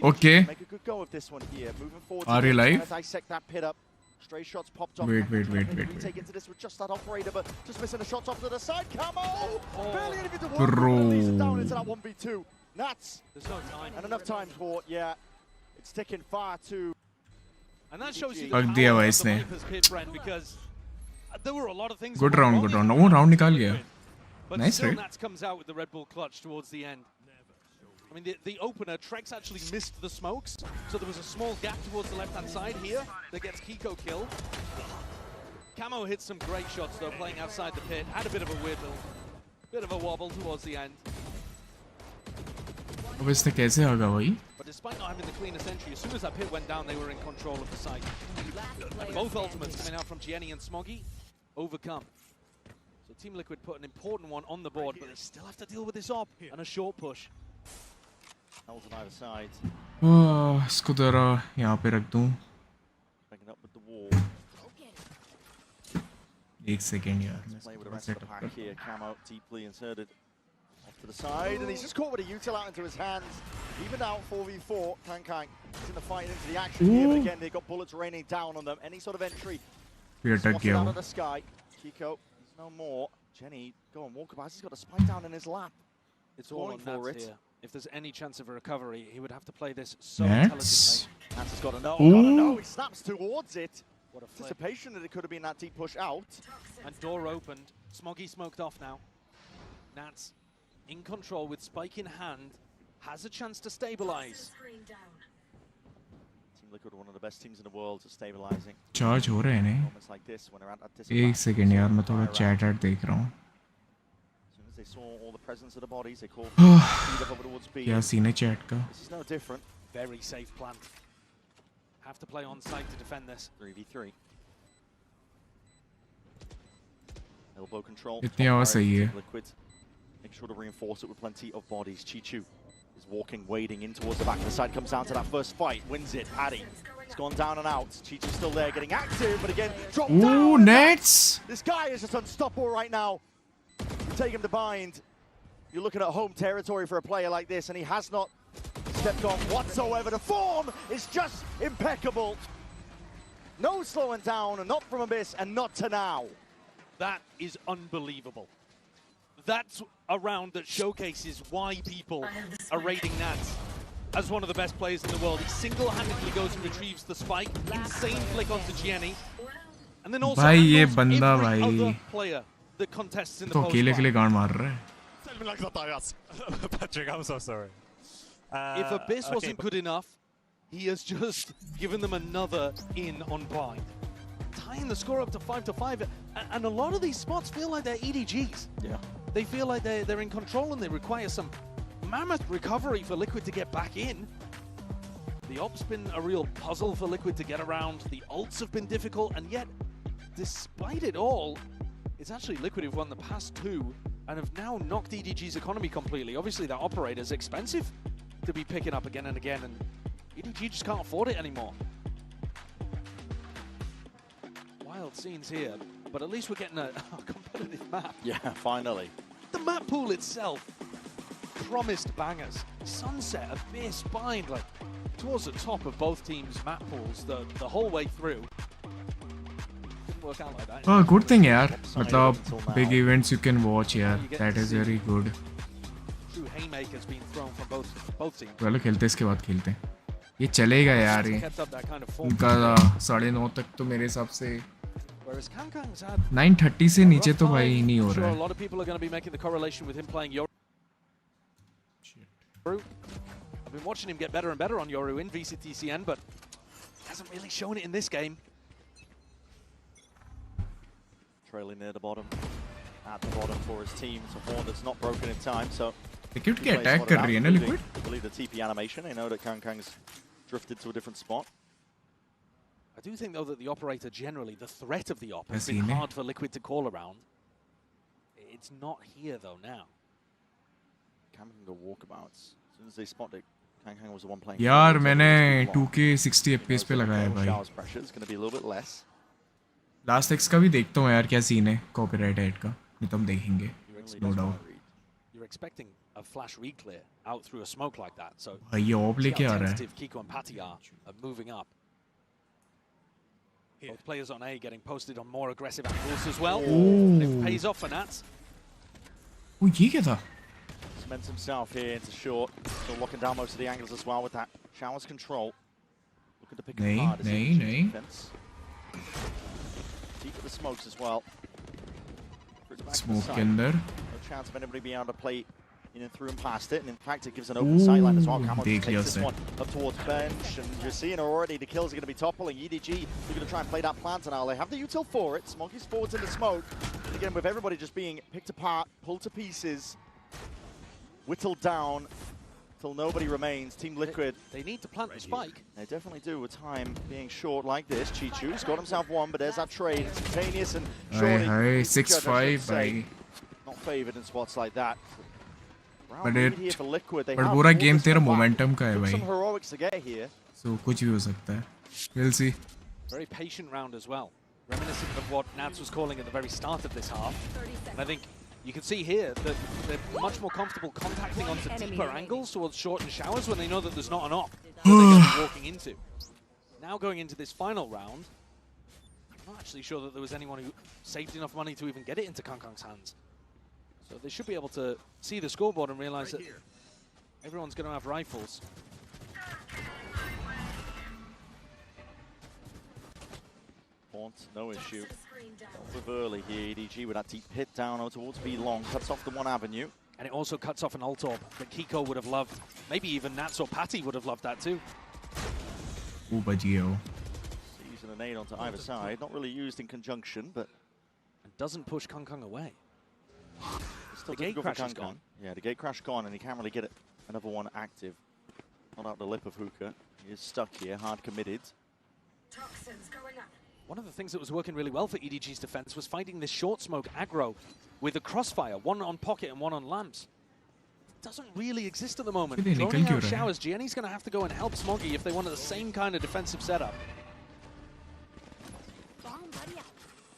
Okay. Make a good go of this one here. Moving forward. Are you live? Dissect that pit up. Stray shots popped off. Wait. Take into this with just that operator, but just missing the shots off to the side. Camo! Barely anything to work Bro. with, but leads it down into that 1v2. Nuts. There's no time. And enough time for, yeah. It's ticking far too. And that shows you the Fuck power दिया of भाई the इसने. Vipers pit, Brent, because there were a lot of things. Good that went round, wrong good in round. that वो round निकाल win. गया. But Nice, still, right? Nats comes out with the Red Bull clutch towards the end. I mean, the opener, Trex actually missed the smokes, so there was a small gap towards the left-hand side here that gets Kiko killed. Camo hits some great shots, though, playing outside the pit. Had a bit of a wiggle, bit of a wobble towards the end. अब इसने कैसे आगा भाई? But despite not having the cleanest entry, as soon as that pit went down, they were in control of the site. And both ultimates coming out from Jenny and Smoggy overcome. So Team Liquid put an important one on the board, but they still have to deal with this op and a short push. Hold on either side. इसको जरा यहाँ पे रख दूँ. Backing up with the wall. एक second यार. Play with the rest of the pack here. Camo deeply inserted off to the side, and he's just caught with a util out into his hands. Even out 4v4, Kang is in the fight into the action here, but again they've got bullets raining down on them. Any sort of entry. फिर अटक Spotted गया out वो. of the sky. Kiko, he's no more. Jenny, go on, walkabouts. He's got a spike down in his lap. It's all on for Nats it. here. If there's any chance of a recovery, he would have to play this so Nats? intelligently. Nats has got to know. Ooh. Got to know. He snaps towards it. What a flip. Anticipation that it could have been that deep push out. And door opened. Smoggy smoked off now. Nats in control with spike in hand. Has a chance to stabilize. Team Liquid are one of the best teams in the world at stabilizing. Charge हो रहे हैं नहीं. Moments like this when they're at that एक disadvantage. Second यार मैं थोड़ा chat add देख रहा हूँ. As soon as they saw all the presence of the bodies, they called speed up over towards B. क्या सीन है चैट का? This is no different. Very safe plan. Have to play on site to defend this. 3v3. Elbow control. इतनी आवाज सही है. Liquid. Make sure to reinforce it with plenty of bodies. Chichu is walking, wading in towards the back of the side. Comes down to that first fight. Wins it. Paddy. It's gone down and out. Chichu's still there, getting active, but again, dropped down. Ooh, Nets! This guy is just unstoppable right now. You take him to bind. You're looking at home territory for a player like this, and he has not stepped on whatsoever. The form is just impeccable. No slowing down, and not from Abyss, and not to now. That is unbelievable. That's a round that showcases why people are rating Nats as one of the best players in the world. He single-handedly goes and retrieves the spike. Insane flick onto Gianni. And then also भाई ये handles बंदा every भाई. other player that contests in the तो post अकेले के लिए fight. गांड मार रहा है. Tell me like that, Dias. Patrick, I'm so sorry. If Abyss wasn't good enough, he has just given them another in on bind. Tying the score up to 5-5, and a lot of these spots feel like they're EDGs. Yeah. They feel like they're in control and they require some mammoth recovery for Liquid to get back in. The op's been a real puzzle for Liquid to get around. The ults have been difficult, and yet, despite it all, it's actually Liquid who've won the past two and have now knocked EDG's economy completely. Obviously, that operator's expensive to be picking up again and again, and EDG just can't afford it anymore. Wild scenes here, but at least we're getting a competitive map. Yeah, finally. The map pool itself promised bangers. Sunset, Abyss, Bind, like towards the top of both teams' map pools the whole way through. Didn't work out like that. Oh, good thing यार. मतलब big events you can watch यार. That is very good. True haymakers being thrown from both teams. चलो खेलते इसके बाद खेलते हैं. ये चलेगा यार ये. Kept up that kind of form. उनका 9:30 तक तो मेरे हिसाब से Whereas Kang's had 9:30 से नीचे तो भाई नहीं हो I'm sure रहा a है. lot of people are going to be making the correlation with him playing Yoru. I've been watching him get better and better on Yoru in VCTCN, but he hasn't really shown it in this game. Trailing near the bottom. At the bottom for his team. So Horn that's not broken in time, so... Liquid के Plays attack spotted कर out, रही है ना including, Liquid? I believe the TP animation. They know that Kang's drifted to a different spot. I do think, though, that the operator generally, the threat of the op, has I've been seen it. hard for Liquid to call around. It's not here, though, now. Cam can go walkabouts. As soon as they spot it, Kang was the one playing. यार forward, so मैंने it's too long. 2K 60 FPS पे लगाया है भाई. Showers pressure is going to be a little bit less. Last x का भी देखता हूँ यार क्या सीन है कॉपीराइट एड का. नहीं तो हम देखेंगे. No doubt. You're expecting a flash re-clear out through a smoke like that. So भाई ये ऑफ see लेके how आ रहा है. tentative Kiko and Patty are moving up. Both players on A getting posted on more aggressive angles as well. It pays off for Nats. ओ ये क्या था? Cements himself here into short. Still locking down most of the angles as well with that Showers control. Looking to pick him नहीं, hard as नहीं, he नहीं. defense. Deep with the smokes as well. Smoke के अंदर. No chance of anybody being able to play in and through and past it, and in fact it gives an open sideline as well. Camo देख लिया takes this उसने. one up towards bench, and you're seeing already the kills are going to be toppling. EDG, they're going to try and play that plant, and they have the util for it. Smokey's forwards in the smoke. And again, with everybody just being picked apart, pulled to pieces, whittled down till nobody remains. Team Liquid. They need to plant the spike. They definitely do with time being short like this. Chichu's got himself one, but there's that trade. Instantaneous and short. Hey, 6-5 भाई. Not favored in spots like that. But it, but पूरा game तेरा momentum का है भाई. Some heroics to get here. So कुछ भी हो सकता है. We'll see. Very patient round as well. Reminiscent of what Nats was calling at the very start of this half. And I think you can see here that they're much more comfortable contacting onto deeper angles towards short and showers when they know that there's not an op that they're going to be walking into. Now going into this final round, I'm not actually sure that there was anyone who saved enough money to even get it into Kangkang's hands. So they should be able to see the scoreboard and realize that everyone's going to have rifles. Haunt, no issue. With early here, EDG with that deep hit down towards B long, cuts off the one avenue. And it also cuts off an ult orb that Kiko would have loved. Maybe even Nats or Patty would have loved that too. Ooh, Bajio. Using a nade onto either side, not really used in conjunction, but... And doesn't push Kangkang away. Still the gate crash is gone. Yeah, the gate crash gone, and he can't really get it. Another one active. Not out the lip of Hookah. He is stuck here, hard committed. Toxins going up. One of the things that was working really well for EDG's defense was finding this short smoke aggro with a crossfire, one on pocket and one on lamps. It doesn't really exist at the moment. Droning out showers, Gianni's going to have to go and help Smoggy if they wanted the same kind of defensive setup.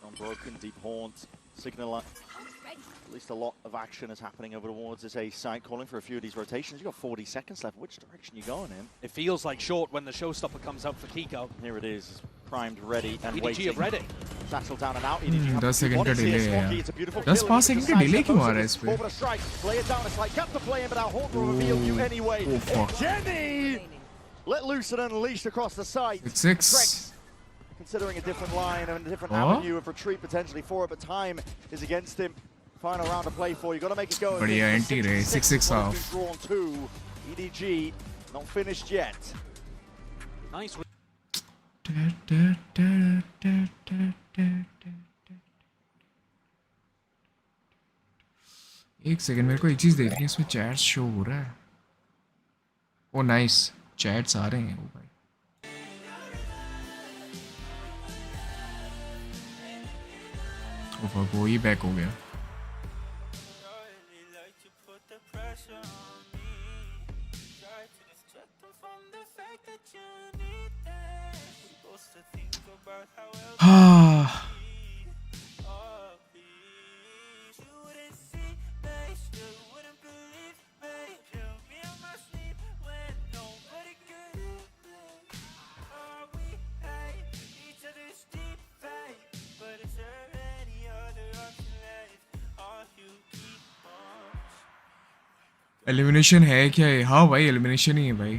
Unbroken, deep haunt, signal. At least a lot of action is happening over towards this A site, calling for a few of these rotations. You've got 40 seconds left. Which direction are you going in? It feels like short when the showstopper comes out for Kiko. Here it is, primed, ready, and EDG waiting. have read it. Satchel down and out. EDG 10 second का delay है यार. 10-5 second का delay क्यों आ रहा है इस पे? Play it down. It's like got to play in, but our Haunt will reveal you anyway. Oh fuck. Jenny let loose and unleashed across the site. 6-6. Considering a different line and a different avenue of retreat potentially for it, but time is against him. Final round to play for. You got to make it go. बढ़िया anti रे 6-6 half. Drawn two. EDG not finished yet. Nice. एक second मेरे को एक चीज देखनी है. इसमें चैट्स शो हो रहा है. ओ नाइस, चैट्स आ रहे हैं. ओ भाई ओ फक, वो ही बैक हो गया. एलिमिनेशन है क्या ये? हाँ भाई, एलिमिनेशन ही है भाई.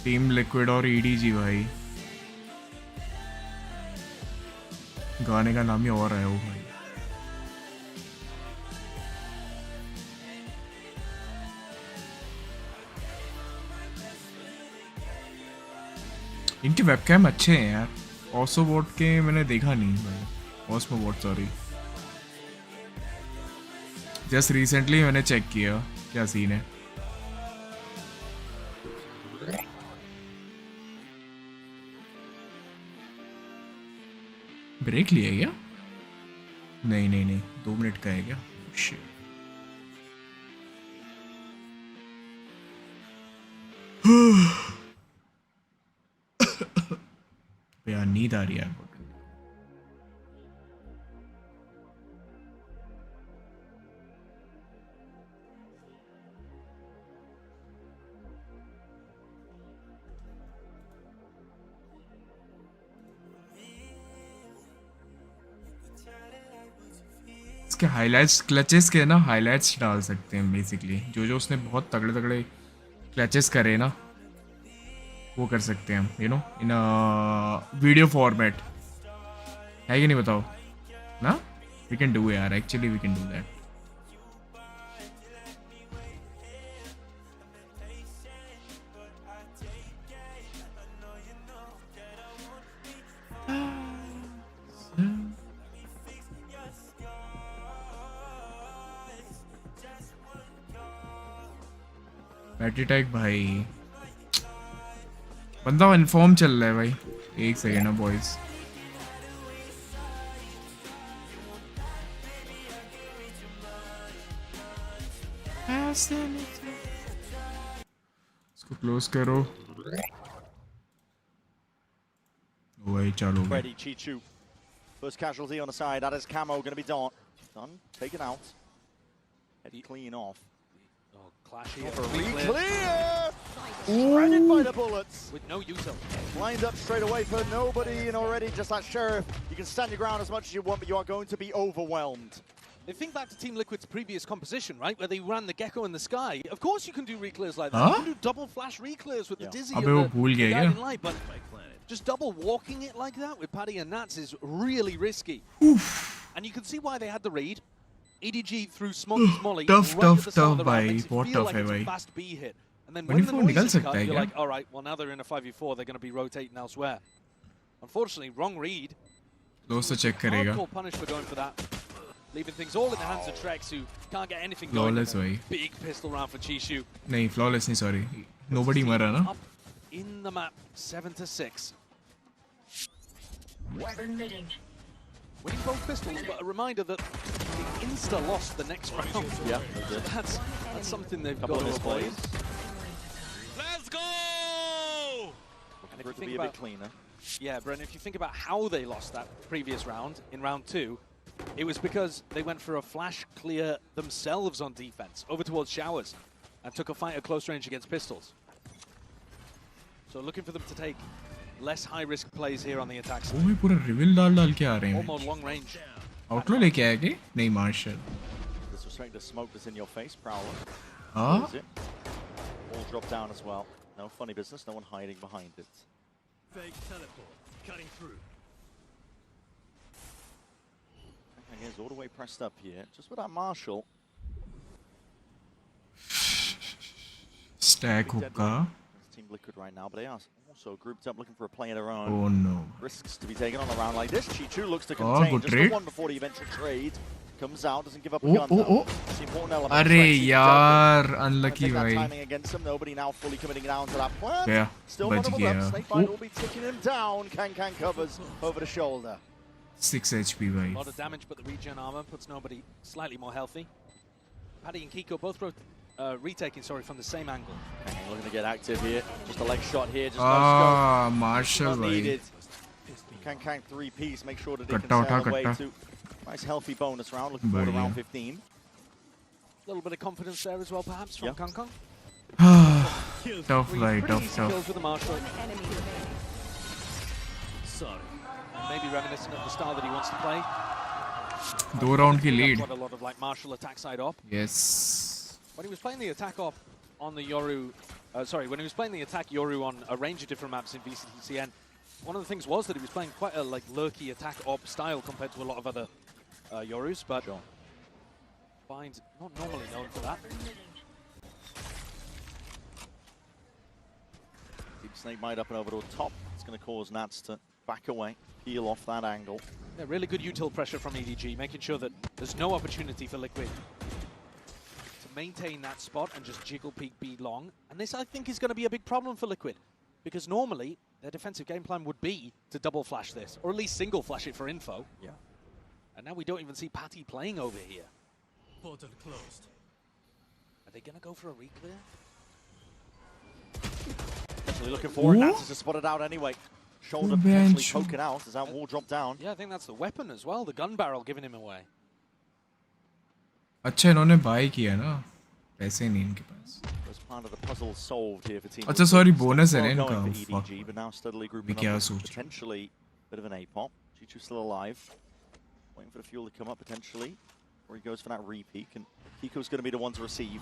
टीम लिक्विड और ईडीजी भाई. गाने का नाम ही और है वो भाई. इनके वेबकैम अच्छे हैं यार. ऑसो बोट के मैंने देखा नहीं भाई. Osmo boat, sorry. Just recently मैंने चेक किया क्या सीन है. ब्रेक लिया क्या? नहीं नहीं नहीं, 2 मिनट का है क्या? शिट. यार नींद आ रही है. इसके हाइलाइट्स क्लचेस के ना हाइलाइट्स डाल सकते हैं बेसिकली, जो जो उसने बहुत तगड़े तगड़े क्लचेस करे ना वो कर सकते हैं हम, you know, in video format, है कि नहीं बताओ ना? वी कैन डू यार, actually we can do that. Battery भाई बंदा इन्फॉर्म चल रहा है भाई. एक सेकेंड ना बॉयज. इसको क्लोज करो. भाई चलो Ready, Chichu. First casualty on the side. That is Camo going to be done. Taken out. Head clean off. Oh, clash here. Clear! Shredded by the bullets. With no use of. Lined up straight away for nobody, and already just that Sheriff. You can stand your ground as much as you want, but you are going to be overwhelmed. They think back to Team Liquid's previous composition, right? Where they ran the Gecko in the sky. Of course you can do reclears like that. Huh? You can do double flash reclears with the Dizzy and Abbe wo the bhul gaya Guiding kya? Light, but just double walking it like that with Paddy and Nats is really risky. And you can see why they had the raid. EDG through Smokey's Molly. Tough, right tough, at the start of the tough, round, bhai. makes it Bahut feel tough like hai, it's a bhai. fast B hit. And then when the 24 noise निकल is सकता cut, है you're क्या? like, all right, well now they're in a 5v4, they're going to be rotating elsewhere. Unfortunately, wrong read. दोस्त तो check करेगा. Hardcore punish for going for that. Leaving things all in the hands of Trex, who can't get anything Flawless going. भाई. Big pistol round for Chishu. नहीं flawless नहीं, sorry. Nobody मरा ना. Up in the map, 7-6. Admitting. Winning both pistols, but a reminder that they insta-lost the next round. Yeah, So that's something they've Couple got of to avoid. misplays. Let's go! And if For you it to think be a about, bit cleaner. yeah, Bren, if you think about how they lost that previous round, in round 2, it was because they went for a flash clear themselves on defense, over towards Showers, and took a fight at close range against pistols. So looking for them to take less high-risk plays here on the attack वो side. भी पूरा reveal डाल के आ रहे हैं. Almost long range. आउटलो लेके आया कि नहीं? Martial. Disrespect the smoke that's in your face, Prowler. हाँ. Close it. All drop down as well. No funny business, no one hiding behind it. Fake teleport, cutting through. And he's all the way pressed up here. Just with that Marshall. Stack hookah. It's Team Liquid right now, but they are also grouped up looking for a play of their own. Oh no. Risks to be taken on a round like this. Chichu looks to Oh, contain good just trade. the one before the eventual trade. Comes out, doesn't give up a Oh, gun oh, though. oh. It's the important element. अरे Trex, he's यार dealt unlucky take that भाई. timing against him. Nobody now fully committing down to that plan. Yeah, Still बच vulnerable गया. up. Snakebite Oh. will be ticking him down. Can covers over the shoulder. 6 HP A भाई. lot of damage, but the regen armor puts nobody slightly more healthy. Paddy and Kiko both retaking, from the same angle. Looking to get active here. Just a leg shot here. Just no Ah, scope. Marshall Not भाई. needed. Can 3-piece. Make sure that they Katta can utha, sail away katta. to nice healthy bonus round. Looking forward to Badhiya. round 15. A little bit of confidence there as well, perhaps, from Yeah. Kang. Tough भाई, Pretty tough, easy tough. kills with the Marshall. Sorry. Maybe reminiscent of the style that he wants to play. 2 round की lead. Quite a lot of like Marshall attack side op. Yes. When he was playing the attack op on the Yoru, when he was playing the attack Yoru on a range of different maps in VCTCN, one of the things was that he was playing quite a lurky attack op style compared to a lot of other Yorus, but Find not normally known for that. Keep Snakebite up and over to the top. It's going to cause Nats to back away, peel off that angle. Yeah, really good util pressure from EDG, making sure that there's no opportunity for Liquid to maintain that spot and just jiggle peek B long. And this, I think, is going to be a big problem for Liquid, because normally their defensive game plan would be to double flash this, or at least single flash it for info. Yeah. And now we don't even see Patty playing over here. Portal closed. Are they going to go for a reclear? Actually looking for it. Nats is spotted out anyway. Shoulder potentially poking out as that wall dropped down. Yeah, I think that's the weapon as well. The gun barrel giving him away. अच्छा इन्होंने bye किया ना, पैसे नहीं इनके पास. Was part of the puzzle solved here for Team अच्छा sorry, Liquid. bonus है Still ना going इनका. for EDG, but now steadily grouping क्या up with सोच. potentially a bit of an A-pop. Chichu still alive. Waiting for the fuel to come up potentially. Where he goes for that repeat, and Kiko's going to be the one to receive.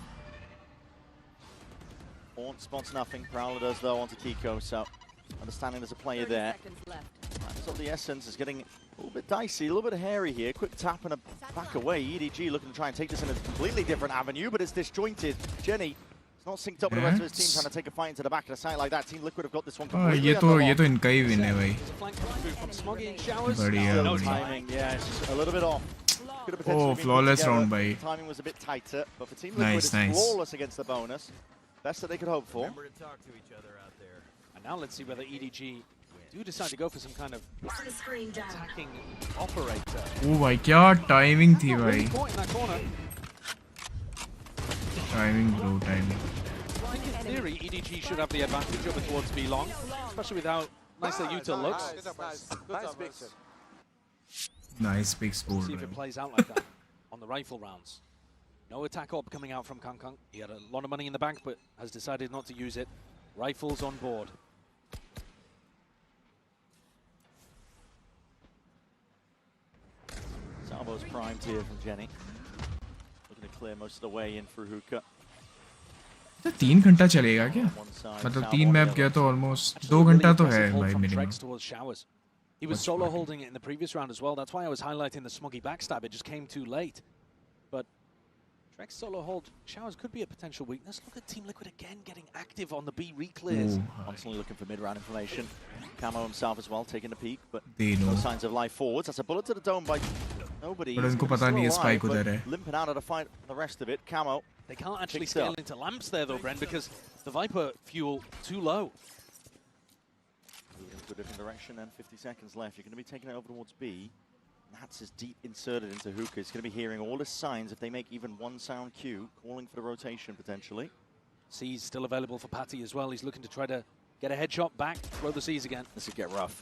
Haunt spots nothing. Prowler does though onto Kiko, so understanding there's a player there. So the Essence is getting a little bit dicey, a little bit hairy here. Quick tap and a back away. EDG looking to try and take this in a completely different avenue, but it's disjointed. Jenny is not synced up with the rest of his team, trying to take a fight into the back of the side like that. Team Liquid have got this one completely ये तो इनका ही win है भाई. बढ़िया no बढ़िया. timing, yeah, it's just a little bit off. Could have potentially Oh, been put flawless together. round by. Timing was a bit tighter, but for Team Liquid, Nice, it's nice. flawless against the bonus. Best that they could hope for. And now let's see whether EDG do decide to go for some kind of The screen down. attacking operator. ओ भाई क्या timing थी Not भाई. really caught in that corner. Timing bro, timing. I think in theory, EDG should have the advantage over towards B long, especially with how nice their Utah looks. Nice big score. See if it plays out like that on the rifle rounds. No attack op coming out from Kang Kang. He had a lot of money in the bank, but has decided not to use it. Rifles on board. Salvo's primed here from Jenny. Looking to clear most of the way in through hookah. तो 3 घंटा चलेगा क्या? One side, मतलब Salvo 3 on the map other. गया तो almost Actually, 2 really घंटा तो impressive है hold भाई from minimum. Trex towards Showers. He was Watch solo party. holding it in the previous round as well. That's why I was highlighting the smoggy backstab. It just came too late. But Trex solo hold Showers could be a potential weakness. Look at Team Liquid again getting active on the B reclears. Constantly looking for mid-round information. Camo himself as well, taking a peek, but They no know. signs of life forwards. That's a bullet to the dome by nobody. But उनको पता नहीं है spike उधर है. Limping out of the fight for the rest of it. Camo. They can't actually Picked scale up. into lamps there though, Bren, because the Viper fuel too low. Moving into a different direction and 50 seconds left. You're going to be taking it over towards B. Nats is deep inserted into hookah. He's going to be hearing all the signs if they make even one sound cue, calling for the rotation potentially. C's still available for Patty as well. He's looking to try to get a headshot back, throw the C's again. This could get rough.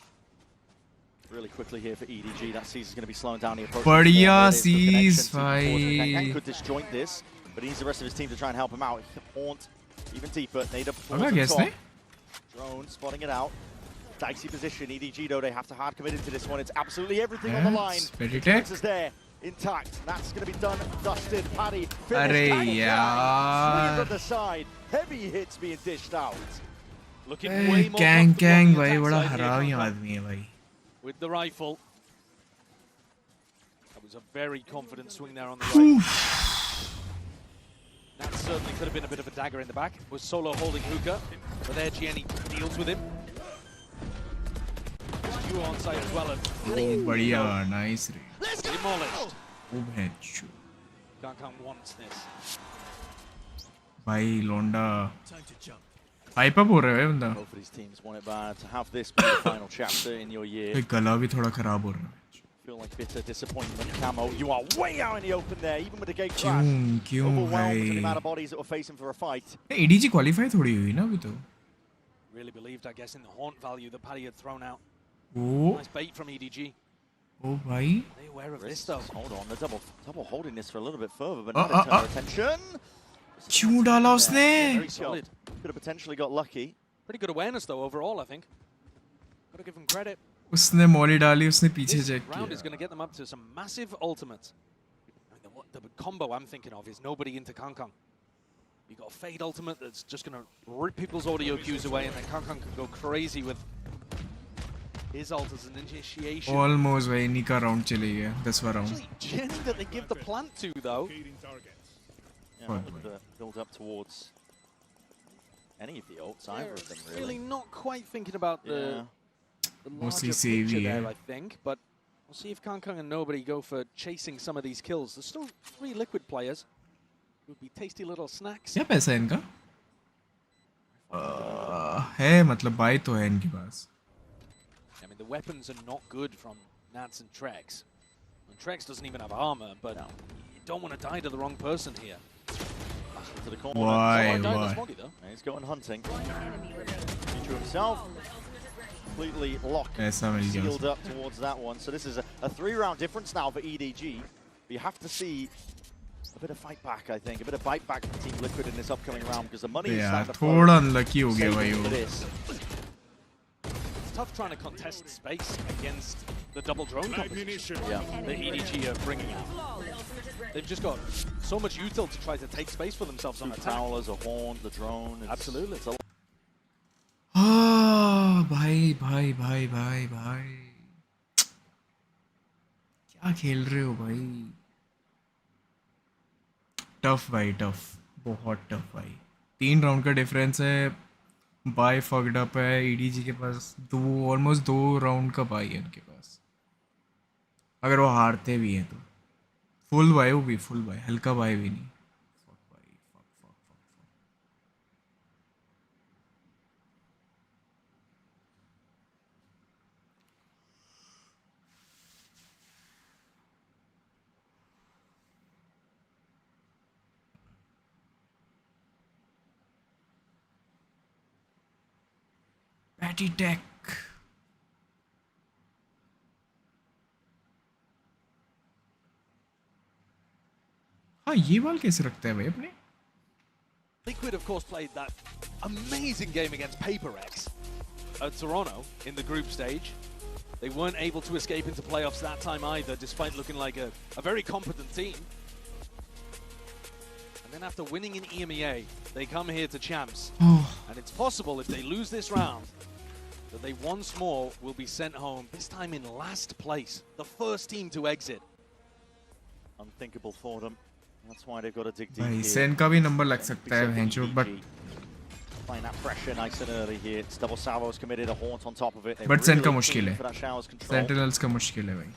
Really quickly here for EDG. That C's is going to be slowing down the approach. बढ़िया C's भाई. Kang could disjoint this, but he needs the rest of his team to try and help him out. Haunt even deeper. Nada अगर guess ने? Drone spotting it out. Dicey position. EDG though, they have to hard commit into this one. It's absolutely everything on the line. Pretty Defense tech. is there, intact. That's going to be done. Dusted. Paddy. अरे Finished. यार. Swinging from the side. Heavy hits being dished out. Looking way more Kang comfortable on Kang the भाई attack बड़ा side here, हरामी Kang Kang, आदमी है भाई. with the rifle. That was a very confident swing there on the right. That certainly could have been a bit of a dagger in the back. Was solo holding hookah, but there Gianni deals with him. You on site as well, and बढ़िया nice रे. demolished. वो भैंचो. Kang Kang wants this. भाई लोंडा. Hype up हो रहा है बंदा. Both of these teams want it bad to have this be the final chapter in your year. भाई गला भी थोड़ा खराब हो रहा है. Feel like bitter disappointment, Camo. You are way out in the open there, even with the gate क्यों crash. क्यों Overwhelmed with the भाई. amount of bodies that were facing for a fight. ADG qualify थोड़ी हुई ना अभी तो. Really believed, I guess, in the haunt value that Paddy had thrown out. O Nice bait from EDG. ओ भाई. Are they aware of this though? Hold on, they're double holding this for a little bit further, but Uh, not uh, attention. क्यों डाला उसने? Very solid. Could have potentially got lucky. Pretty good awareness though overall, I think. Gotta give him credit. उसने Molly डाली उसने पीछे This check round is किया. going to get them up to some massive ultimates. I mean, the combo I'm thinking of is nobody into Kang Kang. You got a Fade ultimate that's just going to rip people's audio cues away, and then Kang Kang can go crazy with his ult as an initiation. Almost भाई इन्हीं का round चले गया 10वां round. Actually, Jenny that they give the plant to though. Yeah, Fine, looking to build up towards any of the ults, either of them Really really. not quite thinking about Yeah. the Mostly larger savvy, picture there, yeah. I think. But we'll see if Kang Kang and nobody go for chasing some of these kills. There's still 3 Liquid players. Would be tasty little snacks. क्या पैसा है इनका? है मतलब by तो है इनके पास. I mean, the weapons are not good from Nats and Trex. And Trex doesn't even have armor, but you don't want to die to the wrong person here. To the corner. Why? Oh, I died to Why? Smoggy, though. And he's going hunting. To himself. Completely locked, ऐसा मिल गया sealed up towards that one. So this is a 3-round difference now for EDG. But you have to see a bit of fight back, I think. A bit of bite back from Team Liquid in this upcoming round because the money is यार starting to flow. थोड़ा unlucky हो गया भाई Saving for वो. this. It's tough trying to contest space against the double drone competition Yeah. that EDG are bringing out. They've just got so much util to try to take space for themselves on Two attack. towers, a horn, the drone. Absolutely. It's a भाई भाई भाई भाई भाई क्या खेल रहे हो भाई? टफ भाई, टफ, बहुत टफ भाई. 3 राउंड का डिफरेंस है. बाय फक्ड अप है ईडीजी के पास. ऑलमोस्ट 2 राउंड का बाय है उनके पास. अगर वो हारते भी हैं तो फुल बाय, वो भी फुल बाय, हल्का बाय भी नहीं. फक भाई, fuck fuck fuck fuck. Patitek. हाँ, ये बाल कैसे रखता है भाई अपने? Liquid, of course, played that amazing game against PaperX at Toronto in the group stage. They weren't able to escape into playoffs that time either, despite looking like a very competent team. And then after winning in EMEA, they come here to champs. And it's possible if they lose this round, that they once more will be sent home, this time in last place, the first team to exit. unthinkable for them. That's why they've got to dig deep भाई here. Sen का भी number लग सकता है भैंचो, but Find that pressure nice and early here. It's double salvos committed, a haunt on top of it. But Sen का मुश्किल है. For that shower's control. Sentinels का मुश्किल है भाई.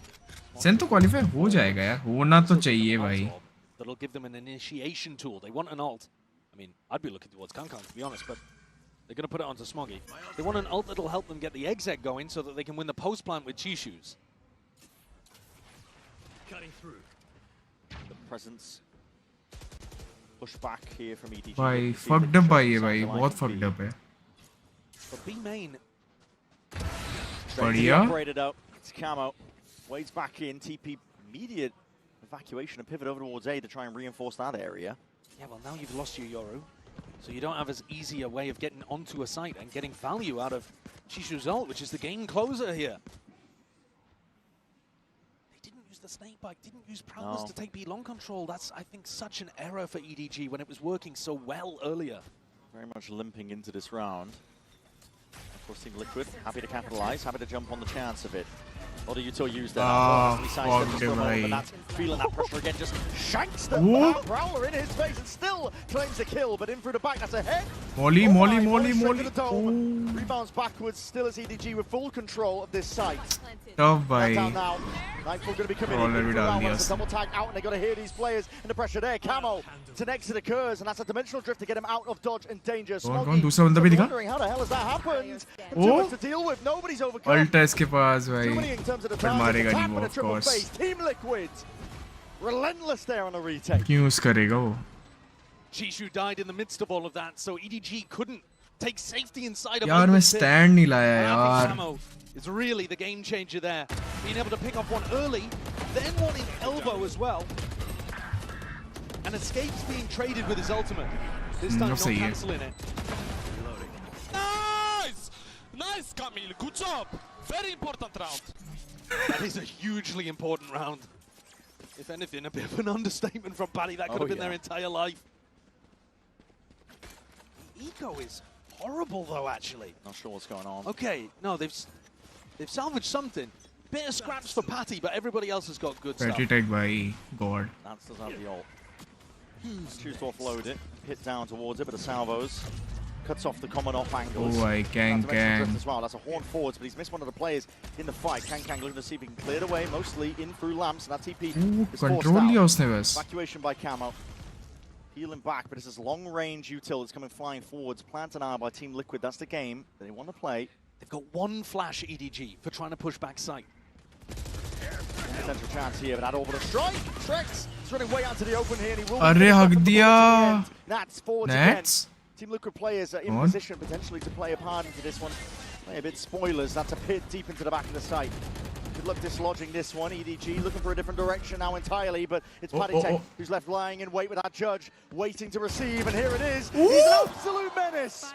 सेन तो क्वालिफाई हो जाएगा यार, होना तो चाहिए भाई. That'll give them an initiation tool. They want an ult. I mean, I'd be looking towards Kankan, to be honest, but they're going to put it onto Smoggy. They want an ult that'll help them get the exec going so that they can win the post plant with Chishu's. Cutting through. The presence. Push back here from EDG. भाई fucked up भाई है भाई, बहुत fucked up है. But B main, बढ़िया. Operated out. It's Camo. Wades back in. TP immediate evacuation and pivot over towards A to try and reinforce that area. yeah, well, now you've lost your Yoru, so you don't have as easy a way of getting onto a site and getting value out of Chishu's ult, which is the game closer here. They didn't use the snake bite, didn't use Prowlers No. to take B long control. That's, I think, such an error for EDG when it was working so well earlier. Very much limping into this round. Of course, Team Liquid happy to capitalize, happy to jump on the chance of it. A lot of util used there. But that's feeling that pressure again. Just shanks the Prowler in his face and still claims a kill. But in through the back, that's a head. Molly, Oh Molly, my, Molly, straight to Molly. the dome. Rebounds backwards, still as EDG with full control of this site. Tough Down भाई. now. Nightfall going to be coming Roller in. भी डाल दिया It's a double tag out, and they got to hear these players and the pressure there. Camo to next it occurs, and that's a dimensional drift to get him out of dodge and danger. कौन दूसरा बंदा भी दिखा? Wondering how the hell has that happened? Oh. Too much to deal with. Nobody's overcome. Ult है इसके पास Too many भाई, in terms of the पर targets. मारेगा A नहीं tap वो and a of triple course. face. Team Liquid relentless there on the retake. क्यों use करेगा वो? Chishu died in the midst of all of that, so EDG couldn't take safety inside of यार मैं open pit. Stand नहीं लाया And I think यार. Camo is really the game changer there. Being able to pick off one early, then one in elbow as well. And escapes being traded with his ultimate. This time not सही है. cancelling it. Nice! Nice, Camille. Good job. Very important round. That is a hugely important round. If anything, a bit of an understatement from Paddy. That could have been their entire life. The eco is horrible, though, actually. Not sure what's going on. Okay, no, they've salvaged something. Bit of scraps for Patty, but everybody else has got good stuff. Patitek भाई, god. Nance does have the ult. Choose to offload it. Hit down towards it, but the salvos cuts off the common off angles. Oh, I can. As well. That's a horn forwards, but he's missed one of the players in the fight. Kang looking to see if he can clear it away, mostly in through lamps, and that TP is forced control लिया out. उसने बस. Evacuation by Camo. Healing back, but it's this long range util that's coming flying forwards. Plant an eye by Team Liquid. That's the game that they want to play. They've got one flash EDG for trying to push back site. Potential chance here, but that orbital strike. Trex is running way out to the open here, and he will. अरे हक दिया. Nats forwards again. Nats. Team Liquid players are in On. position potentially to play a part into this one. Play a bit spoilers. That's a pit deep into the back of the site. Good luck dislodging this one. EDG looking for a different direction now entirely, but it's Paddy Tech who's left lying in wait with that Judge, waiting to receive, and here it is. He's an absolute menace.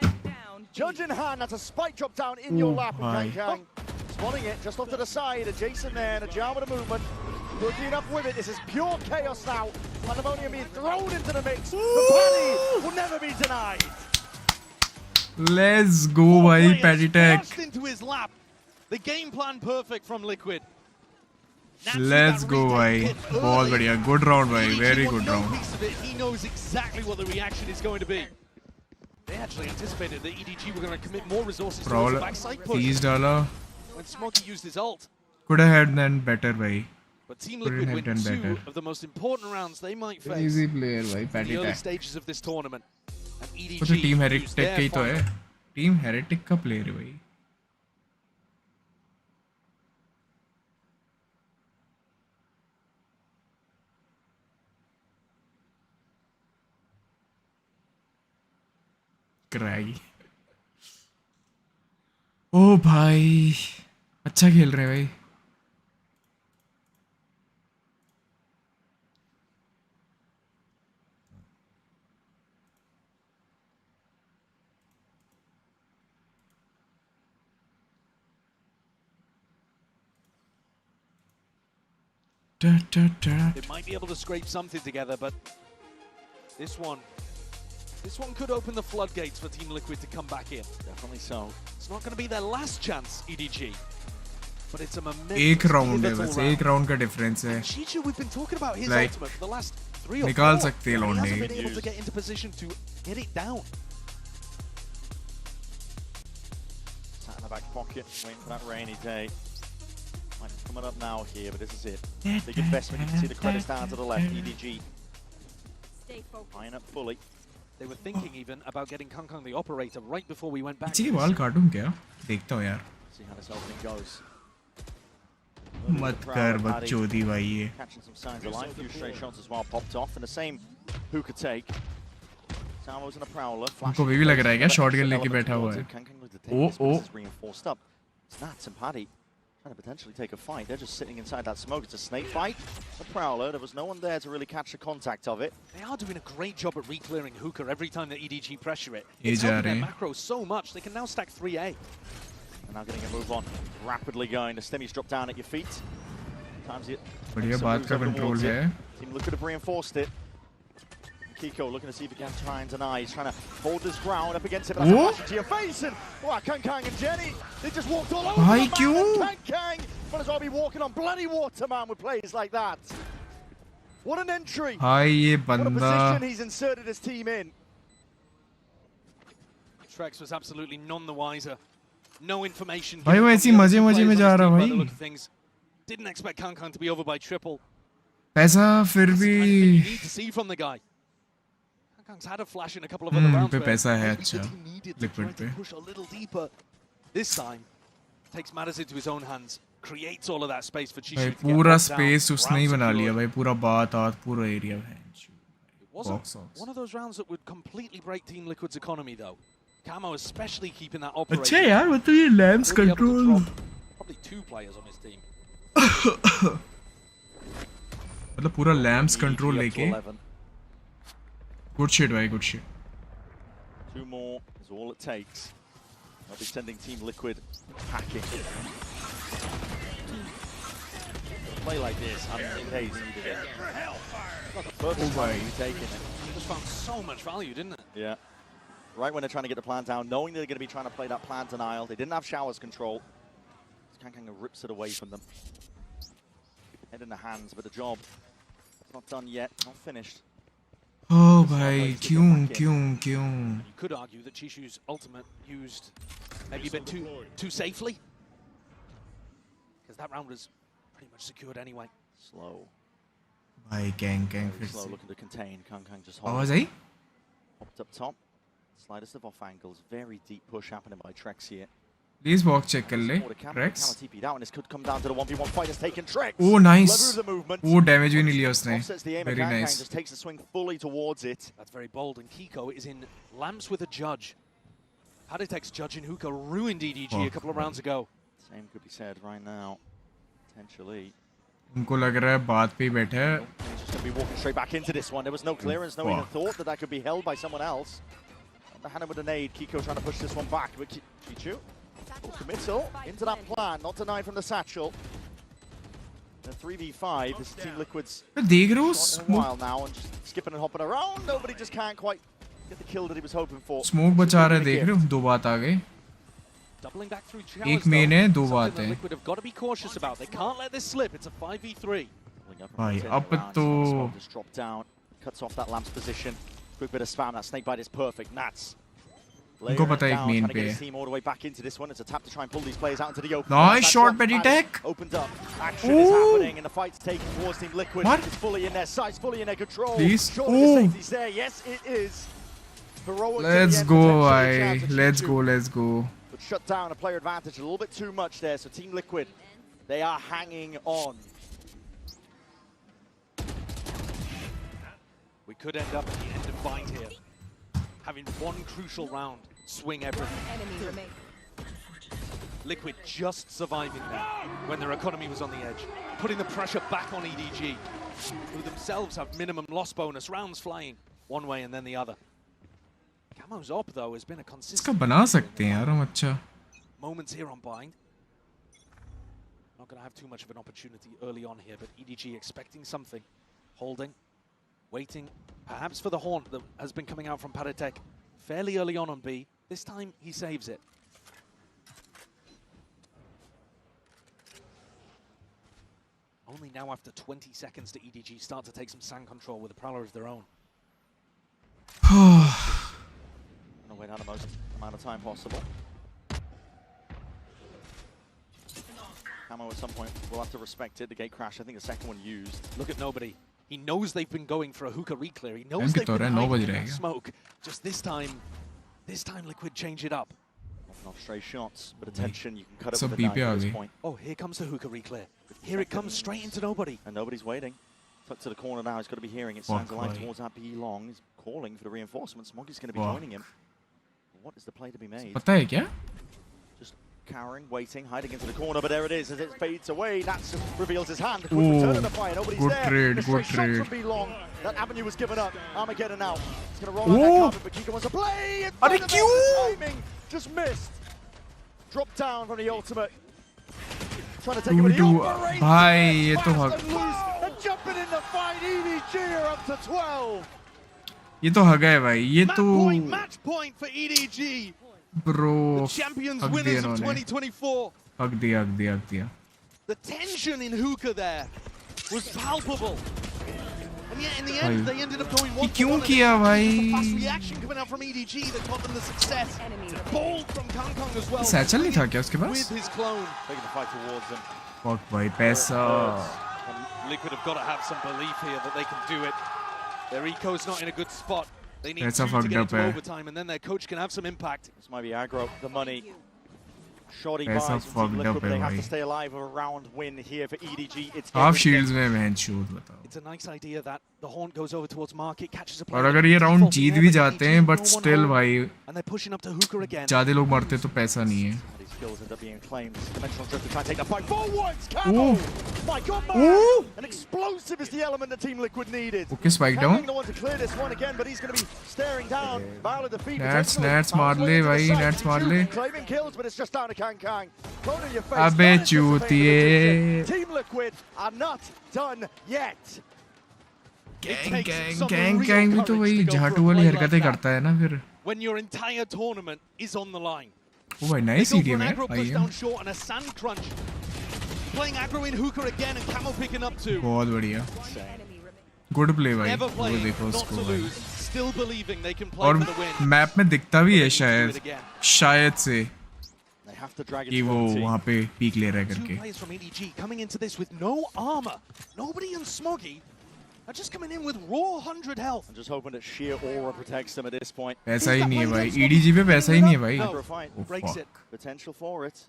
Judge in hand, that's a spike drop down in your lap, and Kang spotting it just off to the side, adjacent there, and a jar with a movement. Quickly enough with it. This is pure chaos now. Pandemonium being thrown into the mix. The Paddy will never be denied. Let's go भाई Paddy Tech. Burst into his lap. The game plan perfect from Liquid. Let's go भाई. बहुत बढ़िया. Good round भाई. Very good round. He knows exactly what the reaction is going to be. They actually anticipated that EDG were going to commit more resources towards the backside push. Tease डाला. When Smokey used his ult. Could have had done better भाई. But Team Liquid win two of the most important rounds they might face Easy player भाई in Paddy the early Tech. stages of this tournament. And EDG वो तो Team used Heretic their का ही तो है. final. Team Heretic का player है भाई. Craggy. ओ भाई अच्छा खेल रहे हैं भाई. They might be able to scrape something together, but this one could open the floodgates for Team Liquid to come back in. Definitely so. It's not going to be their last chance, EDG, but it's a momentous एक round है pivotal बस. round. एक round का difference है. Chichu, we've been talking about his Like, ultimate for the last 3 or 4. निकाल सकते हैं He लौंडे. hasn't been able to get into position to get it down. Sat in the back pocket, waiting for that rainy day. Might be coming up now here, but this is it. Big investment. You can see the credits down to the left. EDG Stay focused. eyeing up fully. They were thinking even about getting Kang the operator right before we went back. पीछे के बाल काटूं क्या? देखता हूँ यार. See how this opening goes. मत कर बकचोदी भाई ये. Catching some signs of life. A few stray shots as well popped off, and the same hookah take. Salvo's in a prowler. उनको भी लग रहा है क्या shotgun लेके बैठा हुआ है? Reinforced up. Snats and Paddy trying to potentially take a fight. They're just sitting inside that smoke. It's a snake fight. The prowler. There was no one there to really catch the contact of it. They are doing a great job at re-clearing hookah every time that EDG pressure it. ये It's जा helping रहे their हैं. macros so much. They can now stack 3A. And now getting a move on. Rapidly going. The stimmies drop down at your feet. Times it. बढ़िया बात का control है. Team Liquid have reinforced it. Kiko looking to see if he can try and deny. He's trying to hold his ground up against it. But that's a flash into your face. And wow, Kang and Jenny, they just walked all over. Why, the man. क्यों? Kang might as well be walking on bloody water, man, with plays like that. What an entry. भाई ये What a बंदा. position he's inserted his team in. Trex was absolutely none the wiser. No information. भाई वो ऐसी मजे मजे में जा रहा भाई. Didn't expect Kang to be over by triple. पैसा फिर That's the kind of thing भी. you need to see from the guy. Kang's had a flash in a couple of other rounds. पे where पैसा है maybe अच्छा. that he needed to Liquid try पे. to push a little deeper. This time, takes matters into his own hands. Creates all of that space for Chishu भाई to get पूरा bogged down. space उसने ही Round बना secured. लिया भाई. पूरा बात आत पूरा area है. It wasn't Box office. one of those rounds that would completely break Team Liquid's economy, though. Camo especially keeping that operator. अच्छा यार मतलब ये lambs Really able to control. drop probably 2 players on his team. मतलब पूरा lambs control EDG up to लेके. 11. Good shit भाई, good shit. 2 more is all it takes. They'll be sending Team Liquid packing. Play like this, I mean, Hayes needed it. Not the first time he's taken it. It just found so much value, didn't it? Yeah. Right when they're trying to get the plan down, knowing they're going to be trying to play that plan denial. They didn't have showers control. Kang rips it away from them. Head in the hands, but the job is not done yet, not finished. Oh भाई क्यों. You could argue that Chishu's ultimate used maybe a bit too safely. Because that round was pretty much secured anyway. Slow. भाई gang Very फिर slow से. looking to contain. Kang just आवाज holds. I? Popped up top. Slightest of off angles. Very deep push happening by Trex here. Please box check कर ले. Rex. TP'd out, and this could come down to the 1v1 fight. Has taken Trex. Oh nice. Clever of the movement. वो damage भी नहीं लिया उसने. Offsets the aim. Very Kang nice. just takes the swing fully towards it. That's very bold. And Kiko is in lamps with a judge. Haditech's judging Hookah ruined EDG a couple of rounds ago. Same could be said right now. Potentially. उनको लग रहा है बात पे ही बैठा है. He's just going to be walking straight back into this one. There was no clearance. No even thought that could be held by someone else. Underhanded with a nade. Kiko trying to push this one back. But Chichu, full committal into that plan. Not denied from the satchel. The 3v5, this Team Liquid's देख रहे हो shot in a while now and just skipping and hopping around. Nobody just can't quite get the kill that he was hoping for. Smoke बचा रहे देख रहे हो दो बात आ गए Doubling back through एक showers, मेन है दो though, बात something है that Liquid have got to be cautious about. They can't let this slip. It's a 5v3. भाई अब तो Just drop down, cuts off that lamp's position. Quick bit of spam. That snake bite is perfect. Nats. उनको पता है एक Down, main trying to पे get है his team all the way back into this one. It's a tap to try and pull these players out into the open. Nice That's shot, what Betty has Tech. Opened up. Action is happening, and the fight's taken towards Team Liquid. What? It's fully in their sights, fully in their control. Please. Surely the Oh. safety's there. Yes, it is. Heroic to the let's end, go potentially a भाई chance to let's shoot go you. let's go But shut down a player advantage a little bit too much there. So Team Liquid, they are hanging on. We could end up at the end of Bind here, having one crucial round swing everything. Enemy remain. Liquid just surviving there when their economy was on the edge, putting the pressure back on EDG, who themselves have minimum loss bonus, rounds flying one way and then the other. Camo's op, though, has been a इसका consistent बना सकते हैं यार हम अच्छा moments here on Bind. Not going to have too much of an opportunity early on here, but EDG expecting something, holding, waiting, perhaps for the haunt that has been coming out from Paratek fairly early on B. This time he saves it. Only now after 20 seconds to EDG start to take some sand control with a Prowler of their own. Gonna wait out the most amount of time possible. Camo at some point will have to respect it. The gate crash, I think the second one used. Look at nobody. He knows they've been going for a hookah reclear. He knows Thank you, they've been Torre. hiding Nobody in that रहेगा. smoke. Just this time Liquid change it up. Knocking off stray shots, but attention, you can cut it सब with a B knife पे आ at this गई. point. Oh, here comes the hookah reclear. Here it comes straight into nobody. And nobody's waiting. Tucked to the corner now, he's got to be hearing it. Signs a line boy. towards that B long. He's calling for the reinforcements. Smoggy's going to be Wow. joining him. What is the play to be made? पता है क्या Just cowering, waiting, hiding into the corner, but there it is as it fades away. Nats just reveals his hand. Quick Ooh, return of the fire, nobody's good there. trade, The good straight shot trade. from B long. That avenue was given up. Armageddon now. It's going to roll on that Ooh. carpet, but Kiko wants to play. In front अरे of क्यों? them. The timing just missed. Dropped down from the ultimate. Trying to take it with the 2-2 operation. भाई ये तो Fast हक and loose. And jumping in the fight. EDG are up to 12. ये तो हग है भाई ये तो Match point for EDG. Bro Champions हक दिया winners of इन्होंने 2024. हक दिया हक दिया हक दिया The tension in hookah there was palpable. And yet in the end, भाई they ended up going ये 1-1. क्यों and किया it was भाई a fast reaction coming out from EDG that got them the success. Bold from Kang Kong as well. Satchel नहीं था क्या उसके With pass his clone. Taking the fight towards them. Fuck भाई पैसा And Liquid have got to have some belief here that they can do it. Their eco's not in a good spot. They need That's a two to fucked get up, into eh? overtime, and then their coach can have some impact. This might be aggro, the money. Shoddy That's buys a from Team fucked Liquid, up, but they eh, have to bhai. stay alive with a round win here for EDG. It's half getting shields में मैं shoot बताओ It's a nice idea that the haunt goes over towards market, catches a और player. अगर ये round default Jeet there, भी but जाते EDG हैं no but one still home, भाई and they're pushing up to hookah again. ज्यादा लोग मरते तो पैसा नहीं है These skills end up being claimed. Dimensional drift to try and take the fight forwards. Camo! Ooh. My God, man! Ooh. An explosive is the element that Team Liquid needed. Okay spike Kang down the one to clear this one again, but he's going to be staring down. Valor defeat. Nats, potentially. Nats, Valor's मार way ले into the भाई, side. Nats मार Two ले। claiming kills, but it's just down to Kang. Clone in your face. अबे Not anticipating the चूतिए। position. Team Liquid are not done yet. Gang gang gang भी तो वही झाटू वाली हरकतें करता है ना फिर When your entire tournament is on the line. ओ भाई They nice go he for game an है aggro भाई push down short and a sand crunch. Playing aggro in hookah again and Camo picking up two. बहुत बढ़िया Enemy remain. Good play भाई Never वो playing, देखो not उसको to भाई lose. Still believing they can play और for the win. Map में दिखता भी है They need to do शायद it again. शायद से They have to drag it कि to वो OT. वहाँ पे पीक ले रहा है Two करके players from EDG coming into this with no armor. Nobody and Smoggy are just coming in with raw 100 health. I'm just hoping that sheer aura protects them at this point. पैसा ही नहीं है भाई EDG पे पैसा ही नहीं है भाई No. For a fight. Oh Breaks it. Fuck Potential for it.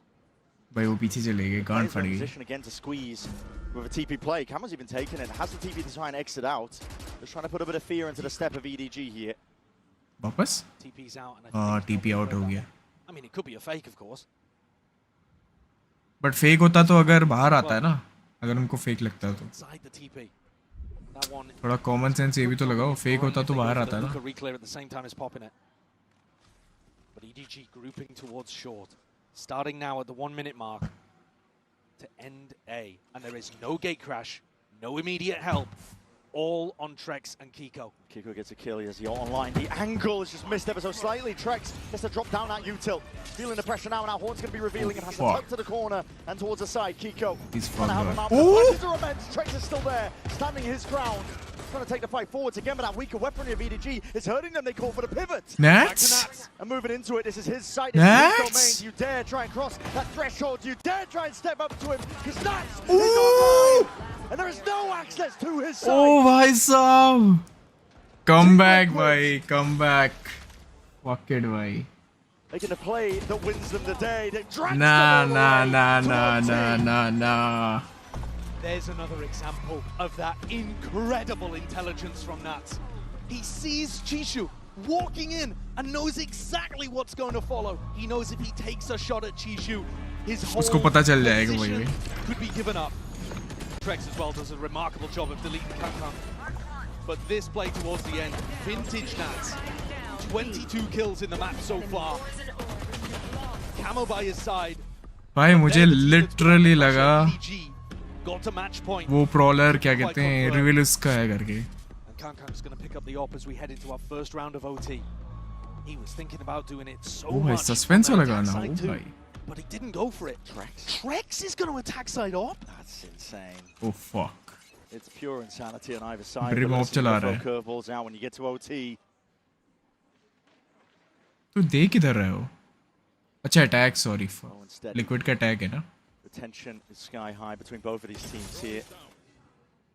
भाई वो पीछे चले गए गांड Players फट are in गई position again to squeeze with a TP play. Camo's even taken it. Has the TP to try and exit out. Just trying to put a bit of fear into the step of EDG here. वापस TP's out. And I हाँ think TP they'll out go हो back. गया I mean, it could be a fake, of course. But fake होता तो अगर बाहर आता है ना अगर उनको फेक लगता तो Inside the TP. That one. थोड़ा कॉमन सेंस ये भी तो लगाओ फेक होता तो बाहर आता है ना Hookah reclear at the same time as popping it. But EDG grouping towards short. Starting now at the 1 minute mark. to end A. And there is no gate crash, no immediate help. All on Trex and Kiko. Kiko gets a kill as he online. The angle is just missed ever so slightly. Trex gets to drop down that util. Feeling the pressure now, and now Horn's going to be revealing and has to tuck to the corner and towards the side. Kiko. He's gonna have him out. Ooh! The are immense. Trex is still there, standing his ground. Trying to take the fight forwards again, but that weaker weaponry of EDG is hurting them. They call for the pivot. Nats? And moving into it, this is his site. Nats? It's his domain. You dare try and cross that threshold. You dare try and step up to him. Because Nats is online. And there is no access to his side. Oh, bhai sahab. Come back, bhai. Come back. Fuck it, bhai. Making a play that wins them the day. That drags Nah, them all nah, the way nah, to nah, OT. nah, nah, nah. There's another example of that incredible intelligence from Nats. He sees Chishu walking in and knows exactly what's going to follow. He knows if he takes a shot at Chishu, his whole उसको पता चल जाएगा वही position में. could be given up. Trex as well does a remarkable job of deleting Kankan. But this play towards the end, vintage Nats. 22 kills in the map so far. Camo by his side. भाई मुझे literally लगा Got to match point. वो prowler क्या कहते हैं reveal उसका है करके. And Kankan's going to pick up the op as we head into our first round of OT. He was thinking about doing it so Oh, भाई much. suspense on the वाला attack गाना side हो too, भाई. But he didn't go for it. Trex is going to attack side op. That's insane. Oh fuck. It's pure insanity on either side. Brim but off listen, चला throw रहा है. curveballs out when you get to OT. तू देख किधर रहे हो? अच्छा attack sorry for Oh, instead, liquid का attack है ना? the tension is sky high between both of these teams here.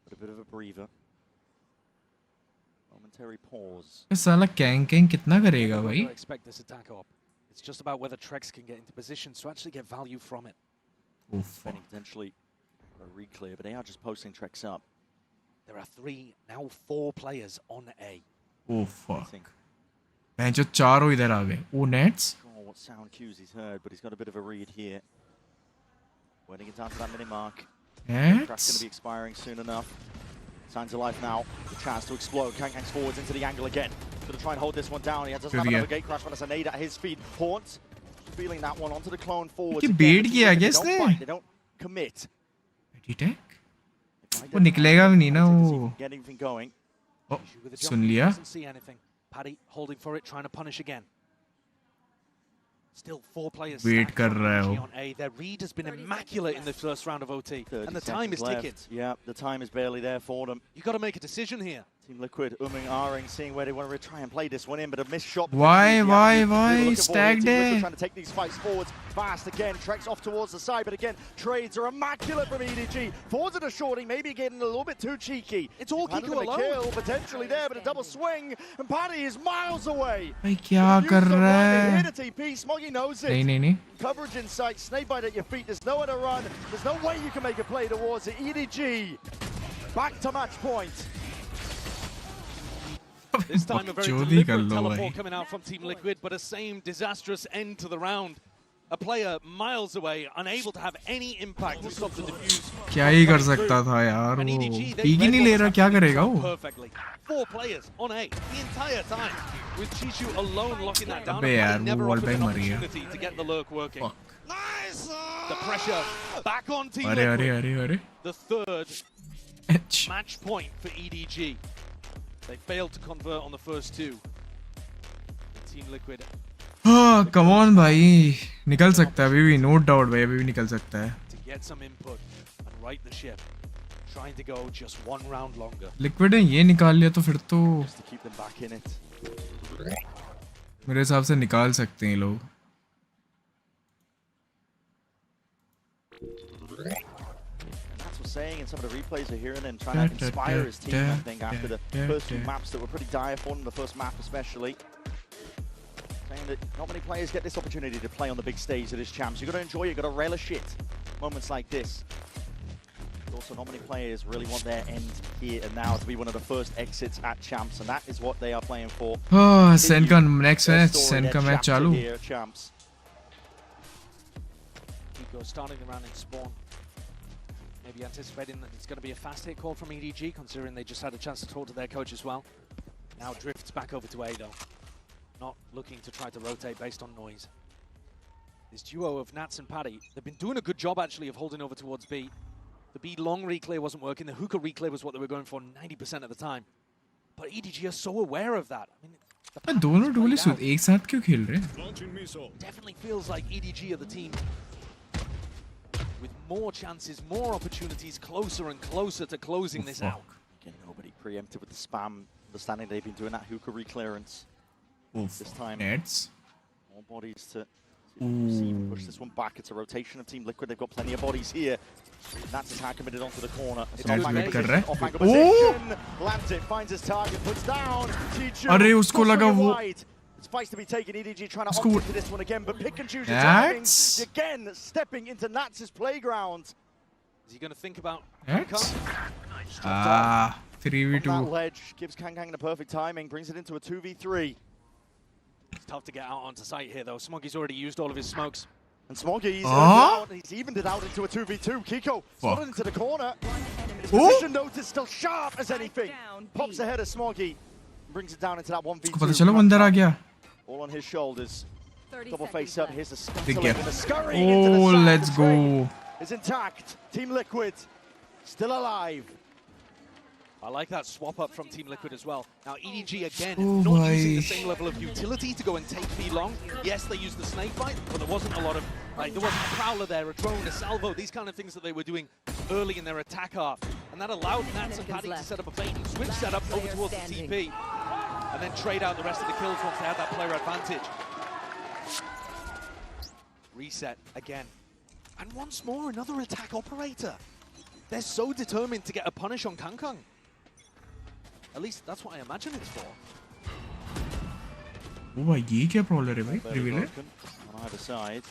But a bit of a breather. Momentary pause. ये साला कैंग कैंग कितना करेगा भाई? I expect this attack op. It's just about whether Trex can get into positions to actually get value from it. Oh fuck. Defending potentially a re-clear, but they are just posting Trex up. There are 3, now 4 players on A. Oh fuck. मैं जो चारों इधर आ गए. Oh nets? Oh, what sound cues he's heard, but he's got a bit of a read here. Waiting it down to that mini mark. Crack's going to Nets? be expiring soon enough. Signs of life now. The chance to explode. Kankang's forwards into the angle again. Going to try and hold this one down. He doesn't have another gate crash, but it's a nade at his feet. Haunt feeling that one onto the clone forwards. ये Again, bait the किया team, क्या they don't इसने? fight, they don't commit. Attack? They find वो it निकलेगा भी नहीं ना out, वो. get anything going. Oh, Chishu with a soon jump, लिया? doesn't see anything. Paddy holding for it, trying to punish again. Still 4 players Wait stacked कर on रहा है PG वो. on A. Their read has been immaculate in the first round of OT. 30 And the time is seconds left. ticking. Yeah, the time is barely there for them. You've got to make a decision here. Team Liquid, ahhing, seeing where they want to try and play this one in, but a missed shot. Why? They were looking for it. Stacked Team Liquid it. trying to take these fights forwards fast again. Trex off towards the side, but again, trades are immaculate from EDG. Forwards are shorting, maybe getting a little bit too cheeky. It's all Handed Kiko them a alone. kill, potentially there, but a double swing, and Paddy is miles away. भाई क्या Use कर the रहा right, है? here to TP, Smoggy knows नहीं it. नहीं नहीं. Coverage in sight, snakebite at your feet, there's nowhere to run, there's no way you can make a play towards it. EDG, back to match point. This time a very बकचोदी कर deliberate लो teleport भाई. coming out from Team Liquid, but a same disastrous end to the round. A player miles away, unable to have any impact to stop the defuse. क्या ही कर सकता था यार And वो. EDG, they peak he read नहीं what ले was रहा, क्या happening करेगा वो? perfectly. 4 players on A the entire time, with Chishu alone locking that down. अबे And यार, Paddy never वो wall offered an bang मर गया. opportunity to get the lurk working. Fuck. The pressure back on Team अरे अरे Liquid. अरे अरे. The third Etch. match point for EDG. They failed to convert on the first 2. Team Liquid हाँ, come on भाई. निकल सकता है अभी भी, no doubt भाई, अभी भी निकल सकता है. to get some input and right the ship, trying to go just 1 round longer. Liquid ने ये निकाल लिया तो फिर तो Just to keep them back in it. मेरे हिसाब से निकाल सकते हैं ये लोग. And that's what's saying, and some of the replays are hearing and trying to inspire his team, I think, after the first 2 maps that were pretty dire for them, the first map especially. Saying that not many players get this opportunity to play on the big stage that is champs. You've got to enjoy it, you've got to relish it. Moments like this. But also, not many players really want their end here and now to be one of the first exits at champs, and that is what they are playing for. हाँ, send का next Their match, story, send their का match chapter चालू. here at champs. Kiko starting the round in spawn. Maybe anticipating that it's going to be a fast hit call from EDG, considering they just had a chance to talk to their coach as well. Now drifts back over to A though. Not looking to try to rotate based on noise. This duo of Nats and Paddy, they've been doing a good job actually of holding over towards B. The B long reclear wasn't working. The hookah reclear was what they were going for 90% of the time. But EDG are so aware of that. I mean, the pattern's दोनों played duelists out. एक साथ क्यों खेल रहे हैं? Definitely feels like EDG are the team with more chances, more opportunities, closer and closer to closing this out. Again, nobody preempted with the spam. Understanding they've been doing that hookah reclearance this time. Nets. More bodies to receive and push this one back. It's a rotation of Team Liquid. They've got plenty of bodies here. That's his hand committed onto the corner. It's Nets wait कर रहा है. off-angle position. Lands it, finds his target, puts down. Chichu, अरे उसको लगा वो. wide. It's fights to be taken. EDG trying to opt into this one again, but pick and choose your timing. Nats. Again, stepping into Nats' playground. Is he going to think about Nets. On 3v2. that ledge, gives Kang the perfect timing, brings it into a 2v3. It's tough to get out onto site here, though. Smoggy's already used all of his smokes. And Smoggy's Oh? he's evened it out into a 2v2. Kiko Fuck. slotted into the corner. His Oh? position note is still sharp as anything. Pops ahead of Smoggy. Brings it down into that 1v2. उसको पता चला वो अंदर आ गया. All on his shoulders. 30 Double seconds face up. left. Here's the Big scuttling gap. and the scurrying into the Oh, side. let's The train go. is intact. Team Liquid still alive. I like that swap up from Team Liquid as well. Now EDG again, Oh not my. using the same level of utility to go and take B long. Yes, they used the snake bite, but there wasn't a lot of, like, there wasn't a prowler there, a drone, a salvo, these kind of things that they were doing early in their attack half. And that allowed Nats and Paddy to set up a bait and switch setup over towards the TP. And then trade out the rest of the kills once they had that player advantage. Reset again. And once more, another attack operator. They're so determined to get a punish on Kangkang. At least that's what I imagine it's for. ओ भाई ये क्या problem है भाई? Barely revealer. broken on either side.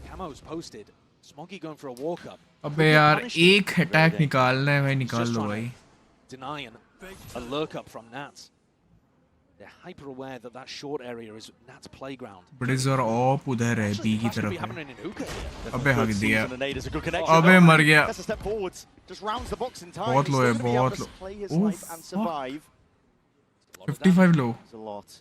Camo's posted. Smoggy going for a walk up. अबे यार एक attack निकालना है भाई, निकाल लो भाई. Denying a lurk up from Nats. They're hyper aware that that short area is Nats' playground. Breezer op उधर है बी की Actually, तरफ be है. happening in hookah here. अबे हक Good दिया. season, and Nate is a good connection. अबे No, मर गया. That's a step forwards. Just rounds the box in time. बहुत He's low है, still gonna be able बहुत to low. play his Oh, life and fuck. survive. A lot of 55 low. It's a lot.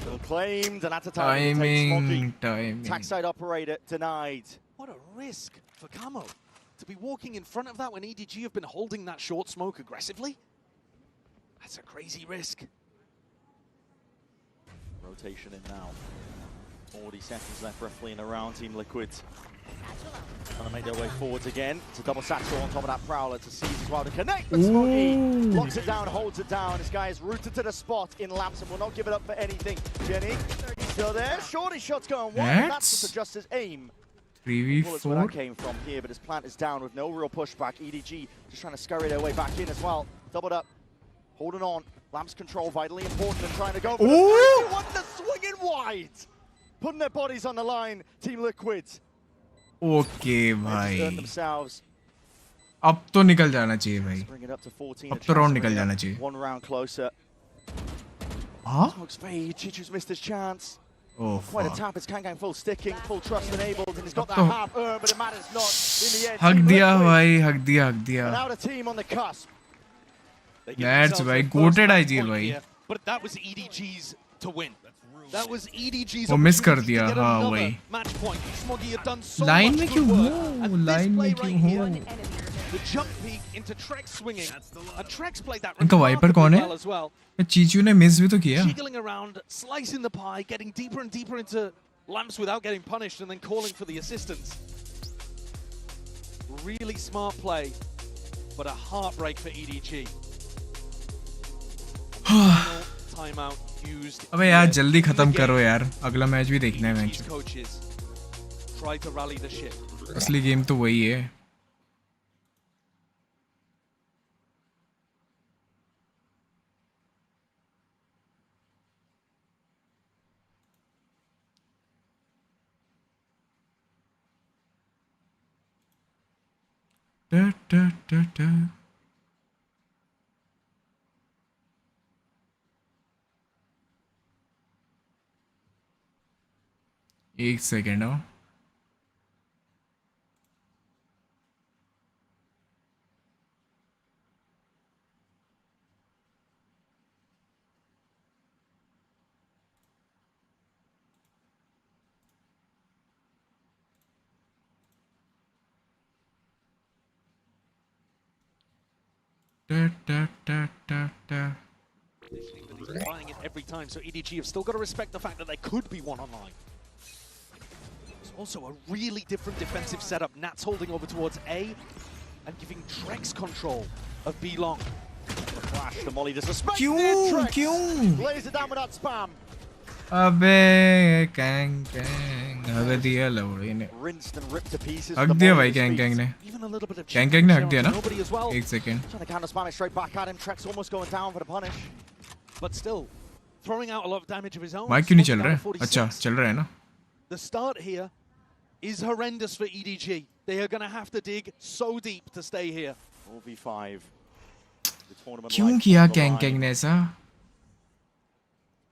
Still claimed, and at a time it takes Smoggy. Timing. Attack side operator denied. What a risk for Camo to be walking in front of that when EDG have been holding that short smoke aggressively. That's a crazy risk. Rotation in now. 40 seconds left roughly in a round. Team Liquid trying to make their way forwards again. It's a double satchel on top of that Prowler to seize as well to connect. But Smoggy locks it down, holds it down. This guy is rooted to the spot in Lamps and will not give it up for anything. Jenny still there. Shorty shot's going wide. And that's just adjusts his aim. Bullets where that 3v4. came from here, but his plant is down with no real pushback. EDG just trying to scurry their way back in as well. Doubled up, holding on. Lamps control vitally important and trying to go. Ooh! One to swing it wide. Putting their bodies on the line. Team Liquid. Okay Earned भाई. themselves. अब तो निकल जाना चाहिए भाई. Bring it up to 14. अब A तो chance round to निकल bring जाना it चाहिए. one round closer. हाँ? Smokes fade. Chichu's missed his chance. Oh Quite a fuck. tap. It's Kang full sticking, full trust enabled, and he's got that Oh. half earned, but it matters not. In the end, हक Team दिया Liquid, भाई, हक दिया, हक and दिया. now the team on the cusp. They give That's themselves right. their first Goated match ideal point भाई. here, but that was EDG's to win. That was EDG's वो miss कर opportunity to दिया, get हाँ, another वही. match point. Smoggy had done so Line much में good क्यों work. हो? And this Line play में क्यों right here, हो? the jump peek into Trex swinging. And Trex played that इनका वाइपर remarkably कौन है? well as well. चीचू ने मिस भी तो किया. Jiggling around, slicing the pie, getting deeper and deeper into Lamps without getting punished, and then calling for the assistance. Really smart play, but a heartbreak for EDG. Final timeout used. अबे यार here जल्दी in the खत्म game. करो यार. अगला match भी देखना है EDG's match. coaches try to rally the ship. असली गेम तो वही है. Da, da, da, da. एक सेकेंड हो. Da, da, da, da, da. Conditioning that he's applying it every time, so EDG have still got to respect the fact that there could be one online. There's also a really different defensive setup. Nat's holding over towards A and giving Trex control of B long. The flash, the molly disrespect. क्यों? Lays it down with that spam. अबे Kang अबे दिया लवड़ी ने Rinsed and ripped to pieces. हक with the दिया molly भाई at his Kang feet. ने Even a little bit of Kang ने हक दिया ना nobody as well. एक second Trying to counter spam it straight back at him. Trex almost going down for the punish. But still, throwing out a lot of damage of his own. Mic क्यों नहीं चल Down रहा to है 46. अच्छा चल रहा है ना The start here is horrendous for EDG. They are going to have to dig so deep to stay here. 4v5. The tournament क्यों life किया on the कैंग line. ने ऐसा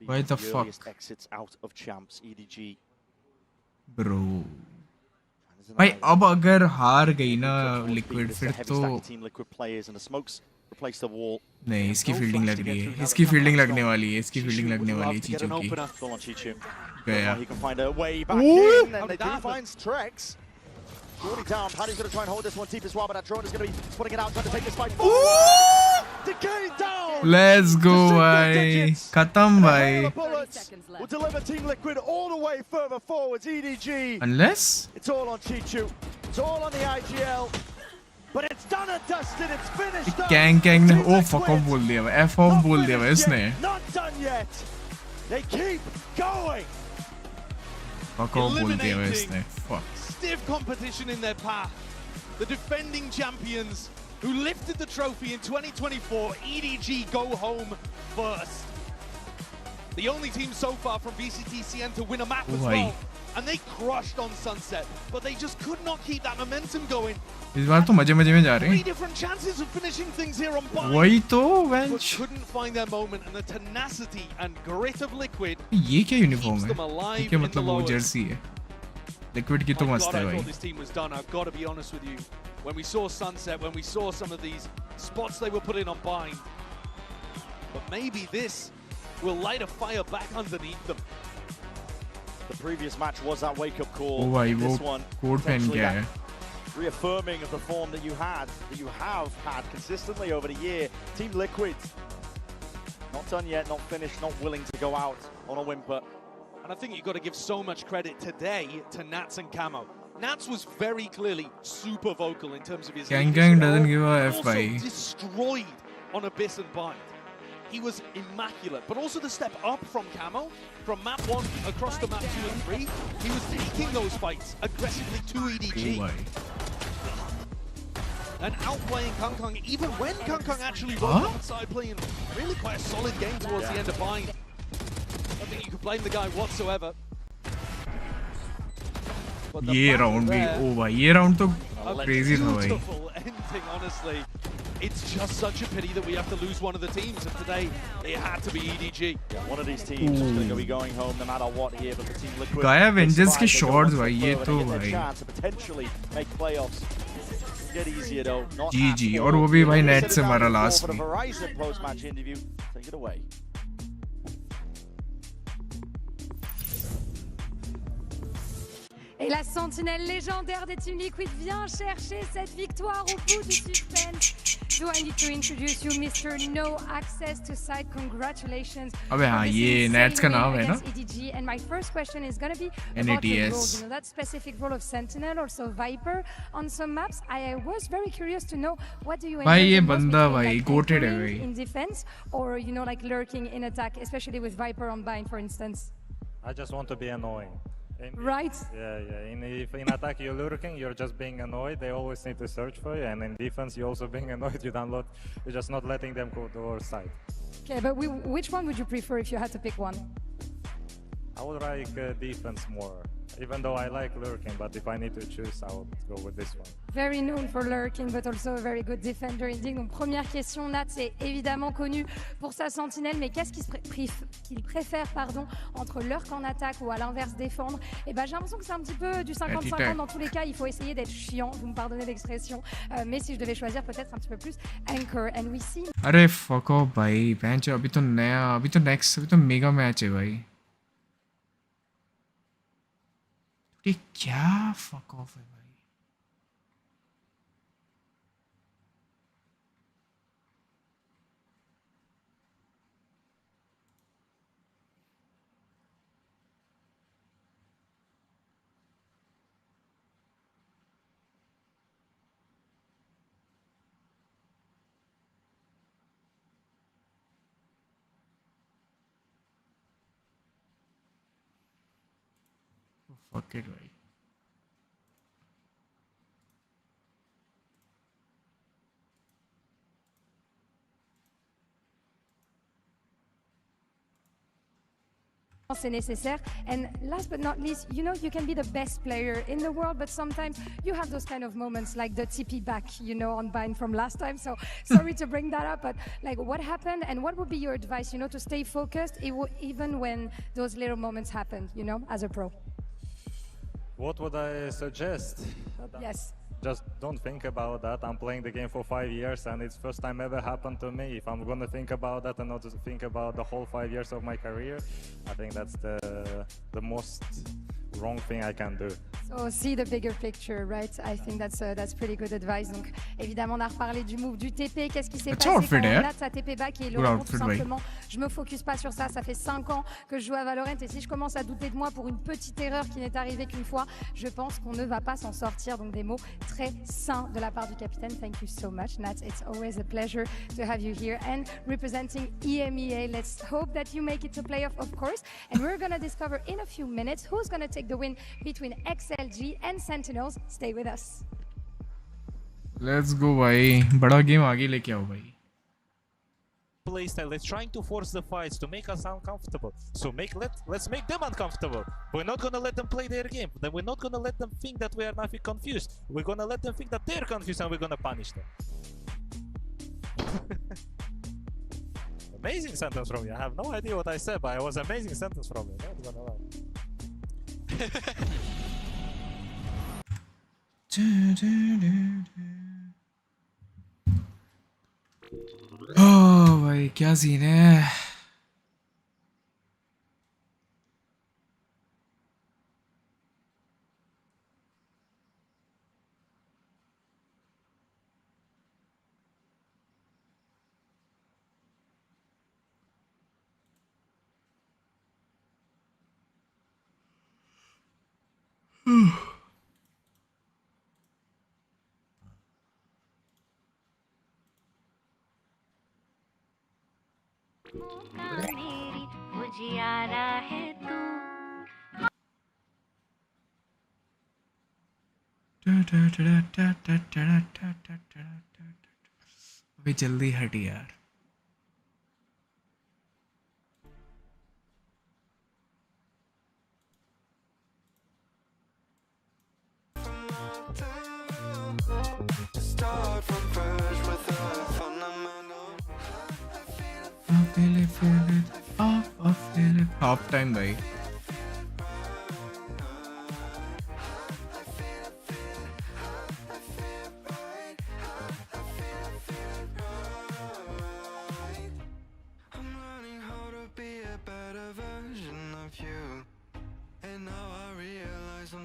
These Why are the earliest fuck? exits out of champs. EDG. Bro भाई अब अगर हार गई ना लिक्विड फिर तो Team Liquid players and the smokes replace the wall. नहीं इसकी फील्डिंग लग रही है इसकी फील्डिंग लगने वाली है इसकी फील्डिंग लगने वाली है To get an चीचों की opener. Still on Chichu. गया He can find a way back Ooh. in, and they do find Trex. Shorty down. Paddy's going to try and hold this one deep as well, but that drone is going to be putting it out, trying to take this fight forward. Decay down. Let's go To single भाई digits. खत्म And a भाई hail of bullets 30 seconds left. will deliver Team Liquid all the way further forwards. EDG. Unless It's all on Chichu. It's all on the IGL. But it's done and dusted. It's finished. up. Kang ने Team oh fuck off Liquid, बोल दिया F of not बोल दिया भाई finished इसने yet, Not done yet. They keep going. Fuck off बोल दिया भाई Eliminating. इसने fuck Stiff competition in their path. The defending champions who lifted the trophy in 2024, EDG go home first. The only team so far from VCTCN to win a map as Why? well. And they crushed on Sunset, but they just could not keep that momentum going. इस बार तो मजे मजे में जा रहे 3 हैं different chances of finishing things here on Bind, वही तो but bench couldn't find their moment, and the tenacity and grit of Liquid ये क्या यूनिफॉर्म keeps है them alive ये क्या in मतलब the वो lowers. जर्सी है लिक्विड की तो My मस्त God, है I भाई thought this team was done. I've got to be honest with you. When we saw Sunset, when we saw some of these spots they were putting on Bind, but maybe this will light a fire back underneath them. The previous match was that wake-up call. ओ भाई वो This one, कोड पेन potentially क्या that है reaffirming of the form that you have had consistently over the year. Team Liquid, not done yet, not finished, not willing to go out on a whimper. And I think you've got to give so much credit today to Nats and Camo. Nats was very clearly super vocal in terms of his Gang leadership, doesn't but give a F, also bhai. destroyed on Abyss and Bind. He was immaculate, but also the step up from Camo, from map 1 across to map 2 and 3, he was taking those fights aggressively to oh EDG भाई and outplaying Kung, even when Kung actually was outside playing really quite a solid game towards the end of Bind. I don't think you could blame the guy whatsoever. But the ये battle round भी there, ओ भाई ये round तो a crazy था भाई beautiful ending, honestly. It's just such a pity that we have to lose one of the teams, and today it had to be EDG. Yeah, one of these teams is going to be going home no matter what here, but the Team Liquid. गाया they Avengers के survive, they go shots one भाई step ये further, तो they get their भाई chance to potentially make playoffs. Get easier though, not GG, at और all. वो भी भाई They net sit से down मारा before last for the में Verizon post-match interview. Take it away. Et la sentinelle légendaire des Team Liquid vient chercher cette victoire au bout du suspense. Do I need to introduce you, Mr. No Access to Site? Congratulations. अबे हाँ for this ये insane nets का win नाम है ना against EDG. And my first question is going to be about your NATS. roles. You know, that specific role of Sentinel, also Viper on some maps. I was very curious to know what do you भाई enjoy ये the most बंदा between, भाई like, goated है anchoring भाई in defense or, you know, like lurking in attack, especially with Viper on Bind, for instance. I just want to be annoying. Right? Yeah. If in attack you're lurking, you're just being annoyed. They always need to search for you, and in defense you're also being annoyed. You're just not letting them go to our side. Okay, but which one would you prefer if you had to pick one? I would like defense more, even though I like lurking. But if I need to choose, I would go with this one. Very known for lurking, but also a very good defender indeed. Donc première question, Nat, c'est évidemment connu pour sa sentinelle, mais qu'est-ce qu'il préfère entre lurk en attaque ou à l'inverse défendre? Et ben j'ai l'impression que c'est un petit peu du 50-50 dans tous les cas. Il faut essayer d'être chiant, vous me pardonnez l'expression, mais si je devais choisir peut-être un petit peu plus anchor. And we see. अरे fuck off भाई bench अभी तो नया अभी तो next अभी तो mega match है भाई ये क्या fuck off है भाई Fuck it, भाई. C'est nécessaire. And last but not least, you know, you can be the best player in the world, but sometimes you have those kind of moments like the TP back, you know, on Bind from last time. So sorry to bring that up, but like what happened and what would be your advice, you know, to stay focused even when those little moments happen, you know, as a pro? What would I suggest? Yes. Just don't think about that. I'm playing the game for 5 years and it's first time ever happened to me. If I'm gonna think about that and not just think about the whole 5 years of my career, I think that's the most wrong thing I can do. So see the bigger picture, right? I think that's pretty good advice. Donc évidemment on a reparlé du move du TP. Qu'est-ce qui s'est अच्छा passé outfit quand है on यार. a sa TP back et le Good répond outfit, tout भाई. simplement. Je me focus pas sur ça. Ça fait 5 ans que je joue à Valorant et si je commence à douter de moi pour une petite erreur qui n'est arrivée qu'une fois, je pense qu'on ne va pas s'en sortir. Donc des mots très sains de la part du capitaine. Thank you so much, Nat. It's always a pleasure to have you here and representing EMEA. Let's hope that you make it to playoff, of course. And we're gonna discover in a few minutes who's gonna take the win between XLG and Sentinels. Stay with us. Let's go, भाई. बड़ा game आगे लेके आओ भाई. Playstyle is trying to force the fights to make us uncomfortable. So let's make them uncomfortable. We're not gonna let them play their game. Then we're not gonna let them think that we are nothing confused. We're gonna let them think that they're confused and we're gonna punish them. Amazing sentence from you. I have no idea what I said, but it was amazing sentence from you. Not gonna lie. Oh भाई क्या scene है. मेरी उजियारा है तू अभी जल्दी हट यार. हाफ टाइम भाई.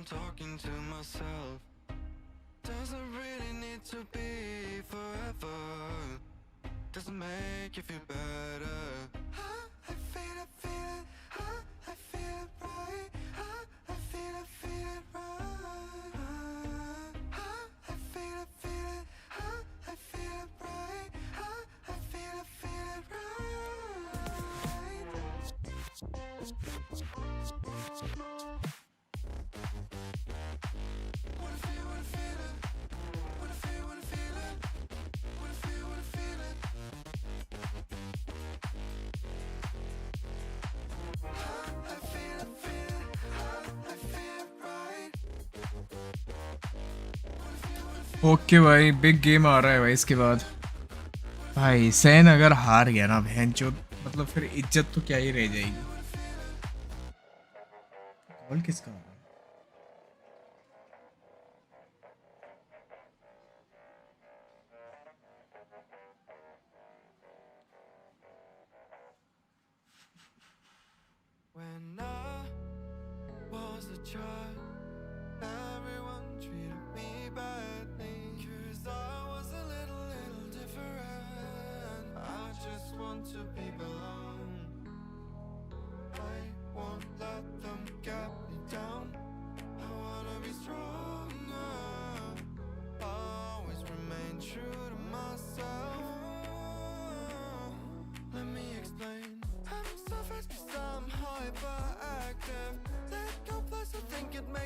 Talking to myself doesn't really need to be forever. Doesn't make you feel better. I feel it, I feel it right. I feel it right. I feel it, I feel it right. I feel it right. Okay भाई big game आ रहा है भाई इसके बाद. भाई San अगर हार गया ना बहनचोद मतलब फिर इज्जत तो क्या ही रह जाएगी. कॉल किसका आ रहा है? When I was a child, everyone treated me badly. 'Cause I was a little different. I just want to be belong. I won't let them get me down. I wanna be stronger. Always remain true to myself. Let me explain. I'm suffering 'cause I'm hyperactive. Let go, plus I think it makes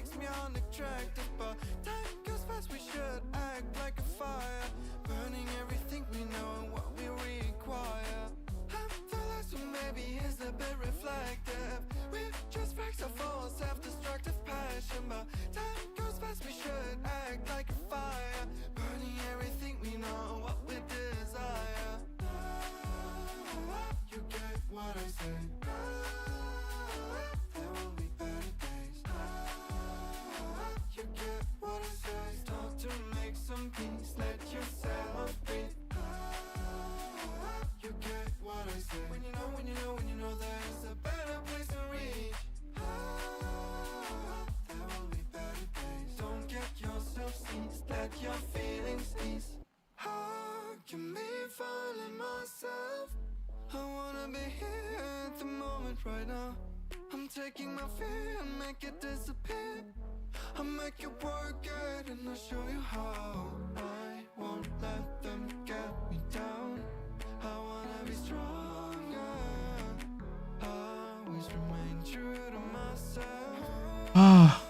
myself. I wanna be here at the moment right now. I'm taking my fear and make it disappear. I'll make it work it and I'll show you how. I won't let them get me down. I wanna be stronger. Always remain true to myself. Ah.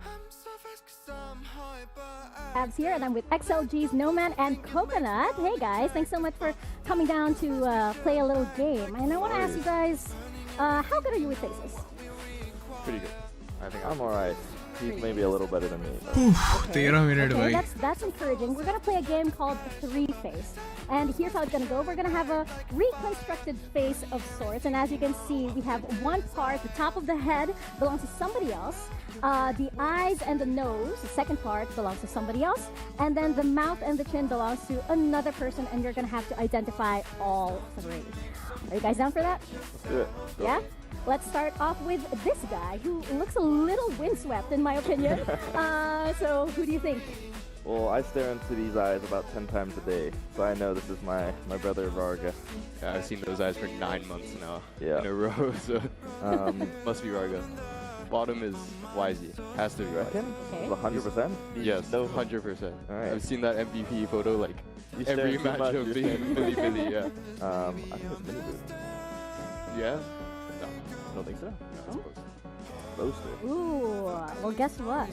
I'm so fast 'cause I'm hyper. Abs here, and I'm with XLG's Nomad and Coconut. Hey guys, thanks so much for coming down to play a little game. And I want to ask you guys, how good are you with faces? Pretty good. I think I'm alright. He's maybe a little better than me. Oof, 13 minute Okay, bhai. that's encouraging. We're gonna play a game called Three Face, and here's how it's gonna go. We're gonna have a reconstructed face of sorts, and as you can see, we have one part, the top of the head belongs to somebody else. The eyes and the nose, the second part, belongs to somebody else, and then the mouth and the chin belongs to another person, and you're gonna have to identify all three. Are you guys down for that? Let's do it. Go. Yeah? Let's start off with this guy, who looks a little windswept, in my opinion. So, who do you think? Well, I stare into these eyes about 10 times a day, so I know this is my brother Varga. Yeah, I've seen those eyes for 9 months now in a Yeah. row, so must be Varga. Bottom is YZ. Has to be You reckon? Okay. 100%? Yes, No. 100%. Alright. I've seen that MVP photo like You every stare too match much, of you're being staring. Billy Billy, yeah. I think it's Mini Boo. Yeah? No, I don't think so. that's close. Boaster. Ooh, well, guess what?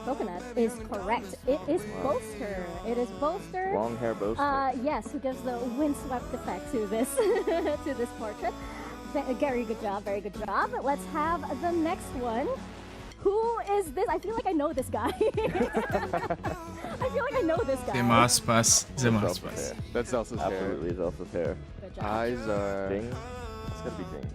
Coconut is correct. It is Boaster. It is Boaster. Long hair Boaster. Yes, who gives the windswept effect to this to this portrait. Very good job. Very good job. Let's have the next one. Who is this? I feel like I know this guy. I feel like I know this guy. Zem aspas. Zem Zelsa's aspas. hair. That's Elsa's hair. Absolutely Zelsa's hair. Good job. Eyes are... Jing? It's gotta be Jing.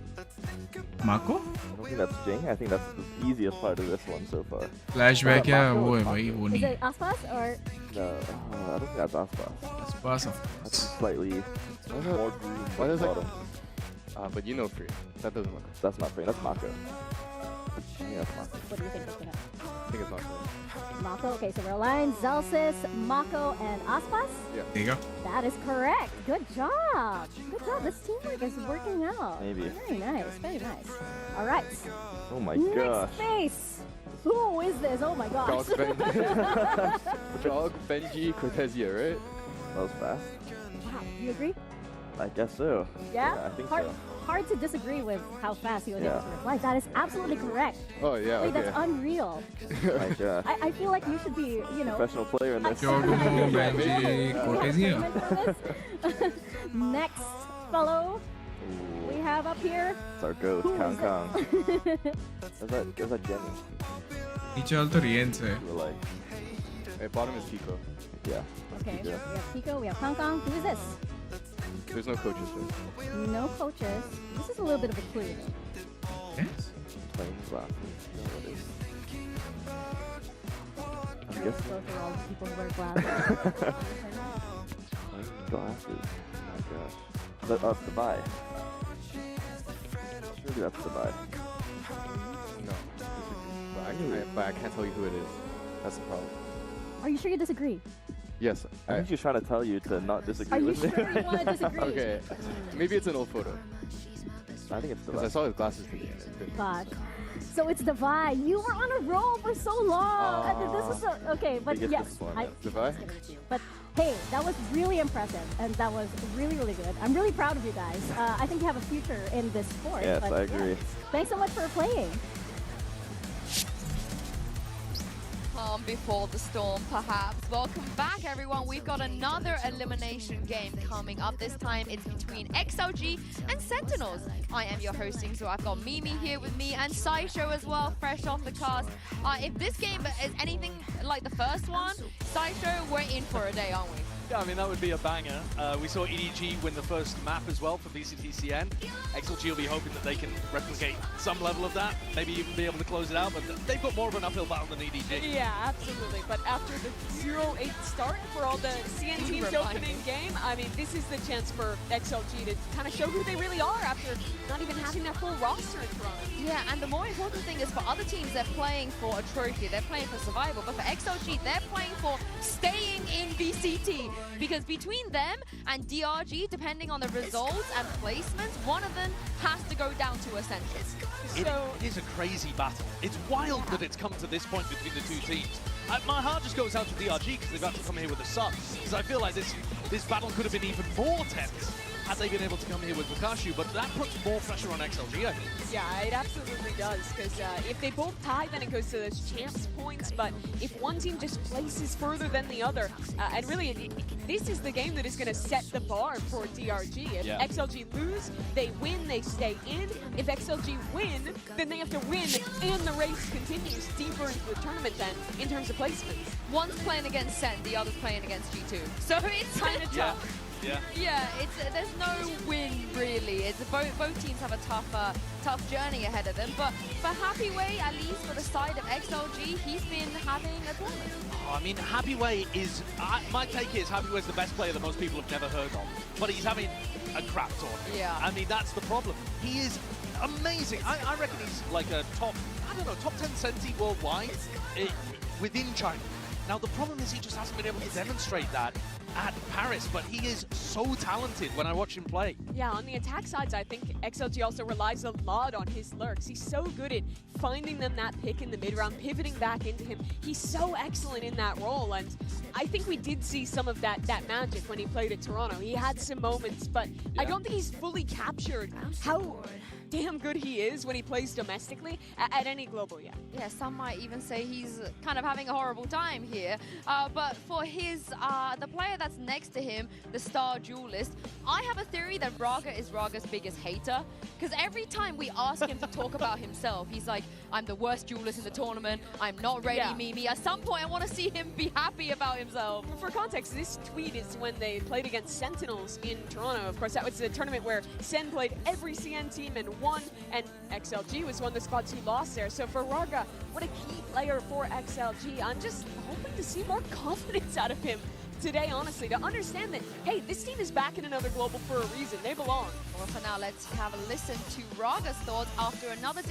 Mako? I don't think that's Jing. I think that's the easiest part of this one so far. Flashback या Mako वो है is भाई Mako. वो Is नहीं. it Aspas or? No, I don't think that's Aspas. Aspas of That's course. slightly more green Why at the does like... bottom. but you know free. That doesn't look. That's not Free. That's Mako. I think that's Mako. What do you think, Coconut? I think it's not free. Mako. Okay, so we're aligned. Zelsis, Mako, and Aspas. There you go. That is correct. Good job. Good job. This teamwork is working out. Maybe. Very nice. Very nice. All right. Oh my Next gosh. face. Who is this? Oh my gosh. Dog Benji. Dog Benji Cortezia, right? That was fast. Wow. You agree? I guess so. Yeah? I think hard, so. hard to disagree with how fast he was able Yeah. to reply. That is absolutely correct. Oh yeah, Wait, okay. that's unreal. My gosh. I feel like you should be, you know. Professional player in this. Jogo Benji Cortezia. Next fellow we have up here. It's our ghost, Who Kong is Kong. Is that Jenny? नीचे तो रियंस है. You were like, Hey, bottom is Kiko. yeah. Okay, Yeah. we have Kiko, we have Kong Kong. Who is this? There's no coaches there. No coaches. This is a little bit of a clue. Yes. Playing glasses. You know what it is. I'm Those guessing are all the people who wear glasses. playing glasses. Oh my gosh. That's Dubai. Surely that's Dubai. No. But I can't tell you who it is. That's the problem. Are you sure you disagree? Yes. I think she's trying to tell you to not disagree Are you with me. sure you want to disagree? Okay. Maybe it's an old photo. I think it's Because I Dubai. saw his glasses today. and it didn't- Gosh. So it's Divide. You were on a roll for so long. This is so, okay, but Biggest yes. disappointment. Divide? But hey, that was really impressive, and that was really, really good. I'm really proud of you guys. I think you have a future in this sport. Yes, but I agree. Thanks so much for playing. Calm before the storm, perhaps. Welcome back, everyone. We've got another elimination game coming up. This time it's between XLG and Sentinels. I am your hosting, so I've got Mimi here with me and Sideshow as well, fresh off the cast. If this game is anything like the first one, Sideshow, we're in for a day, aren't we? Yeah, I mean, that would be a banger. We saw EDG win the first map as well for VCTCN. XLG will be hoping that they can replicate some level of that, maybe even be able to close it out, but they've got more of an uphill battle than EDG. Yeah, absolutely. But after the 0-8 start for all the CN teams opening game, I mean, this is the chance for XLG to kind of show who they really are after not even having their full roster in front of them. Yeah, and the more important thing is for other teams, they're playing for a trophy, they're playing for survival, but for XLG, they're playing for staying in VCT. because between them and DRG, depending on the results and placements, one of them has to go down to Essentials. It is a crazy battle. It's wild that it's come to this point between the two teams. My heart just goes out to DRG because they've had to come here with a sub. Because I feel like this battle could have been even more tense had they been able to come here with Wakashu, but that puts more pressure on XLG, I think. Yeah, it absolutely does, because if they both tie, then it goes to those champs points, but if one team just places further than the other, and really, this is the game that is going to set the bar for DRG. If XLG lose, they win, they stay in. If XLG win, then they have to win, and the race continues deeper into the tournament then, in terms of placements. One's playing against Sen, the other's playing against G2. So it's kind of tough. Yeah, there's no win really. It's both teams have a tough journey ahead of them. But for Happyway, at least for the side of XLG, he's been having a tournament. I mean, Happyway is, my take is Happyway's the best player that most people have never heard of, but he's having a crap tournament. Yeah. I mean, that's the problem. He is amazing. I reckon he's like a top 10 Senti worldwide within China. Now, the problem is he just hasn't been able to demonstrate that at Paris, but he is so talented when I watch him play. Yeah, on the attack sides, I think XLG also relies a lot on his lurks. He's so good at finding them that pick in the mid-round, pivoting back into him. He's so excellent in that role, and I think we did see some of that magic when he played at Toronto. He had some moments, but I don't think he's fully captured how damn good he is when he plays domestically at any global yet. Yeah, some might even say he's kind of having a horrible time here. But for his, the player that's next to him, the star duelist, I have a theory that Raga is Raga's biggest hater. Because every time we ask him to talk about himself, he's like, I'm the worst duelist in the tournament, I'm not ready, Mimi. At some point, I want to see him be happy about himself. For context, this tweet is when they played against Sentinels in Toronto. Of course, that was the tournament where Sen played every CN team and won, and XLG was one of the spots he lost there. So for Raga, what a key player for XLG. I'm just hoping to see more confidence out of him today, honestly, to understand that, hey, this team is back in another global for a reason. They belong. Well, for now, let's have a listen to Raga's thoughts after another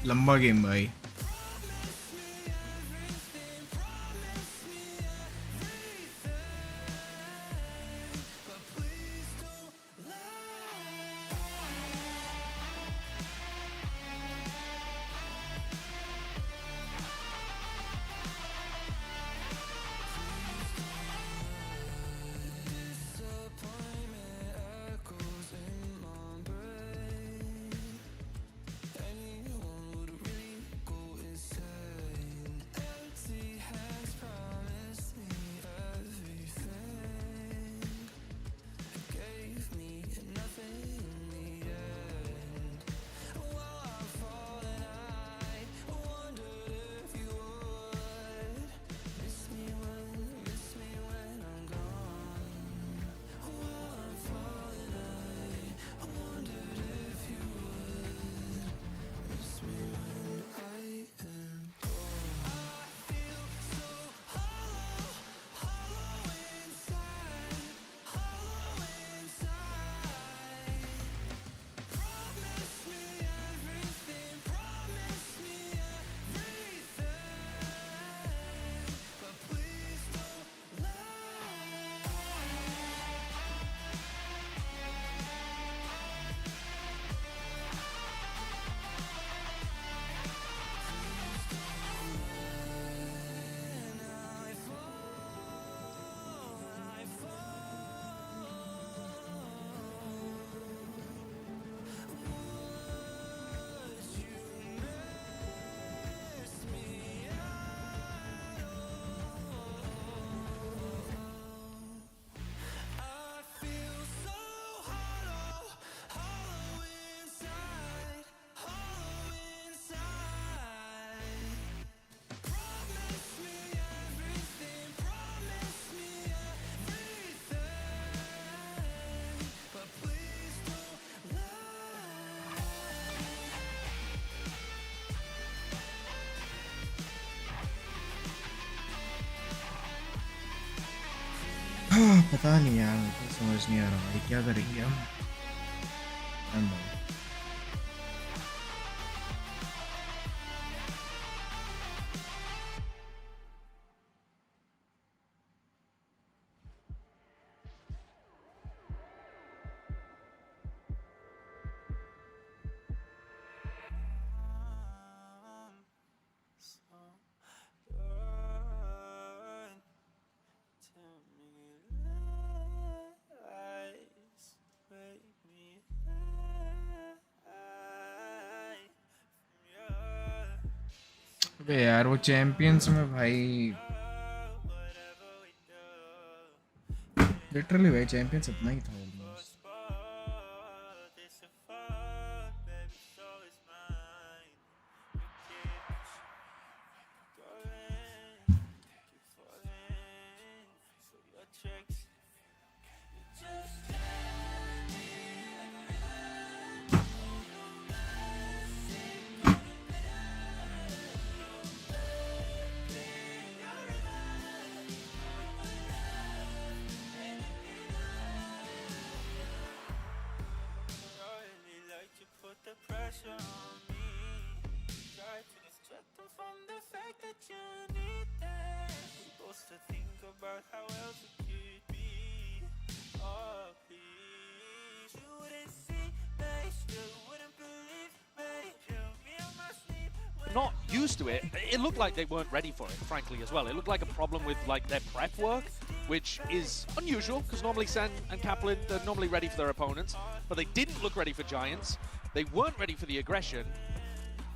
लंबा game भाई. पता नहीं यार, मुझे समझ नहीं आ रहा भाई क्या करेंगे हम. अबे यार वो चैंपियंस में भाई लिटरली भाई चैंपियंस इतना ही था almost. Not used to it. It looked like they weren't ready for it, frankly, as well. It looked like a problem with like their prep work, which is unusual because normally Sen and Kaplan, they're normally ready for their opponents, but they didn't look ready for Giants. They weren't ready for the aggression.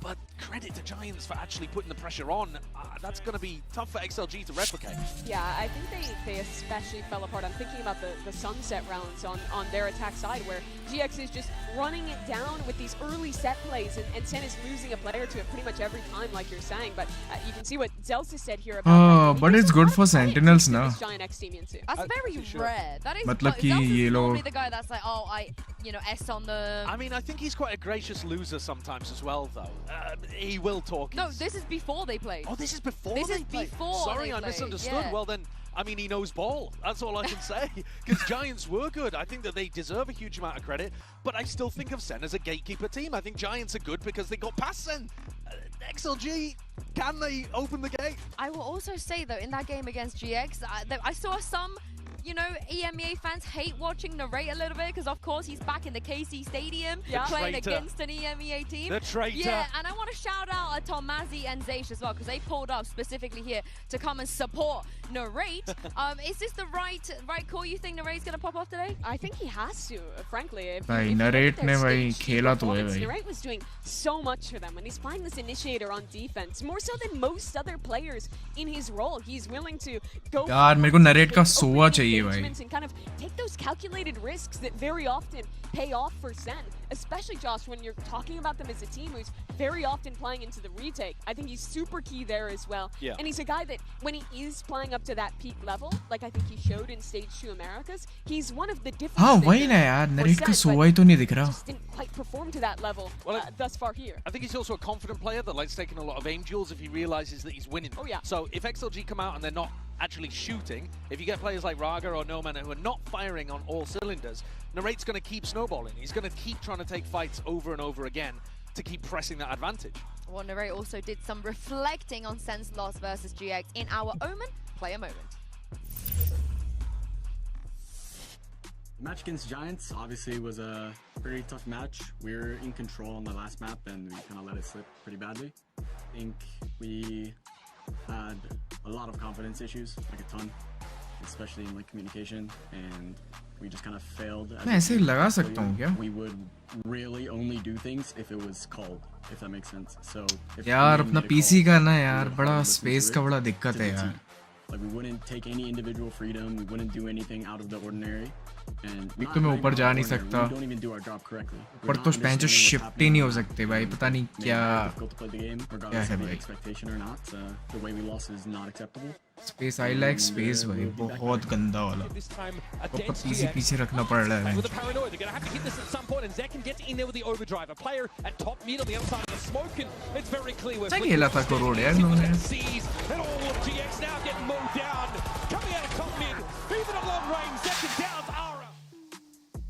But credit to Giants for actually putting the pressure on. That's going to be tough for XLG to replicate. Yeah, I think they especially fell apart. I'm thinking about the sunset rounds on their attack side where GX is just running it down with these early set plays and Sen is losing a player to it pretty much every time, like you're saying. But you can see what Zelsis said here about but it's good for Sentinels now. Giant X team into. That's very rare. That is मतलब कि Zelsis ये is लोग normally the guy that's like, oh, S on them. I mean, I think he's quite a gracious loser sometimes as well, though. He will talk. No, this is before they played. Oh, this is before This they is played. before Sorry, they I played, misunderstood. yeah. Well, then, I mean, he knows ball. That's all I can say. Because Giants were good. I think that they deserve a huge amount of credit. But I still think of Sen as a gatekeeper team. I think Giants are good because they got past Sen. XLG, can they open the gate? I will also say, though, in that game against GX, I saw some... EMEA fans hate watching Narrate a little bit because, of course, he's back in the KC Stadium playing against an EMEA team. The traitor. Yeah, and I want to shout out Tomazi and Zaysh as well because they pulled up specifically here to come and support Narrate. Is this the right call? You think Narrate's going to pop off today? I think he has to, frankly. भाई Narrate ने भाई खेला तो है भाई. Narrate was doing so much for them when he's playing this initiator on defense, more so than most other players in his role. He's willing to go. यार मेरे को Narrate का सोवा चाहिए भाई. And kind of take those calculated risks that very often pay off for Sen, especially Josh when you're talking about them as a team who's very often playing into the retake. I think he's super key there as well. Yeah. And he's a guy that when he is playing up to that peak level, like I think he showed in Stage 2 Americas, he's one of the different. हाँ वही ना यार Narrate का सोवा ही तो नहीं दिख रहा. Just didn't quite perform to that level thus far here. I think he's also a confident player that likes taking a lot of aim duels if he realizes that he's winning. Oh yeah. So if XLG come out and they're not actually shooting, if you get players like Raga or Noman who are not firing on all cylinders, Narrate's going to keep snowballing. He's going to keep trying to take fights over and over again to keep pressing that advantage. Well, Narrate also did some reflecting on Sen's loss versus GX in our Omen player moment. The match against Giants obviously was a very tough match. We were in control on the last map and we kind of let it slip pretty badly. I think we had a lot of confidence issues, like a ton, especially in like communication, and we just kind of failed. मैं ऐसे ही लगा सकता हूँ क्या? We would really only do things if it was called, if that makes sense. So यार अपना PC का ना यार बड़ा space का बड़ा दिक्कत है यार. Like we wouldn't take any individual freedom, we wouldn't do anything out of the ordinary. And एक तो मैं ऊपर जा नहीं सकता. we don't even do our job correctly. ऊपर तो पैंचो शिफ्ट ही नहीं हो सकते भाई. पता नहीं क्या है भाई. Expectation or not, the way we lost is not acceptable. Space I like space भाई बहुत गंदा वाला. ऊपर PC पीछे रखना पड़ रहा है. With the paranoia, they're going to have to hit this at some point, and Zek can get in there with the overdrive. A player at top mid on the other side of the smoke, and it's very clear where. क्या खेला था करोड़ यार इन्होंने? And all of GX now getting mowed down. Coming out of top mid, even at long range, Zek and downs Ara.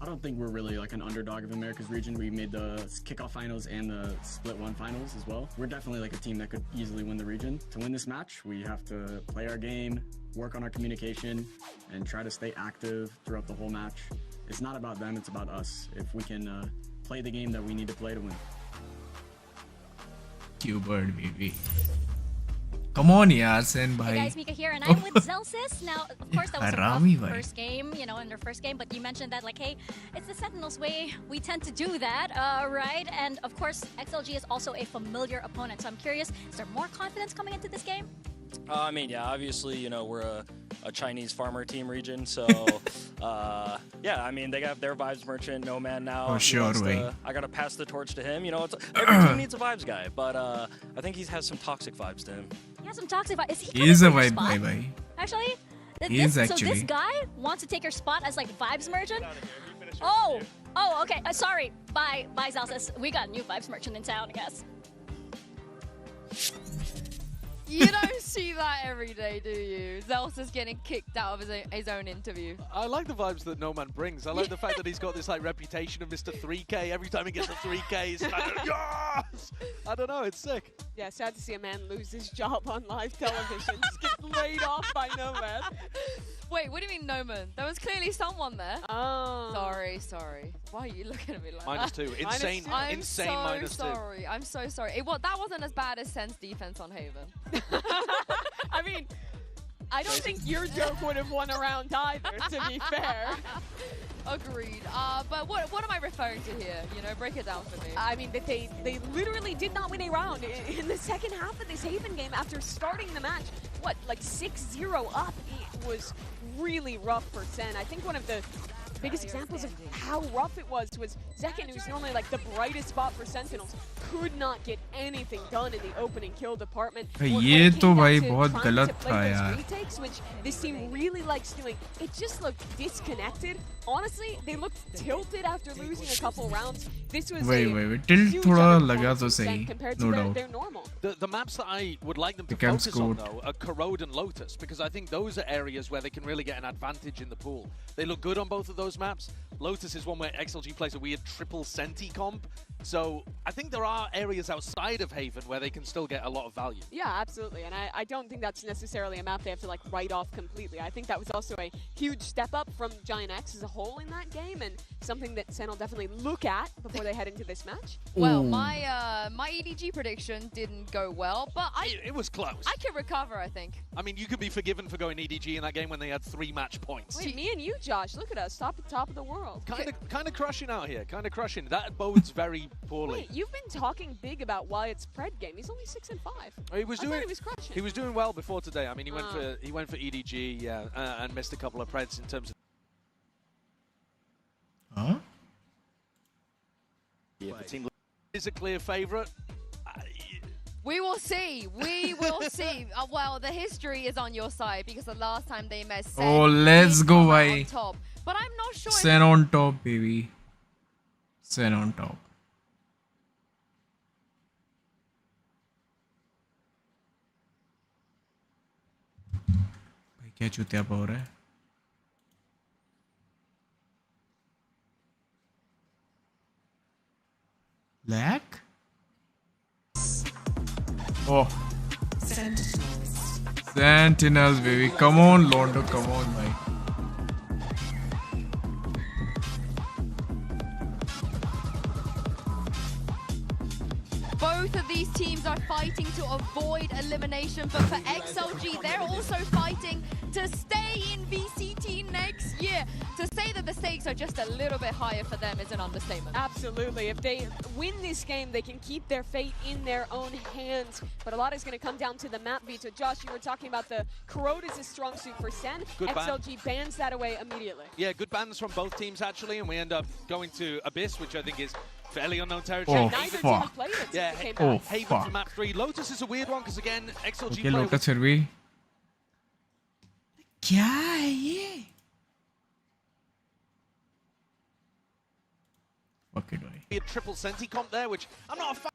I don't think we're really like an underdog of America's region. We made the kickoff finals and the split one finals as well. We're definitely like a team that could easily win the region. To win this match, we have to play our game, work on our communication, and try to stay active throughout the whole match. It's not about them, it's about us. If we can play the game that we need to play to win. Q-Bird baby. Come on, yaar, Sen Hey bhai. guys, Mika here, and I'm with Zelsis. Now, of course, that was a Harami rough bhai. first game, you know, in their first game, but you mentioned that, like, hey, it's the Sentinels way. We tend to do that, right? And of course, XLG is also a familiar opponent. So I'm curious, is there more confidence coming into this game? I mean, yeah, obviously, you know, we're a Chinese farmer team region, so yeah, I mean, they got their vibes merchant, No Man now. Oh, He sure, wants right. to- I gotta pass the torch to him. You know, every team needs a vibes guy, but I think he has some toxic vibes to him. He has some toxic vibe. Is he He is a coming for your vibe guy, spot? bhai. Actually? He is So this actually. guy wants to take your spot as, like, vibes merchant? Oh, okay. Sorry. Bye, Zelsis. We got a new vibes merchant in town, I guess. You don't see that every day, do you? Zels is getting kicked out of his own interview. I like the vibes that No Man brings. I like the fact that he's got this like reputation of Mr. 3K. Every time he gets a 3K, he's kind of, yes! I don't know, it's sick. Yeah, sad to see a man lose his job on live television. Just get laid off by No Man. Wait, what do you mean no man? There was clearly someone there. Oh. Sorry. Why are you looking at me like Minus that? 2. Insane, I'm insane so minus 2. sorry. I'm so sorry. That wasn't as bad as Sen's defense on Haven. I mean, I don't think your joke would have won a round either, to be fair. Agreed. But what am I referring to here? You know, break it down for me. I mean, they literally did not win a round in the second half of this Haven game after starting the match. What, like 6-0 up? It was really rough for Sen. I think one of the biggest examples of how rough it was Zekin, who's normally like the brightest spot for Sentinels, could not get anything done in the opening kill department. ये तो भाई बहुत गलत था यार. Retakes, which this team really likes doing. It just looked disconnected. Honestly, they looked tilted after losing a couple rounds. This was wait. Tilt थोड़ा लगा तो सही. compared No to doubt. their normal. The maps that I would like them to The camp focus on, scored. though, are Corrode and Lotus, because I think those are areas where they can really get an advantage in the pool. They look good on both of those maps. Lotus is one where XLG plays a weird triple Senti comp, so I think there are areas outside of Haven where they can still get a lot of value. Yeah, absolutely. And I don't think that's necessarily a map they have to like write off completely. I think that was also a huge step up from Giant X as a whole in that game, and something that Sen will definitely look at before they head into this match. Well, my EDG prediction didn't go well, but It was close. I can recover, I think. I mean, you could be forgiven for going EDG in that game when they had 3 match points. Wait, me and you, Josh, look at us, top of the world. Kind of crushing out here, kind of crushing. That bodes very poorly. Wait, you've been talking big about Wyatt's pred game. He's only 6-5. He was doing. He was crushing. He was doing well before today. I mean, he went for EDG, yeah, and missed a couple of preds in terms of. Huh? Yeah, the team is a clear favorite. We will see. We will see. Well, the history is on your side because the last time they met Sen, Oh, let's did go, come out bhai. on top. But I'm not sure. Sen on top, baby. Sen on top. भाई क्या चुतियापा हो रहा है? Lag? Oh. Sentinels, baby. Come on, Londo. Come on, bhai. Both of these teams are fighting to avoid elimination, but for XLG, they're also fighting to stay in VCT next year. To say that the stakes are just a little bit higher for them is an understatement. Absolutely. If they win this game, they can keep their fate in their own hands. But a lot is going to come down to the map beat. So, Josh, you were talking about the Corrode is a strong suit for Sen. Good ban. XLG bans that away immediately. Yeah, good bans from both teams actually, and we end up going to Abyss, which I think is fairly unknown territory. Oh, Neither fuck. team has played it since Yeah, it came Oh, back. Haven fuck. for map 3. Lotus is a weird one because again, XLG Okay, play Lotus फिर भी क्या है ये? Fuck it, bhai. a triple Senti comp there, which I'm not a fan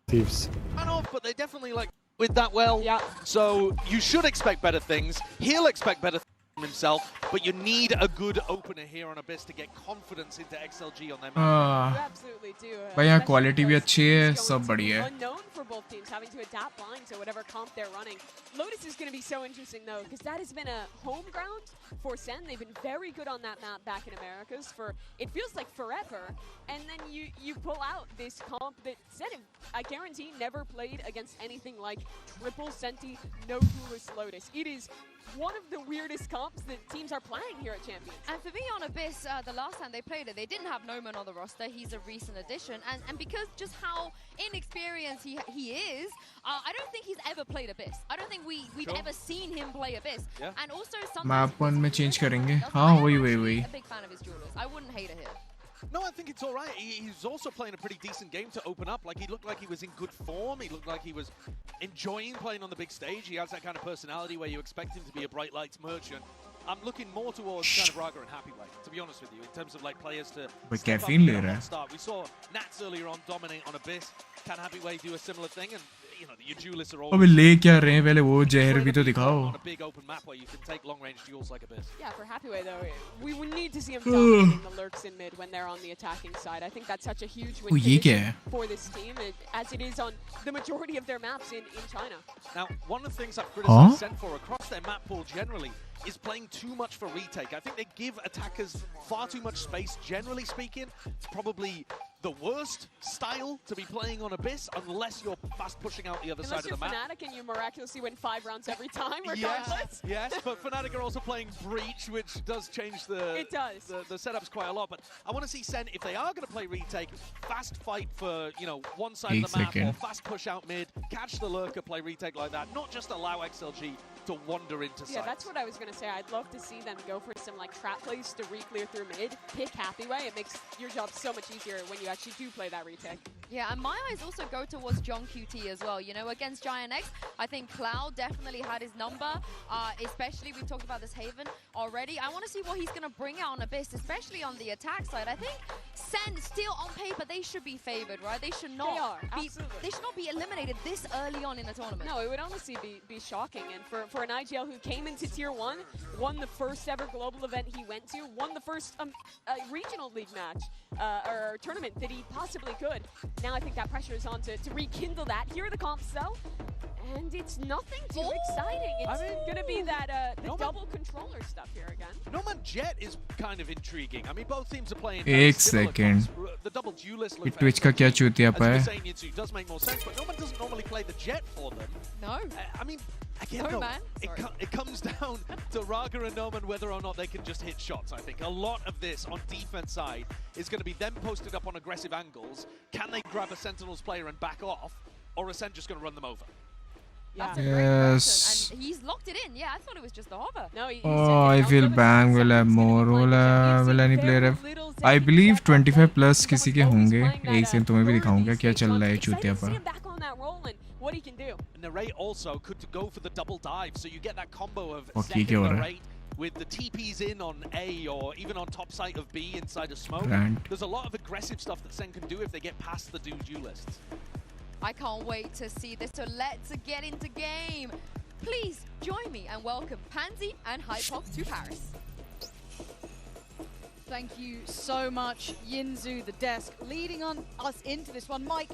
Thieves. of, but they definitely like with that well. Yeah. So you should expect better things. He'll expect better things from himself. but you need a good opener here on Abyss to get confidence into XLG on their map. You absolutely do. भाई यहाँ quality भी अच्छी है, सब बढ़िया है. Unknown for both teams, having to adapt blind to whatever comp they're running. Lotus is going to be so interesting though, because that has been a home ground for Sen. They've been very good on that map back in Americas for, it feels like forever. And then you pull out this comp that Sen, I guarantee, never played against anything like triple Senti, no duelist Lotus. It is one of the weirdest comps that teams are playing here at Champions. And for me on Abyss, the last time they played it, they didn't have Noman on the roster. He's a recent addition. And because just how inexperienced he is, I don't think he's ever played Abyss. I don't think we've ever seen him play Abyss. Yeah. And also sometimes... Map 1 में change करेंगे. हाँ वही. I'm a big fan of his duelers. I wouldn't hate it here. No, I think it's all right. He's also playing a pretty decent game to open up. Like, he looked like he was in good form. He looked like he was enjoying playing on the big stage. He has that kind of personality where you expect him to be a bright lights merchant. I'm looking more towards kind of Raga and Happyway, to be honest with you, in terms of like players to step up and get a hot start. We saw Nats earlier on dominate on Abyss. Can Happyway do a similar thing? And you know, your duelists are all. अबे ले क्या रहे हैं पहले वो जहर भी तो दिखाओ. On a big open map where you can take long range duels like Abyss. Yeah, for Happyway though, we would need to see him dominating the lurks in mid when they're on the attacking side. I think that's such a huge win condition for this team, as it is on the majority of their maps in China. Now, one of the things I've criticized Sen for across their map pool generally is playing too much for retake. I think they give attackers far too much space, generally speaking. It's probably the worst style to be playing on Abyss unless you're fast pushing out the other side of the map. Unless you're Fnatic and you miraculously win 5 rounds every time, regardless. Yes, but Fnatic are also playing Breach, which does change the setups quite a lot. But I want to see Sen, if they are going to play retake, fast fight for, you know, one side of the map, or fast push out mid, catch the lurker, play retake like that, not just allow XLG to wander into sight. Yeah, that's what I was going to say. I'd love to see them go for some like trap plays to re-clear through mid, pick Happyway. It makes your job so much easier when you actually do play that retake. Yeah, and my eyes also go towards John QT as well. You know, against Giant X, I think Cloud definitely had his number, especially we talked about this Haven already. I want to see what he's going to bring out on Abyss, especially on the attack side. I think Sen, still on paper, they should be favored, right? They should not they should not be eliminated this early on in the tournament. No, it would honestly be shocking. And for an IGL who came into Tier 1, won the first ever global event he went to, won the first regional league match or tournament that he possibly could. Now I think that pressure is on to rekindle that. Here are the comps though. And it's nothing too exciting. It's going to be that the double controller stuff here again. Noman Jet is kind of intriguing. I mean, both teams are playing. एक second. The double duelist ये Twitch का क्या चूतियापा है? As you were saying, does make more sense, but Noman doesn't normally play the Jet for them. No. I mean, again, no, it comes down to Raga and Noman whether or not they can just hit shots. I think a lot of this on defense side is going to be them posted up on aggressive angles. Can they grab a Sentinels player and back off, or is Sen just going to run them over? That's a great question. And he's locked it in. Yeah, I thought it was just the hover. No, I feel Bang will have more. Will any player have? I believe 25 plus किसी के होंगे. एक से तुम्हें भी दिखाऊंगा क्या चल रहा है चूतियापा. What he can do. Narrate also could go for the double dive, so you get that combo of Okay, second Narrate with the TPs in on A or even on top site of B inside of smoke. There's a lot of aggressive stuff that Sen can do if they get past the duelists. I can't wait to see this, so let's get into game. Please join me and welcome Pansy and Hypop to Paris. Thank you so much, Yinzu, the desk, leading on us into this one. Mike,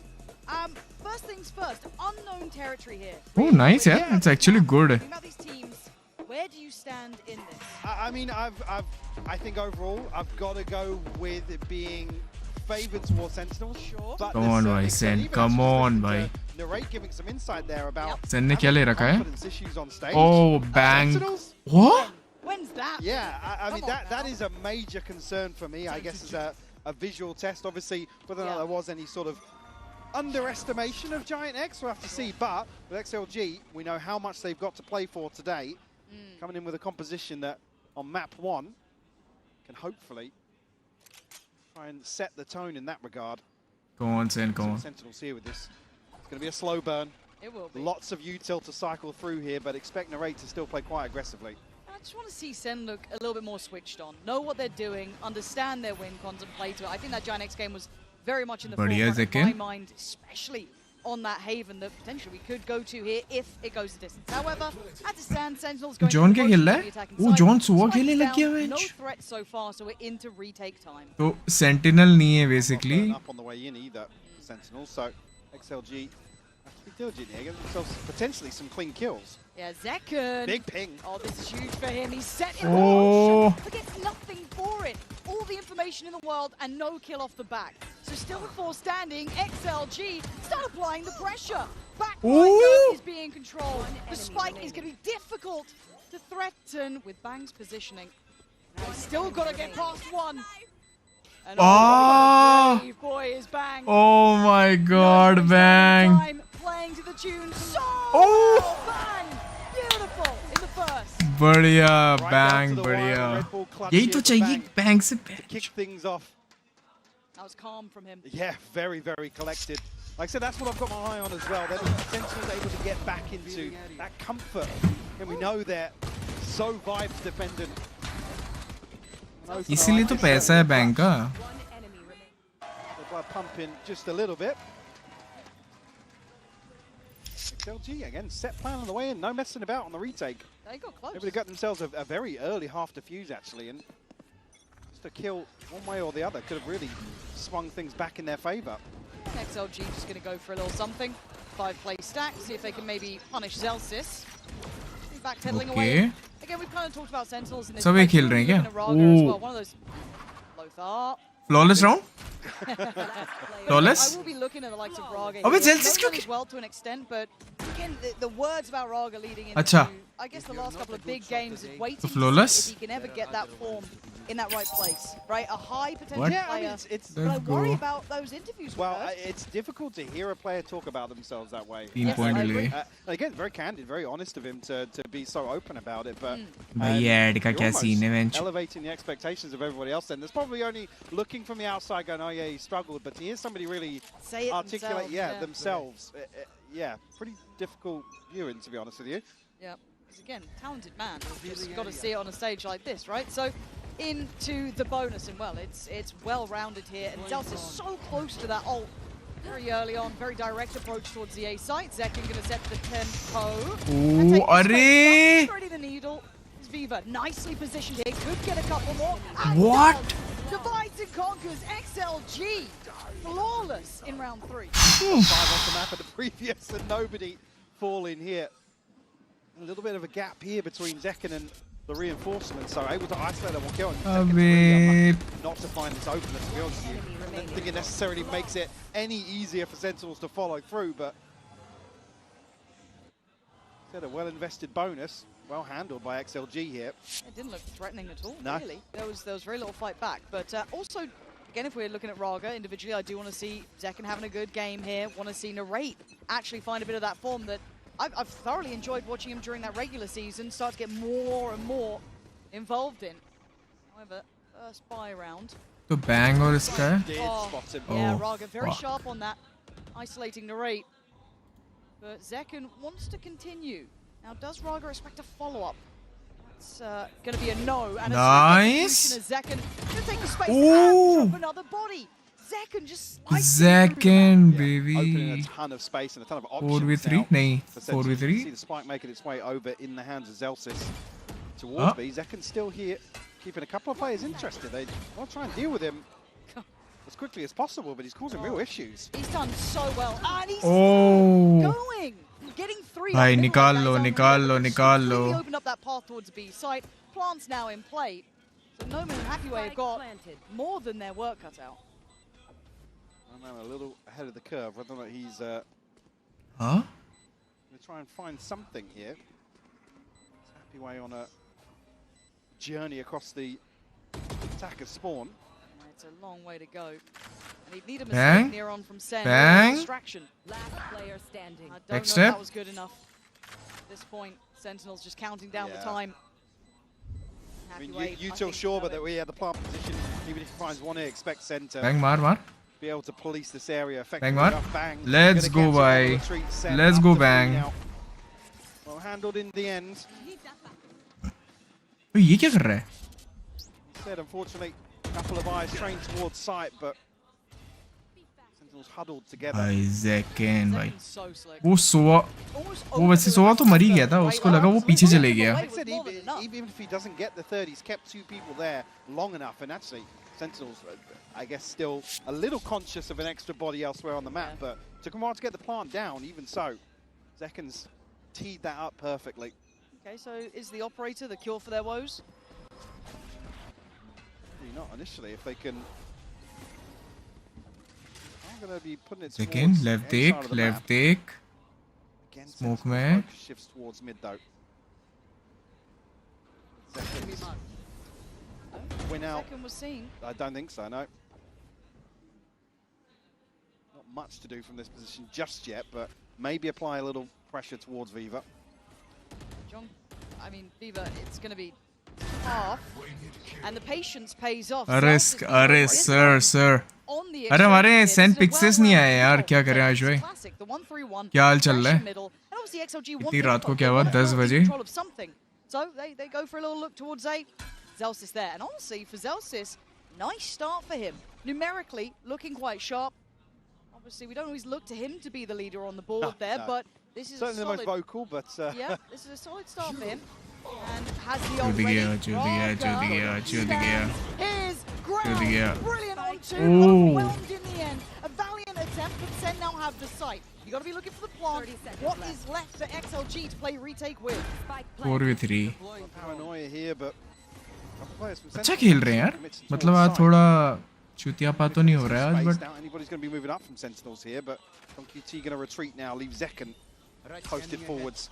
first things first, unknown territory here. Oh, nice, yeah. It's actually good. About these teams, where do you stand in this? I mean, I think overall, I've got to go with it being favored towards Sentinels. Sure. Come on, bhai, Sen. Come on, bhai. Narrate giving some insight there about Sen ने क्या ले रखा है? issues on stage. Oh, bang. What? When's that? Yeah, I mean, that is a major concern for me, I guess, as a visual test. Obviously, whether or not there was any sort of underestimation of Giant X, we'll have to see. But with XLG, we know how much they've got to play for today. Coming in with a composition that on map 1 can hopefully try and set the tone in that regard. Go on, Sen, go on. Sentinels here with this. It's going to be a slow burn. It will be. Lots of util to cycle through here, but expect Narrate to still play quite aggressively. I just want to see Sen look a little bit more switched on. Know what they're doing, understand their win cons and play to it. I think that Giant X game was very much in the forefront of my mind, especially on that haven that potentially we could go to here if it goes the distance. However, as it stands, Sentinels going John to क्या the खेल रहा है? attacking वो side. John सुबह Spike खेलने is लग गया down, है no bench. threat so far, so we're into retake time. तो Sentinel नहीं है basically. Not up on the way in either, Sentinels. So XLG have to be diligent here, get themselves potentially some clean kills. Yeah, Zekken. Big ping. Oh, this is huge for him. He's set in Oh. motion, but gets nothing for it. All the information in the world and no kill off the back. So still with 4 standing, XLG start applying the pressure. Backline is being controlled. The spike is going to be difficult to threaten with Bang's positioning. Now he's still got to get past one. And what a brave boy is Bang. Oh my God, Bang. Time playing to the tune so well. Bang, beautiful in the first. बढ़िया Right Bang, down to the wire, बढ़िया. Red Bull clutch यही here तो for चाहिए Bang से to kick things off. That was calm from him. Yeah, very, very collected. Like I said, that's what I've got my eye on as well. They're Sentinels able to get back into that comfort. And we know they're so vibes dependent. इसीलिए तो पैसा है Bang का. The blood pumping just a little bit. XLG again, set plan on the way in, no messing about on the retake. They got close. Maybe they got themselves a very early half defuse actually, and just a kill one way or the other could have really swung things back in their favour. XLG just going to go for a little something. 5-play stack, see if they can maybe punish Zelsis. Backpedaling away. Again, we've kind of talked about Sentinels in this. सब एक खेल रहे हैं क्या? Well. One of those. Lothar. Flawless round? Flawless? I will be looking at the likes of Raga. अबे Zelsis क्यों? As well to an extent, but again, the words about Raga leading into, अच्छा. I guess, the last couple of big games is waiting तो to see Flawless? if he can ever get that form in that right place, right? A high potential What? Yeah, I player. mean, it's But I worry about those interviews. well, it's difficult to hear a player talk about themselves that way. 3 point delay. Again, very candid, very honest of him to be so open about it. But भाई add का you're क्या almost scene है bench? elevating the expectations of everybody else. Then there's probably only looking from the outside, going, "Oh yeah, he struggled." But to hear somebody really say it articulate, themselves, yeah, pretty difficult viewing, to be honest with you. Yeah, because again, talented man. You've just got to see it on a stage like this, right? So into the bonus, and well, it's well-rounded here. And Zelsis is so close to that ult very early on, very direct approach towards the A site. Zekken going to set the tempo. Ooh, अरे! Ready the needle. It's Viva nicely positioned here. Could get a couple more. What? Divides and conquers. XLG flawless in round 3. 5 off the map of the previous, and nobody falling here. A little bit of a gap here between Zekken and the reinforcements, so able to isolate them or kill him. Zekken's really unlucky not to find this openness, to be honest with you. I don't think it necessarily makes it any easier for Sentinels to follow through, but a well-invested bonus, well handled by XLG here. It didn't look threatening at all, No. really. There was very little fight back, but also, again, if we're looking at Raga individually, I do want to see Zekken having a good game here. Want to see Narrate actually find a bit of that form that I've thoroughly enjoyed watching him during that regular season, start to get more and more involved in. However, first buy round. तो Bang और इसका है? Yeah, Raga very sharp on that, isolating Narrate. But Zekken wants to continue. Now, does Raga expect a follow-up? It's going to be a no. And Nice. Zekken going to take the space and drop another body. Zekken just Zekken, baby. Opening a ton of space and a ton of options 4v3? now नहीं, for Sentinels. 4v3? You see the spike making its way over in the hands of Zelsis towards B. Zekken's still here, keeping a couple of players interested. They want to try and deal with him as quickly as possible, but he's causing real issues. He's done so well, and he's going, getting 3. भाई निकाल लो, निकाल लो, निकाल लो. He opened up that path towards B site. Plants now in play. So Noman and Happyway have got more than their work cut out. I'm a little ahead of the curve. Whether or not he's Huh? going to try and find something here. Happyway on a journey across the attacker spawn. It's a long way to go. And he'd need a Bang. mistake near on from Sen. Bang. Distraction. Last player standing. I don't know Next if step. that was good enough. At this point, Sentinels just counting down the Yeah. time. I mean, Happyway, you I tell think sure, know but it. that we have the plant position. Even if he finds one here, expect Sen to Bang मार. be able to police this area effectively. Bang मार. enough. Bang. Let's Gonna go, get some bhai. retreat Sen Let's after go, three Bang. out. Well handled in the end. तो ये क्या कर रहा है? Said unfortunately, a couple of eyes trained towards site, but Sentinels huddled together. भाई Zekken भाई So slick. वो वैसे सोवा तो मर ही गया था, उसको लगा वो पीछे चले गया. Like I said, even if he doesn't get the third, he's kept two people there long enough, and actually Sentinels, I guess, still a little conscious of an extra body elsewhere on the map, but took him a while to get the plant down. Even so, Zekken's teed that up perfectly. Okay, so is the operator the cure for their woes? Maybe not initially, if they can. I'm going to be putting it Zekken towards left the inside take, of the left map. take. Again, Smoke Sentinels में. focus shifts towards mid though. Zekken's win out. Zekken was seen. I don't think so, no. Not much to do from this position just yet, but maybe apply a little pressure towards Viva. John, I mean, Viva, it's going to be half, and the patience pays off. अरे sir. अरे हमारे Saint pixies नहीं आए यार, क्या करें आज भाई? क्या हाल चल रहा है? इतनी रात को क्या हुआ? 10 बजे? So they go for a little look towards A. Zelsis there, and honestly, for Zelsis, nice start for him. Numerically, looking quite sharp. Obviously, we don't always look to him to be the leader on the board there, but this is certainly a solid, the most vocal, but yeah, this is a solid start for him. And has the चूत already. गया. Here's Ground. Brilliant on two. Oh. Overwhelmed in the end. A valiant attempt, but Sen now have the sight. You got to be looking for the plant. What is left for XLG to play retake with? 4v3. Paranoia here, but अच्छा खेल रहे हैं यार. मतलब आज थोड़ा चूतियापा तो नहीं हो रहा है आज, but anybody's going to be moving up from Sentinels here, but QT going to retreat now, leave Zekken posted forwards.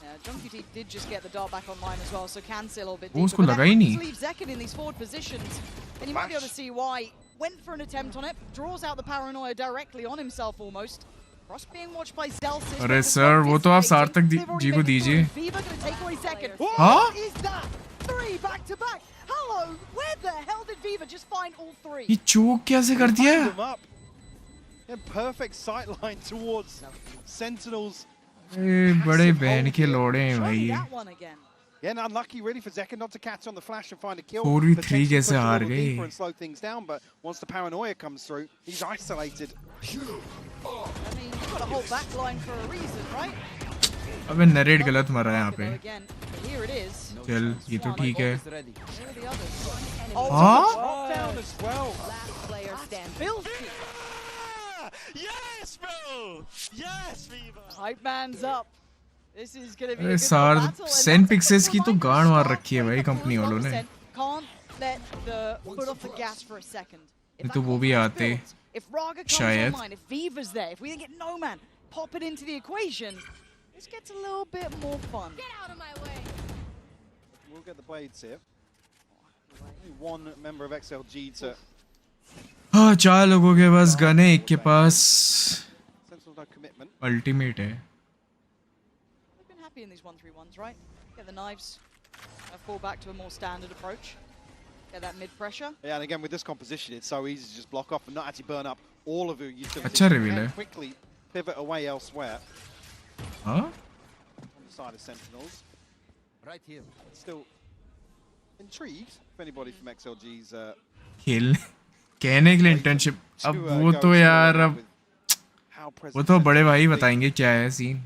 Yeah, QT did just get the dart back online as well, so can see a little bit वो deeper. उसको लगा ही नहीं. Leave Zekken in these forward positions, and you might be able to see why. Went for an attempt on it, draws out the paranoia directly on himself almost. Cross being watched by Zelsis. अरे sir, वो तो आप सार्थक जी को दीजिए. Viva going to take away Zekken. हाँ? What is that? 3 back to back. Hello, where the hell did Viva just find all 3? ये चोक कैसे कर दिया? In perfect sight line towards Sentinels. बड़े बहन के लोड़े हैं भाई. Yeah, and unlucky really for Zekken not to catch on the flash and find a kill. 4v3 कैसे हार गए? And slow things down, but once the paranoia comes through, he's isolated. I mean, you've got a whole back line for a reason, right? अबे narrate गलत मरा है यहाँ पे. Again, here it is. चल ये तो ठीक है. हाँ? Down as well. Last player stand. Filthy. Yes, bro. Yes, Viva. Hype man's up. This is going to be a अरे good सार battle. सेंट पिक्सेस की तो गांड मार रखी है भाई कंपनी वालों ने. Can't let the foot off the gas for a second. नहीं तो वो भी आते. If Raga comes शायद. online, if Viva's there, if we get No Man, pop it into the equation, this gets a little bit more fun. Get out of my way. We'll get the blades here. Only one member of XLG to. हाँ 4 लोगों के पास gun है, एक के पास Sentinels no commitment. Ultimate है. We've been happy in these 1-3-1s, right? Get the knives, fall back to a more standard approach. Get that mid pressure. Yeah, and again with this composition, it's so easy to just block off and not actually burn up all of your utilities. अच्छा You reveal can है. quickly pivot away elsewhere. हाँ? On the side of Sentinels. Right here. Still intrigued if anybody from XLG's. खेल कहने के लिए internship. अब वो तो यार अब वो तो बड़े भाई बताएंगे क्या है scene.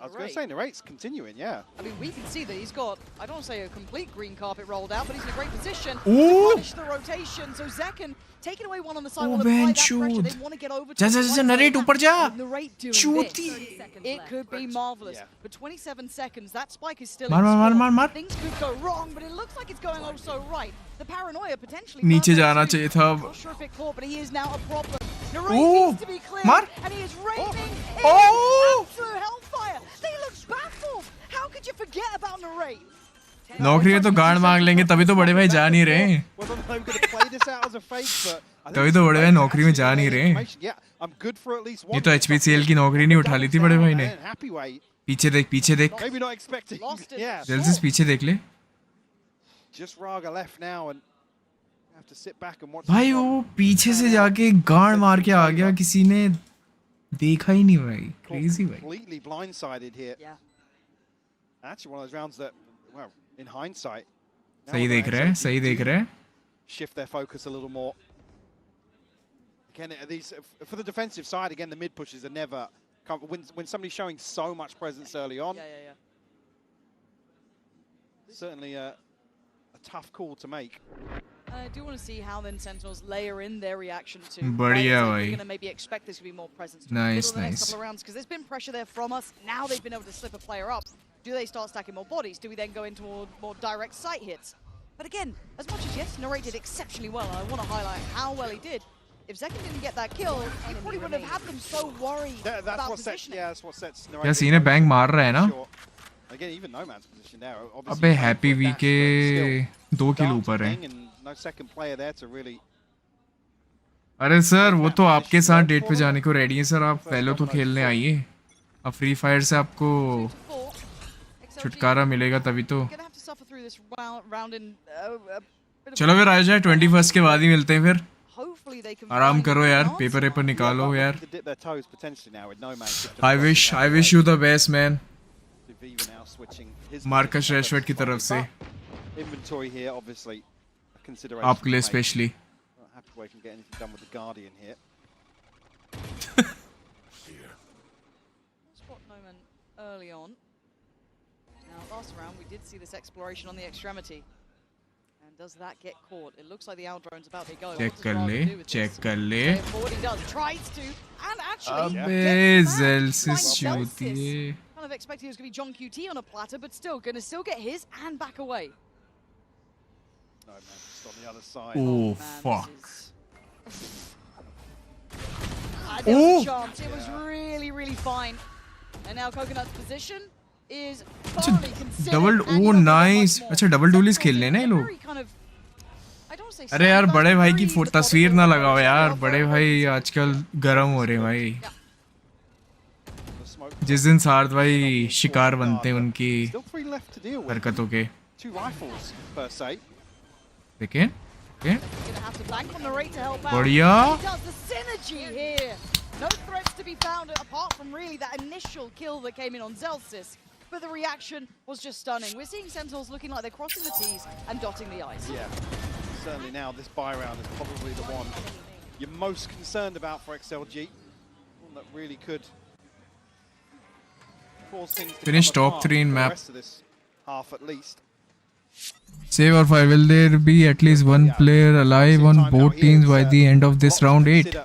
I was going to say, Narrate's continuing, yeah. I mean, we can see that he's got, I don't want to say a complete green carpet rolled out, but he's in a great position Ooh. to punish the rotation. So Zekken taking away one on the side, will apply that pressure. They want to get over to जा Narrate ऊपर जा. Narrate doing चूती. this. It could be marvelous. But 27 seconds, that spike is still मार in मार score. मार मार. Things could go wrong, but it looks like it's going also right. The paranoia potentially. नीचे जाना चाहिए था. Not sure if it caught, but he is now a problem. Narrate Ooh. needs to be clear, मार. and he is raping Oh. absolute hellfire. He looks baffled. How could you forget about Narrate? नौकरी में तो गांड मांग लेंगे, तभी तो बड़े भाई जा नहीं रहे. तभी तो बड़े भाई नौकरी में जा नहीं रहे. ये तो HPCL की नौकरी नहीं उठा ली थी बड़े भाई ने. पीछे देख, पीछे देख. जल्दी से पीछे देख ले. भाई वो पीछे से जाके गांड मार के आ गया, किसी ने देखा ही नहीं भाई. क्रेजी भाई. Completely blindsided here. Actually, one of those rounds that, well, in hindsight, सही देख रहे हैं, सही देख रहे हैं. shift their focus a little more. again, these for the defensive side, again, the mid pushes are never when somebody's showing so much presence early on. Yeah. Certainly a tough call to make. I do want to see how then Sentinels layer in their reaction to. बढ़िया We're भाई. going to maybe expect this to be more presence Nice, the next nice. couple of rounds because there's been pressure there from us. Now they've been able to slip a player up. Do they start stacking more bodies? Do we then go into more direct sight hits? But again, as much as yes, Narrate did exceptionally well, and I want to highlight how well he did. If Zekin didn't get that kill, he probably wouldn't have had them so worried about positioning. That's what sets Narrate. क्या scene है bank मार रहा है ना Again, even No Man's position there. अबे happy we के 2 किल ऊपर है No second player there to really. अरे सर वो तो आपके साथ डेट पे जाने को रेडी है सर आप वैलो तो खेलने आइए अब फ्री फायर से आपको छुटकारा मिलेगा तभी तो चलो फिर आ जाए 21 के बाद ही मिलते हैं फिर आराम करो यार पेपर निकालो यार I wish you the best man Marcus Rashford की तरफ से आपके लिए specially early on. Now, last round, we did see this exploration on the extremity. And does that get caught? It looks like the out drone's about to go. Check कर ले. What he does, tries to, and actually अबे Zelsis shooty है. Kind of expecting it was going to be John QT on a platter, but still, going to still get his and back away. No, man, just on the other side. Oh, fuck. There was a chance. It was really, really fine. And now Coconut's position is thoroughly considered. Double, oh nice. अच्छा double duelies खेल लेना ये लोग. अरे यार बड़े भाई की तस्वीर ना लगाओ यार बड़े भाई आजकल गरम हो रहे हैं भाई. जिस दिन सार्थ भाई शिकार बनते हैं उनकी हरकतों के. देखें बढ़िया. No threats to be found apart from really that initial kill that came in on Zelsis. But the reaction was just stunning. We're seeing Sentinels looking like they're crossing the T's and dotting the I's. Yeah, certainly now this buy round is probably the one you're most concerned about for XLG. One that really could cause things to finish come top apart 3 in for map. the rest of this half at least. Save or fire, will there be at least one player alive on both teams by the end of this round 8?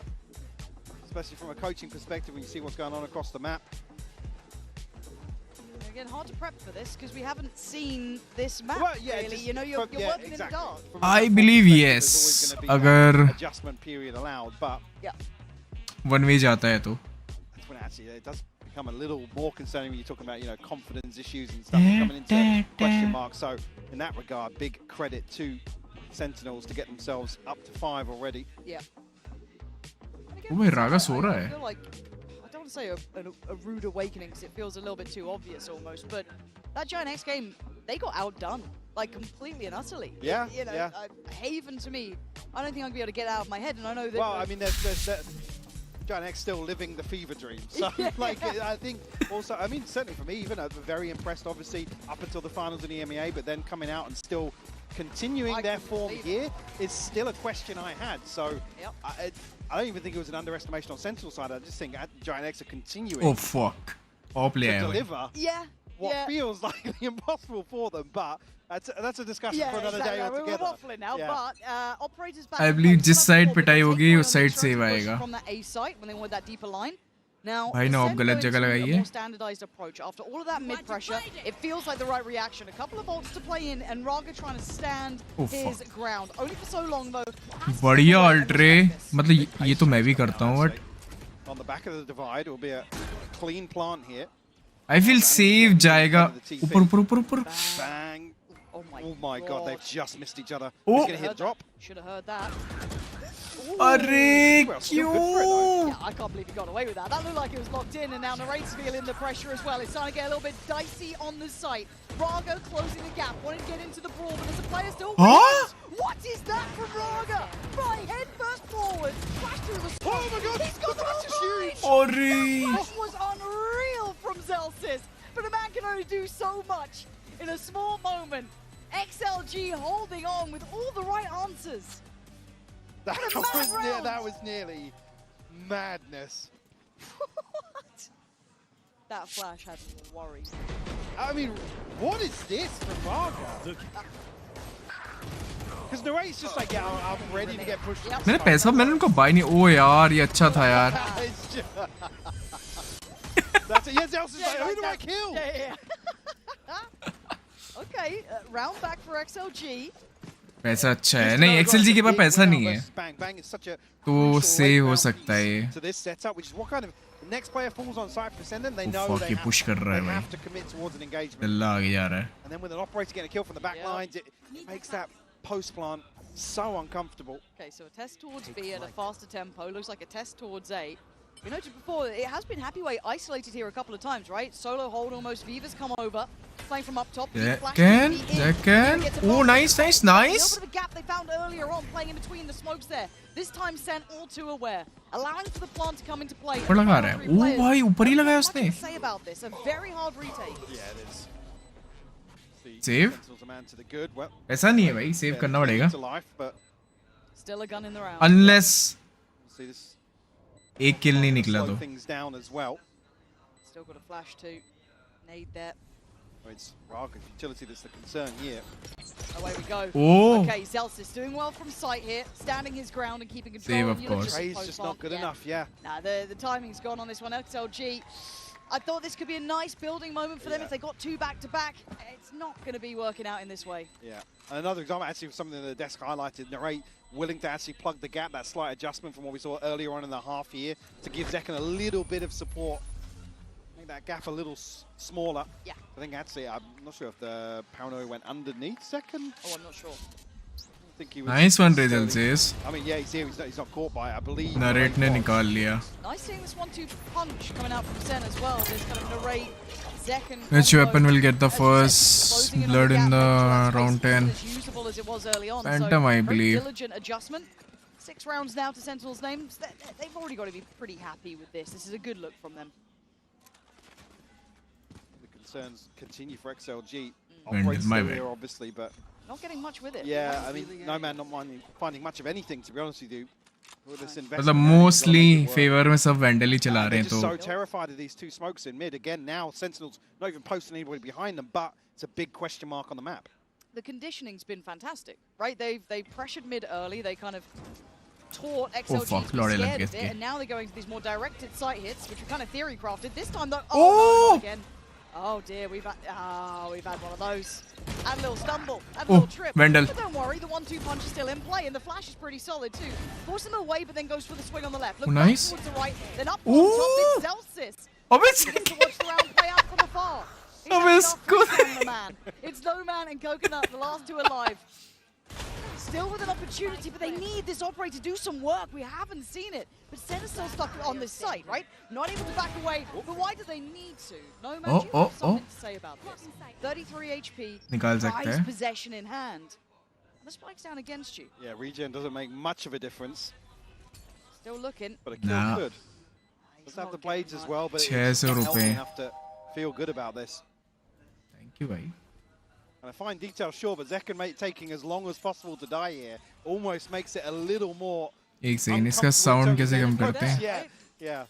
Especially from a coaching perspective when you see what's going on across the map. Again, hard to prep for this because we haven't seen this map really. You know, you're working in the dark. I believe yes. अगर adjustment period allowed, but one way जाता है तो. That's when actually it does become a little more concerning when you're talking about confidence issues and stuff coming into question marks. So in that regard, big credit to Sentinels to get themselves up to 5 already. Yeah. Oh, Raga सो रहा है. I don't want to say a rude awakening because it feels a little bit too obvious almost, but that Giant X game, they got outdone, like completely and utterly. Yeah, Haven to me, I don't think I'm going to be able to get out of my head, and I know that... Well, I mean, there's Giant X still living the fever dream, so I think also, I mean, certainly for me, even very impressed, obviously, up until the finals in EMEA, but then coming out and still continuing their form here is still a question I had, so I don't even think it was an underestimation on Sentinel's side. I just think Giant X are continuing. Oh fuck! All to player. deliver what feels like impossible for them, but that's a discussion for another day altogether. We're waffling now, but operators back. I believe जिस side पिटाई होगी उस side save आएगा. From that A site when they want that deeper line. Now, भाई ने आप गलत जगह लगाई है. More standardized approach after all of that mid pressure. It feels like the right reaction. A couple of ults to play in, and Raga trying to stand his ground. Only for so long though. बढ़िया अल्ट्रे. मतलब ये तो मैं भी करता हूँ but. On the back of the divide will be a clean plant here. I feel save जाएगा. ऊपर. Bang. Oh my god, they've just missed each other. Oh. He's gonna hit the drop. Should have heard that. अरे क्यों? Yeah, I can't believe he got away with that. That looked like it was locked in, and now Narrate's feeling the pressure as well. It's starting to get a little bit dicey on the site. Raga closing the gap, wanting to get into the brawl, but there's a player still. Huh? What is that from Raga? Right, head first forward, flash through the smoke. Oh my god, he's got the huge. अरे. This was unreal from Zelsis, but a man can only do so much in a small moment. XLG holding on with all the right answers. That was nearly madness. What? That flash had me worried. I mean, what is this from Varga? Because Narrate's just like, yeah, I'm ready to get pushed. मैंने पैसा मैंने उनको buy नहीं ओ यार ये अच्छा था यार That's it. Yes, else is like, who do I kill? Yeah. Okay, round back for XLG. पैसा अच्छा है नहीं XLG के पास पैसा नहीं है Bang bang is such a तो सेव हो सकता है ये to this setup, which is what kind of the next player falls on side for Send them. They know fuck, they ये push कर रहा है have भाई to commit towards an engagement. दिल्ला आगे जा रहा है And then with an operator getting a kill from the back lines, it makes that post plant so uncomfortable. Okay, so a test towards B at a faster tempo. Looks like a test towards A. We noted before, it has been Happyway isolated here a couple of times, right? Solo hold almost. Viva's come over, playing from up top. Can oh nice A little bit of a gap they found earlier on, playing in between the smokes there. This time Sen all too aware, allowing for the plant to come into play. ऊपर लगा रहा है ओ भाई ऊपर ही लगाया उसने What say about this? A very hard retake. Yeah, it is. Save ऐसा नहीं है भाई सेव करना पड़ेगा Still a gun in the round. unless See this एक किल नहीं निकला तो things down as well. Still got a flash too. Nade there. It's Varga's utility that's the concern here. Away we go. Oh. Okay, Zelsis doing well from sight here, standing his ground and keeping control. Save, of course. Trey's just not good enough, yeah. Nah, the timing's gone on this one. XLG. I thought this could be a nice building moment for them if they got two back-to-back. It's not going to be working out in this way. Yeah. Another example, actually, of something that the desk highlighted, Narrate willing to actually plug the gap, that slight adjustment from what we saw earlier on in the half here to give Zekken a little bit of support. Make that gap a little smaller. Yeah. I think actually, I'm not sure if the paranoia went underneath Zekken. Oh, I'm not sure. I think he was nice one Rizal says I mean, yeah, he's here, he's not caught by it, I believe. Narrate ने निकाल लिया Nice seeing this 1-2 punch coming out from Sen as well. There's kind of Narrate, Zekken. which weapon will get the first blood in the round 10 As usable as it was early on. Phantom so I very believe diligent adjustment. 6 rounds now to Sentinel's names. They've already got to be pretty happy with this. This is a good look from them. The concerns continue for XLG. Went Operates my still way. here, obviously, but Not getting much with it. yeah, I mean, no man not finding much of anything, to be honest with you. With this मतलब investment, mostly favor में सब Vandal ही चला रहे they're हैं just तो so terrified of these two smokes in mid. Again, now Sentinels not even posting anybody behind them, but it's a big question mark on the map. The conditioning's been fantastic, right? They pressured mid early. They kind of taught XLG fuck, to be Lordy, scared let's of it, get- and now they're going to these more directed sight hits, which we kind of theory crafted. This time though, Oh! no, again. Oh dear, we've had one of those. And a little stumble, and a little trip. Vandal. But don't worry, the 1-2 punch is still in play, and the flash is pretty solid too. Forces them away, but then goes for the swing on the left. Look Oh, back nice. towards the right, then up on top. It's Zelsis. Obviously. Gets to watch the round play out from afar. He's Obvious. actually not free from the man. It's No Man and Coconut, the last two alive. Still with an opportunity, but they need this operator to do some work. We haven't seen it. But Sen is still stuck on this site, right? Not able to back away. But why do they need to? No Man, do you have something to say about this? 33 HP, निकाल सकते nice हैं possession in hand. And the spike's down against you. Yeah, regen doesn't make much of a difference, Still looking. but a kill Nah. could. Does have the blades as well, but it's 600 not healthy रुपए enough to feel good about this. thank you भाई And a fine detail, sure, but Zekken taking as long as possible to die here almost makes it a little more. एक second इसका sound कैसे कम करते हैं Yeah, yeah.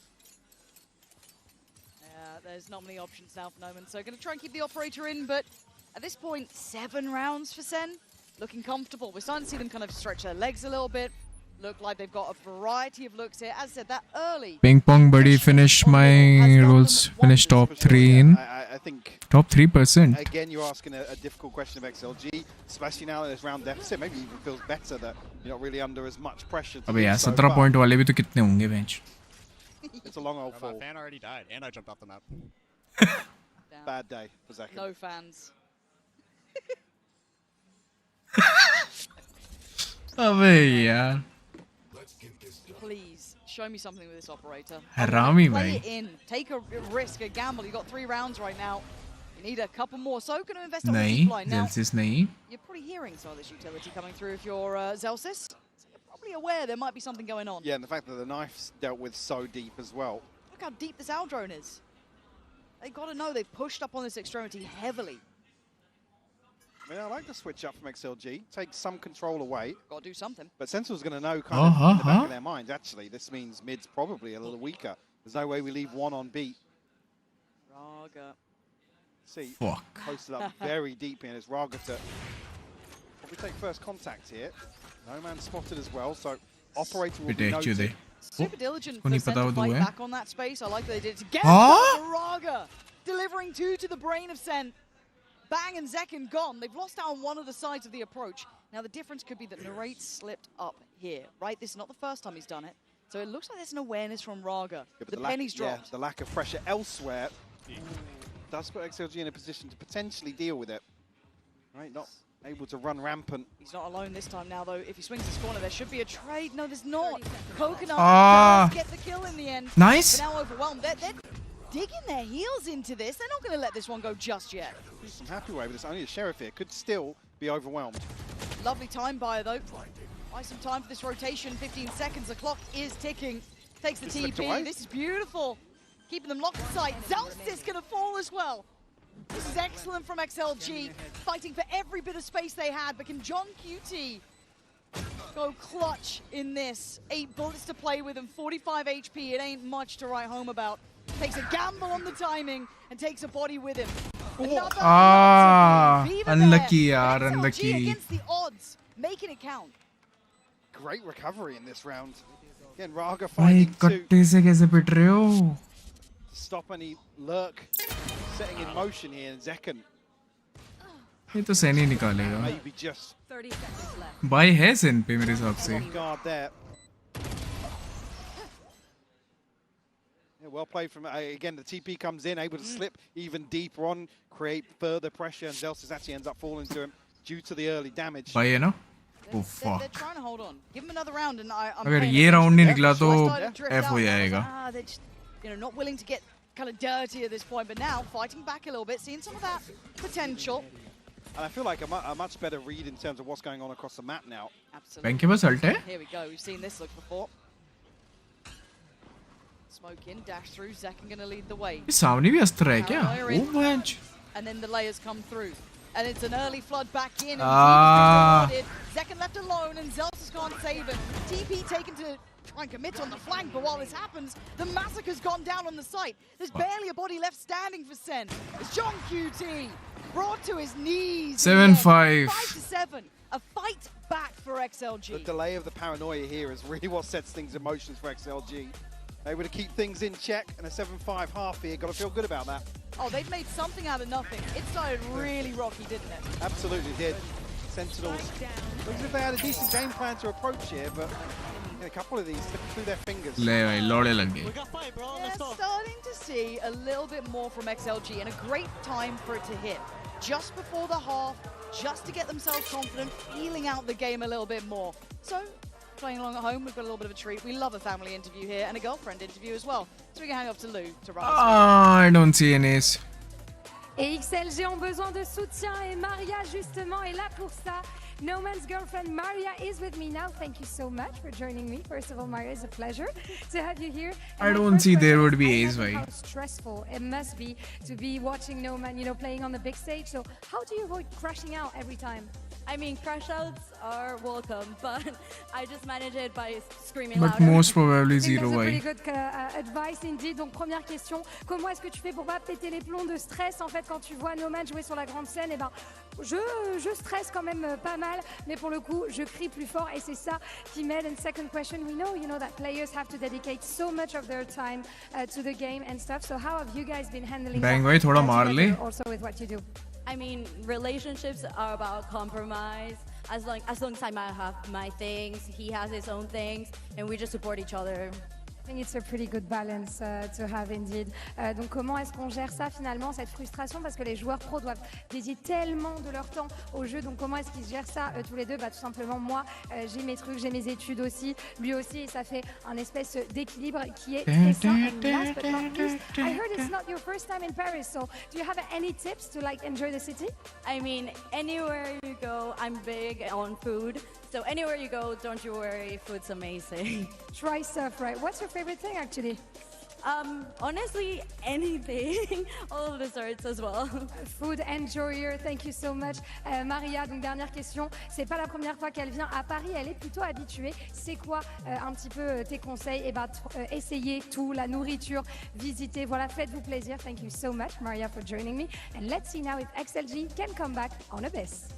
There's not many options now for Noman, so going to try and keep the operator in, but at this point, 7 rounds for Sen. Looking comfortable. We're starting to see them kind of stretch their legs a little bit. Look like they've got a variety of looks here. As I said, that early. Ping Pong Buddy finish my rules finish top 3 in I think top 3% again you're asking a difficult question of XLG, especially now that there's round deficit. Maybe it even feels better that you're not really under as much pressure. to अबे do यार so, 17 but point वाले भी तो कितने होंगे bench It's a long old fall. My fan already died, and I jumped off the map. Bad day for Zekken. No fans. अबे यार Please, show me something with this operator. हरामी Play भाई it in. Take a risk, a gamble. You've got 3 rounds right now. You need a couple more. So going to invest on the नहीं deep line now. Zelsis नहीं You're probably hearing some of this utility coming through if you're Zelsis. So you're probably aware there might be something going on. Yeah, and the fact that the knife's dealt with so deep as well. Look how deep this Al drone is. They've got to know they've pushed up on this extremity heavily. I mean, I like the switch up from XLG. Take some control away. Got to do something. But Sentinel's going to know kind of in the back of their minds, actually, this means mid's probably a little weaker. There's no way we leave one on beat. Raga. See, Fuck. Posted up very deep in. It's Raga to probably take first contact here. No man spotted as well, so operator will be noted. Super diligent को for नहीं Sen पता to वो fight है. back on that space. I like that they did it together. Huh? Raga delivering 2 to the brain of Sen. Bang and Zekin gone. They've lost out on one of the sides of the approach. Now the difference could be that Narrate slipped up here, right? This is not the first time he's done it. So it looks like there's an awareness from Raga. Yeah, the penny's dropped. The lack of pressure elsewhere does put XLG in a position to potentially deal with it. Right, not able to run rampant. He's not alone this time now, though. If he swings his corner, there should be a trade. No, there's not. Coconut does get the kill in the end. Nice. But now overwhelmed. They're digging their heels into this. They're not going to let this one go just yet. I'm happy with this. Only a Sheriff here could still be overwhelmed. Lovely time buyer, though. Buy some time for this rotation. 15 seconds. The clock is ticking. Takes the TP. This is beautiful. Keeping them locked in sight. Zelsta's going to fall as well. This is excellent from XLG. Fighting for every bit of space they had. But can John QT go clutch in this? 8 bullets to play with and 45 HP. It ain't much to write home about. Takes a gamble on the timing and takes a body with him. Unlucky, yaar, unlucky. Against the odds, making it count. Great recovery in this round. Again, Raga भाई finding 2. कट्टे से कैसे पिट रहे हो? Stop any lurk setting in motion here, and Zekin ये तो सेन ही निकालेगा. maybe just 30 seconds left. भाई है सेन पे मेरे हिसाब से. on guard there. Yeah, well played from again. The TP comes in, able to slip even deeper on, create further pressure, and Zelsis actually ends up falling to him due to the early damage. भाई है ना? Oh They're fuck. trying to hold on. Give them another round, and I'm अगर paying ये attention. round नहीं निकला So I तो started to drift F हो out. जाएगा. They're just, not willing to get kind of dirty at this point, but now fighting back a little bit, seeing some of that potential. And I feel like a much better read in terms of what's going on across the map now. Absolutely. Bank के पास alt है? Here we go. We've seen this look before. Smoke in, dash through. Zekin going to lead the way. ये सामने भी अस्त्र है क्या? Paranoia in. Oh man. And then the layers come through. And it's an early flood back in. And Zekin left alone, and Zelsis can't save him. TP taken to try and commit on the flank, but while this happens, the massacre's gone down on the site. There's barely a body left standing for Sen. It's John QT, brought to his knees. 7-5. 5-7. A fight back for XLG. The delay of the paranoia here is really what sets things in motion for XLG. Able to keep things in check, and a 7-5 half here. Got to feel good about that. Oh, they've made something out of nothing. It started really rocky, didn't it? Absolutely did. Sentinels, looks as if they had a decent game plan to approach here, but a couple of these slipped through their fingers. ले भाई लौड़े लग गए. They're starting to see a little bit more from XLG, and a great time for it to hit. Just before the half, just to get themselves confident, feeling out the game a little bit more. So, playing along at home, we've got a little bit of a treat. We love a family interview here, and a girlfriend interview as well. So we can hang up to Lou to run us. I don't see any. Et XLG ont besoin de soutien et Maria justement est là pour ça. No Man's girlfriend Maria is with me now. Thank you so much for joining me. First of all, Maria, it's a pleasure to have you here. I don't see there would be Ace, How why? stressful it must be to be watching No Man, playing on the big stage. So how do you avoid crashing out every time? I mean, crash outs are welcome, but I just manage it by screaming But louder. most probably I think zero that's a why. pretty good advice indeed. Donc première question, comment est-ce que tu fais pour pas péter les plombs de stress en fait quand tu vois No Man jouer sur la grande scène? Et ben je stresse quand même pas mal, mais pour le coup je crie plus fort et c'est ça qui m'aide. And second question, we know that players have to dedicate so much of their time to the game and stuff. So how have you guys been handling Bang that भाई थोड़ा मार together ले. also with what you do? I mean, relationships are about compromise. As long as I might have my things, he has his own things, and we just support each other. I think it's a pretty good balance to have indeed. Donc comment est-ce qu'on gère ça finalement, cette frustration, parce que les joueurs pros doivent dédier tellement de leur temps au jeu, donc comment est-ce qu'ils gèrent ça tous les deux? Tout simplement moi j'ai mes trucs, j'ai mes études aussi, lui aussi, et ça fait un espèce d'équilibre qui est très sain. And last but not least, I heard it's not your first time in Paris, so do you have any tips to enjoy the city? I mean, anywhere you go, I'm big on food. So anywhere you go, don't you worry, food's amazing. Try stuff, right? What's your favorite thing actually? Honestly, anything. All of the sorts as well. Food enjoyer, thank you so much. Maria, donc dernière question. C'est pas la première fois qu'elle vient à Paris, elle est plutôt habituée. C'est quoi un petit peu tes conseils? Eh ben, essayez tout, la nourriture, visitez, voilà, faites-vous plaisir. Thank you so much, Maria, for joining me. And let's see now if XLG can come back on Abyss.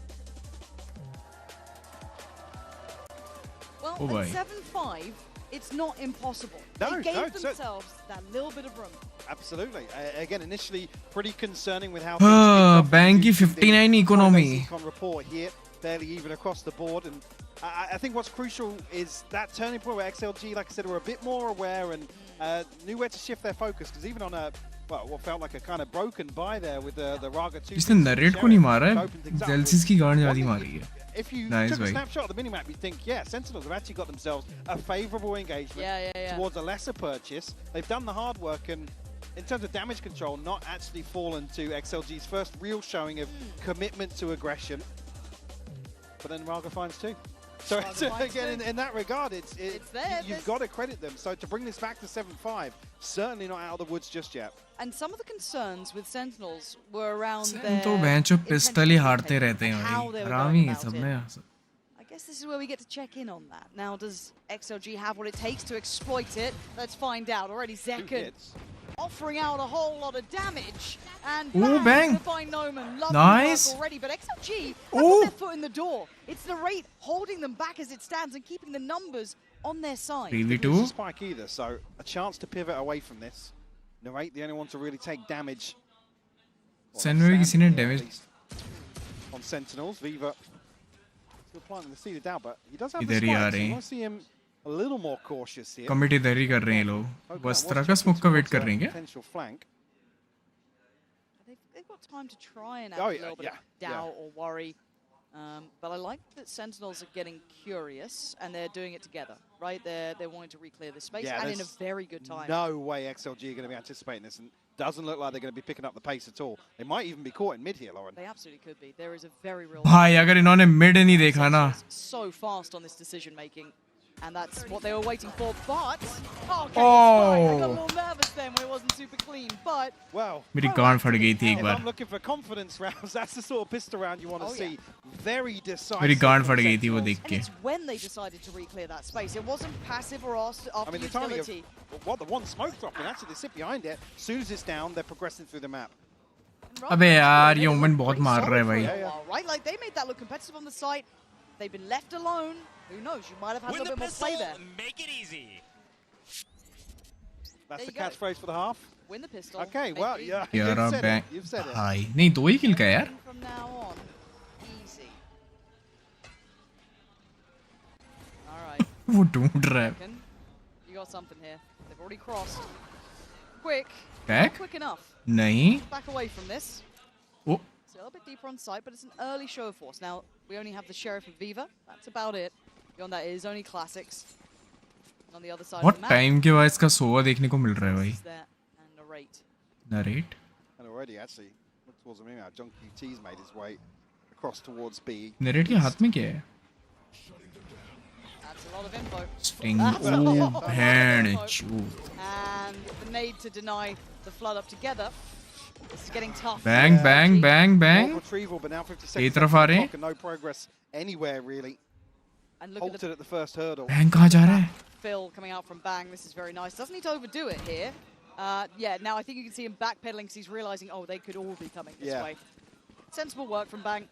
Well, Oh boy. at 7-5, it's not impossible. No, they gave no, themselves that little bit of room. Absolutely. Again, initially pretty concerning with how Banky 59 economy. Econ report here, barely even across the board. And I think what's crucial is that turning point where XLG, like I said, were a bit more aware and knew where to shift their focus. Because even on a, well, what felt like a kind of broken buy there with the Raga 2. इसने narrate को नहीं मारा है, जेल्सिस की गांड ज्यादा मारी है. If you Nice, took a mate. snapshot of the minimap, you'd think, yeah, Sentinels have actually got themselves a favourable engagement towards a lesser purchase. They've done the hard work, and in terms of damage control, not actually fallen to XLG's first real showing of commitment to aggression. But then Raga finds two. So again, in that regard, it's there. You've got to credit them. So to bring this back to 7-5, certainly not out of the woods just yet. And some of the concerns with Sentinels were around तो बेंचो pistol ही हारते रहते हैं भाई. आरामी है सब में. I guess this is where we get to check in on that. Now, does XLG have what it takes to exploit it? Let's find out. Already Zekken offering out a whole lot of damage. And bang! to find Noman. Nice. Already, but XLG have got their foot in the door. It's the rate holding them back as it stands and keeping the numbers on their side. 3v2. Spike either, so a chance to pivot away from this. Narrate the only one to really take damage. Senway किसी ने damage on Sentinels. Viva still planting the seed of doubt, but he does have इधर the ही आ spike. So रहे you हैं. want to see him a little more cautious here. Commit इधर ही कर रहे हैं लोग. वस्त्रा का स्मोक का वेट कर रहे हैं क्या? Potential flank. They've got time to try and add a little bit of doubt or worry. But I like that Sentinels are getting curious and they're doing it together, right? They're wanting to re-clear this space and in a very good time. No way XLG are going to be anticipating this, and doesn't look like they're going to be picking up the pace at all. They might even be caught in mid here, Lauren. They absolutely could be. There is a very real... भाई अगर इन्होंने mid नहीं देखा ना. So fast on this decision making. And that's what they were waiting for, but... Okay, I got a little nervous then when it wasn't super clean, but... Well, मेरी गांड फट गई थी एक if bar. I'm looking for confidence rounds, that's the sort of pistol round you want to see. Very decisive. मेरी गांड फट गई थी वो देख And के. it's when they decided to re-clear that space. It wasn't passive or after I mean, the timing utility. of what the one smoke drop, and actually they sit behind it. As soon as it's down, they're progressing through the map. अबे यार ये ओमन बहुत मार रहा है भाई. Right, like they made that look competitive on the site. They've been left alone. Who knows? You might have had a little bit more play there. Make it easy. That's the catchphrase for the half. Win the pistol. Okay, well, yeah, यार you've said bank. it. You've said it. भाई नहीं दो ही किल का यार. From now on, easy. All right. वो ढूंढ रहा है. You got something here. They've already crossed. Quick. Back? Not quick enough. नहीं. Back away from this. Oh. It's a little bit deeper on site, but it's an early show of force. Now, we only have the Sheriff of Viva. That's about it. Beyond that, it is only classics. On the other side What of the map. time के बाद इसका सोवा देखने को मिल रहा है भाई. And narrate. Narrate. And already, actually, look towards the minute now. John QT's made his way across towards B. Narrate के हाथ में क्या है? That's a lot of info. Sting. That's a Oh, lot of bad info. shoot. And the need to deny the flood up together. This is getting tough. Bang, bang, bang, bang. Retrieval, but now 50 एक seconds तरफ आ रहे हैं. left and no progress anywhere really. And look Halted at the first hurdle. Bang कहाँ जा रहा है? Phil coming out from Bang. This is very nice. Doesn't need to overdo it here. Yeah, now I think you can see him backpedaling because he's realizing, oh, they could all be coming this way. Sensible work from Bang.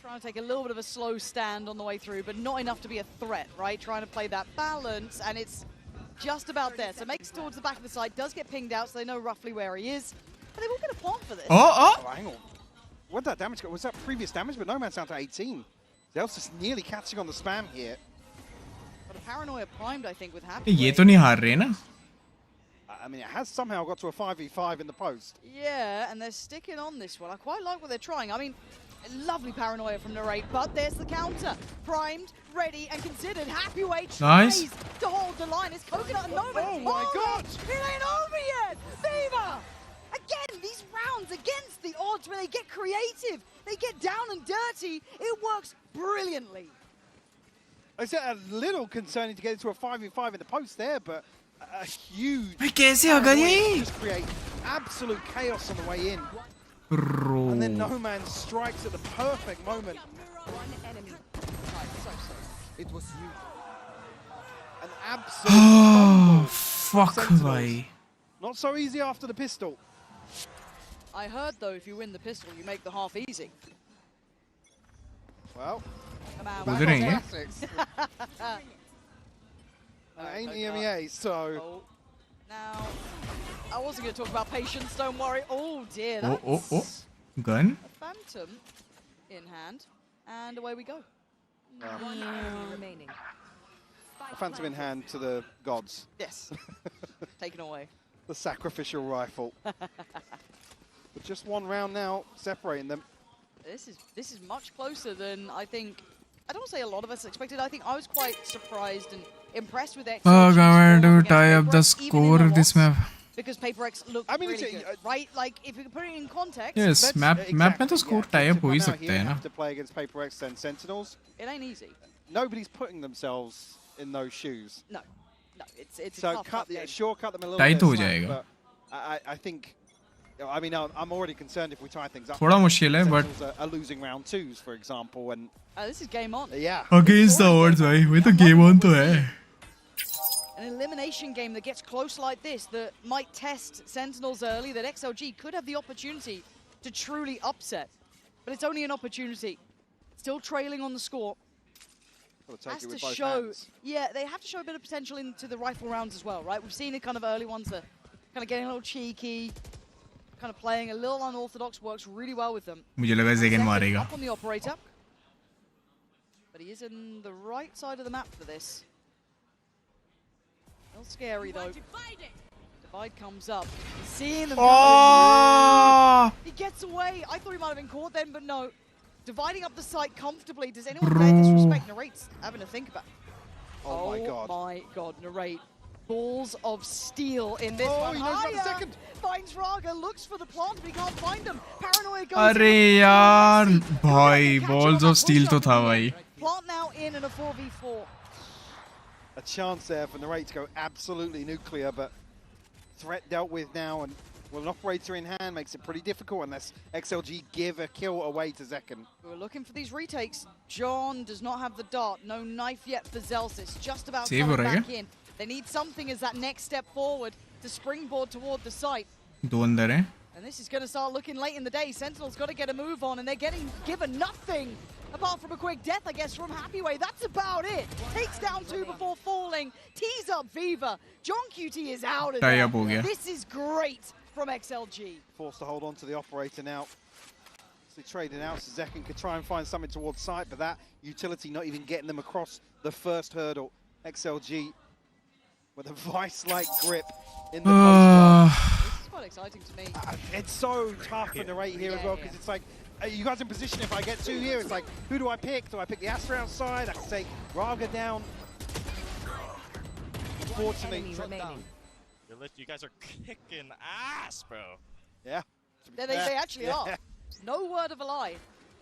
Trying to take a little bit of a slow stand on the way through, but not enough to be a threat, right? Trying to play that balance, and it's just about there. So makes it towards the back of the side, does get pinged out, so they know roughly where he is. But they will get a plant for this. Hang on. What did that damage go? Was that previous damage? But No Man's down to 18. Zel's just nearly catching on the spam here. But a paranoia primed, I think, with Happy. ये तो नहीं हार रहे ना? I mean, it has somehow got to a 5v5 in the post. Yeah, and they're sticking on this one. I quite like what they're trying. I mean, lovely paranoia from Narrate, but there's the counter. Primed, ready, and considered. Happy Way tries to hold the line. It's Coconut and Nova. Oh my God! It ain't over yet! Viva! Again, these rounds against the odds where they get creative, they get down and dirty, it works brilliantly. It's a little concerning to get into a 5v5 in the post there, but a huge. भाई कैसे होगा ये? Just create absolute chaos on the way in. Bro. And then No Man strikes at the perfect moment. It was you. An absolute. Oh, fuck, Sentinels. bhai. Not so easy after the pistol. I heard though, if you win the pistol, you make the half easy. Well, come on. उधर हैं ये? Ain't EMEA, so. Now, I wasn't going to talk about patience, don't worry. Oh dear, that's Oh. Gun? a phantom in hand. And away we go. One enemy remaining. Phantom in hand to the gods. Yes. Taken away. The sacrificial rifle. But just one round now, separating them. This is much closer than I think. I don't want to say a lot of us expected. I think I was quite surprised and impressed with XLG's Oh, performance God, to against tie up the Paper X, even in score a this loss, map. because Paper X looked really good, right? Like if you can put it in context. Yes, map में तो score tie up हो ही सकते हैं ना. Have to play against Paper X and Sentinels. It ain't easy. Nobody's putting themselves in those shoes. No, it's so a tough, tough game. cut them a little Tight bit. हो जाएगा. But I think. I mean, I'm already concerned if we tie things up. थोड़ा मुश्किल है, but Sentinels are losing round 2s, for example, and this is game on. Yeah. against the odds, भाई. वो तो game on तो है. An elimination game that gets close like this, that might test Sentinels early, that XLG could have the opportunity to truly upset. But it's only an opportunity. Still trailing on the score. Has to show, yeah, they have to show a bit of potential into the rifle rounds as well, right? We've seen it kind of early ones that kind of getting a little cheeky, kind of playing a little unorthodox, works really well with them. मुझे लगा Zegen मारेगा. Up on the operator. But he is in the right side of the map for this. A little scary though. Divide comes up. He's seeing them. Oh! He gets away. I thought he might have been caught then, but no. Dividing up the site comfortably. Does anyone dare disrespect? Narrate's having to think about. Oh my god. Oh my god, Narrate. Balls of steel in this Oh, one. he knows about the Higher. second. Finds Raga, looks for the plant, but he can't find them. Paranoia goes. अरे यार, भाई balls of steel तो था भाई. Plant now in a 4v4. A chance there for Narrate to go absolutely nuclear, but threat dealt with now, and with an operator in hand makes it pretty difficult unless XLG give a kill away to Zekken. We're looking for these retakes. John does not have the dart. No knife yet for Zelsis. Just about Save coming हो रहा है back in. They need something as that next step forward to springboard toward the site. दो अंदर हैं. And this is going to start looking late in the day. Sentinel's got to get a move on, and they're getting given nothing. Apart from a quick death, I guess, from Happyway. That's about it. Takes down 2 before falling. Tees up Viva. John QT is out of Tie up हो there. गया. This is great from XLG. Forced to hold on to the operator now. So they traded out, so Zekken could try and find something towards sight, but that utility not even getting them across the first hurdle. XLG with a vice-like grip in the post. This is quite exciting to me. It's so tough for Narrate here as well, because it's like, are you guys in position if I get 2 here? It's like, who do I pick? Do I pick the Astra outside? I can take Raga down. Unfortunately, You guys are kicking ass, bro. Yeah. They actually are. No word of a lie.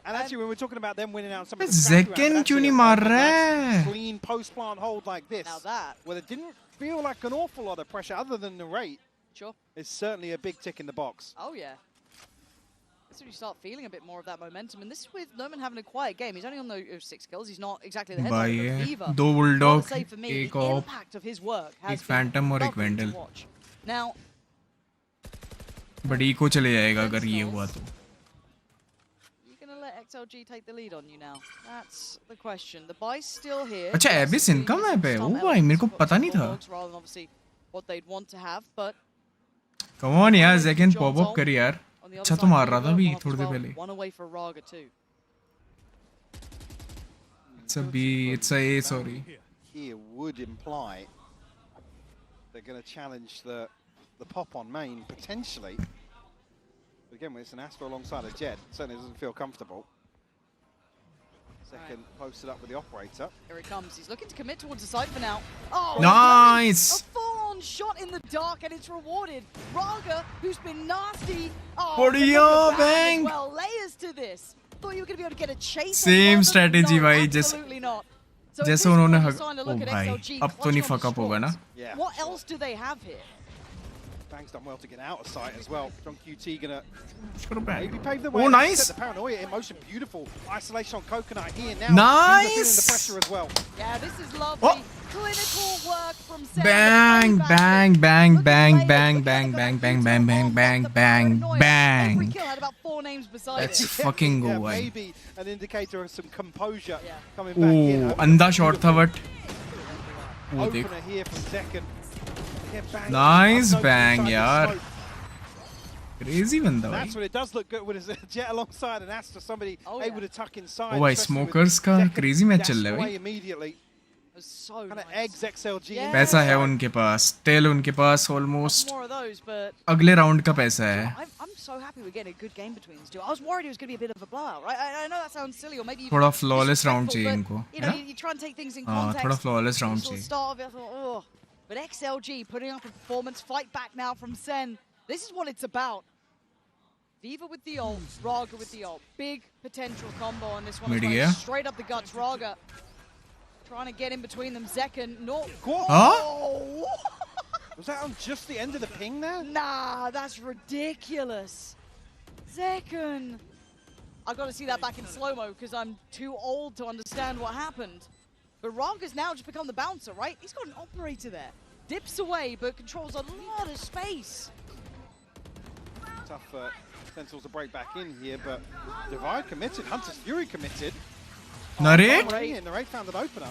And actually, when we're talking about them winning out some of the Zekken क्यों नहीं मार रहा है? clean post-plant hold like this, Now that, where it didn't feel like an awful lot of pressure other than Narrate, sure, is certainly a big tick in the box. Oh yeah. This is when you start feeling a bit more of that momentum, and this is with Noman having a quiet game. He's only on the 6 kills. He's not exactly the headliner, भाई but Viva. दो bulldog, Say for me, एक the op, impact of his work has एक phantom और been एक lovely to vandal. watch. Now, But eco चले जाएगा अगर ये हुआ तो. you're gonna let XLG take the lead on you now. That's the question. The buy's still here. अच्छा Abyss इनका मैप है. ओ भाई मेरे को पता नहीं था. Rather than obviously what they'd want to have, but Come on यार, Zekken pop up कर यार. अच्छा तो मार रहा था अभी थोड़ी देर पहले. one away for Raga too. It's a B, it's a A, sorry. Here would imply they're going to challenge the pop on main, potentially. But again, when it's an Astra alongside a Jet, it certainly doesn't feel comfortable. Second posted up with the operator. Here it comes. He's looking to commit towards the side for now. Oh, nice! A full-on shot in the dark, and it's rewarded. Raga, who's been nasty. Oh, बढ़िया, bang! Well, layers to this. Thought you were going to be able to get a chase. Same strategy, no, भाई. Just absolutely not. So at जैसे this उन्होंने point, we're starting to O look at भाई XLG अब तो नहीं clutching on fuck up the होगा ना straws. Yeah, What else do they have here? Bang's done well to get out of sight as well. John QT gonna Sure, Bang. maybe pave the way. Oh, nice. Set the paranoia in motion. Beautiful isolation on Coconut here now. Nice. Feeling the pressure as well. Yeah, this is lovely. Clinical work from Sen. Bang, bang, bang, bang, bang, bang, bang, bang, bang, bang, bang, bang, Every bang. kill had about 4 names beside Let's it. fucking go, Yeah, भाई. maybe an indicator of some composure coming back in. ओ अंधा shot था but वो देख Opener here from Zekken. Yeah, bang. Nice Up, no bang inside the यार smoke. Crazy बंदा भाई That's when it does look good when it's a Jet alongside and Asta, somebody able to tuck inside. ओ भाई especially with smokers का Zekken crazy match चल dashing रहा है away भाई immediately. So kind of eggs XLG. पैसा है उनके पास टेल उनके पास almost More of those, but अगले राउंड का पैसा है I'm so happy we're getting a good game between these two. I was worried it was going to be a bit of a blowout, right? I know that sounds silly, or maybe even थोड़ा flawless round disrespectful, चाहिए but, इनको You है know, ना you try and take things in हाँ context. थोड़ा flawless round Sort of चाहिए start of it, I thought, oh. But XLG putting up a performance, fight back now from Sen. This is what it's about. Viva with the ult, Raga with the ult. Big potential combo on this one. Mid It's gaya. running straight up the guts. Raga trying to get in between them. Zekken, no. Huh? Was that on just the end of the ping there? Nah, that's ridiculous. Zekken. I got to see that back in slow-mo because I'm too old to understand what happened. But Raga's now just become the bouncer, right? He's got an operator there. Dips away, but controls a lot of space. Tough for Sentinels to break back in here, but Divide committed, Hunter's Fury committed. Narrate? Narrate found an opener.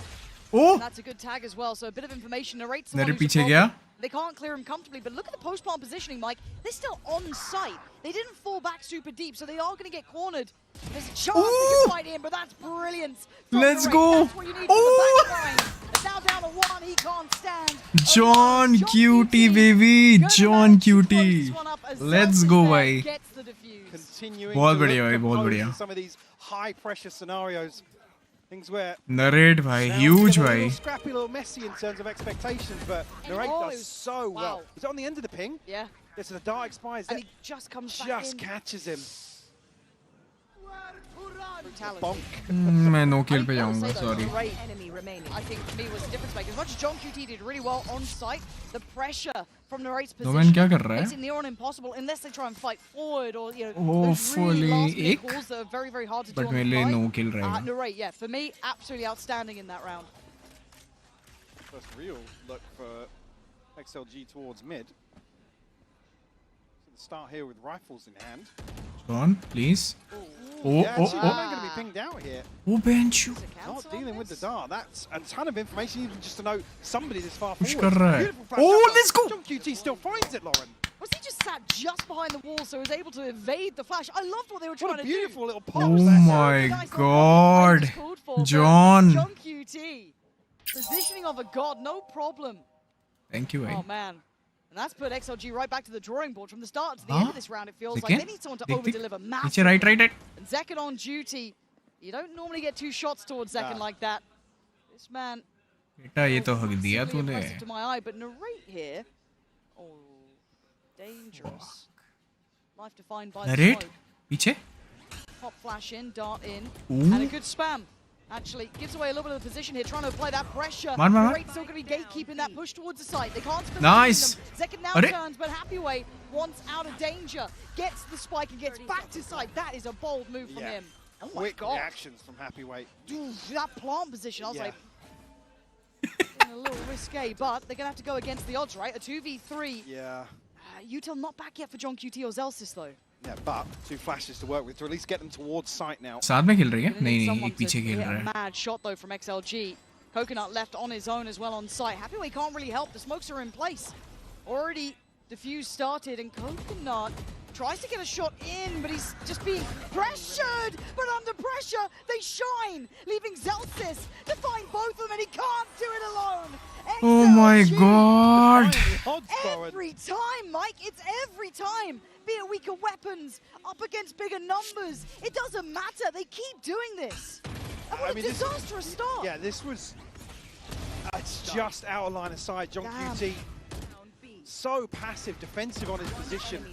Oh! That's a good tag as well, so a bit of information. Narrate's the Narrate one who's पीछे the गया. problem. They can't clear him comfortably, but look at the post-plant positioning, Mike. They're still on site. They didn't fall back super deep, so they are going to get cornered. There's a chance they can fight in, but that's brilliance. from Let's Narrate. go. That's what you need from the backline. It's now down to 1. He can't stand. John QT baby John QT let's go भाई Gets the defuse. Continuing बहुत to बढ़िया look भाई बहुत composed बढ़िया in some of these high-pressure scenarios. Things where narrate भाई sounds huge a भाई little scrappy, a little messy in terms of expectations, but Narrate Oh, it does was- so well. wow. Is it on the end of the ping? Yeah. Yes, the dart expires. And he just comes back Just in. catches him. Brutality. Bonk. मैं know kill पे जाऊंगा sorry Enemy remaining. I think for me was the difference maker. As much as John QT did really well on site, the pressure from Narrate's No man क्या कर position रहा है? makes it near on impossible unless they try and fight forward or those Hopefully really last minute एक, calls that are very, very hard to do but on मेरे the लिए fly. no kill रहेगा. Narrate, yeah, for me, absolutely outstanding in that round. First real look for XLG towards mid. So the start here with rifles in hand. John please oh Yeah, oh actually, oh going to be pinged out here. oh bench Not dealing with the dart. That's a ton of information, even just to know somebody this far Push forward. कर रहा है. Beautiful flash Oh, up. let's go. John QT still finds it, Lauren. Was he just sat just behind the wall so he was able to evade the flash? I loved what they were trying What a to do. beautiful little pop. oh my god John John QT. Positioning of a god, no problem. thank you भाई Oh man. And that's put XLG right back to the drawing board. From the start to the Huh? end of this round, it feels like देखें? they need someone to देख, देख. over-deliver नीचे massively. right And Zekken on duty. You don't normally get 2 shots towards Zekken like that. This man, बेटा ये तो हक दिया really तूने impressive to my eye, but Narrate here, oh, dangerous. Life defined by the narrate smoke. पीछे Pop flash in, dart in, Ooh. and a good spam. Actually, gives away a little bit of the position here, trying to apply that pressure. Man, man, man. Narrate's still going to be gatekeeping that push towards the site. They can't spin Nice. between them. Zekken now Arre. turns, but Happyway once out of danger. Gets the spike and gets back to site. That is a bold move from Yeah. him. Oh my Quick god. reactions from Happyweight. Dude, that plant position, I was Yeah. like, a little risque, but they're going to have to go against the odds, right? A 2v3. Yeah. Util not back yet for John QT or Zelsis, though. Yeah, but 2 flashes to work with to at least get them towards sight now. साथ में खेल रही है Gonna need नहीं someone एक पीछे to खेल hit रहा a है mad shot though from XLG. Coconut left on his own as well on site. Happyway can't really help. The smokes are in place. Already defuse started and Coconut tries to get a shot in, but he's just being pressured. But under pressure, they shine, leaving Zelsis to find both of them, and he can't do it alone. oh my god Every time, Mike, it's every time. Be it weaker weapons, up against bigger numbers. It doesn't matter. They keep doing this. And what a disastrous start. Yeah, this was... it's just out of line of sight. John QT, so passive, defensive on his position.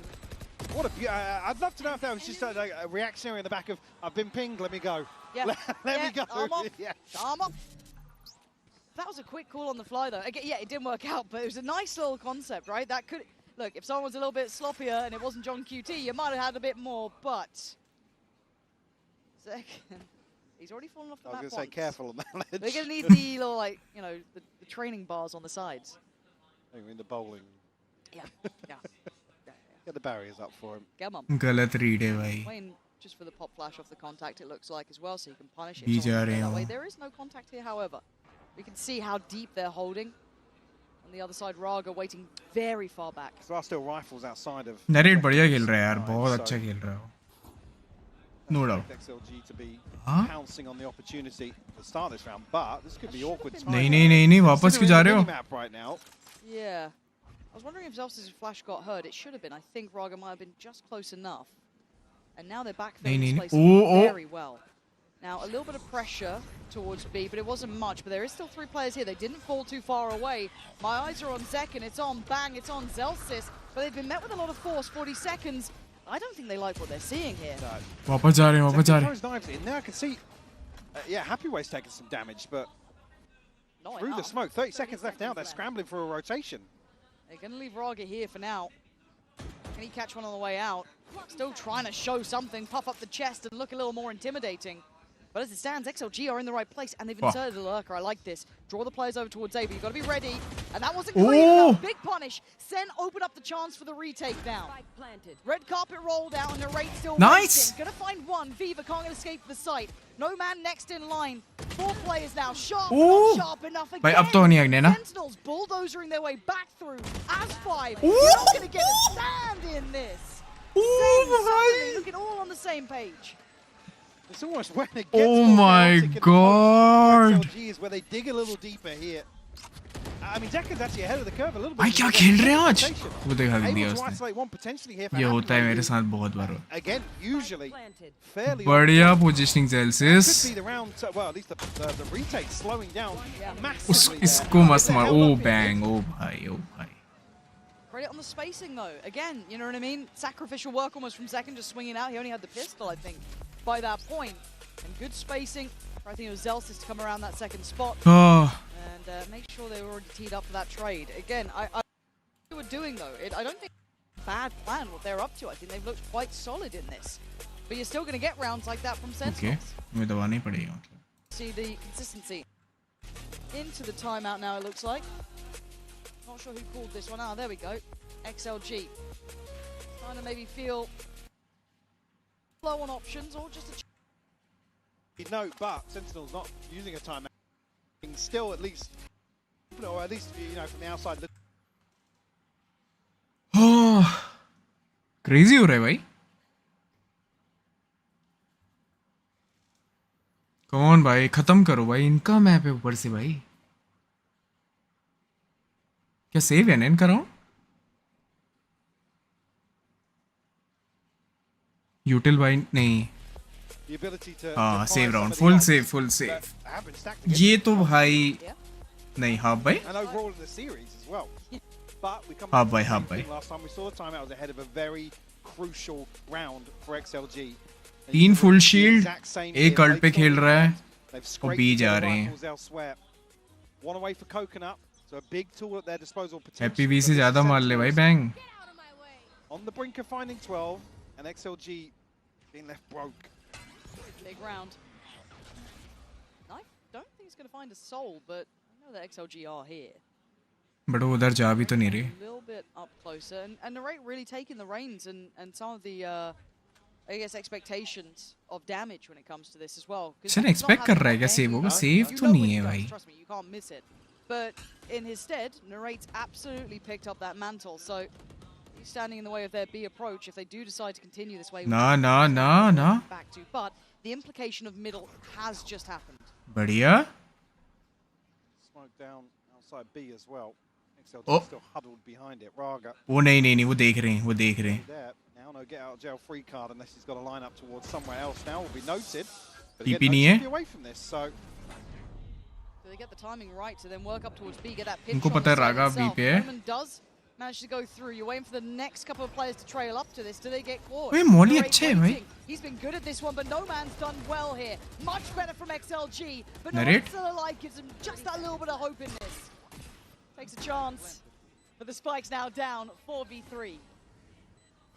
What a I'd love to know if that was just a reactionary in the back of, I've been pinged, let me go. Yeah. Let me go. Calm off. Yeah. Calm off. That was a quick call on the fly, though. Again, yeah, it didn't work out, but it was a nice little concept, right? That could... Look, if someone was a little bit sloppier and it wasn't John QT, you might have had a bit more, but... Second... He's already fallen off the map. I was going to say, careful on that ledge. They're going to need the little, like, you know, the training bars on the sides. In the bowling. Yeah, yeah. Get the barriers up for him. Come on. गलत read है भाई. Wayne, just for the pop flash off the contact, it looks like as well, so you can punish it. बीच आ रहे That हैं way. वो. There is no contact here, however. We can see how deep they're holding. On the other side, Raga waiting very far back. There are still rifles outside of... narrate बढ़िया खेल रहा है यार, बहुत अच्छा खेल रहा है वो. No doubt. XLG to be Huh? pouncing on the opportunity to start this round, but this could be awkward. नहीं, वापस क्यों जा रहे हो? Map right now. Yeah. I was wondering if Zelsis' flash got hurt. It should have been. I think Raga might have been just close enough. And now they're backfilling this place very well. Now, a little bit of pressure towards B, but it wasn't much. But there is still 3 players here. They didn't fall too far away. My eyes are on Zek, and it's on Bang, it's on Zelsis. But they've been met with a lot of force, 40 seconds. I don't think they like what they're seeing here. वापस जा रहे हैं. Throws knives in there. I can see, yeah, Happyway's taking some damage, but Not through the enough. smoke. 30 seconds left now. They're scrambling for a rotation. They're going to leave Raga here for now. Can he catch one on the way out? Still trying to show something, puff up the chest and look a little more intimidating. But as it stands, XLG are in the right place, and they've inserted a lurker. I like this. Draw the players over towards A, but you've got to be ready. And that wasn't clean enough. Big punish. Sen open up the chance for the retake now. Red carpet rolled out, and Narrate still waiting. Gonna find one. Viva can't escape the sight. No man next in line. 4 players now. Sharp, not sharp enough again. भाई अब तो नहीं अगने ना. Sentinels bulldozering their way back through. As 5. You're not gonna get a stand in this. Sen looking all on the same page. It's almost when it gets Oh my god. XLG is where they dig a little deeper here. I mean, Deccan's actually ahead of the curve a little bit. भाई क्या खेल रहे हैं आज? वो देखा दिया Able to उसने. isolate one potentially here for ये होता है Happyway, मेरे who, साथ बहुत बार. again, usually fairly बढ़िया positioning could Zelsis. be the round, well, at least the retake slowing down उस massively. इसको मस्त मार. Oh bang. Oh भाई. Credit on the spacing though. Again, you know what I mean? Sacrificial work almost from Second, just swinging out. He only had the pistol, I think, by that point. And good spacing. I think it was Zelsis to come around that second spot. And make sure they were already teed up for that trade. Again, I they were doing though. I don't think it's a bad plan what they're up to. I think they've looked quite solid in this. But you're still going to get rounds like that from Sentinels. Okay. मैं दबाना ही पड़ेगा. See the consistency. Into the timeout now, it looks like. Not sure who called this one. Ah, there we go. XLG. Trying to maybe feel low on options or just a... No, but Sentinel's not using a timeout. Still, at least, or at least, you know, from the outside. Crazy हो रहा है भाई. कौन भाई खत्म करो भाई इनका मैप है ऊपर से भाई. क्या सेव है ना इनका राउंड? यूटिल भाई नहीं. हाँ सेव राउंड फुल सेव. ये तो भाई नहीं हाफ भाई. हाफ भाई. Last time we saw the timeout was ahead of a very crucial round for XLG. 3 full shield एक अल्ट पे खेल रहा है और बी जा रहे हैं. One away for Coconut, so a big tool at their disposal. Happy वी से ज्यादा मार ले भाई bang. On the brink of finding 12 and XLG being left broke. Big round. I don't think he's going to find a soul, but I know that XLG are here. But वो उधर जा भी तो नहीं रहे. A little bit up closer, and Narrate really taking the reins and some of the, I guess, expectations of damage when it comes to this as well. चल expect कर रहा है क्या सेव होगा? सेव तो नहीं है भाई. Trust me, you can't miss it. But in his stead, Narrate's absolutely picked up that mantle, so he's standing in the way of their B approach if they do decide to continue this way. ना. Back to, but the implication of middle has just happened. बढ़िया. Smoke down outside B as well. XLG still huddled behind it. Raga. वो नहीं वो देख रहे हैं. There. Now no get out of jail free card unless he's got a line up towards somewhere else. Now will be noted. But TP again, नहीं no है. TP away from this. So they get the timing right to then work up towards B, get that pitch. उनको पता है रागा B पे है. Roman does managed to go through. You're waiting for the next couple of players to trail up to this. Do they get caught? Wait, Molly Great अच्छे है भाई. waiting. He's been good at this one, but No Man's done well here. Much better from XLG, but No Narrate. Man's still alive gives him just that little bit of hope in this. Takes a chance, but the spike's now down 4v3.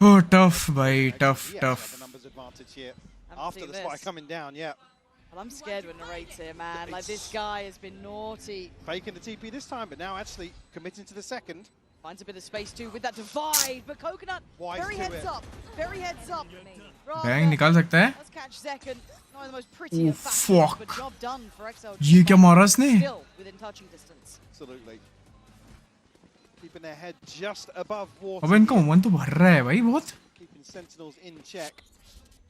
Oh, tough, bhai, tough, Yes, tough. the numbers advantage here. Haven't After seen the spike this. coming down, yeah. Well, I'm scared with narrates here, man. Like, this guy has been naughty. Faking the TP this time, but now actually committing to the second. Finds a bit of space too with that divide, but Coconut Wise very to heads it. up, very heads up. Bang निकाल सकता है. Let's catch Zekken. Not the most pretty Oh, of fashions, fuck. but job done for XLG. ये क्या मारा इसने? Still within touching distance. Absolutely. Keeping their head just above water. अब इनका oven तो भर रहा है भाई बहुत. Keeping Sentinels in check.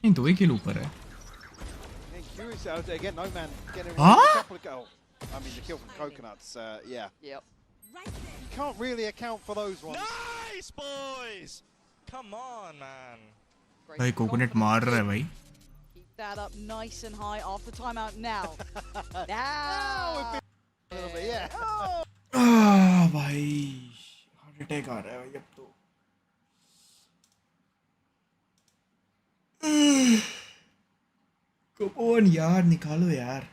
इन दो ही किल ऊपर है. And curious again, No Man getting a Huh? couple of goals. I mean, the kill from Coconuts, yeah. Yep. You can't really account for those ones. Nice, boys! Come on, man. भाई coconut मार रहा है भाई. Keep that up nice and high after timeout now. Now! A little bit, yeah. भाई heart attack आ रहा है भाई अब तो. कौन यार निकालो यार.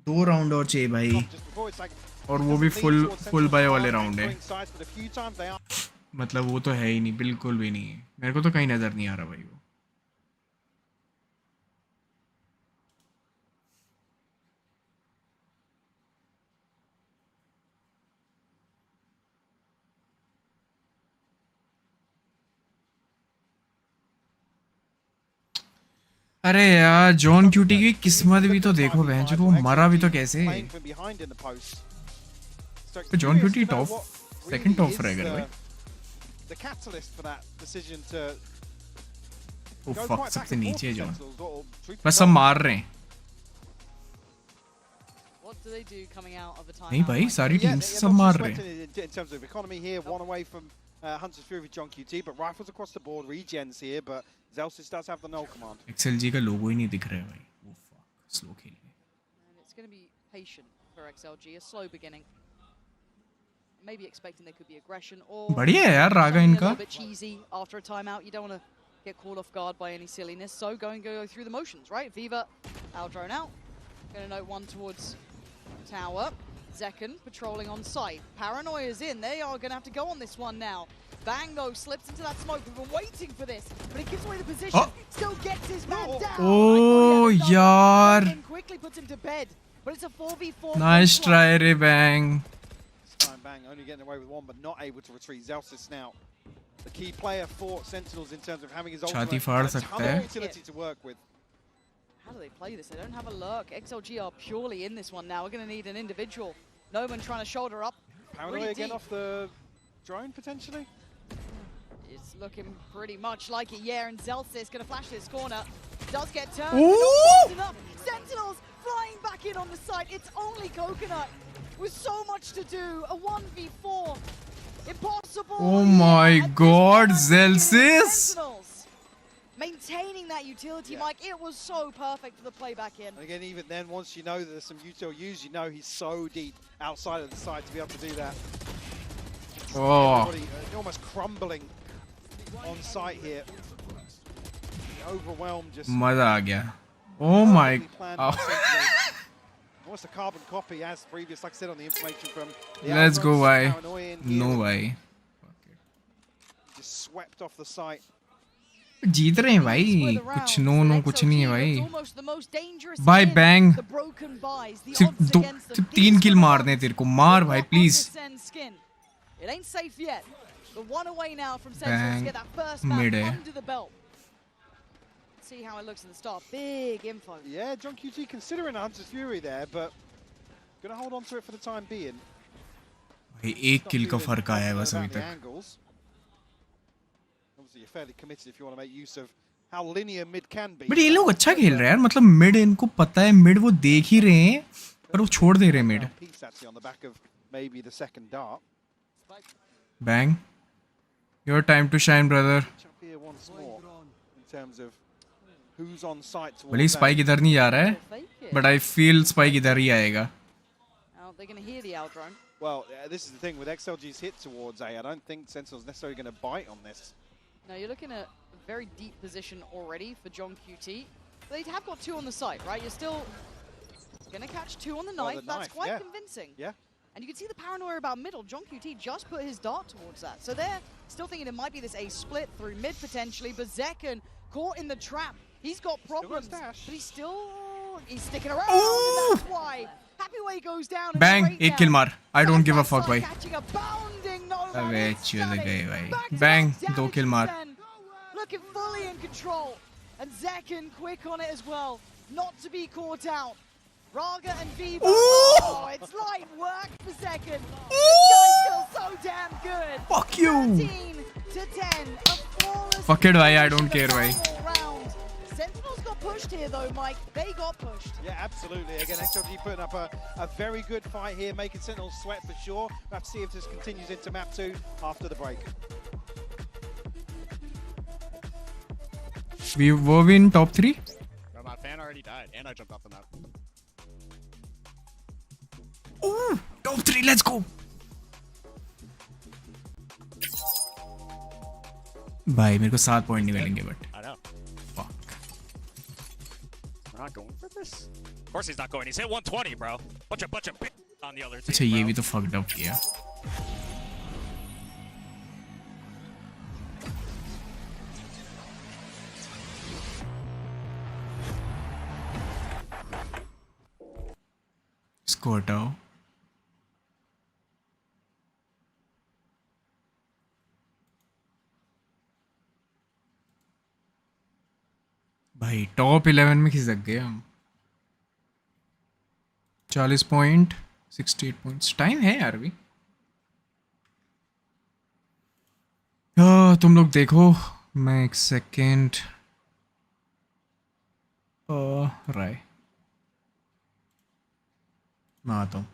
2 राउंड और चाहिए भाई. और वो भी फुल बाय वाले राउंड है. मतलब वो तो है ही नहीं, बिल्कुल भी नहीं है. मेरे को तो कहीं नजर नहीं आ रहा भाई वो. अरे यार जॉन क्यूटी की किस्मत भी तो देखो बहन जो वो मरा भी तो कैसे. तो John QT top second top रहेगा भाई. The catalyst for that decision to oh go fuck quite सबसे back and नीचे है forth John. Sentinels, or truth बस be सब told, मार रहे हैं. What do they do coming out of the timeout? नहीं भाई सारी Yeah, टीम they're सब not मार just रहे हैं. sweating in terms of economy here, one away from Hunter's Fury with John QT, but rifles across the board, regens here, but Zelsis does have the null command. XLG का लोगो ही नहीं दिख रहा है भाई. वो फक स्लो खेल रहे. And it's going to be patient for XLG, a slow beginning. Maybe expecting there could be aggression or बढ़िया है यार रागा something a इनका. little bit cheesy after a timeout. You don't want to get caught off guard by any silliness, so go through the motions, right? Viva, our drone out. Going to note one towards tower. Zekken patrolling on site. Paranoia's in. They are going to have to go on this one now. Bang though slips into that smoke. We've been waiting for this, but he gives away the position. Still gets his man down. Oh यार. Quickly puts him to bed, but it's a 4v4. Nice try रे Bang. Bang only getting away with one, but not able to retreat. Zelsis now the key player for Sentinels in terms of having his छाती ultimate फाड़ and a सकता ton of है. utility to work with. How do they play this? They don't have a lurk. XLG are purely in this one now. We're going to need an individual. Noman trying to shoulder up. Paranoia Really again deep. off the drone potentially. It's looking pretty much like it. Yeah, and Zelsis going to flash this corner. Does get turned. Ooh! but not fast enough. Sentinels flying back in on the side. It's only Coconut with so much to do. A 1v4. Impossible. Oh my god, Zelsis. Sentinels maintaining that utility, Mike. It was so perfect for the playback in. And again, even then, once you know that there's some util use, you know he's so deep outside of the site to be able to do that. Oh. Everybody, almost crumbling on site here. Overwhelmed, just मजा आ गया. Oh my. planned Oh. by Sentinels. Almost a carbon copy as previous, like I said on the information from the Let's go Outbursts, भाई. Paranoia in here. No भाई. Just swept off the site. जीत रहे हैं भाई. कुछ no कुछ नहीं है भाई. Almost the most dangerous By in Bang. the broken buys, the सिर्फ odds दो against them. सिर्फ 3 किल मारने तेरे को. मार भाई please. Send skin. It ain't safe yet. The one away now from Sentinels Bang. to get that first map Mid है. under the belt. See how it looks in the start. Big info. Yeah, John QT considering a Hunter's Fury there, but gonna hold on to it for the time being. भाई एक किल का फर्क आया है बस अभी About the तक. angles. Obviously, you're fairly committed if you want to make use of how linear mid can be. But ये लोग अच्छा खेल रहे हैं यार. मतलब मिड इनको पता है. मिड वो देख ही रहे हैं पर वो छोड़ दे रहे हैं mid. Piece actually on the back of maybe the second dart. Bang. Your time to shine, brother. Jump here once more in terms of who's on site towards भले स्पाइक इधर नहीं जा रहा है. बट आई फील स्पाइक इधर ही आएगा. Now they're going to hear the out drone. Well, this is the thing with XLG's hit towards A. I don't think Sentinel's necessarily going to bite on this. Now you're looking at a very deep position already for John QT. They have got 2 on the site, right? You're still going to catch 2 on the knife. That's quite convincing. Yeah. And you can see the paranoia about middle. John QT just put his dart towards that. So they're still thinking it might be this A split through mid potentially, but Zekken caught in the trap. He's got problems, but he's sticking around, and that's why Happy Way goes down. Bang, एक kill मार. I don't give a fuck भाई. Catching a bounding Nomad. अबे चुद गए भाई. Bang, 2 kill मार. Looking fully in control, and Zekken quick on it as well, not to be caught out. Raga and Viva. Oh, it's light work for Zekken. This guy's still so damn good. Fuck you. 13 to 10. A flawless Fuck it भाई, I don't care भाई. round. Sentinels got pushed here though, Mike. They got pushed. Yeah, absolutely. Again, XLG putting up a very good fight here, making Sentinels sweat for sure. We'll have to see if this continues into map 2 after the break. Were we in top 3? Bro, my fan already died, and I jumped off the map. Ooh, top 3, let's go. भाई मेरे को 7 point नहीं मिलेंगे but I know. fuck. We're not going for this? Of course he's not going. He's hit 120, bro. Bunch of on the other team. अच्छा ये bro. भी तो fucked up किया. इसको हटाओ. भाई टॉप 11 में खिसक गए हम. 40 पॉइंट 68 पॉइंट्स. टाइम है यार भी. तुम लोग देखो, मैं एक सेकेंड राय मैं आता हूँ.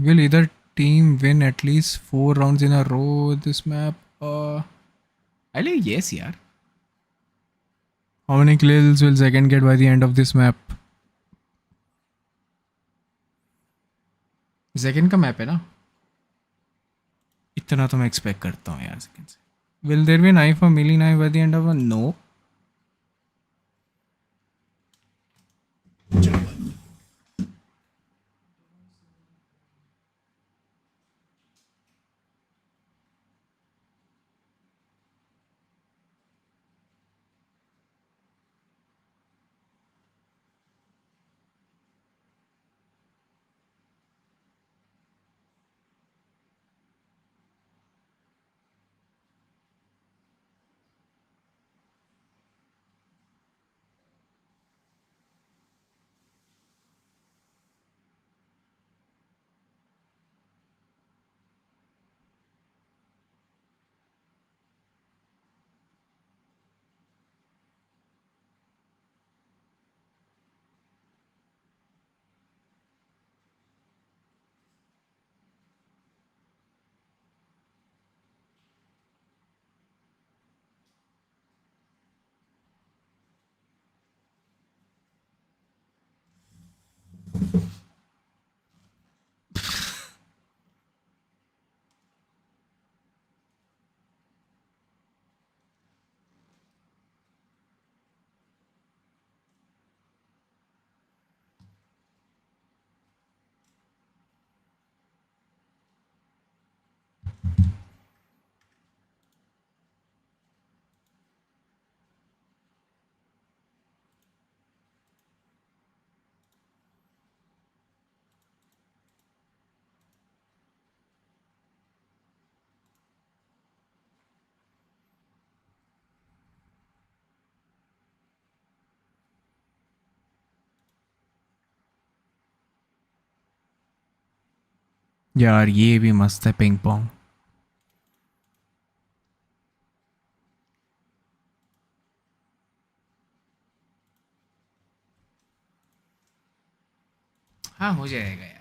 Will either team win at least 4 rounds in a row this map? I believe yes यार. How many kills will Zekken get by the end of this map? Zekken का मैप है ना, इतना तो मैं एक्सपेक्ट करता हूँ यार Zekken से. Will there be knife or melee knife by the end of a no? यार ये भी मस्त है पिंग पोंग. हाँ हो जाएगा यार.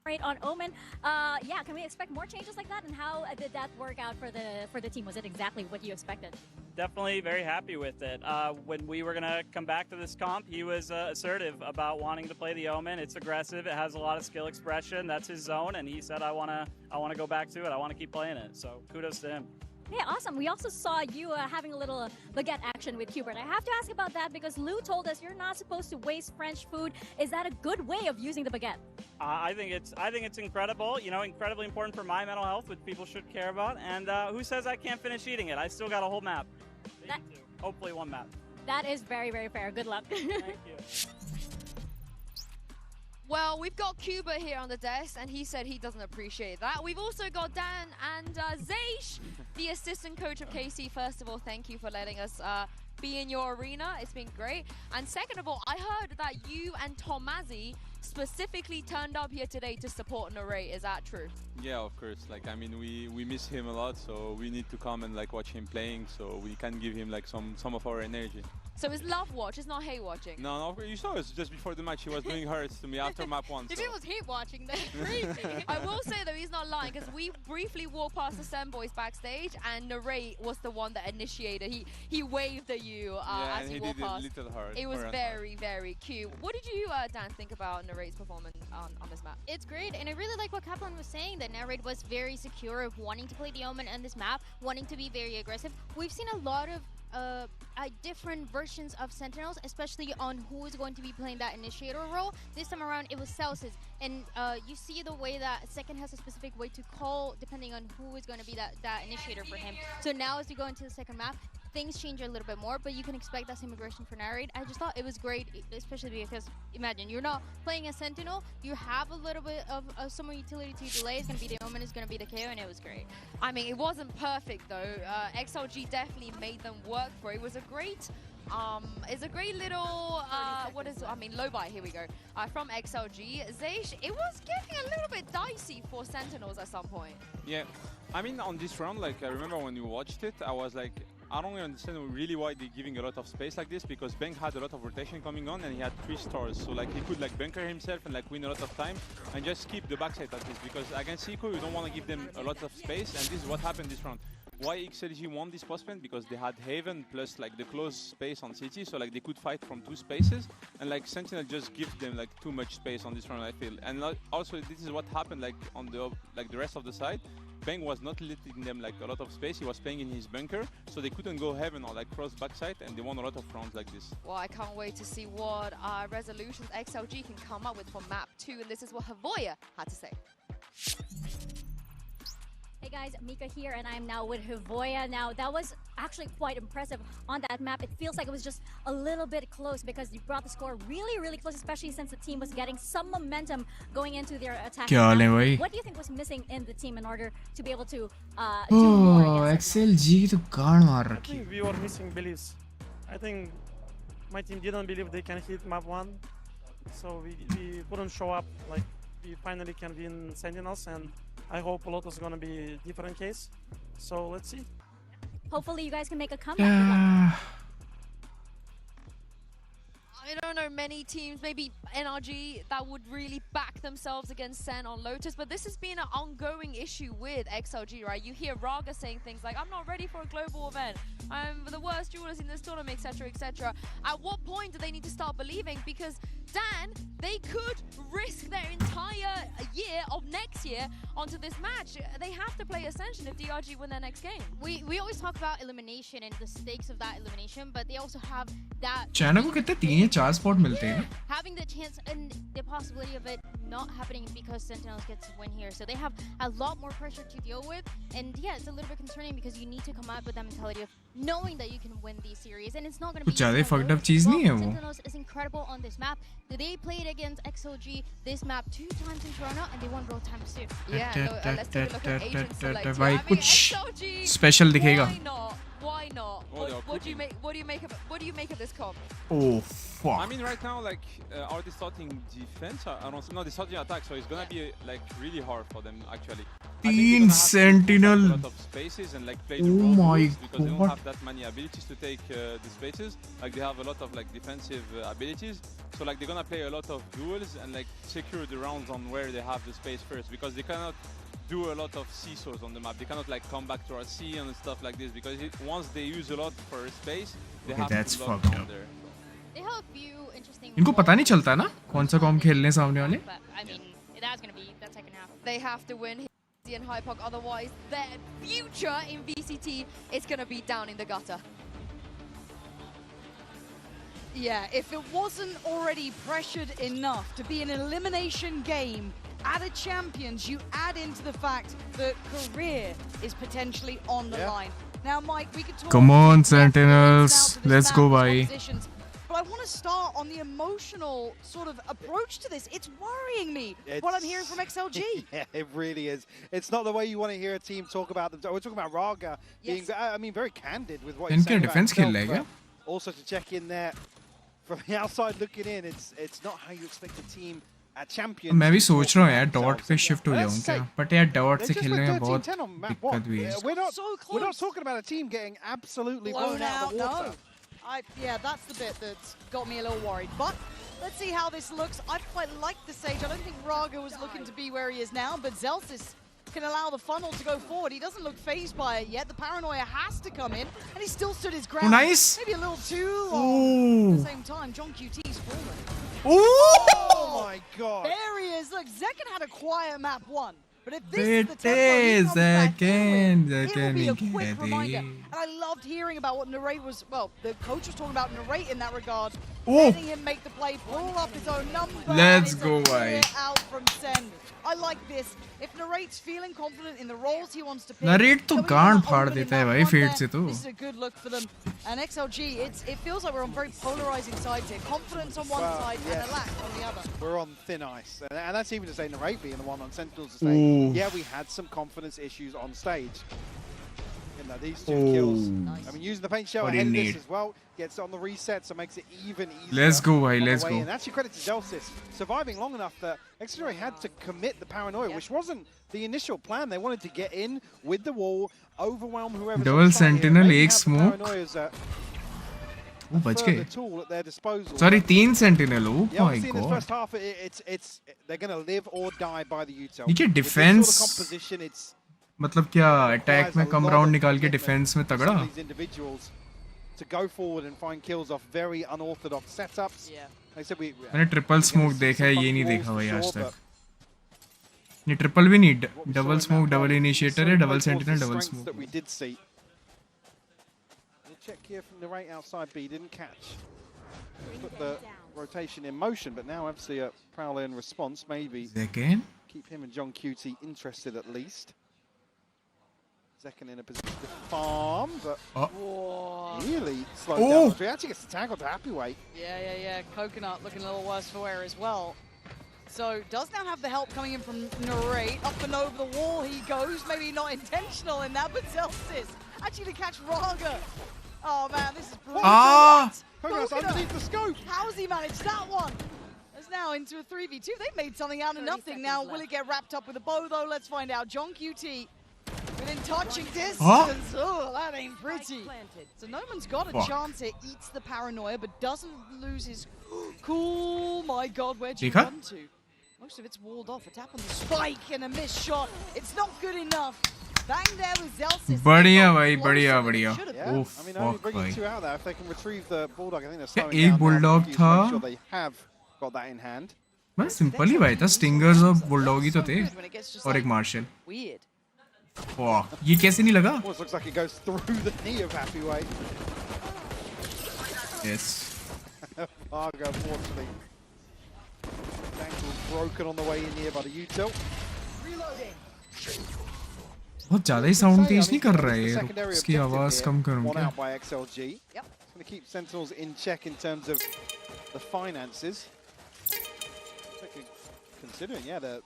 Right on Omen. Yeah, can we expect more changes like that? And how did that work out for the team? Was it exactly what you expected? Definitely very happy with it. When we were gonna come back to this comp, he was assertive about wanting to play the Omen. It's aggressive. It has a lot of skill expression. That's his zone, and he said, "I wanna go back to it. I wanna keep playing it." So kudos to him. Yeah, awesome. We also saw you having a little baguette action with Hubert. I have to ask about that because Lou told us you're not supposed to waste French food. Is that a good way of using the baguette? I think it's incredible. You know, incredibly important for my mental health, which people should care about. And who says I can't finish eating it? I still got a whole map. Hopefully one map. That is very, very fair. Good luck. Thank you. Well, we've got Cuba here on the desk, and he said he doesn't appreciate that. We've also got Dan and Zeish, the assistant coach of KC. First of all, thank you for letting us be in your arena. It's been great. And second of all, I heard that you and Tomazzi specifically turned up here today to support Narrate. Is that true? Yeah, of course. Like, I mean, we miss him a lot, so we need to come and like watch him playing, so we can give him like some of our energy. So it's love watch, it's not hate watching. No, you saw us just before the match. He was doing hurts to me after map 1. If So. it was hate watching, then crazy. I will say though, he's not lying, because we briefly walked past the Sen boys backstage, and Narrate was the one that initiated. He waved at you Yeah, as and you he walked did past. a little hard. It was for us. very, very cute. What did you, Dan, think about Narrate's performance on this map? It's great, and I really like what Kaplan was saying, that Narrate was very secure of wanting to play the Omen on this map, wanting to be very aggressive. We've seen a lot of different versions of Sentinels, especially on who is going to be playing that initiator role. This time around, it was Celsius, and you see the way that Second has a specific way to call depending on who is going to be that initiator for him. So now as you go into the second map, things change a little bit more, but you can expect that same aggression for Narrate. I just thought it was great, especially because, imagine, you're not playing a Sentinel, you have a little bit of some utility to delay. It's going to be the Omen, it's going to be the KO, and it was great. I mean, it wasn't perfect though. XLG definitely made them work for it. It was a great, it's a great little, low buy, here we go, from XLG. Zeish, it was getting a little bit dicey for Sentinels at some point. Yeah, I mean, on this round, like, I remember when we watched it, I was like, I don't understand really why they're giving a lot of space like this, because Bang had a lot of rotation coming on and he had 3 stars, so like he could like bunker himself and like win a lot of time and just keep the backside at least, because against Eco you don't want to give them a lot of space, and this is what happened this round. Why XLG won this postman? Because they had Haven plus like the close space on CT, so like they could fight from 2 spaces, and like Sentinel just gives them like too much space on this round, I feel. And also this is what happened like on the rest of the side. Bang was not letting them like a lot of space. He was playing in his bunker, so they couldn't go heaven or like cross backside, and they won a lot of rounds like this. Well, I can't wait to see what resolutions XLG can come up with for map 2, and this is what Havoya had to say. Hey guys, Mika here, and I'm now with Havoya. Now, that was actually quite impressive on that map. It feels like it was just a little bit close because you brought the score really, really close, especially since the team was getting some momentum going into their attack. What do you think was missing in the team in order to be able to do more against XLG to गाड़ मार I रखी. think we were missing beliefs. I think my team didn't believe they can hit map 1, so we couldn't show up. Like, we finally can win Sentinels, and I hope Lotus is gonna be a different case. So let's see. Hopefully you guys can make a comeback. I don't know many teams, maybe NRG, that would really back themselves against Sen on Lotus, but this has been an ongoing issue with XLG, right? You hear Raga saying things like, I'm not ready for a global event, I'm the worst duelist in this tournament, etc., etc. At what point do they need to start believing? Because Dan, they could risk their entire year of next year onto this match. They have to play Ascension if DRG win their next game. We always talk about elimination and the stakes of that elimination, but they also have that China को कितने 3 या 4 spot मिलते हैं? having the chance and the possibility of it not happening because Sentinels gets to win here. So they have a lot more pressure to deal with, and yeah, it's a little bit concerning because you need to come out with that mentality of knowing that you can win these series, and it's not going to be ज़्यादा fucked up चीज़ नहीं है वो. Sentinels is incredible on this map. They played against XLG this map 2 times in Toronto, and they won both times too. Yeah, let's take a look at Agent Select. भाई I mean, कुछ XLG, special दिखेगा. Why not? Why not? What do you make of this comp? Oh fuck. I mean, right now, like, are they starting defense? I don't know. No, they're starting attack, so it's gonna be like really hard for them actually. तीन Sentinel. a lot of spaces and like play the Oh road my moves because they don't God. have that many abilities to take the spaces. Like they have a lot of like defensive abilities, so like they're gonna play a lot of duels and like secure the rounds on where they have the space first, because they cannot do a lot of seesaws on the map. They cannot like come back to our C and stuff like this, because once they use a lot for space, they Okay, have that's to lock fucked down up. there. They have a few interesting. इनको पता नहीं चलता ना कौन सा com खेलने सामने वाले. But I mean, that's gonna be that second half. They have to win here in Hypok, otherwise their future in VCT is going to be down in the gutter. Yeah, if it wasn't already pressured enough to be an elimination game at a Champions, you add into the fact that career is potentially on the line. Now, Mike, we could talk. Come on, yes, Sentinels. ins and outs of this Let's map, go, its bhai. compositions, But I want to start on the emotional sort of approach to this. It's worrying me what I'm hearing from XLG. Yeah, it really is. It's not the way you want to hear a team talk about them. We're talking about Raga being, I mean, very candid with what he's saying about defense खेल himself, रहा है but also to check in there from the outside looking in. It's not how you expect a team at Champions. मैं भी to सोच talk रहा हूँ about यार dot themselves. पे शिफ्ट हो Let's जाऊँ say क्या बट यार डॉट they से just खेलने went में बहुत 13-10 on map दिक्कत one. भी है. We're not talking about a team getting absolutely Blown out, of the water. no. Yeah, that's the bit that's got me a little worried. But let's see how this looks. I quite like the Sage. I don't think Raga was looking to be where he is now, but Zelsis can allow the funnel to go forward. He doesn't look phased by it yet. The paranoia has to come in, and he still stood his ground. Nice. Maybe a little too long. At the same time, John QT's fallen. Oh my God. There he is. Look, Zekken had a quiet map one. But if this is the बेटे tempo he comes back in with, it will Zekken be a भी quick कह reminder. They. And I loved hearing about what Narrate was, well, the coach was talking about Narrate in that regard. Oh. Letting him make the play, pull up his own number. Let's and it's go, a clear bhai. out from Sen. I like this. If Narrate's feeling confident in the roles he wants to pick, Narrate तो then we गांड wanna फाड़ open in देता है that भाई one fade there. से तो. This is a good look for them. And XLG, it feels like we're on very polarizing sides here. Confidence on one Well, side yes. and a lack on the other. We're on thin ice. And that's even to say Narrate being the one on Sentinels to say, Ooh. yeah, we had some confidence issues on stage. You know, these two Ooh. kills. I mean, using the paint shell What do you ahead of this need? as well. Gets on the reset, so makes it even easier. Let's go, bhai, on the let's way go. in. Actually, credit to Zelsis surviving long enough that XLG had to commit the paranoia, which wasn't the initial plan. They wanted to get in with the wall, overwhelm whoever's Double on site here, Sentinel, maybe एक have the smoke. paranoias, वो बच further गए. tool at their disposal. Sorry, 3 Sentinel. Oh Yeah, my obviously in this God. first half, it's they're going to live or die by the util. देखिए With this defense sort of composition, it's मतलब क्या attack में requires a come lot round of निकाल के commitment defence में from तगड़ा. some of these individuals to go forward and find kills off very unorthodox setups. Like I said, मैंने triple smoke देखा है ये नहीं देखा भाई आज तक. नहीं ट्रिपल भी नहीं डबल स्मोक डबल इनिशिएटर है double sentinel double smoke. that we did see. We'll check here from the right outside B, didn't catch. Put the rotation in motion, but now obviously a Prowler in response, maybe Zekken? keep him and John QT interested at least. Zekken in a position to farm, but really slowed down. He actually gets the tag onto Happy Way. Yeah. Coconut looking a little worse for wear as well. So does now have the help coming in from Narrate. Up and over the wall he goes. Maybe not intentional in that, but Zelsis actually to catch Raga. Oh man, this is brutal. Coconut's underneath the scope. How has he managed that one? It's now into a 3v2. They've made something out of nothing now. Will it get wrapped up with a bow though? Let's find out. John QT within touching distance. Oh, that ain't pretty. So Noman's got a chance here. Eats the paranoia, but doesn't lose his cool. My God, where'd you run to? Most of it's walled off. A tap on the spike and a missed shot. It's not good enough. Bang there with Zelsis. बढ़िया भाई बढ़िया बढ़िया. Yeah, Oh I mean, only fuck bringing भाई. two out there. If they can retrieve the bulldog, I think they're क्या slowing एक down. bulldog Make था? sure they have got that in hand. मैं simple ही भाई था stingers और bulldog ही तो थे और एक मार्शल. Weird. वाह ये कैसे नहीं लगा? Almost looks like it goes through the knee of Happy Way. Yes. Varga, unfortunately. Ankle broken on the way in here by the util. बहुत ज़्यादा ही साउंड तेज नहीं कर रहा है. Secondary इसकी objective आवाज here, कम करूँ one क्या? out by XLG. Yep. It's going to keep Sentinels in check in terms of the finances. Considering, yeah, the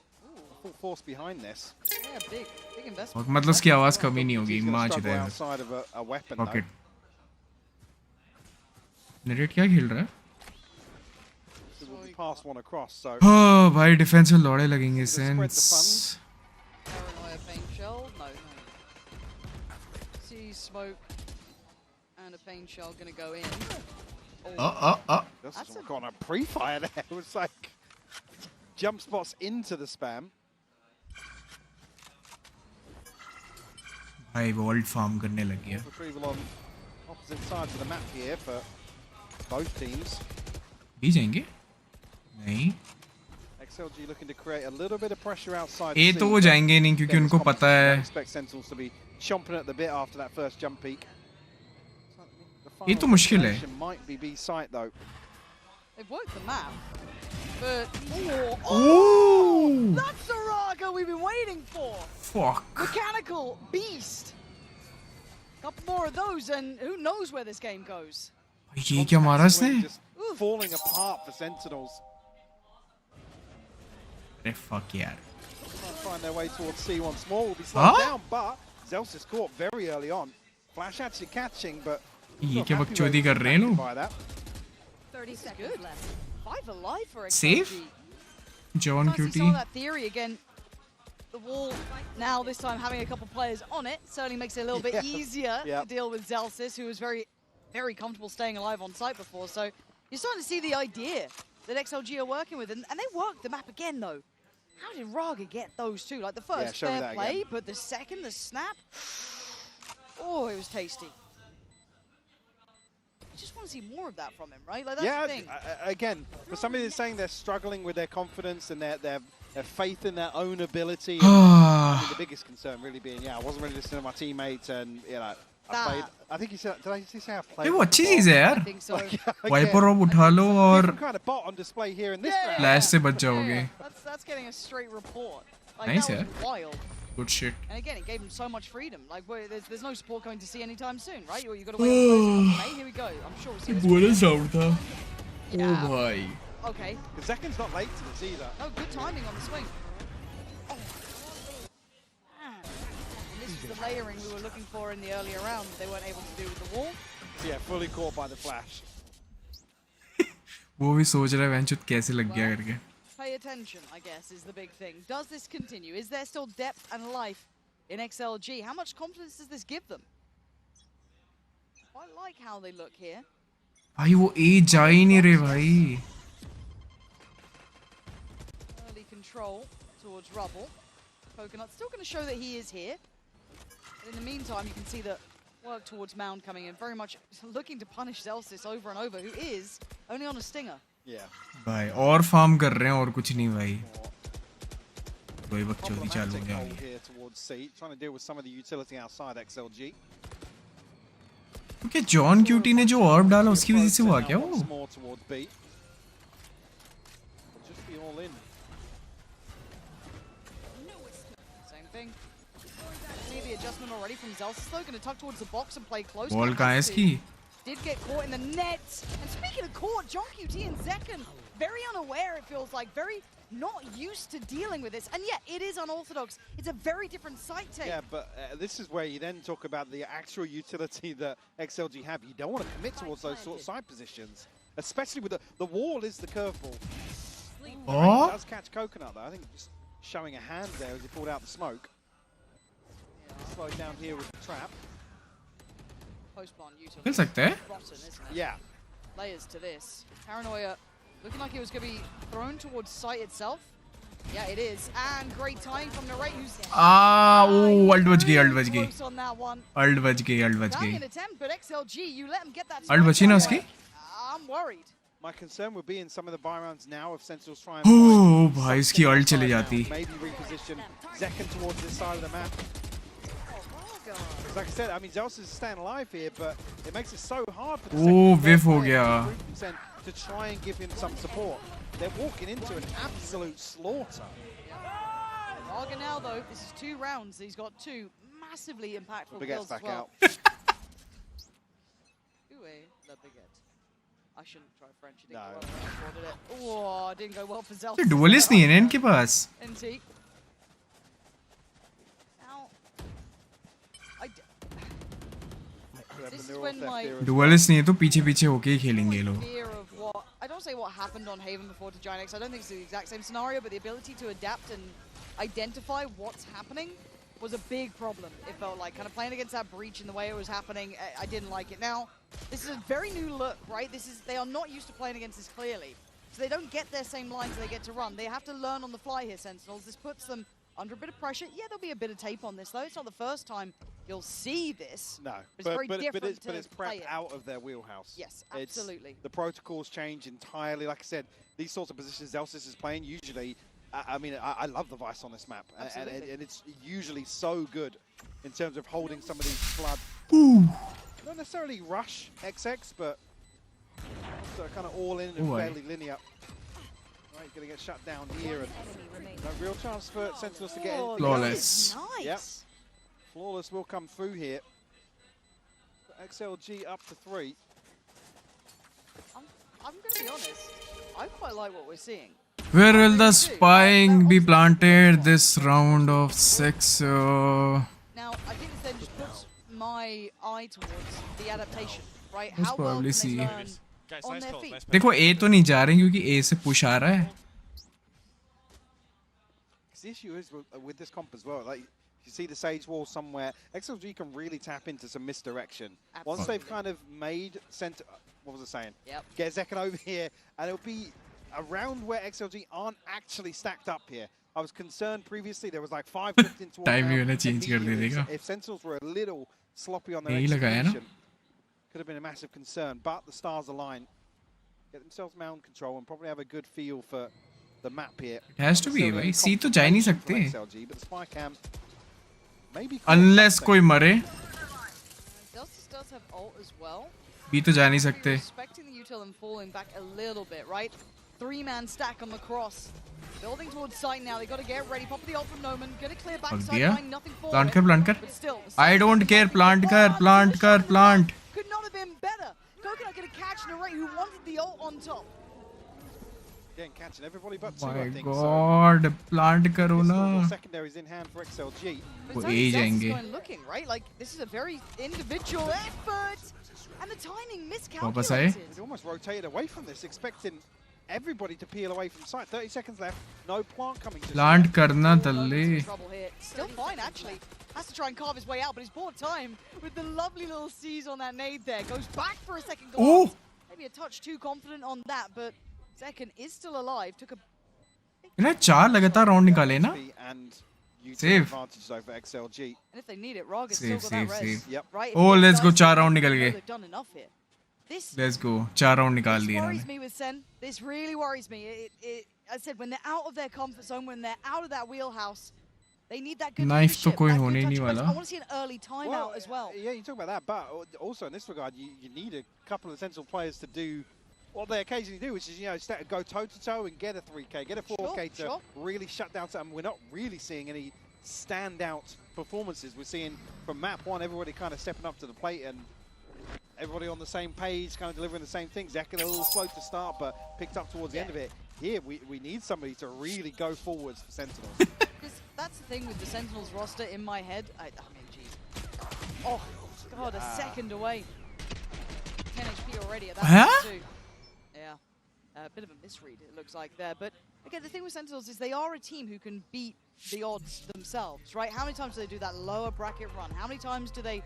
full force behind this. Yeah, big investment. और मतलब इसकी आवाज कमी नहीं होगी. माँ चुदा है. Outside of a weapon. Rocket. Narrate क्या खेल रहा है? We'll be past one across, so. हाँ भाई डिफेंस में लौड़े लगेंगे sense. Paranoia paint XLG's smoke and a pain shell gonna go in. That's got a pre-fire there. It was like jump spots into the spam. भाई vault farm करने लग गया. Retrieval on opposite sides of the map here for both teams. भी जाएंगे? नहीं. XLG looking to create a little bit of pressure outside. ये तो वो जाएंगे नहीं क्योंकि उनको पता है. Expect Sentinels to be chomping at the bit after that first jump peak. ये तो मुश्किल है. Might be B site though. They've worked the map, but Ooh! That's the Raga we've been waiting for. Fuck. Mechanical beast. Couple more of those, and who knows where this game goes. ये क्या मारा इसने? Just falling apart for Sentinels. अरे fuck यार. Trying to find their way towards C once more. Will be slowed down, but Zeus is caught very early on. Flash actually catching, but ये क्या बकचोदी कर रहे हैं लोग? 30 seconds left. 5 alive for XLG. Safe? John Nice, we QT. saw that theory again. The wall now this time having a couple players on it certainly makes it a little bit easier to deal with Zelsis, who was very, very comfortable staying alive on site before. So you're starting to see the idea that XLG are working with, and they worked the map again though. How did Raga get those two? Like the first fair play, but the second, the snap. Oh, it was tasty. Just want to see more of that from him, right? Like that's the thing. Again, for somebody that's saying they're struggling with their confidence and their faith in their own ability. I mean, the biggest concern really being, I wasn't really listening to my teammates, and you know, I played. I think he said, did I say I played? ये वो अच्छी चीज है यार. I think so. Viper off उठा लो और Different kind of bot on display here in this round. Flash से बच जाओगे. That's getting a straight report. Like, Nice, that yeah. was wild. Good shit. And again, it gave him so much freedom. Like, there's no support coming to see anytime soon, right? You got to wait on the first. Here we go. I'm sure we'll see this. बुरा sound था. Yeah. ओ भाई. Okay. The second's not late to this either. No, good timing on the swing. Oh. And this is the layering we were looking for in the earlier round. They weren't able to do with the wall. Yeah, fully caught by the flash. वो भी सोच रहा है वेंचुत कैसे लग गया करके. Pay attention, I guess, is the big thing. Does this continue? Is there still depth and life in XLG? How much confidence does this give them? I like how they look here. भाई वो ए जा ही नहीं रहे भाई. Early control towards Rubble. Coconut still going to show that he is here. But in the meantime, you can see the work towards Mound coming in. Very much looking to punish Zelsis over and over, who is only on a stinger. Yeah. भाई और farm कर रहे हैं और कुछ नहीं भाई. कोई बकचोदी चालू हो गया. Here towards C, trying to deal with some of the utility outside XLG. क्योंकि जॉन क्यूटी ने जो ऑर्ब डाला उसकी वजह से हुआ क्या वो? More towards B. Just be all in. Same thing. See the adjustment already from Zelsis though, going to tuck towards the box and play close. Ball कहाँ है इसकी? Did get caught in the net. And speaking of caught, John QT and Zekken, very unaware it feels like, very not used to dealing with this. And yet, it is unorthodox. It's a very different site take. Yeah, but this is where you then talk about the actual utility that XLG have. You don't want to commit towards those sort of side positions, especially with the wall is the curveball. Oh? He does catch Coconut though. I think just showing a hand there as he pulled out the smoke. Yeah, slowed down here with the trap. खेल सकते हैं? Yeah. Layers to this. Paranoia looking like it was going to be thrown towards site itself. Yeah, it is. And great timing from Narrate, who's oh ult बच गई. close on that one. Ult बच गई. Valiant attempt, but XLG, you let him get that. Ult बची ना उसकी? I'm worried. My concern would be in some of the buy rounds now if Sentinels try ओह भाई इसकी alt चली जाती. Maybe reposition Zekken towards this side of the map. Like I said, I mean, Zelsis is staying alive here, but it makes it so hard for the whiff हो गया. to try and give him some support. They're walking into an absolute slaughter. Raga now, though, this is 2 rounds. He's got 2 massively impactful kills as well. La baguette. I shouldn't try French. It didn't go well. Did it? Oh, didn't go well for Zelsis. तो dualist नहीं है ना इनके पास. NT. This is when my dualist नहीं है तो पीछे पीछे होके ही खेलेंगे ये लोग. fear of what I don't say what happened on Haven before to Giant X. I don't think it's the exact same scenario, but the ability to adapt and identify what's happening was a big problem. It felt like kind of playing against that breach in the way it was happening. I didn't like it. Now, this is a very new look, right? They are not used to playing against this clearly. So they don't get their same lines they get to run. They have to learn on the fly here, Sentinels. This puts them under a bit of pressure. Yeah, there'll be a bit of tape on this, though. It's not the first time you'll see this. No, it's very different but it's prepped out of their wheelhouse. Yes, absolutely. The protocols change entirely. Like I said, these sorts of positions Zellsis is playing usually. I mean, I love the Vice on this map, and it's usually so good in terms of holding some of these flood. Not necessarily rush XX, but kind of all in and fairly linear. Right, gonna get shut down here, and no real chance for Sentinels to get in. Flawless. Nice. Yep. Flawless will come through here. But XLG up to 3. I'm gonna be honest. I quite like what we're seeing. Where will the spying be planted this round of 6? Now, I think this then just puts my eye towards the adaptation, right? Most How well probably can they see. learn on their feet? देखो A तो नहीं जा रहे क्योंकि A से push आ रहा है. The issue is with this comp as well. Like, you see the Sage Wall somewhere, XLG can really tap into some misdirection. Absolutely. Once they've kind of made what was I saying? Yep. Get Zekken over here, and it'll be around where XLG aren't actually stacked up here. I was concerned previously, there was like 5 looked into Time भी उन्हें change कर देगा. If Sentinels were a little sloppy on their यही लगाया ना? execution, could have been a massive concern, but the stars align. Get themselves mound control and probably have a good feel for the map here. It has to be भाई. C तो जा ही नहीं सकते. XLG, but the spy cam maybe Unless कोई मरे. Zellsis does have ult as well. B तो जा नहीं सकते. Expecting the util and falling back a little bit, right? 3-man stack on the cross. Building towards site now. They got to get ready. Pop the ult from Noman. Get a clear back side line. Nothing for Plant it. कर. But still, I don't care. Plant कर. could not have been better. Coconut going to catch Narrate, who wanted the ult on top. Again, catching everybody but 2, My I think. God, plant करो ना. Secondaries in hand for XLG. वो A जाएंगे. Going looking, right? Like, this is a very individual effort. And the timing वापस आए. miscalculated. They almost rotated away from this, expecting everybody to peel away from sight. 30 seconds left. No plant coming. Plant करना दल्ले. Trouble here. Still fine, actually. Has to try and carve his way out, but he's bought time with the lovely little C's on that nade there. Goes back for a second glance. Maybe a touch too confident on that, but Zekken is still alive. Took a इन्हें 4 लगातार round निकाले ना. And Save. advantages over XLG. And if they need it, Raga's Save, still got that res. save. Yep. Right? Oh, If he let's go. does, 4 round निकल they've गए. done enough here. This Let's go. 4 round निकाल दिए worries इन्होंने. me with Sen. This really worries me. I said when they're out of their comfort zone, when they're out of that wheelhouse, they need that good Knife तो leadership, कोई that good होने ही नहीं touch. वाला. I want to see an early timeout as well. Yeah, you talk about that, but also in this regard, you need a couple of Sentinel players to do what they occasionally do, which is, go toe-to-toe and get a 3K, get a 4K to really shut down something. We're not really seeing any standout performances. We're seeing from map 1, everybody kind of stepping up to the plate and everybody on the same page, kind of delivering the same thing. Zekken a little slow to start, but picked up towards the end of it. Here, we need somebody to really go forwards for Sentinels. That's the thing with the Sentinels roster in my head. I mean, geez. Oh, God, a second away. 10 HP already at that point, too. Yeah. A bit of a misread, it looks like there. But, again, the thing with Sentinels is they are a team who can beat the odds themselves, right? How many times do they do that lower bracket run? How many times do they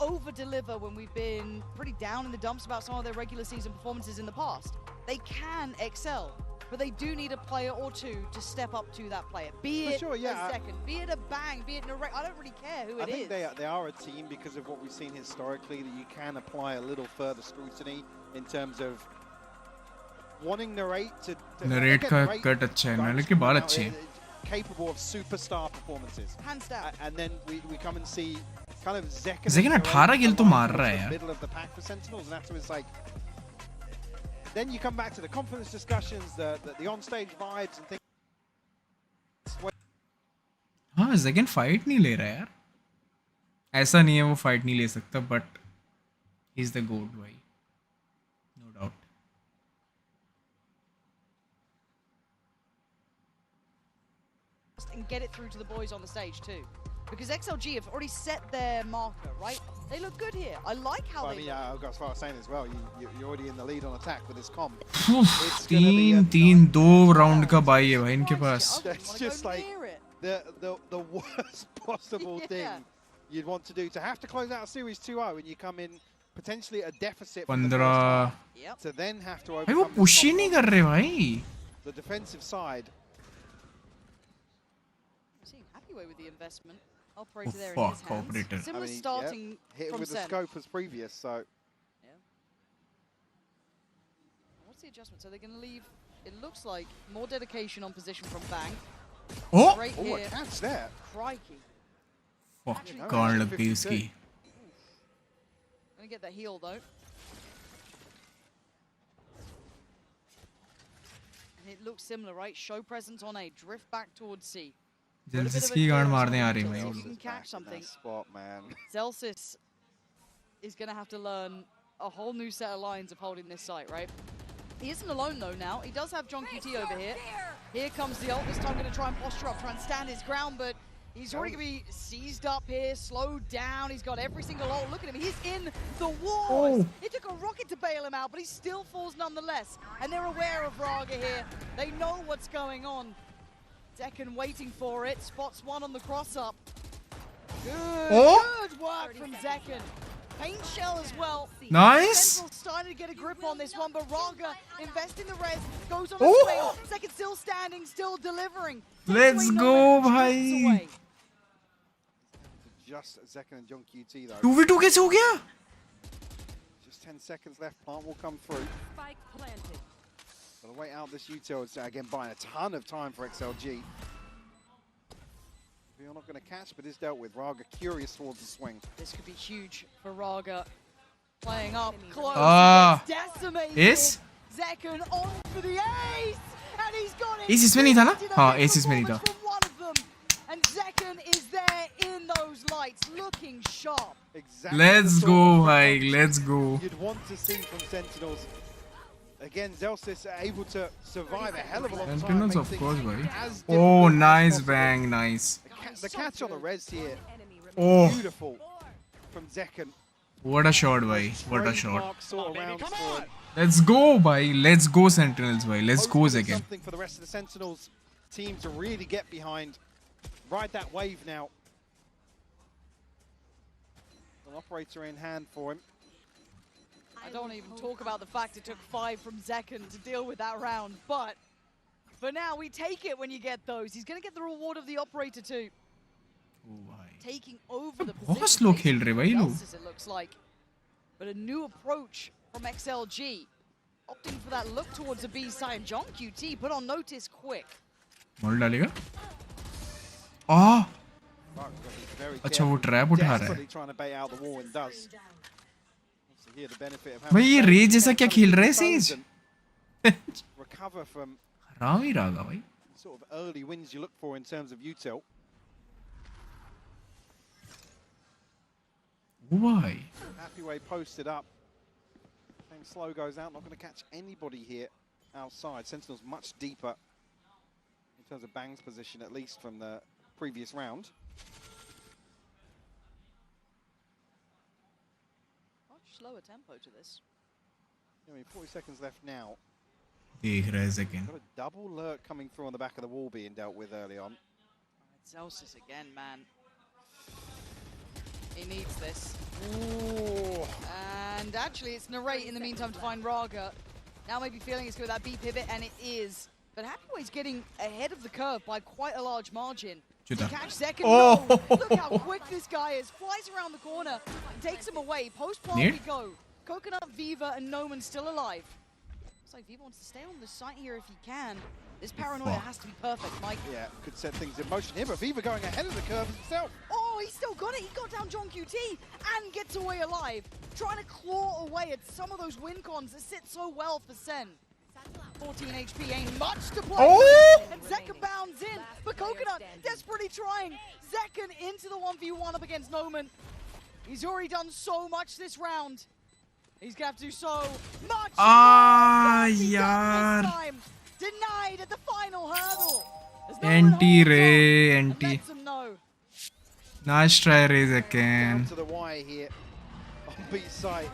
over-deliver when we've been pretty down in the dumps about some of their regular season performances in the past? They can excel, but they do need a player or two to step up to that player. Be it a second, be it a bang, be it a I don't really care who it is. I think they are a team because of what we've seen historically, that you can apply a little further scrutiny in terms of wanting Narrate to Narrate का cut अच्छा है, Narrate के बाल अच्छे हैं. Capable of superstar performances. Hands down. And then we come and see kind of Zekken 18 kill तो मार रहा है यार. Middle of the pack for Sentinels, and after it's like. Then you come back to the confidence discussions, the on-stage vibes and things. हाँ, Zekken fight नहीं ले रहा यार. ऐसा नहीं है वो fight नहीं ले सकता, but he's the goat भाई. No doubt. And get it through to the boys on the stage too. Because XLG have already set their marker, right? They look good here. I like how they look. I've got as far as saying as well, you're already in the lead on attack with this comp. 3 2 round का by है भाई इनके पास. It's just like the worst possible thing you'd want to do to have to close out a series 2-0 and you come in potentially a deficit from the first half, to then have to भाई वो overcome push ही नहीं कर रहे भाई. the defensive side. Seeing happy way with the investment. Operator there in fuck, his hands. operator. Similar I mean, starting hit from with the Sen. scope as previous, so What's the adjustment? So they're going to leave, it looks like, more dedication on position from Bang. Oh! Right a here. catch there. Crikey. Fuck, Actually, no, गांड actually लगती है 52. इसकी. Gonna get that heal though. And it looks similar, right? Show presence on A, drift back towards C. जेल्सिस की गांड मारने आ रही है If भाई. you can catch something, spot, man. Zelsis is gonna have to learn a whole new set of lines of holding this site, right? He isn't alone though now. He does have John QT over here. Here comes the ult. This time going to try and posture up, try and stand his ground, but he's already going to be seized up here, slowed down. He's got every single ult. Look at him. He's in the walls. Oh. It took a rocket to bail him out, but he still falls nonetheless. And they're aware of Raga here. They know what's going on. Zekken waiting for it. Spots one on the cross-up. Good work from Zekken. Pain shell as well. Nice. Sentinel's starting to get a grip on this one, but Raga investing the res, goes on a Oh. swing. Second still standing, still delivering. Let's go भाई. Just Zekken and John QT though. 2v2 कैसे हो गया? Just 10 seconds left. Plant will come through. Spike planted. Gotta wait out this util. It's again buying a ton of time for XLG. You're not going to catch, but is dealt with. Raga curious towards the swing. This could be huge for Raga. Playing up close. Decimated. Ace? Zekken on for the ace! And he's got it! Ace इसमें नहीं था ना? हाँ, Ace इसमें नहीं था. From one of them. And Zekken is there in those lights, looking sharp. Exactly. Let's the go sort of भाई, let's go. You'd want to see from Sentinels. Again, Zelsis are able to survive a hell of a long time. Sentinels, make of things course भाई. as Oh, difficult as nice possible. bang, nice. The catch on the res here. Oh. Beautiful from Zekken. What a shot भाई, what a shot. Trademark sort of rounds for him. Let's go भाई, let's go Sentinels भाई, let's go Hopefully again. something for the rest of the Sentinels team to really get behind. Ride that wave now. An operator in hand for him. I don't even talk about the fact it took 5 from Zekken to deal with that round, but for now, we take it when you get those. He's going to get the reward of the operator too. Taking over the बहुत position. slow खेल रहे भाई लोग. Elsis, it looks like. But a new approach from XLG. Opting for that look towards the B side. John QT put on notice quick. Mall डालेगा? Ah. Very अच्छा वो careful, trap उठा रहा है. desperately trying to bait out the wall and does. So here the benefit of भाई ये having raise जैसा क्या खेल रहा है सेज? recover from हराम ही रागा भाई. sort of early wins you look for in terms of util. Why? Happy way posted up. Then slow goes out, not going to catch anybody here outside. Sentinel's much deeper in terms of Bang's position, at least from the previous round. Much slower tempo to this. I mean, 40 seconds left now. देख रहा है Zekken. Got a double lurk coming through on the back of the wall being dealt with early on. Zelsis again, man. He needs this. Ooh. And actually, it's Narrate in the meantime to find Raga. Now maybe feeling it's good with that B pivot, and it is. But Happyway's getting ahead of the curve by quite a large margin. To catch Zekken. Oh. No! Look how quick this guy is. Flies around the corner, takes him away. Post plant Near? we go. Coconut, Viva, and Noman still alive. Looks like Viva wants to stay on the site here if he can. This paranoia has to be perfect, Mike. Yeah, could set things in motion here, but Viva going ahead of the curve himself. Oh, he still got it. He got down John QT and gets away alive. Trying to claw away at some of those win cons that sit so well for Sen. 14 HP ain't much to play with. And Zekken bounds in. But Coconut desperately trying. Zekken into the 1v1 up against Noman. He's already done so much this round. He's going to have to do so much more. यार. This time. Denied at the final hurdle. Anti Ray, anti. Lets him know. Nice try Ray Zekken. Down to the wire here on B side.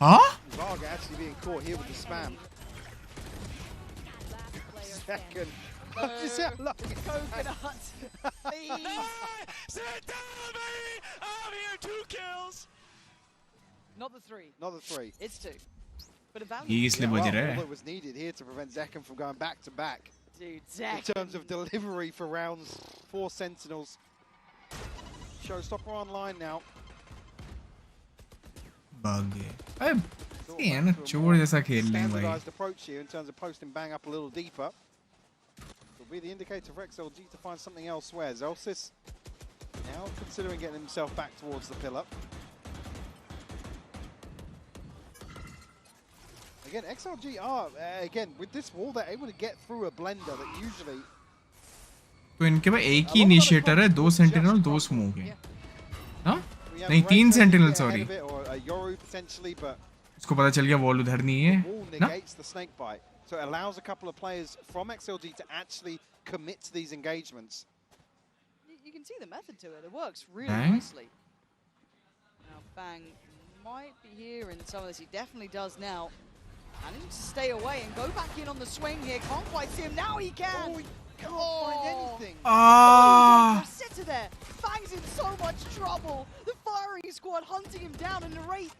Huh? Raga actually being caught here with the spam. Second Just how lucky. Coconut. Please. Sentinel, baby! I'm here, 2 kills! Not the 3. Not the 3. It's 2. But a value. ये इसलिए बज रहा all है. that was needed here to prevent Zekken from going back to back. Dude, In Zekken. terms of delivery for rounds for Sentinels. Showstopper online now. भाग गए. अरे सही है ना, चोर जैसा खेल रहे हैं भाई. Standardized approach here in terms of posting bang up a little deeper. Will be the indicator for XLG to find something elsewhere. Zelsis now considering getting himself back towards the pillar. Again, XLG are, again, with this wall, they're able to get through a blender that usually... तो इनके पास एक ही initiator है, 2 sentinel 2 smoke है. हाँ? नहीं 3 sentinel sorry. इसको पता चल गया वॉल उधर नहीं है ना. So it allows a couple of players from XLG to actually commit to these engagements. You can see the method to it. It works really Bang. nicely. Now Bang might be here in some of this. He definitely does now. Managing to stay away and go back in on the swing here. Can't quite see him. Now he can. Oh, he can't find anything. Ah. Sitter there. Bang's in so much trouble. The firing squad hunting him down, and Narrate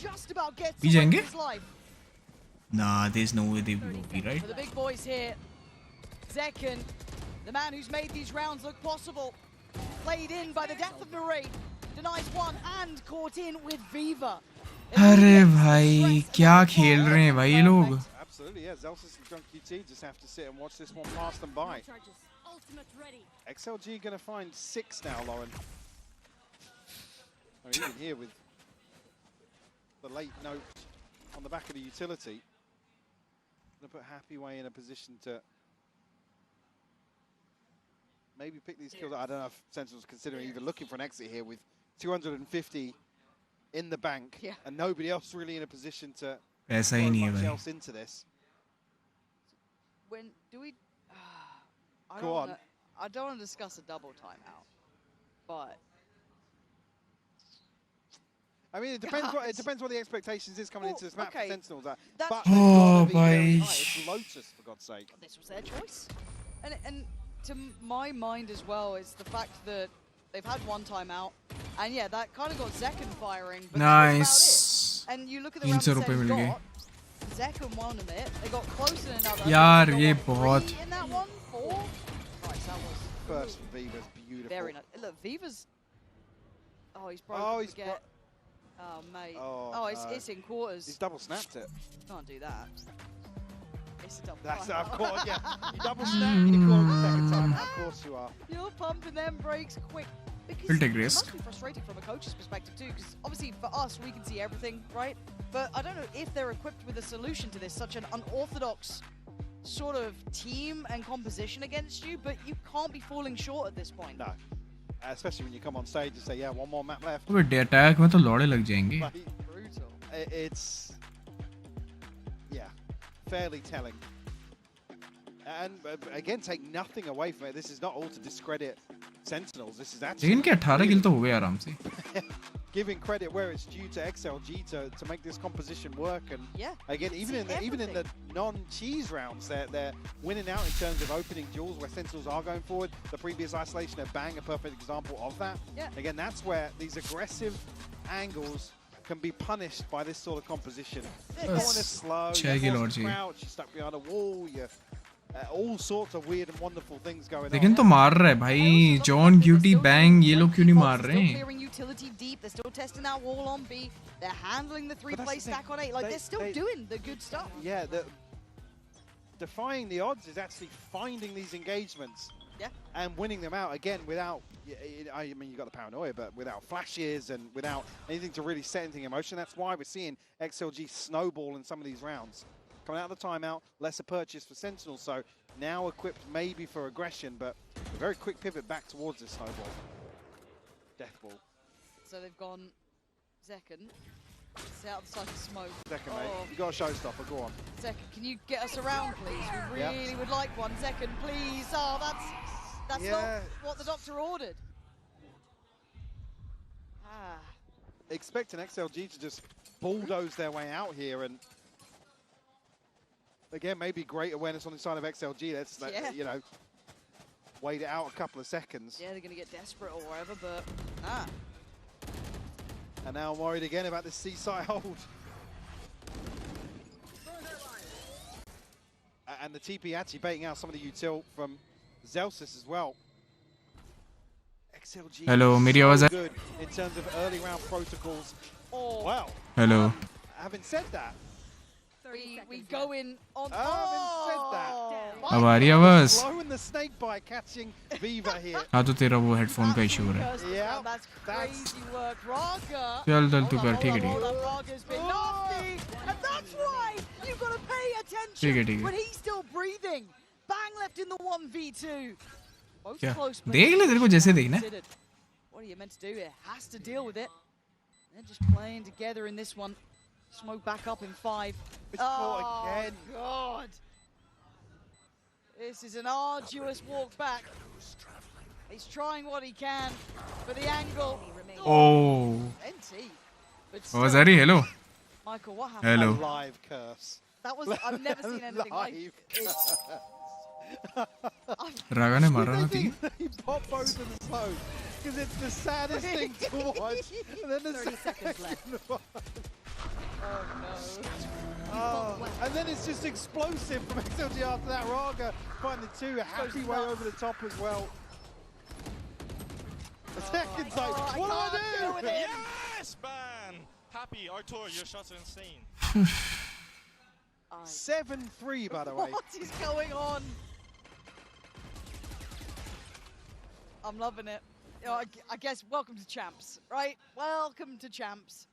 just about gets भी away जाएंगे? with his life. Nah, there's no way they will be, right? For the big boys here, Zekken, the man who's made these rounds look possible, played in by the death of Narrate, denies one and caught in with Viva. अरे भाई क्या खेल रहे हैं भाई ये लोग. Absolutely, yeah. Zelsis and Drunk QT just have to sit and watch this one pass them by. XLG going to find 6 now, Lauren. I mean, even here with the late note on the back of the utility, going to put Happyway in a position to maybe pick these kills. I don't know if Sentinel's considering even looking for an exit here with 250 in the bank, and nobody else really in a position to ऐसा ही नहीं है much भाई. else into this. When do we? I Go don't on. wanna, I don't want to discuss a double timeout, but I mean, it depends. It depends what the expectations is coming into this map okay. for Sentinels. That's But true. they've gotta be Oh, very bhai. high. It's Lotus, for God's sake. This was their choice, and to my mind as well is the fact that they've had one timeout, and yeah, that kind of got Zekken firing. But that was Nice. about it. And you look at the round 300 that रुपए they मिल गए. got. Zekken won in it. They got close in another. यार They got ये what, बहुत. 3 in that one. 4. Christ, that was First for Viva's beautiful. very nice. Look, Viva's. Oh, he's broken. Oh, he's Forget. Oh, mate. Oh, it's, no. it's in quarters. He's double snapped it. Can't do that. It's a double. That's timeout. of course, yeah. You double snap, you call it the second time. Of course you are. You're pumping them brakes quick. Because We'll take it risk. must be frustrating from a coach's perspective too, because obviously for us we can see everything, right? But I don't know if they're equipped with a solution to this, such an unorthodox sort of team and composition against you, but you can't be falling short at this point. No. Especially when you come on stage and say, yeah, one more map left. अबे day attack में तो लौड़े लग जाएंगे. Like, Brutal. it's, yeah, fairly telling. And again, take nothing away from it. This is not all to discredit Sentinels. This is actually लेकिन क्या 18 किल तो हो गए आराम से. giving credit where it's due to XLG to make this composition work. And again, even in the non-cheese rounds, they're winning out in terms of opening duels where Sentinels are going forward. The previous isolation of Bang, a perfect example of that. Again, that's where these aggressive angles can be punished by this sort of composition. You're going it slow, you're forced to crouch, you're stuck behind a wall, you're all sorts of weird and wonderful things going on. लेकिन तो मार रहा है भाई. John cutie bang ये लोग क्यों नहीं मार रहे हैं? Clearing utility deep, they're still testing that wall on B. They're handling the 3-play stack on 8. Like they're still doing the good stuff. Yeah, defying the odds is actually finding these engagements. And winning them out again without, I mean, you got the paranoia, but without flashes and without anything to really set anything in motion. That's why we're seeing XLG snowball in some of these rounds. Coming out of the timeout, lesser purchase for Sentinel, so now equipped maybe for aggression, but a very quick pivot back towards this snowball. Death ball. So they've gone Zekken. Stay out the side of smoke. Zekken, mate. You got a showstopper, go on. Zekken, can you get us around, please? We really would like one. Zekken, please. Oh, that's not what the doctor ordered. Expecting XLG to just bulldoze their way out here, and Again, maybe great awareness on the side of XLG. Let's, you know, wait it out a couple of seconds. Yeah, they're going to get desperate or whatever, but And now I'm worried again about this C-side hold. And the TP actually baiting out some of the util from Zelsis as well. XLG Hello, मेरी आवाज़ so है? good in terms of early round protocols. Oh, wow. Hello. Having said that, we go in on. having said that, अब आ रही आवाज़? blowing the snake by catching Viva here. हाँ तो तेरा वो हेडफोन का इशू हो रहा है. Yeah, that's crazy work. Raga. चल चल तू कर ठीक है ठीक है. Raga's been nasty, and that's why you've got to pay ठीक है attention ठीक है. when he's still breathing. Bang left in the 1v2. Both क्या? close, but देख ले तेरे को जैसे देखना है. considered. What are you meant to do here? Has to deal with it. They're just playing together in this one. Smoke back up in 5. It's caught again. God. This is an arduous walk back. He's trying what he can for the angle. Oh. NT. But आवाज़ still, आ रही? Hello. Michael, what happened? Hello. A live curse. That was, I've never seen anything like it. रागा ने मारा ना थी. He popped both in the smoke because it's the saddest thing to watch. And then the 30 seconds left. one. Oh no. Oh, and then it's just explosive from XLG after that. Raga finding two, a happy way over the top as well. The second's like, what do I do? Yes, man! Happy, Artur, your shots are insane. 7-3, by the way. What is going on? I'm loving it. You know, I guess welcome to champs, right? Welcome to champs.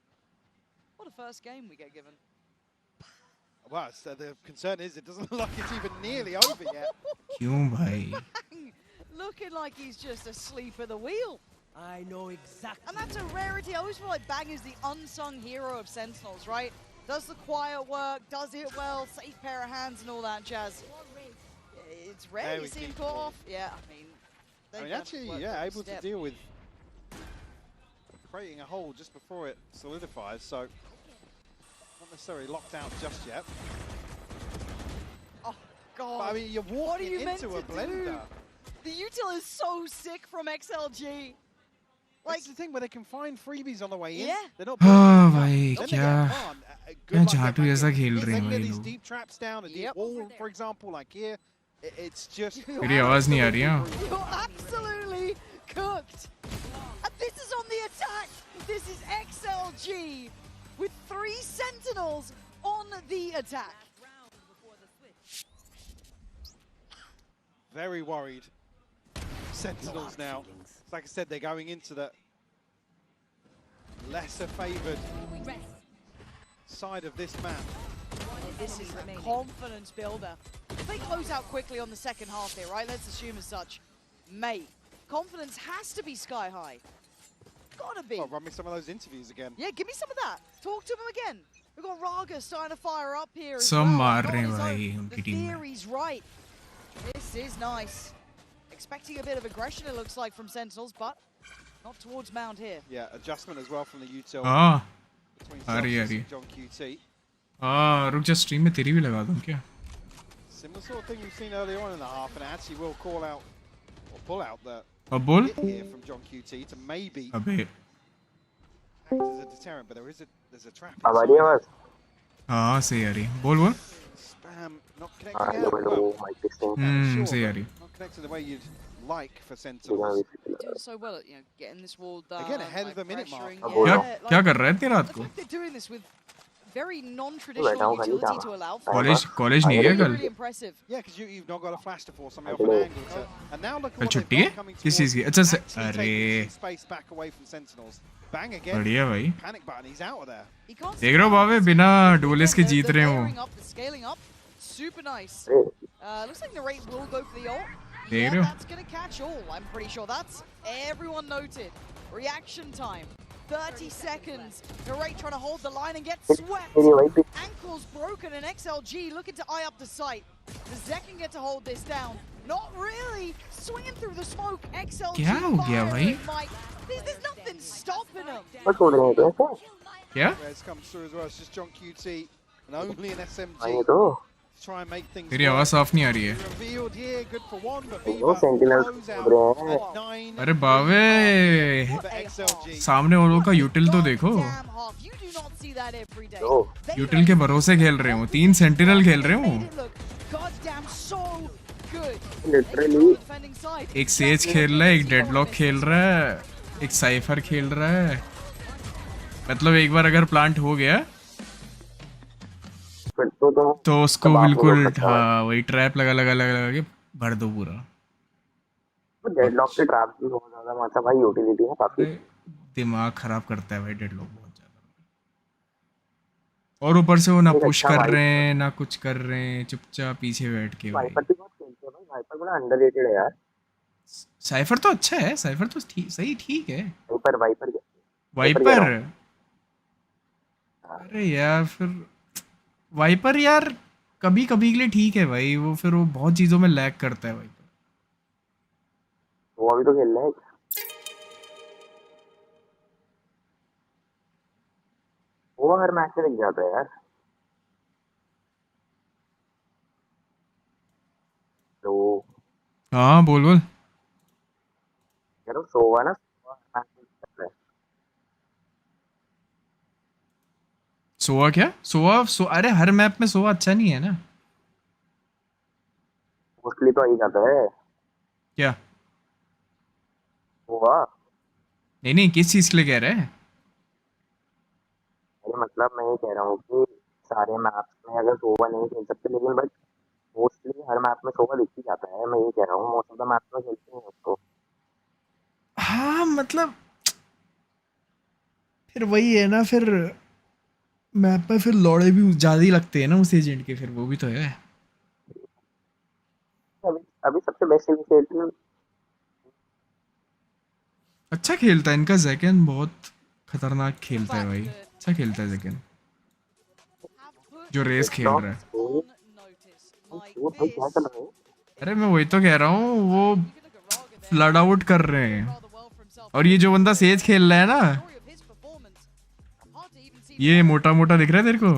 What a first game we get given. Well, so the concern is it doesn't look like it's even nearly over yet. क्यों भाई? Looking like he's just asleep at the wheel. I know exactly. And that's a rarity. I always feel like Bang is the unsung hero of Sentinels, right? Does the quiet work, does it well, safe pair of hands and all that jazz. It's rare you see him caught off. Yeah, I mean, actually, yeah, able to deal with creating a hole just before it solidifies, so not necessarily locked out just yet. Oh, God. But, I mean, you're walking into a blender. The util is so sick from XLG. Like, that's the thing where they can find freebies on the way in. Yeah. They're not हाँ भाई क्या क्या झाटू जैसा खेल रहे हैं भाई लोग. deep traps down, a deep wall, for example, like here. It's just. मेरी आवाज़ नहीं आ रही है. You're absolutely cooked. And this is on the attack. This is XLG with 3 Sentinels on the attack. Very worried. Sentinels now. Like I said, they're going into the lesser favoured side of this map. This is a confidence builder. If they close out quickly on the second half here, right? Let's assume as such. Mate, confidence has to be sky high. Gotta be. Oh, run me some of those interviews again. Yeah, give me some of that. Talk to him again. We've got Raga starting to fire up here as सब well. मार Got रहे हैं his भाई own. उनकी The team में. theory's right. This is nice. Expecting a bit of aggression, it looks like, from Sentinels, but not towards Mound here. Yeah, adjustment as well from the util. हाँ between आ रही Celsius and John QT. हाँ रुक जा stream में तेरी भी लगा दूँ क्या? Similar sort of thing we've seen earlier on in the half, and actually will call out or pull out the अब बोल. hit here from John QT to maybe अबे act as a deterrent, but there's a trap. अब आ रही है आवाज़? हाँ सही आ रही. बोल बोल. Spam not connecting out well. सही आ रही. Not connecting the way you'd like for Sentinels. Doing so well at getting this wall done. Again, ahead of the minute mark. क्या कर रहा है तेरा रात को? They're doing this with very non-traditional utility to allow for. College नहीं है कल. Really impressive. Yeah, because you've not got a flash to force something off an angle. To, and now look at कल what छुट्टी they've है? got coming किस चीज़ की? towards. अच्छा Actually अरे taking some space back away from Sentinels. Bang again. बढ़िया भाई. Panic button. He's out of there. देख रहे हो बाबे बिना डुएलिस्ट के जीत रहे हो. The scaling up, super nice. Looks like the rate will go for the ult. देख Yeah, रहे हो? that's gonna catch all. I'm pretty sure that's everyone noted. Reaction time, 30 seconds. The rate trying to hold the line and get swept. Ankles broken and XLG looking to eye up the site. The Zek can get to hold this down. Not really. Swinging through the smoke. XLG क्या हो गया भाई? There's nothing stopping him. क्या? Res comes through as well. It's just John QT and only an SMG. वही तो try and make things तेरी आवाज साफ नहीं आ रही है। revealed here. Good for one, but वो Viva सेंटिनल्स close कूद out रहे हैं। at 9 अरे बावे, for XLG. सामने वो लोग का यूटिल तो देखो। यूटिल के भरोसे खेल रहे हो, 3 सेंटिनल खेल रहे हो। लिटरली एक सेज खेल रहा है, एक डेडलॉक खेल रहा है, एक साइफर खेल रहा है। मतलब एक बार अगर प्लांट हो गया तो उसको बिल्कुल, हाँ वही ट्रैप लगा के भर दो पूरा। डेडलॉक के ट्रैप भी बहुत ज्यादा मजा भाई, यूटिलिटी है काफी। दिमाग खराब करता है भाई डेडलॉक बहुत ज्यादा। और ऊपर से वो ना पुश कर रहे हैं ना कुछ कर रहे हैं, चुपचाप पीछे बैठ के। भाई वाइपर भी बहुत खेलते हैं भाई, वाइपर बड़ा अंडररेटेड है यार। साइफर तो अच्छा है, साइफर तो ठीक है। वाइपर अरे यार फिर वाइपर यार कभी कभी के लिए ठीक है भाई, वो फिर वो बहुत चीजों में लैग करता है वाइपर। वो अभी तो खेल रहा है। वो हर मैच में दिख जाता है यार। तो हाँ बोल बोल। यार सोवा ना, सोवा क्या? अरे हर मैप में सोवा अच्छा नहीं है ना। मोस्टली तो आ ही जाता है। क्या सोवा? नहीं किस चीज के लिए कह रहे हैं? अरे मतलब मैं ये कह रहा हूँ कि सारे मैप्स में अगर सोवा नहीं खेल सकते, लेकिन बट मोस्टली हर मैप में सोवा दिख ही जाता है। मैं ये कह रहा हूँ मोस्ट ऑफ द मैप्स में खेलते हैं उसको। हाँ मतलब फिर वही है ना, फिर मैप में फिर लौड़े भी ज्यादा ही लगते हैं ना उस एजेंट के, फिर वो भी तो है। अभी सबसे बेस्ट इनिशिएटिव अच्छा खेलता है इनका जैकन, बहुत खतरनाक खेलता है भाई, अच्छा खेलता है जैकन जो रेस खेल रहा है। अरे मैं वही तो कह रहा हूँ, वो फ्लड आउट कर रहे हैं। और ये जो बंदा सेज खेल रहा है ना, ये मोटा मोटा दिख रहा है तेरे को?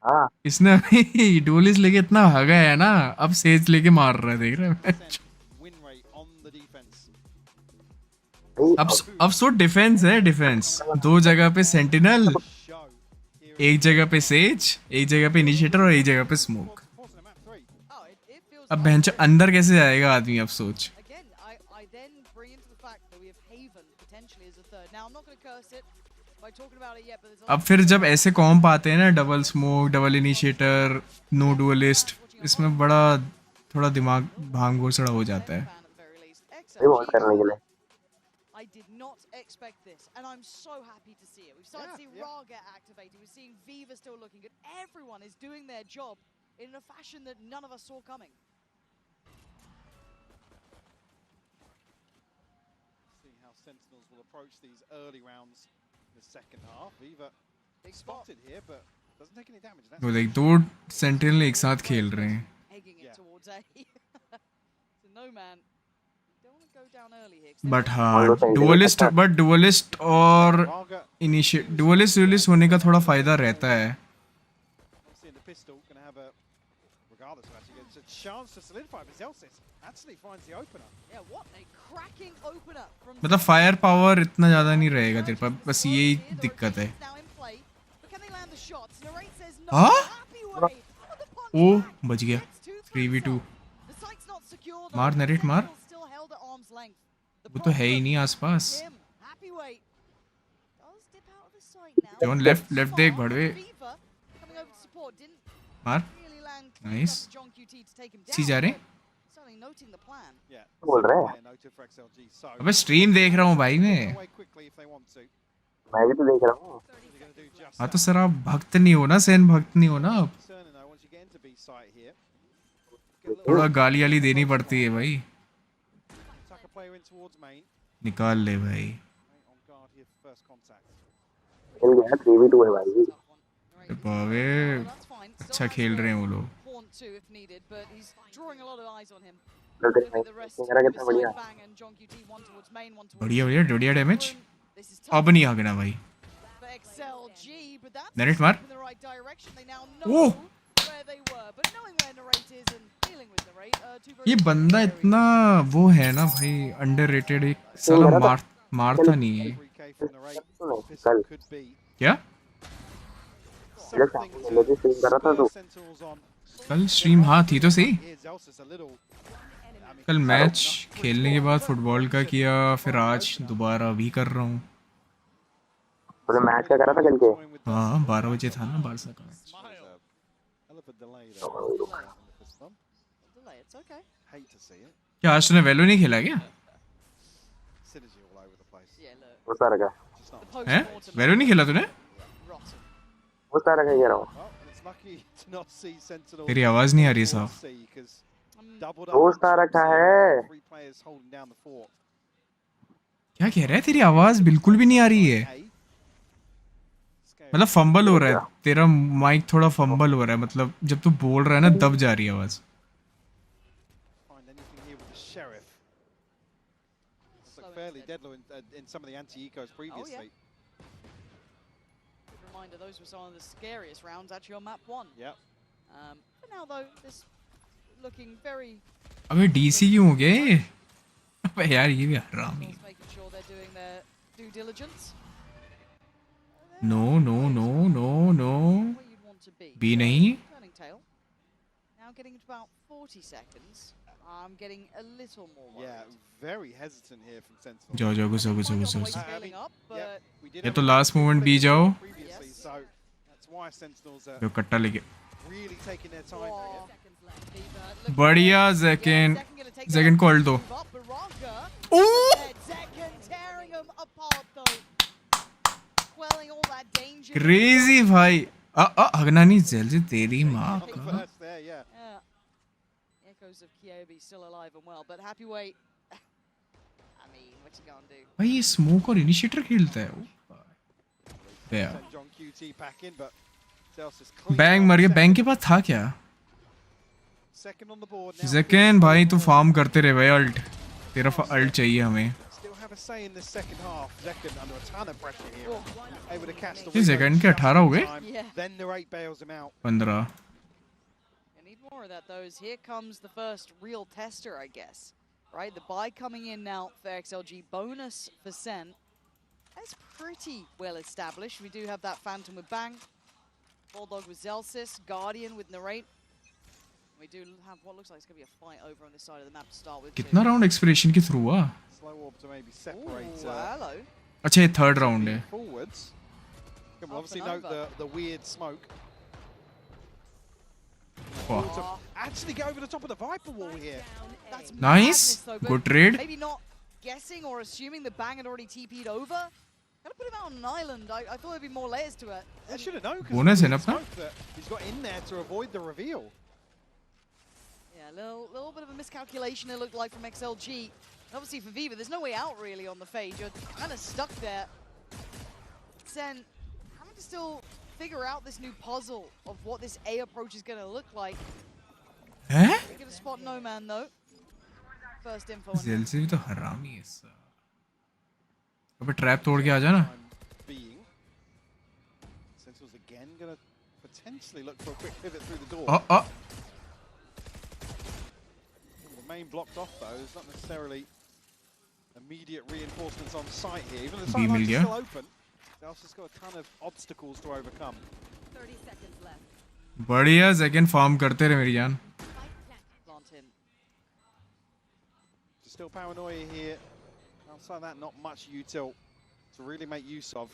हाँ। इसने अभी डोलिस लेके इतना भागा है ना, अब सेज लेके मार रहा है, देख रहा है? अब सो डिफेंस है, डिफेंस 2 जगह पे सेंटिनल, एक जगह पे सेज, एक जगह पे इनिशिएटर और एक जगह पे स्मोक। अब भैंचो अंदर कैसे जाएगा आदमी, अब सोच। अब फिर जब ऐसे कॉम्प आते हैं ना, double smoke, double initiator, no duelist, इसमें बड़ा थोड़ा दिमाग भांग घोसड़ा हो जाता है। करने के लिए I did not expect this, and I'm so happy to see it. We've started to see Ra get activated. We're seeing Viva still looking good. Everyone is doing their job in a fashion that none of us saw coming. See how Sentinels will approach these early rounds in the second half. Viva spotted here, but doesn't take any damage. वो देख 2 sentinel एक साथ खेल रहे हैं। Egging it towards A. So no man. But हाँ dualist और dualist होने का थोड़ा फायदा रहता है। मतलब फायर पावर इतना ज्यादा नहीं रहेगा तेरे पास, बस यही दिक्कत है। हाँ ओ बच गया। 3v2 मार नरेट मार, वो तो है ही नहीं आसपास। जॉन लेफ्ट देख भड़वे, मार नाइस। सी जा रहे बोल रहे हैं। अबे स्ट्रीम देख रहा हूँ भाई मैं भी तो देख रहा हूँ। हाँ तो सर आप भक्त नहीं हो ना, सेन भक्त नहीं हो ना आप, थोड़ा गाली वाली देनी पड़ती है भाई। निकाल ले भाई। खेल गया 3v2 है भाई। बावे अच्छा खेल रहे हैं वो लोग। बढ़िया डैमेज। अब नहीं आगना भाई। नरेट मार। ओह where they were, but knowing where Narrate is and dealing with Narrate, two ये बंदा इतना वो है ना भाई, अंडररेटेड, एक साला मारता नहीं है क्या? कल स्ट्रीम हाँ थी तो सही। कल मैच खेलने के बाद फुटबॉल का किया, फिर आज दोबारा भी कर रहा हूँ। मैच क्या करा था कल के? हाँ 12 बजे था ना बारसा का मैच। क्या आज तूने वेलो नहीं खेला क्या? वो सारा का हैं? वेलो नहीं खेला तूने? वो सारा का कह रहा हूँ। तेरी आवाज नहीं आ रही साफ। वो सारा का है। क्या कह रहा है? तेरी आवाज बिल्कुल भी नहीं आ रही है, मतलब फंबल हो रहा है तेरा माइक, थोड़ा फंबल हो रहा है, मतलब जब तू बोल रहा है ना दब जा रही है आवाज। Fairly deadly in some of the anti-ecos previously. Good reminder, those were some of the scariest rounds actually on map 1. Yep. But now though, this looking very. अबे डीसी क्यों हो गए? अबे यार ये भी हरामी। Making sure they're doing their due diligence. No no no no no बी नहीं। Turning tail. Now getting to about 40 seconds. I'm getting a little more worried. Yeah, very hesitant here from Sentinel. जाओ जाओ घुसो घुसो घुसो। Yeah, ये तो last moment B जाओ। previously, so that's why Sentinels are जो कट्टा लेके। really taking their time here. बढ़िया second call दो। क्रेजी भाई। अगनानी जेल से तेरी माँ का। Echoes of Kyobi still alive and well, but Happyway, I mean, what you gonna do? भाई ये स्मोक और इनिशिएटर खेलता है वो। John QT back in, but Celsius bang मर गया। बैंग के पास था क्या? second on the board now. जैकन भाई तू फार्म करते रहे भाई, अल्ट तेरा अल्ट चाहिए हमें। Still have a say in this second half. Zekan under a ton of pressure here. Able to catch the ये सेकंड के 18 हो गए? Then Narrate bails him out. 15। Need more of that though, as here comes the first real tester, I guess. Right, the buy coming in now for XLG, bonus for Sen. That's pretty well established. We do have that Phantom with Bang, Bulldog with Zelsis, Guardian with Narrate. We do have what looks like it's going to be a fight over on this side of the map to start with. कितना round expiration के through हुआ? Slow orb to maybe separate. Hello. अच्छा ये third round है। Forwards. Can obviously note the weird smoke. To actually go over the top of the Viper wall here. That's nice. Though, good trade. Maybe not guessing or assuming the Bang had already TP'd over. Gonna put him out on an island. I thought there'd be more layers to it. I should have known. Bonus है ना अपना? He's got in there to avoid the reveal. Yeah, a little bit of a miscalculation it looked like from XLG. And obviously for Viva, there's no way out really on the fade. You're kind of stuck there. Sen having to still figure out this new puzzle of what this A approach is going to look like. हैं? We're going to spot No Man though. First info. जेल से भी तो हरामी है इसका। अबे trap तोड़ के आ जा ना। Sentinels again going to potentially look for a quick pivot through the door. The main blocked off though is not necessarily immediate reinforcements on site here. Even the site is still open. Celsius got a ton of obstacles to overcome. 30 seconds left. बढ़िया second farm करते रहे मेरी जान। Still paranoia here. Outside that, not much util to really make use of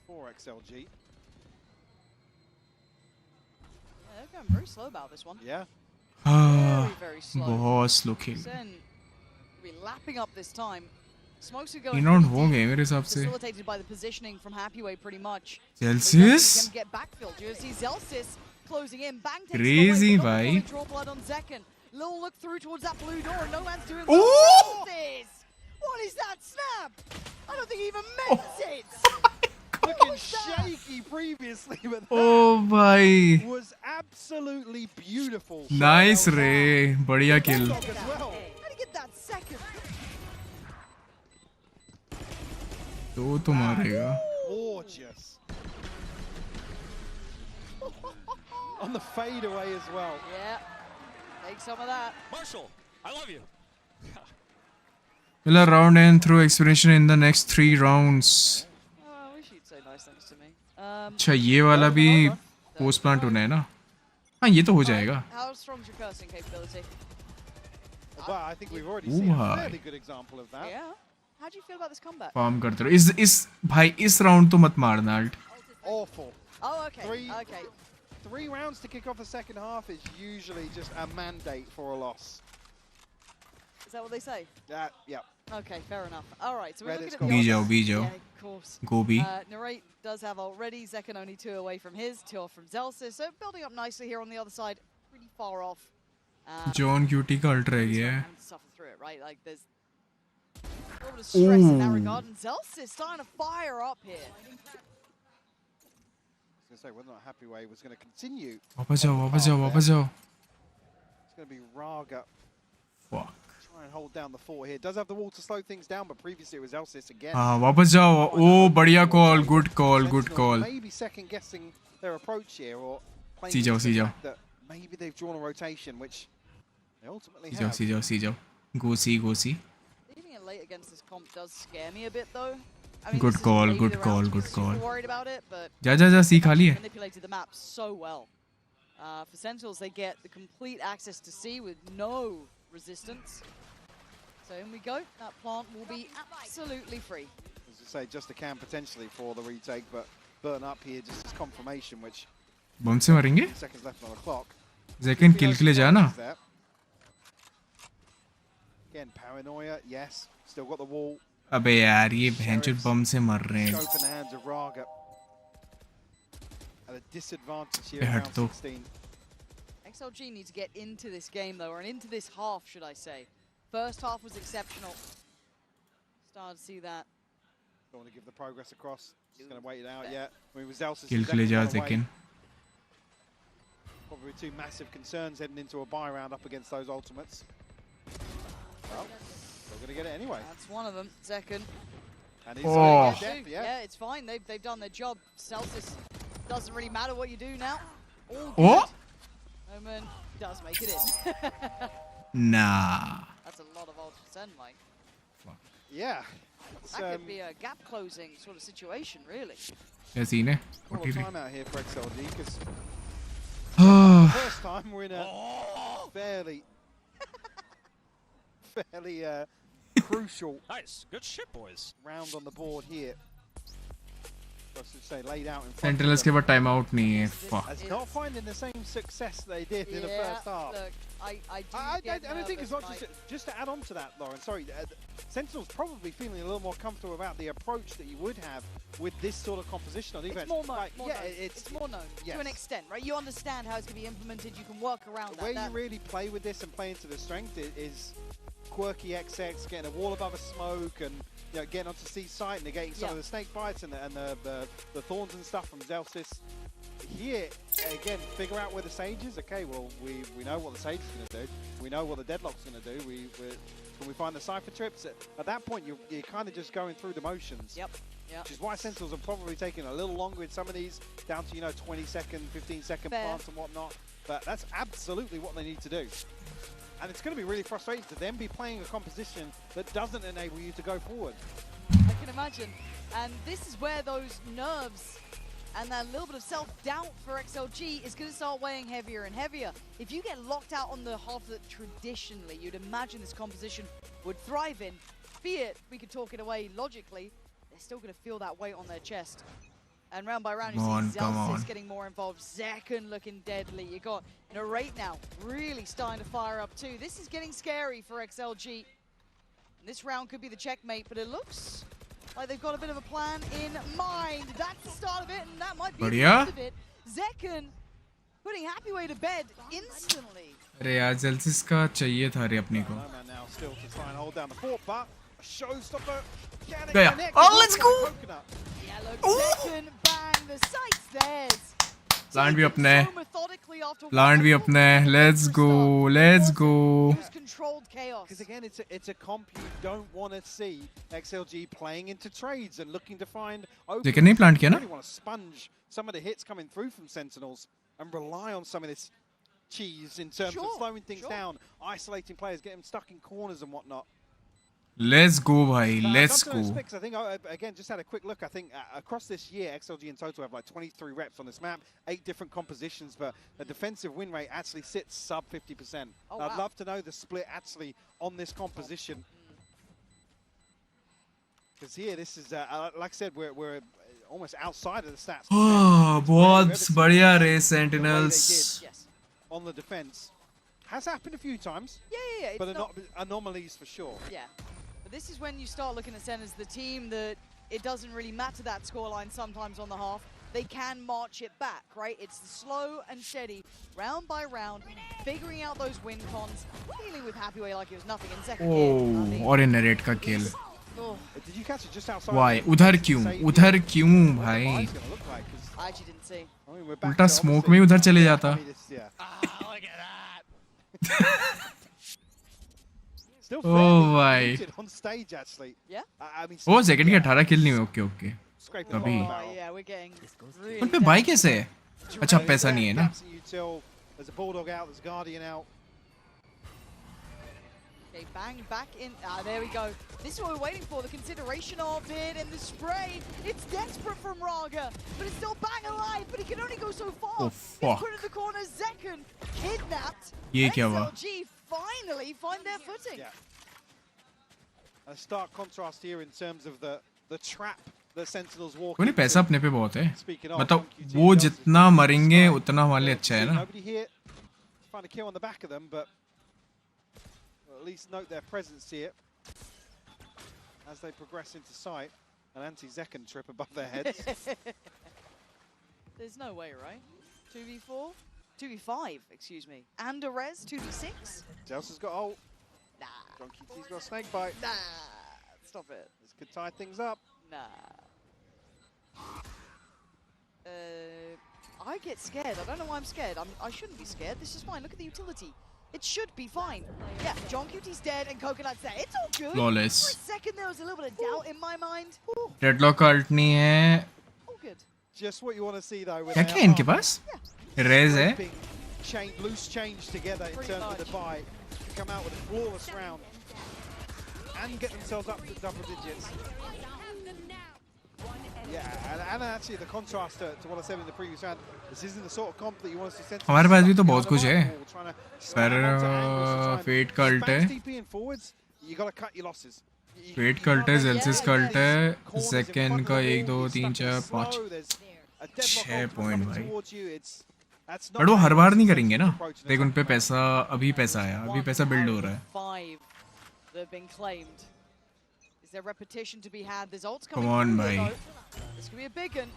for XLG. Yeah, they're going very slow about this one. Yeah. Very slow. बहुत slow खेल। Sen will be lapping up this time. Smokes are going. इनऑन हो गए मेरे हिसाब से। Facilitated by the positioning from Happyway pretty much. Celsius. Can get backfill. You see Zelsis closing in. Bang takes Crazy away. भाई। Draw blood on Zekan. Little look through towards that blue door. No man's doing this. What is that snap? I don't think he even meant it. Looking shaky previously, but Oh भाई। was absolutely beautiful. Nice रे, बढ़िया kill. How did he get that second? तो मारेगा। Gorgeous. on the fade away as well. Yeah, take some of that. Marshall, I love you. Will a round end through exploration in the next 3 rounds? I wish you'd say nice things to me. अच्छा ये वाला भी post plant होना है ना? हाँ ये तो हो जाएगा. How strong's your cursing capability? Well, I think we've already seen a fairly good example of that. Yeah. How do you feel about this comeback? Farm करते रहो. इस भाई इस राउंड तो मत मारना ult. Awful. Oh, okay. Okay. 3 rounds to kick off the second half is usually just a mandate for a loss. Is that what they say? Yeah. Okay, fair enough. All right, so we're looking at the Be odds. Jao. Yeah, of course. Go B. Narrate does have already. Zekken only 2 away from his, 2 off from Zelsis. So building up nicely here on the other side, pretty far off. John QT का alt रह गया है. Suffer through it, right? Like there's a little bit of stress in that regard, and Zelsis starting to fire up here. I was going to say, whether or not Happy Way was going to continue. वापस जाओ. It's going to be Raga. Fuck. Try and hold down the fort here. Does have the wall to slow things down, but previously it was Elsis again. हाँ वापस जाओ. Oh बढ़िया call, good call. Maybe second guessing their approach here, or playing See जाओ. that maybe they've drawn a rotation, which they ultimately have. See जाओ. Go see. Leaving it late against this comp does scare me a bit, though. I mean, Good this is maybe call. the round to be super worried about it, but जा सी खाली है. manipulated the map so well. For Sentinels, they get the complete access to C with no resistance. So in we go. That plant will be absolutely free. As I say, just a can potentially for the retake, but burn up here just as confirmation, which बम से मारेंगे? seconds left on the clock. Zekken kill के लिए जा ना. Again, paranoia, yes. Still got the wall. अबे यार ये भैंचोद बम से मर रहे हैं. Scope in the hands of Raga. At a disadvantage here in round 16. XLG need to get into this game though, or into this half, should I say. First half was exceptional. Started to see that. Don't want to give the progress across. Just going to wait it out yet. I mean, with Zelsis Kill के लिए जा Zekken. Probably 2 massive concerns heading into a bye round up against those ultimates. Well, they're going to get it anyway. That's one of them, Zekken. And he's going to get death, Yeah, it's fine. They've done their job. Celsius doesn't really matter what you do now. All Oh! good. Omen does make it in. Nah. That's a lot of ultra send, Mike. Yeah. That could be a gap closing sort of situation, really. क्या scene है? Call a timeout here for XLG because first time we're in a fairly crucial Good shit, boys. round on the board here. I should say laid out in front. Sentinels के बाद time out नहीं है. Fuck. As not finding the same success they did in the first half. Look, I don't think it's not just to add on to that, Lauren. Sorry, Sentinels probably feeling a little more comfortable about the approach that you would have with this sort of composition on defense. It's more known. Like, It's more known yes. to an extent, right? You understand how it's going to be implemented. You can work around that. Where you really play with this and play into the strength is quirky XX, getting a wall above a smoke and getting onto C site, negating some of the snake bites and the thorns and stuff from Zelsis. Here, again, figure out where the Sage is. Okay, well, we know what the Sage is going to do. We know what the Deadlock's going to do. When we find the Cypher trips, at that point, you're kind of just going through the motions. Yep. Which is why Sentinels are probably taking a little longer in some of these, down to, 20-second, 15-second plants and whatnot. But that's absolutely what they need to do. And it's going to be really frustrating to then be playing a composition that doesn't enable you to go forward. I can imagine. And this is where those nerves and that little bit of self-doubt for XLG is going to start weighing heavier and heavier. If you get locked out on the half that traditionally you'd imagine this composition would thrive in, be it we could talk it away logically, they're still going to feel that weight on their chest. And round by round, you see Zelsis getting more involved. Zekken looking deadly. You got Narrate now really starting to fire up too. This is getting scary for XLG. And this round could be the checkmate, but it looks like they've got a bit of a plan in mind. That's the start of it, and that might be the end of it. Zekken putting Happy Way to bed instantly. अरे यार Zelsis का चाहिए था रे अपने को. Now still to try and hold down the fort, but a showstopper. गया. Oh, let's go! Yeah, look, Zekken bang the sights there. Plant भी अपने. Plant भी अपने. Let's go. Controlled chaos. Because again, it's a comp you don't want to see XLG playing into trades and looking to find. Zekken नहीं plant किया ना? You really want to sponge some of the hits coming through from Sentinels. and rely on some of this cheese in terms of slowing things down, isolating players, getting them stuck in corners and whatnot. Let's go, bhai. Let's go. I think, again, just had a quick look. I think across this year, XLG in total have like 23 reps on this map, 8 different compositions, but the defensive win rate actually sits sub 50%. I'd love to know the split actually on this composition. Because here, this is, like I said, we're almost outside of the stats. बहुत बढ़िया race Sentinels. On the defense. Has happened a few times. Yeah. But not anomalies for sure. Yeah. But this is when you start looking at Sen as the team that it doesn't really matter that scoreline sometimes on the half. They can march it back, right? It's slow and steady, round by round, figuring out those win cons, dealing with Happyway like it was nothing in second Oh, और narrate का kill. Did you catch it just outside? Why? उधर क्यों भाई? I actually didn't see. उल्टा smoke में उधर चले जाता. Look at that. Still भाई. on stage actually. Yeah. I mean. Oh, second के 18 kill नहीं हुए. Okay. अभी. Yeah, we're getting really उन पे बाई कैसे है? अच्छा पैसा नहीं है ना? There's a bulldog out. There's guardian out. Okay, bang back in. There we go. This is what we're waiting for. The consideration of it and the spray. It's desperate from Raga, but it's still bang alive. But he can only go so far. Oh fuck. Put in the corner. Zekken kidnapped. ये क्या हुआ? XLG finally find their footing. Yeah. A stark contrast here in terms of the trap that Sentinels walk. कोई नहीं पैसा अपने पे बहुत है. Speaking of, मतलब वो जितना मरेंगे उतना हमारे लिए अच्छा है ना. Nobody here find a kill on the back of them, but at least note their presence here as they progress into sight. An anti-Zekken trip above their heads. There's no way, right? 2v4? 2v5, excuse me. And a res, 2v6? Jelsa's got ult. Nah. John QT's got a snake bite. Nah. Stop it. This could tie things up. Nah. I get scared. I don't know why I'm scared. I shouldn't be scared. This is fine. Look at the utility. It should be fine. Yeah, John QT's dead and Coconut's there. It's all good. Flawless. For a second, there was a little bit of doubt in my mind. Deadlock ult नहीं है. All good. Just what you want to see though. क्या क्या इनके पास? Raise है. Loose change together in terms of the buy to come out with a flawless round and get themselves up to double digits. Yeah, and actually the contrast to what I said in the previous round, this isn't the sort of comp that you want to see. हमारे पास भी तो बहुत कुछ है. पर Fate का ult है. You got to cut your losses. Fate का ult है, Zelsis का ult है, Zekken का 1 2 3 4 5 6 पॉइंट भाई. बट वो हर बार नहीं करेंगे ना. देख उन पे पैसा अभी पैसा आया, अभी पैसा बिल्ड हो रहा है. 5 that have been claimed. Is there repetition to be had? There's ults Come coming on, through bhai. here, though. This could be a big one.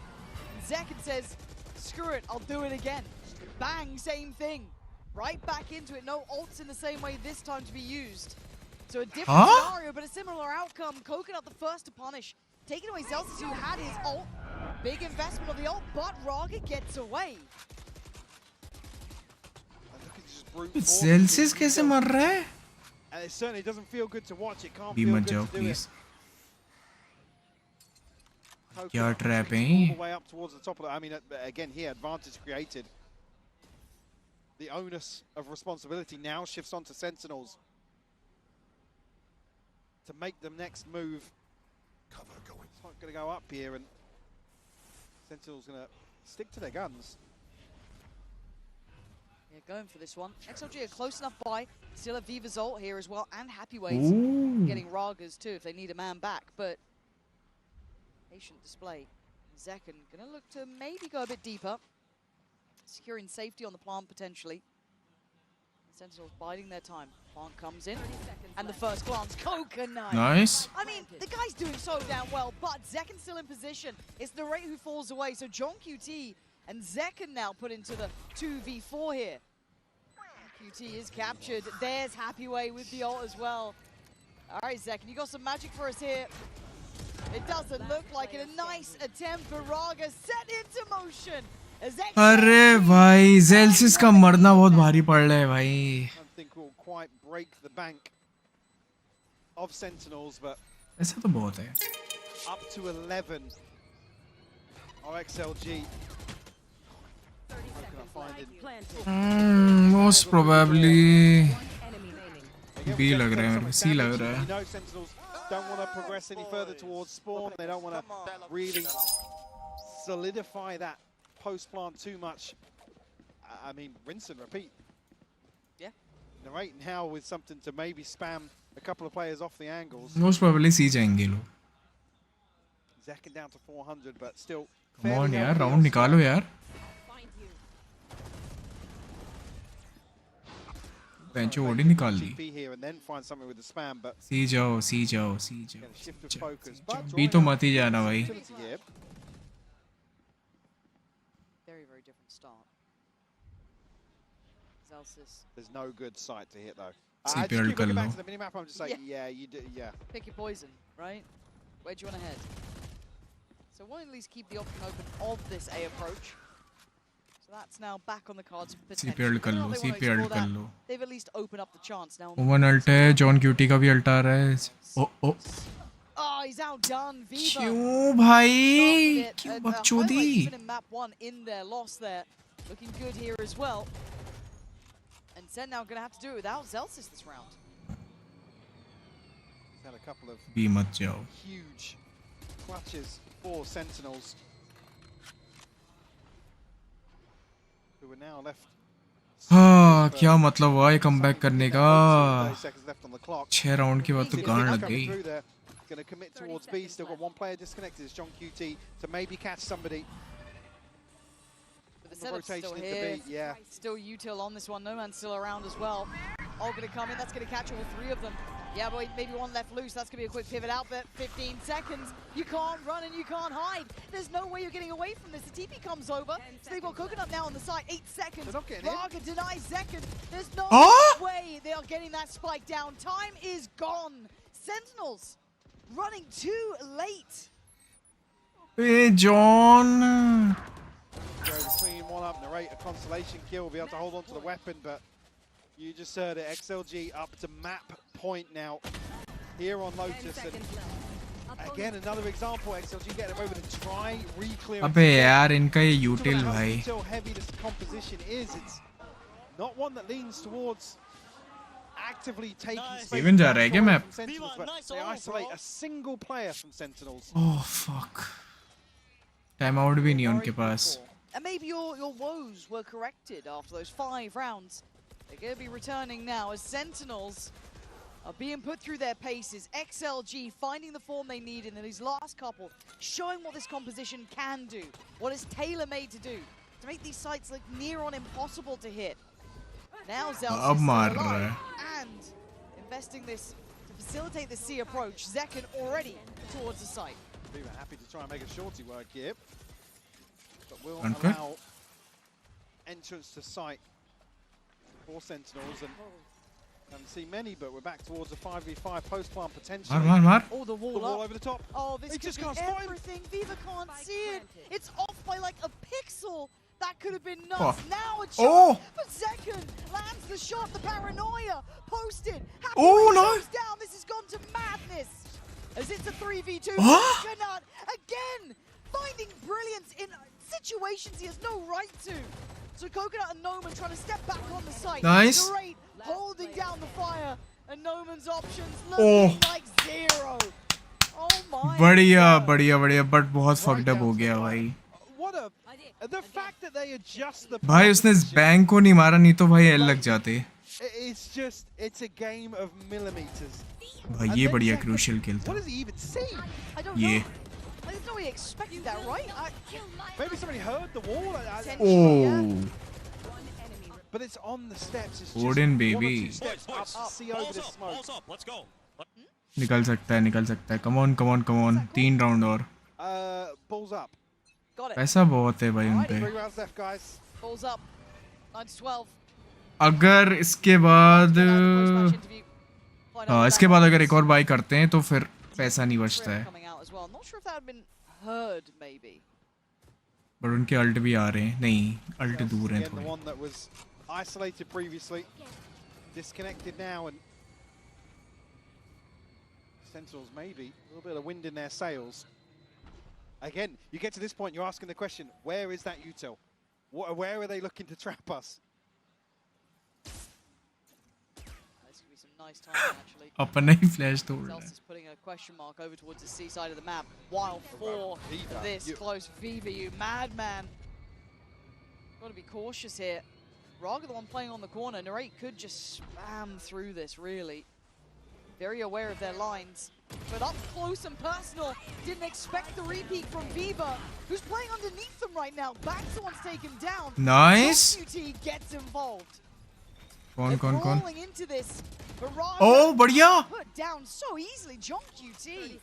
Zekken says, screw it, I'll do it again. Bang, same thing. Right back into it. No ults in the same way this time to be used. So a different scenario, but a similar outcome. Coconut the first to punish. Taking away Zelsis, who had his ult. Big investment on the ult, but Raga gets away. Zelsis कैसे मर रहा है? And it certainly doesn't feel good to watch. It can't Be feel मत good जाओ to do please. it. क्या trap है? All the way up towards the top of it. I mean, again here, advantage created. The onus of responsibility now shifts onto Sentinels to make the next move. Cover going. It's not going to go up here, and Sentinels going to stick to their guns. Yeah, going for this one. XLG are close enough by. Still have Viva's ult here as well, and Happyway getting Ragas too if they need a man back. But patient display. Zekken gonna look to maybe go a bit deeper, securing safety on the plant potentially. Sentinels biding their time. Plant comes in, and the first glance, Coconut. Nice. I mean, the guy's doing so damn well, but Zekken's still in position. It's the Ray who falls away, so John QT and Zekken now put into the 2v4 here. QT is captured. There's Happyway with the ult as well. All right, Zekken, you got some magic for us here. It doesn't look like it. A nice attempt for Raga set into motion. अरे भाई Zelsis का मरना बहुत भारी पड़ रहा है भाई. I don't think we'll quite break the bank of Sentinels, but ऐसा तो बहुत है. up to 11 are XLG. Most probably B लग रहा है मेरे को, C लग रहा है. You know Sentinels don't want to progress any further towards spawn. They don't want to really solidify that post plant too much. I mean, rinse and repeat. Yeah. Narrate now with something to maybe spam a couple of players off the angles. Most probably C जाएंगे लोग. Zekin down to 400, but still. Come on यार, round निकालो यार. Bench OD निकाल ली. सी जाओ. B तो मत ही जाना भाई. Very, very different start. Zelsis. There's no good site to hit though. See, just keep looking कर back low. to the minimap. I'm just like, yeah, you do, yeah. Pick your poison, right? Where do you want to head? So why at least keep the option open of this A approach? So that's now back on the cards for potential. CPL कर लो, CPL कर लो. They've at least opened up the chance now. ओवन ult है, John QT का भी alt आ रहा है. ओ. Oh, he's outdone Viva. क्यों भाई? क्यों बकचोदी? Even in map 1 in there, lost there. Looking good here as well. And Sen now going to have to do it without Zelsis this round. He's had a couple of B मत जाओ. huge clutches for Sentinels, who are now left. हाँ, क्या मतलब हुआ ये comeback करने का? 6 round के बाद तो गांड लग गई. Going to commit towards B. Still got one player disconnected. It's John QT to maybe catch somebody. But the setup's still here. Yeah. Still util on this one. No man's still around as well. All going to come in. That's going to catch all 3 of them. Yeah, but maybe one left loose. That's going to be a quick pivot out there. 15 seconds. You can't run and you can't hide. There's no way you're getting away from this. The TP comes over. So they've got Coconut now on the side. 8 seconds. Raga denies Zekin. There's no way they are getting that spike down. Time is gone. Sentinels running too late. Hey, John. Go between one up, narrate a consolation kill, be able to hold on to the weapon, but you just heard it. XLG up to map point now here on Lotus. And again, another example. XLG getting away with a try, re-clear. अबे यार इनका ये util भाई. How heavy this composition is. It's not one that leans towards actively taking space. Even जा रहा है क्या map? Sentinels, but they isolate a single player from Sentinels. Oh fuck. Time out भी नहीं उनके पास. And maybe your woes were corrected after those 5 rounds. They're going to be returning now as Sentinels are being put through their paces. XLG finding the form they need in these last couple, showing what this composition can do, what it's tailor-made to do, to make these sites look near on impossible to hit. Now Zelsis and investing this to facilitate the C approach. Zekin already towards the site. Viva happy to try and make a shorty work here, but will Okay. allow entrance to site for Sentinels, and haven't seen many, but we're back towards a 5v5 post plant potentially. Mar. Oh, the wall, over the top. Oh, this He could just be can't spot him. everything. Viva can't see it. It's off by like a pixel. That could have been nuts. Now a chance, but Zekin lands the shot. The paranoia posted. Goes down. This has gone to madness. As it's a 3v2. Coconut again finding brilliance in situations he has no right to. So Coconut and Noman trying to step back on the site. Nice. Great, holding down the fire, and Noman's options looking like 0. Oh my. बढ़िया, but बहुत fucked up हो गया भाई. What a the fact that they adjust the. भाई उसने इस bank को नहीं मारा, नहीं तो भाई एल लग जाते. It's a game of millimeters. भाई ये बढ़िया crucial kill था. What does he even see? I don't ये. know. There's no way he expected that, right? Maybe somebody heard the wall. Oh. But it's on the steps. It's Odin, just baby. 1 or 2 steps up to see over the smoke. Let's go. निकल सकता है. Come on. 3 round और. Balls up. Got it. पैसा बहुत है भाई उन पे. 3 rounds left, guys. Balls up. 9-12. अगर इसके बाद अगर एक और बाई करते हैं तो फिर पैसा नहीं बचता है. Not sure if that had been heard, maybe. But उनके अल्ट भी आ रहे हैं. नहीं, अल्ट दूर हैं The थोड़े. one that was isolated previously, disconnected now, and Sentinels maybe a little bit of wind in their sails. Again, you get to this point, you're asking the question: where is that util? Where are they looking to trap us? This could be some nice timing, actually. अपना ही flash तोड़ रहा है. Zelsis putting a question mark over towards the C side of the map. While for this close, Viva, you madman. Got to be cautious here. Raga, the one playing on the corner. Narrate could just spam through this, really. Very aware of their lines. But up close and personal, didn't expect the repeat from Viva, who's playing underneath them right now. Back's the one's taken down. Nice. QT gets involved. कौन कौन कौन? Rolling into this. Oh, बढ़िया. Put down so easily, John QT.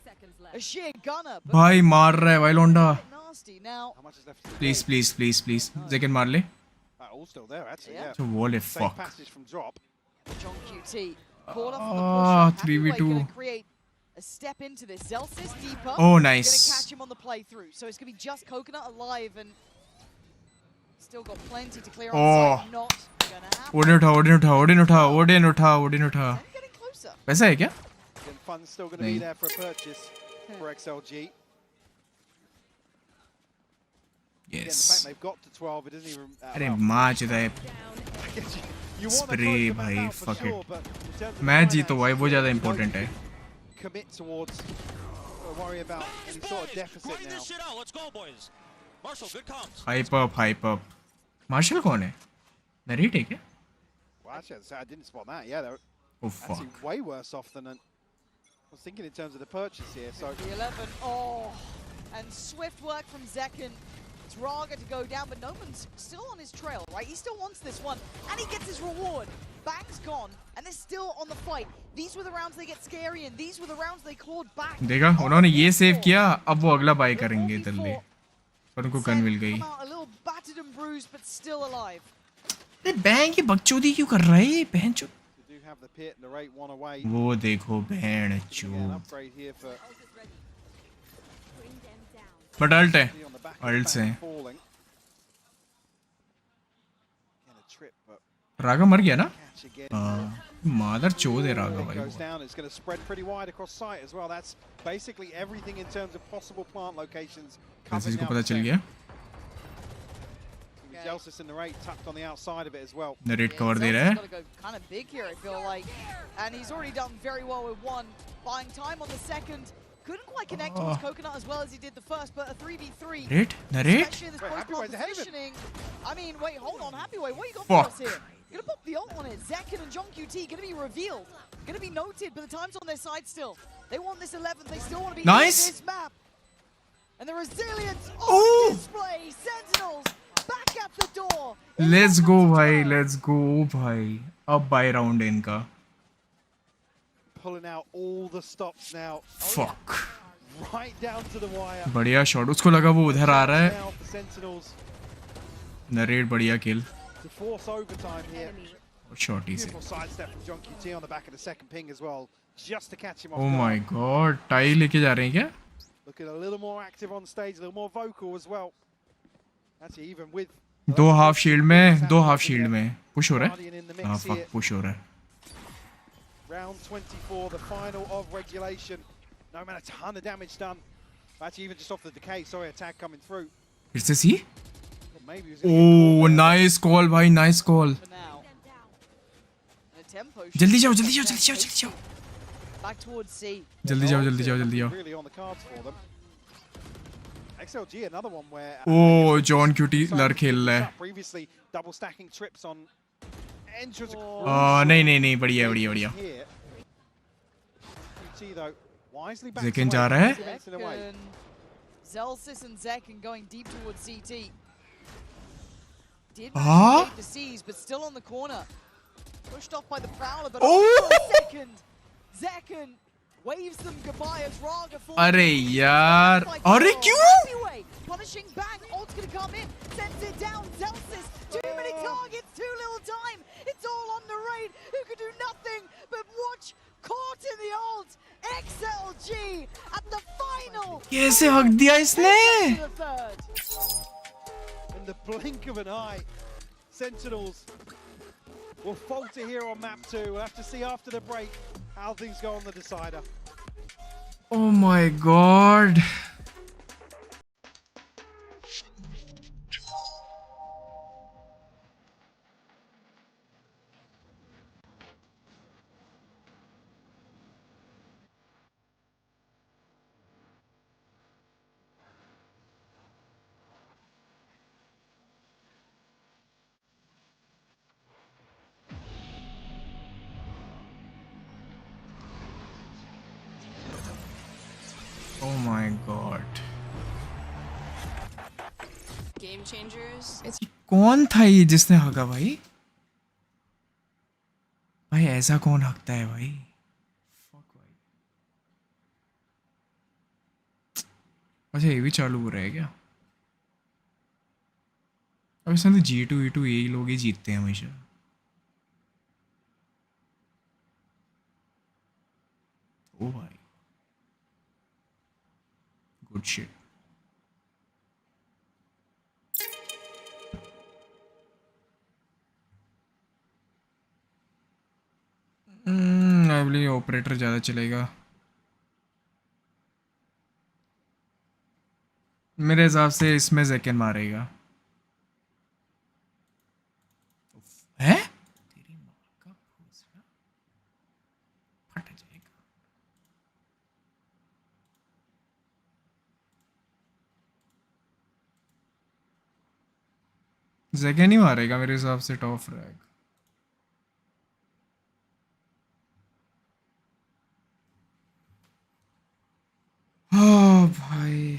A sheer gunner. भाई मार रहा है भाई लोंडा. Nasty now. How much is left? Please, please, please, please. Zekin मार ले. All still there, actually. Yeah. So wall it Safe fuck. passage from drop. John QT. Caught off on the push. 3v2. Gonna create a step into this. Zelsis deeper. Oh, nice. Gonna catch him on the playthrough. So it's gonna be just Coconut alive and still got plenty to clear on site. Not gonna happen. Odin उठा, Odin उठा, Odin उठा, Odin उठा, Odin उठा. Getting closer. पैसा है क्या? Again, fun's still going to be there for a purchase for XLG. Again, the fact Yes. they've got to 12, it doesn't even. अरे मार चुका है. You want to Spray close the भाई, map out for fuck sure, it. but in terms of match finance, जीतो भाई वो ज़्यादा you know important you है. can Commit towards, worry about any sort of deficit now. this shit out. Let's go, boys. Marshall, good comms. Hype up, hype up. Marshal कौन है? Narrate है क्या? Well, actually, I didn't spot that. Yeah, they're Oh fuck. actually way worse off than I was thinking in terms of the purchase here. So The 11. Oh, and swift work from Zekin. It's Raga to go down, but Noman's still on his trail, right? He still wants this one, and he gets his reward. Bang's gone, and they're still on the fight. These were the rounds they get scary, and these were the rounds they clawed back. देखा उन्होंने ये save किया अब वो अगला bye करेंगे तल्ले पर उनको गन मिल गई. Come out a little battered and bruised, but still alive. अरे बैंक ये बकचोदी क्यों कर रहा है ये बहन चो. they do have the pit and the rate one away. वो देखो बहन An चो. upgrade here for but ult है. on the back of ult the से bang falling. Again, a trip, but रागा मर गया ना. catch again. मादर चोद है रागा It भाई goes वो. down. It's going to spread pretty wide across site as well. That's basically everything in terms of possible plant locations. किसी को covering पता out चल the गया. Gelsis and the rate tucked on the outside of it as well. नरेट cover दे रहा है. Got to go kind of big here, I feel like. And he's already done very well with one. Buying time on the second. Couldn't quite connect towards Coconut as well as he did the first, but a 3v3. Nnarrate? Nnarrate? Especially in this Wait, Happy post-plant Way's ahead of him. positioning. I mean, wait, hold on, Happy Way, what you got Fuck. for us here? You're gonna pop the ult on it. Zekin and John QT gonna be revealed. Gonna be noted, but the time's on their side still. They want this 11th, they still want to be Nice. in this map. And the resilience Ooh. on display. Sentinels back at the door. Let's go भाई, let's go भाई. अब bye round है इनका. Pulling out all the stops now. Fuck. Right down to the wire. बढ़िया shot. उसको लगा वो उधर आ रहा है. Now for Sentinels नरेट बढ़िया kill. to force overtime here. Shot ही से. Beautiful sidestep from John QT on the back of the second ping as well, just to catch him off Oh my guard. god. Tie लेके जा रहे हैं क्या? Looking a little more active on stage, a little more vocal as well. Actually, even with दो half shield में, दो half shield में. Push हो रहा Guardian in the है? हाँ mix fuck here. पुश हो रहा है. Round 24, the final of regulation. No man, a ton of damage done. Actually, even just off the decay, sorry, attack coming through. फिर से सी? Well, maybe he was gonna get Oh nice call भाई, nice call. For now. And a tempo जल्दी shift जाओ, from जल्दी जाओ, that जल्दी जाओ, place. जल्दी जाओ. Back towards C. जल्दी जाओ, जल्दी जाओ, जल्दी जाओ. really on the cards for them. XLG, another one where. Oh, John QT लड़ खेल रहा है. Previously, double stacking trips on entrance. नहीं नहीं नहीं बढ़िया बढ़िया बढ़िया. Here. QT though, wisely back. Zekin जा रहा है. Zekin, Zelsis and Zekin going deep towards CT. Did manage to take the C's, but still on the corner. Pushed off by the Prowler, but Oh! for a second, Zekin waves them goodbye as Raga falls. अरे यार. अरे क्यों? Anyway, punishing Bang, ult's gonna come in, sends it down, Zelsis, too many targets, too little time. It's all on the raid, who could do nothing but watch, caught in the ult. XLG at the final. कैसे हक दिया इसने? The third. In the blink of an eye, Sentinels will falter here on map 2. We'll have to see after the break how things go on the decider. Oh my god. game changers. It's कौन था ये जिसने हगा भाई? भाई ऐसा कौन हकता है भाई? अच्छा ये भी चालू हो रहा है क्या? अब इसमें तो G2 E2 यही लोग ही जीतते हैं हमेशा. ओ भाई. Good shit. I believe operator ज़्यादा चलेगा मेरे हिसाब से. इसमें ज़ेकन मारेगा. है तेरी माँ का भूसड़ा फट जाएगा. ज़ेकन ही मारेगा मेरे हिसाब से. Top frag. हाँ भाई.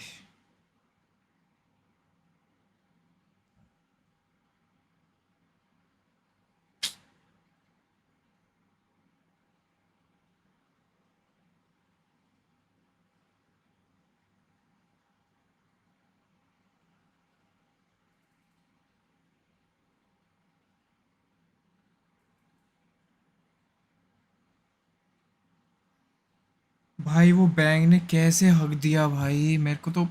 भाई वो बैंग ने कैसे हक दिया भाई मेरे को तो.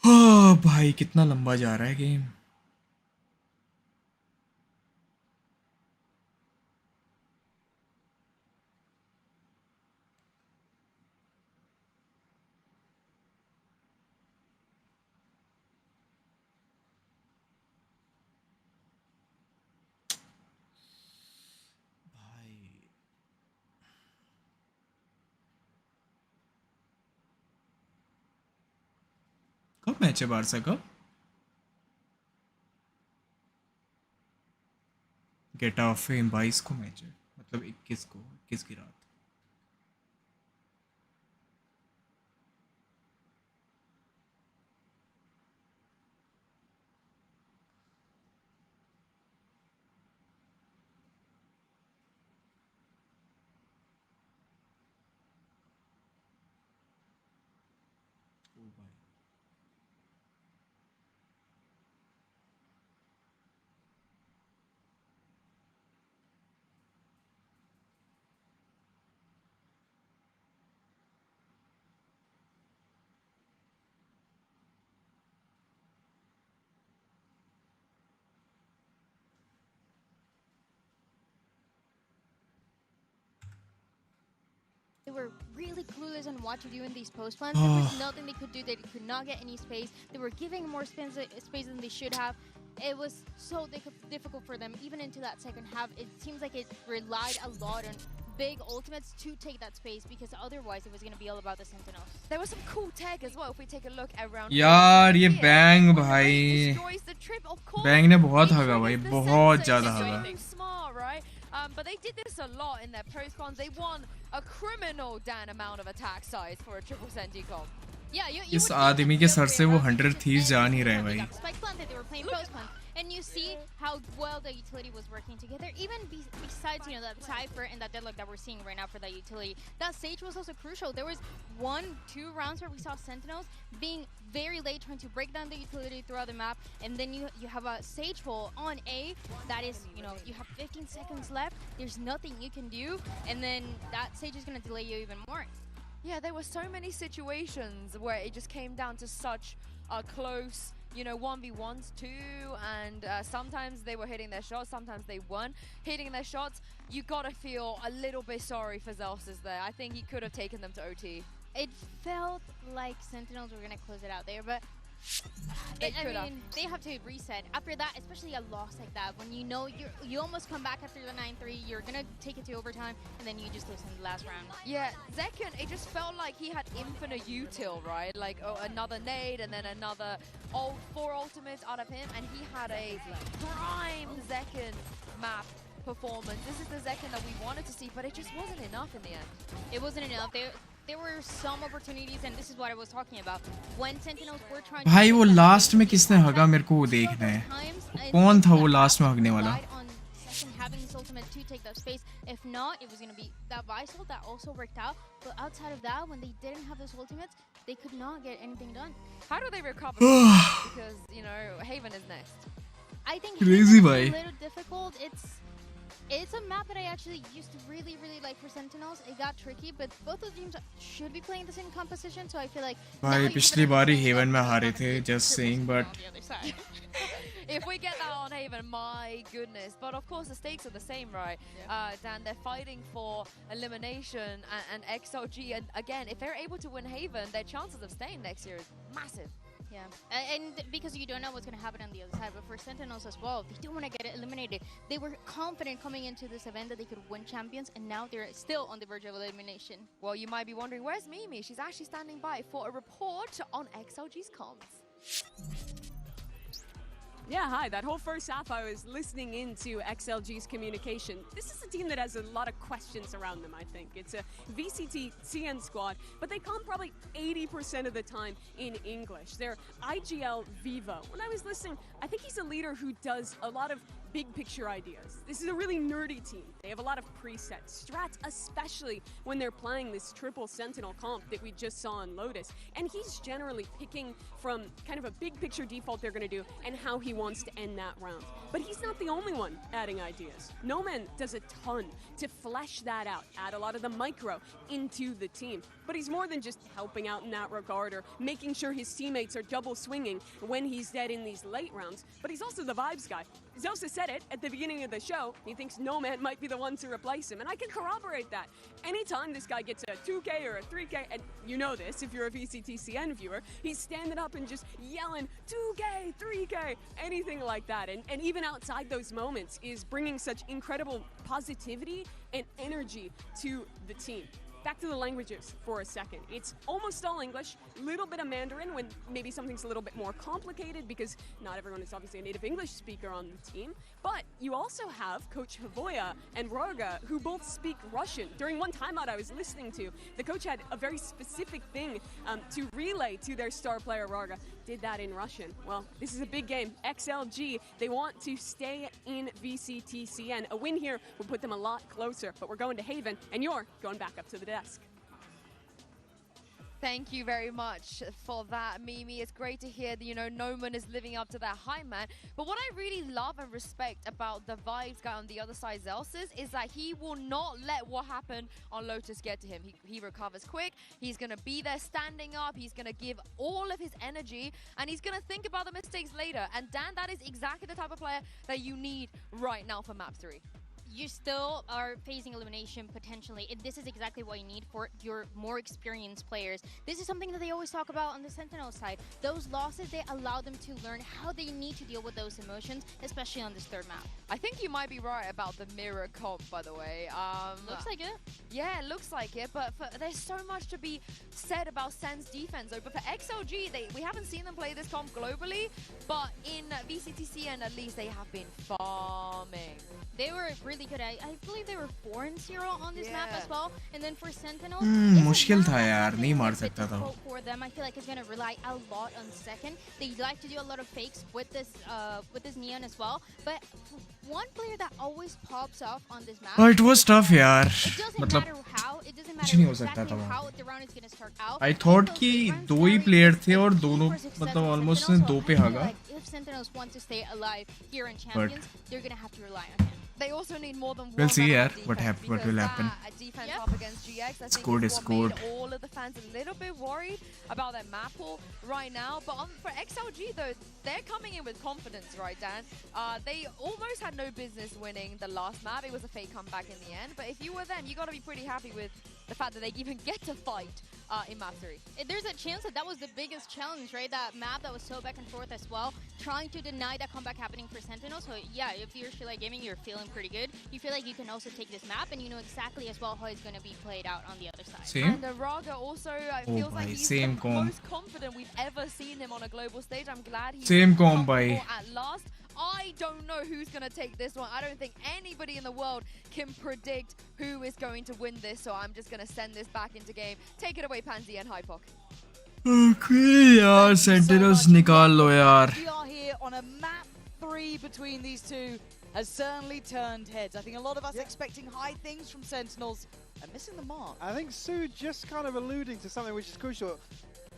हाँ भाई कितना लंबा जा रहा है गेम. कब मैच है बारसा का? गेट ऑफ फेम 22 को मैच है. मतलब 21 को. 21 की रात. They were really clueless on what to do in these post plans. There was nothing they could do. They could not get any space. They were giving more space than they should have. It was so difficult for them, even into that second half. It seems like it relied a lot on big ultimates to take that space, because otherwise it was going to be all about the Sentinels. There was some cool tech as well if we take a look around. यार ये bang भाई. Bang ने बहुत हगा भाई. बहुत ज़्यादा हगा. Smart, right? But they did this a lot in their post spawns. They won a criminal damn amount of attack size for a triple senti comp. Yeah, इस आदमी के सर से वो 100 थीव्स जा नहीं रहे भाई. Spike planted, they were playing post plant. And you see how well the utility was working together, even besides, you know, that Cypher and that deadlock that we're seeing right now for that utility. That Sage was also crucial. There was 1-2 rounds where we saw Sentinels being very late, trying to break down the utility throughout the map, and then you have a Sage pull on A that is, you know, you have 15 seconds left, there's nothing you can do, and then that Sage is going to delay you even more. Yeah, there were so many situations where it just came down to such a close, you know, 1v1s too, and sometimes they were hitting their shots, sometimes they weren't hitting their shots. You gotta feel a little bit sorry for Zelsis there. I think he could have taken them to OT. It felt like Sentinels were gonna close it out there, but They I mean, they have to reset after that, especially a loss like that. When you know you almost come back after the 9-3, you're gonna take it to overtime, and then you just lose in the last round. Yeah, Zekken, it just felt like he had infinite util, right? Like another nade and then another 4 ultimates out of him, and he had a prime Zekken map performance. This is the Zekken that we wanted to see, but it just wasn't enough in the end. It wasn't enough. There were some opportunities, and this is what I was talking about. When Sentinels were trying to भाई वो last में किसने हगा मेरे को वो देखना है कौन था वो लास्ट में हगने वाला having his ultimate to take that space. If not, it was going to be that Visal that also worked out. But outside of that, when they didn't have those ultimates, they could not get anything done. How do they recover? Because, you know, Haven is next. I think Crazy, Haven bhai. is a little difficult. It's a map that I actually used to really, really like for Sentinels. It got tricky, but both of the teams should be playing the same composition, so I feel like... भाई पिछली बार ही haven में हारे थे just saying but If we get that on Haven, my goodness. But of course, the stakes are the same, right? Dan, they're fighting for elimination and XLG. And again, if they're able to win Haven, their chances of staying next year is massive. Yeah, and because you don't know what's going to happen on the other side, but for Sentinels as well, they don't want to get eliminated. They were confident coming into this event that they could win champions, and now they're still on the verge of elimination. Well, you might be wondering, where's Mimi? She's actually standing by for a report on XLG's comms. Yeah, hi. That whole first half, I was listening into XLG's communication. This is a team that has a lot of questions around them, I think. It's a VCT CN squad, but they come probably 80% of the time in English. They're IGL Vivo. When I was listening, I think he's a leader who does a lot of big picture ideas. This is a really nerdy team. They have a lot of presets, strats, especially when they're playing this triple Sentinel comp that we just saw in Lotus. And he's generally picking from kind of a big picture default they're going to do and how he wants to end that round. But he's not the only one adding ideas. No Man does a ton to flesh that out, add a lot of the micro into the team. But he's more than just helping out in that regard or making sure his teammates are double swinging when he's dead in these late rounds. But he's also the vibes guy. Zosa said it at the beginning of the show. He thinks No Man might be the one to replace him, and I can corroborate that. Anytime this guy gets a 2K or a 3K, and you know this if you're a VCTCN viewer, he's standing up and just yelling 2K, 3K, anything like that. And even outside those moments is bringing such incredible positivity and energy to the team. Back to the languages for a second. It's almost all English, little bit of Mandarin when maybe something's a little bit more complicated because not everyone is obviously a native English speaker on the team. But you also have Coach Havoya and Raga who both speak Russian. During one timeout I was listening to, the coach had a very specific thing to relay to their star player Raga. Did that in Russian. Well, this is a big game. XLG, they want to stay in VCTCN. A win here will put them a lot closer, but we're going to Haven, and you're going back up to the desk. Thank you very much for that, Mimi. It's great to hear that, you know, Noman is living up to that hype, man. But what I really love and respect about the vibes guy on the other side, Zelsis, is that he will not let what happened on Lotus get to him. He recovers quick. He's going to be there standing up. He's going to give all of his energy, and he's going to think about the mistakes later. And Dan, that is exactly the type of player that you need right now for Map 3. You still are facing elimination potentially, and this is exactly what you need for your more experienced players. This is something that they always talk about on the Sentinel side. Those losses, they allow them to learn how they need to deal with those emotions, especially on this third map. I think you might be right about the mirror comp, by the way. Looks like it. Yeah, it looks like it, but there's so much to be said about Sen's defense, though. But for XLG, we haven't seen them play this comp globally, but in VCTCN at least, they have been farming. They were really good. I believe they were 4-0 on this map as well. And then for Sentinels, मुश्किल था यार नहीं मार सकता था for them, I feel like it's going to rely a lot on second. They like to do a lot of fakes with this Neon as well. But one player that always pops off on this map. It was tough यार मतलब कुछ नहीं हो सकता था वहाँ I thought कि दो ही player थे और दोनों मतलब almost दो पे हागा If Sentinels want to stay alive here in Champions, they're going to have to rely on him. They also need more than one. We'll see yaar what will happen. Defense up against GX, I think is what made all of the fans a little bit worried about their map pool right now. But for XLG though, they're coming in with confidence, right, Dan? They almost had no business winning the last map. It was a fake comeback in the end. But if you were them, you got to be pretty happy with the fact that they even get to fight in map 3. There's a chance that was the biggest challenge, right? That map that was so back and forth as well, trying to deny that comeback happening for Sentinel. So yeah, if you're Shilla Gaming, you're feeling pretty good. You feel like you can also take this map, and you know exactly as well how it's going to be played out on the other side. Same. And Raga also feels like he's the most confident we've ever seen him on a global stage. I'm glad he's same comp by at last. I don't know who's going to take this one. I don't think anybody in the world can predict who is going to win this, so I'm just going to send this back into game. Take it away, Pansy and Hypok. Okay, yaar, Sentinels nikal lo yaar. We are here on a map 3 between these two has certainly turned heads. I think a lot of us expecting high things from Sentinels and missing the mark. I think Sue just kind of alluding to something which is crucial.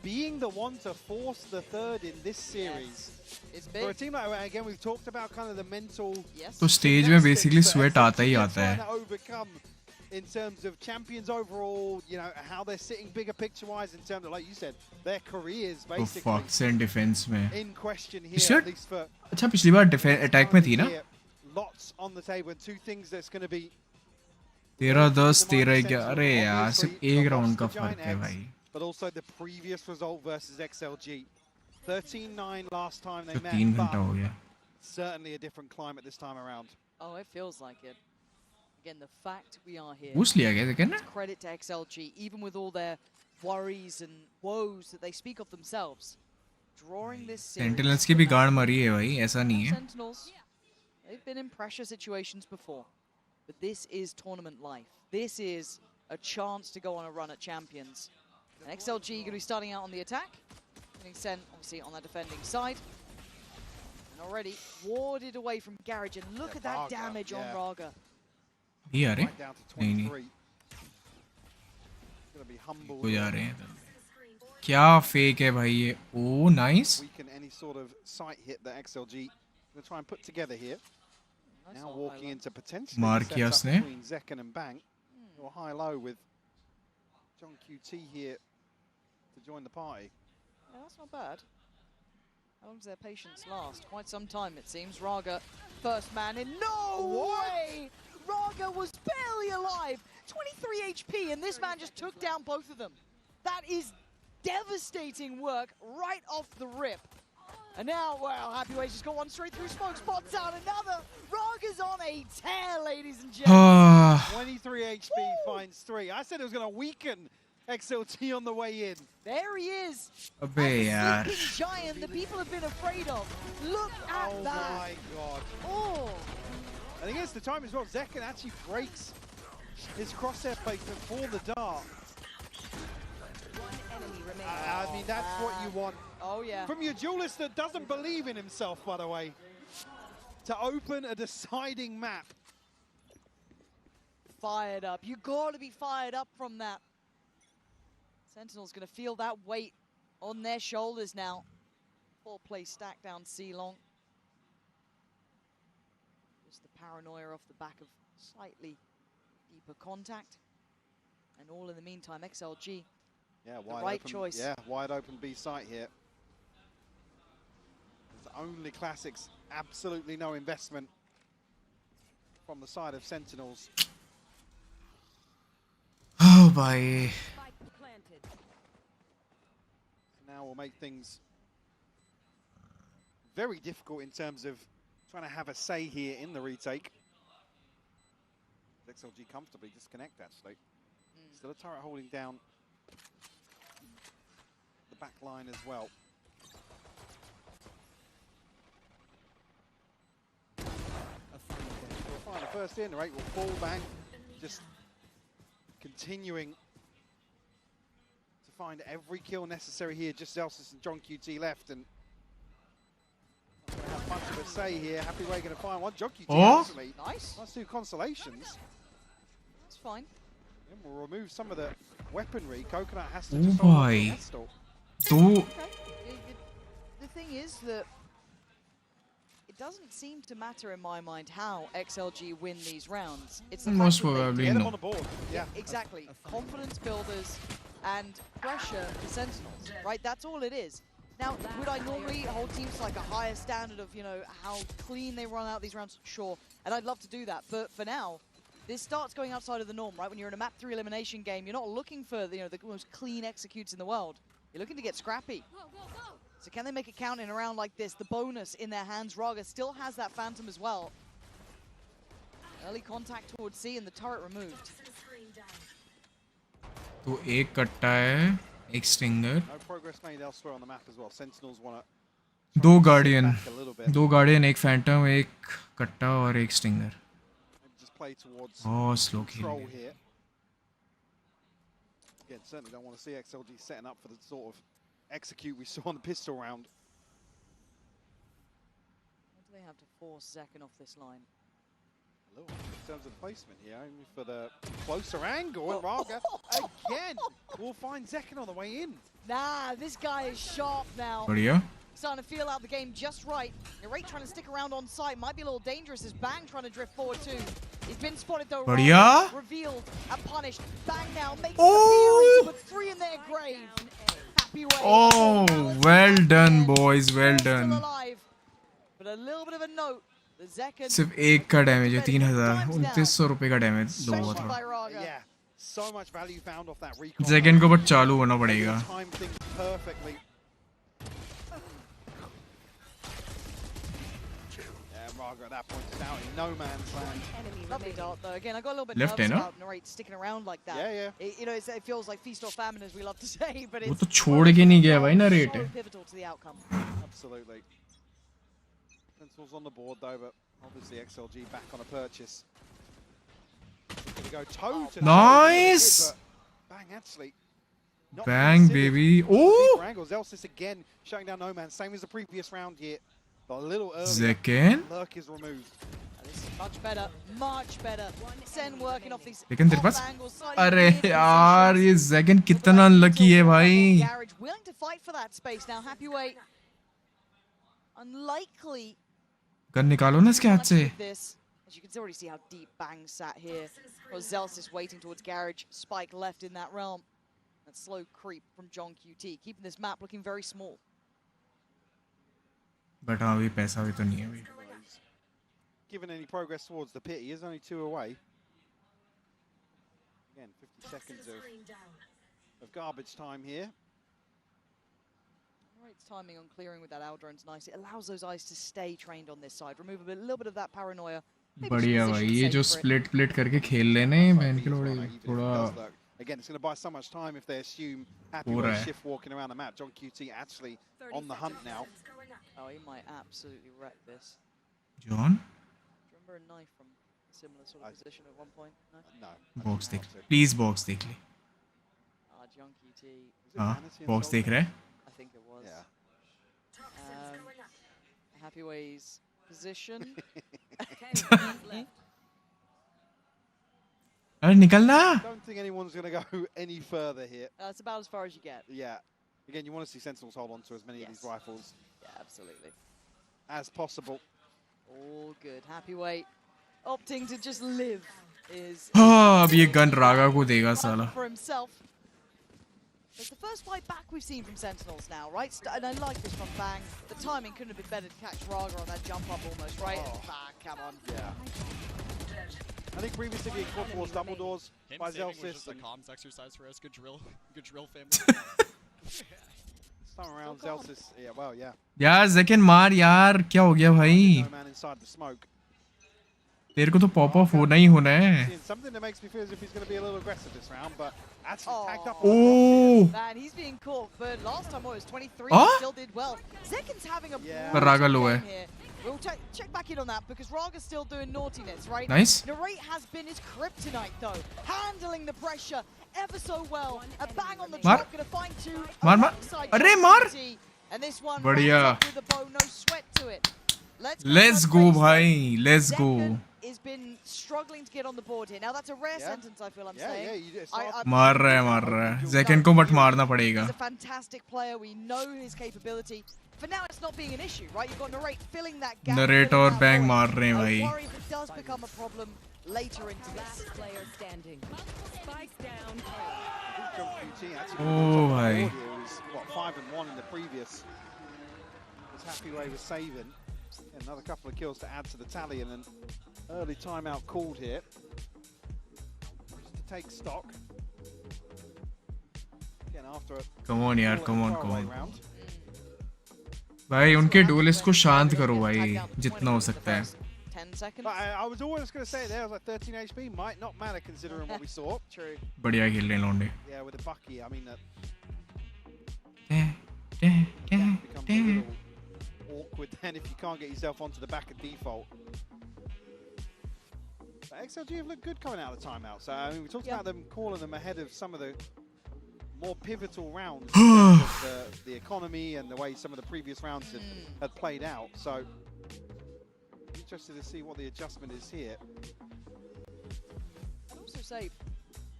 Being the one to force the third in this series. It's big. For a team like, again, we've talked about kind of the mental. तो stage में basically sweat आता ही आता है. Overcome in terms of champions overall, you know, how they're sitting bigger picture-wise in terms of, like you said, their careers basically. Oh fuck, Sen defense में. In question here, at least for. अच्छा पिछली बार attack में थी ना? Lots on the table and two things that's going to be. 13-10, 13-11. अरे यार सिर्फ एक round का फर्क है भाई. But also the previous result versus XLG. 13-9 last time they met. 3 घंटा हो गया. Certainly a different climate this time around. Oh, it feels like it. Again, the fact we are here. Boost लिया गया second? Credit to XLG, even with all their worries and woes that they speak of themselves. Drawing this series. Sentinels की भी गाड़ मरी है भाई, ऐसा नहीं है. Sentinels, they've been in pressure situations before, but this is tournament life. This is a chance to go on a run at champions. And XLG going to be starting out on the attack, getting sent obviously on that defending side. And already warded away from Garage, and look at that damage on Raga. ये आ रहे? Right down to नहीं 23. Gonna be humble. वो जा रहे हैं. क्या fake है भाई ये? Oh, nice. Weaken any sort of sight hit that XLG gonna try and put together here. Now walking into potentially मार the किया setup उसने. between Zekken and Bang. Or high-low with John QT here to join the party. Yeah, that's not bad. How long does their patience last? Quite some time, it seems. Raga, first man in. No way! Raga was barely alive. 23 HP, and this man just took down both of them. That is devastating work right off the rip. And now, well, Happy Ways just got one straight through smoke, spots out another. Raga's on a tear, ladies and gentlemen. 23 HP finds 3. I said it was going to weaken XLT on the way in. There he is. अबे यार. The giant that people have been afraid of. Look at that. Oh my god. Oh. I think it's the time as well. Zekken actually breaks his crosshair placement for the dart. I mean, that's what you want. Oh, yeah. From your duelist that doesn't believe in himself, by the way. To open a deciding map. Fired up. You got to be fired up from that. Sentinel's going to feel that weight on their shoulders now. 4-play stack down C-Long. Just the paranoia off the back of slightly deeper contact. And all in the meantime, XLG. Yeah, the wide right open, choice. Yeah, wide open B site here. It's only classics, absolutely no investment from the side of Sentinels. Oh boy. Now will make things very difficult in terms of trying to have a say here in the retake. XLG comfortably disconnect actually. Still a turret holding down the back line as well. We'll find the first in, rate will fall Bang. Just continuing to find every kill necessary here. Just Zelsis and John QT left, and not going to have much of a say here. Happy Way going to find one. John QT actually. Nice. Let's do consolations. That's fine. And we'll remove some of the weaponry. Coconut has to Oh just hold on to boy. Nestor. तो The thing is that it doesn't seem to matter in my mind how XLG win these rounds. It's the Most fact that they probably get them no. on the board. Yeah, exactly. Confidence builders and pressure for Sentinels, right? That's all it is. Now, would I normally hold teams to like a higher standard of, you know, how clean they run out these rounds? Sure, and I'd love to do that. But for now, this starts going outside of the norm, right? When you're in a map 3 elimination game, you're not looking for the most clean executes in the world. You're looking to get scrappy. So can they make it count in a round like this? The bonus in their hands. Raga still has that Phantom as well. Early contact towards C and the turret removed. तो एक कट्टा है, एक stinger. No progress made elsewhere on the map as well. Sentinels want to दो guardian एक Phantom एक कट्टा और एक स्टिंगर स्लो खेल here. Again, certainly don't want to see XLG setting up for the sort of execute we saw on the pistol round. Why do they have to force Zekken off this line? A little in terms of placement here, only for the closer angle, and Raga again will find Zekken on the way in. Nah, this guy is sharp now. बढ़िया Starting to feel out the game just right. Narrate trying to stick around on site. Might be a little dangerous as Bang trying to drift forward too. He's been spotted though. बढ़िया Revealed and punished. Bang now makes the appearance with 3 in their grave. Happy way. Oh, well done boys, well done. But a little bit of a note. The Zekken सिर्फ एक का damage है 3,000 रुपए का damage लो हुआ था Yeah, so much value found off that recon. Zekken को but चालू होना पड़ेगा Time things perfectly. Raga at that point is out in no man's land. Lovely dart though. Again, I got a little bit Left nervous है ना? about Narrate sticking around like that. Yeah, yeah. It, you know, it feels like feast or famine, as we love to say, but वो it's तो छोड़ के नहीं गया भाई Narrate so pivotal to the outcome. Absolutely. Sentinels on the board though, but obviously XLG back on a purchase. Gonna go toe to toe. Nice. Bang actually. Bang baby oh Zelsis again shutting down No Man, same as the previous round here. But a little earlier. Zekken Lurk is removed. This is much better, much better. Sen working off these लेकिन तेरे पास अरे यार ये Zekken कितना unlucky है भाई Garage willing to fight for that space now. Happy way. Unlikely. Gun निकालो ना इसके हाथ से This, as you can already see how deep Bang sat here. Was Zelsis waiting towards Garage. Spike left in that realm. That slow creep from John QT, keeping this map looking very small. But हाँ भी पैसा भी तो नहीं है भाई Given any progress towards the pit, he is only 2 away. Again, 50 seconds of garbage time here. Right timing on clearing with that Owl drone's nice. It allows those eyes to stay trained on this side. Remove a little bit of that paranoia. बढ़िया भाई ये जो split करके खेल लेने बहन के लोड़े थोड़ा Again, it's going to buy so much time if they assume Happy Way shift walking around the map. John QT actually on the hunt now. Oh, he might absolutely wreck this. John? Do you remember a knife from a similar sort of position at one point? No. Box देख please box देख ले John QT. हाँ box देख रहा है I think it was. Happy Way's position. अरे निकलना Don't think anyone's going to go any further here. That's about as far as you get. Yeah. Again, you want to see Sentinels hold on to as many of these rifles Yeah, absolutely. as possible. All good. Happy Way opting to just live is हाँ अब ये gun रागा को देगा साला for himself. It's the first fight back we've seen from Sentinels now, right? And I like this from Bang. The timing couldn't have been better to catch Raga on that jump up almost, right? Bang, come on. Yeah. I think previously we caught towards double doors by Was Zelsis. just a comms exercise for us. Good drill family. This time around, Zelsis. Yeah, well, yeah. यार Zekken मार यार क्या हो गया भाई No man inside the smoke. तेरे को तो पॉप ऑफ होना ही होना है Something that makes me feel as if he's going to be a little aggressive this round, but actually tagged up. Oh! Man, he's being caught, but last time it was 23, Huh? he still did well. Zekken's having a पर रागा लो है here. We'll check back in on that because Raga's still doing naughtiness, right? Nice. Narrate has been his kryptonite though, handling the pressure ever so well. A bang on the Mar. top, gonna find 2. Mar. alongside अरे John मार QT. And this one बढ़िया wrapped up with a bow, no sweat to it. Let's go भाई let's go Has been struggling to get on the board here. Now that's a rare sentence I feel I'm saying. मार रहा है Zekken को मत मारना पड़ेगा He's a fantastic player. We know his capability. For now, it's not being an issue, right? You've got Narrate filling that gap. Narrate और Bang मार रहे हैं भाई I worry if it does become a problem later into this. Player standing. Spike down. Oh भाई What, 5-1 in the previous. As Happy Way was saving. Another couple of kills to add to the tally and an early timeout called here. Just to take stock. Again, after a come on यार come on भाई उनके duellist को शांत करो भाई जितना हो सकता है 10 seconds. But I was always going to say there, I was like 13 HP might not matter considering what we saw. True. बढ़िया खेल रहे हैं लौंडे Yeah, with the Bucky, I mean, awkward then if you can't get yourself onto the back at default. But XLG have looked good coming out of the timeout. So I mean, we talked about them calling them ahead of some of the more pivotal rounds in terms of the economy and the way some of the previous rounds had played out. So interested to see what the adjustment is here. I'd also say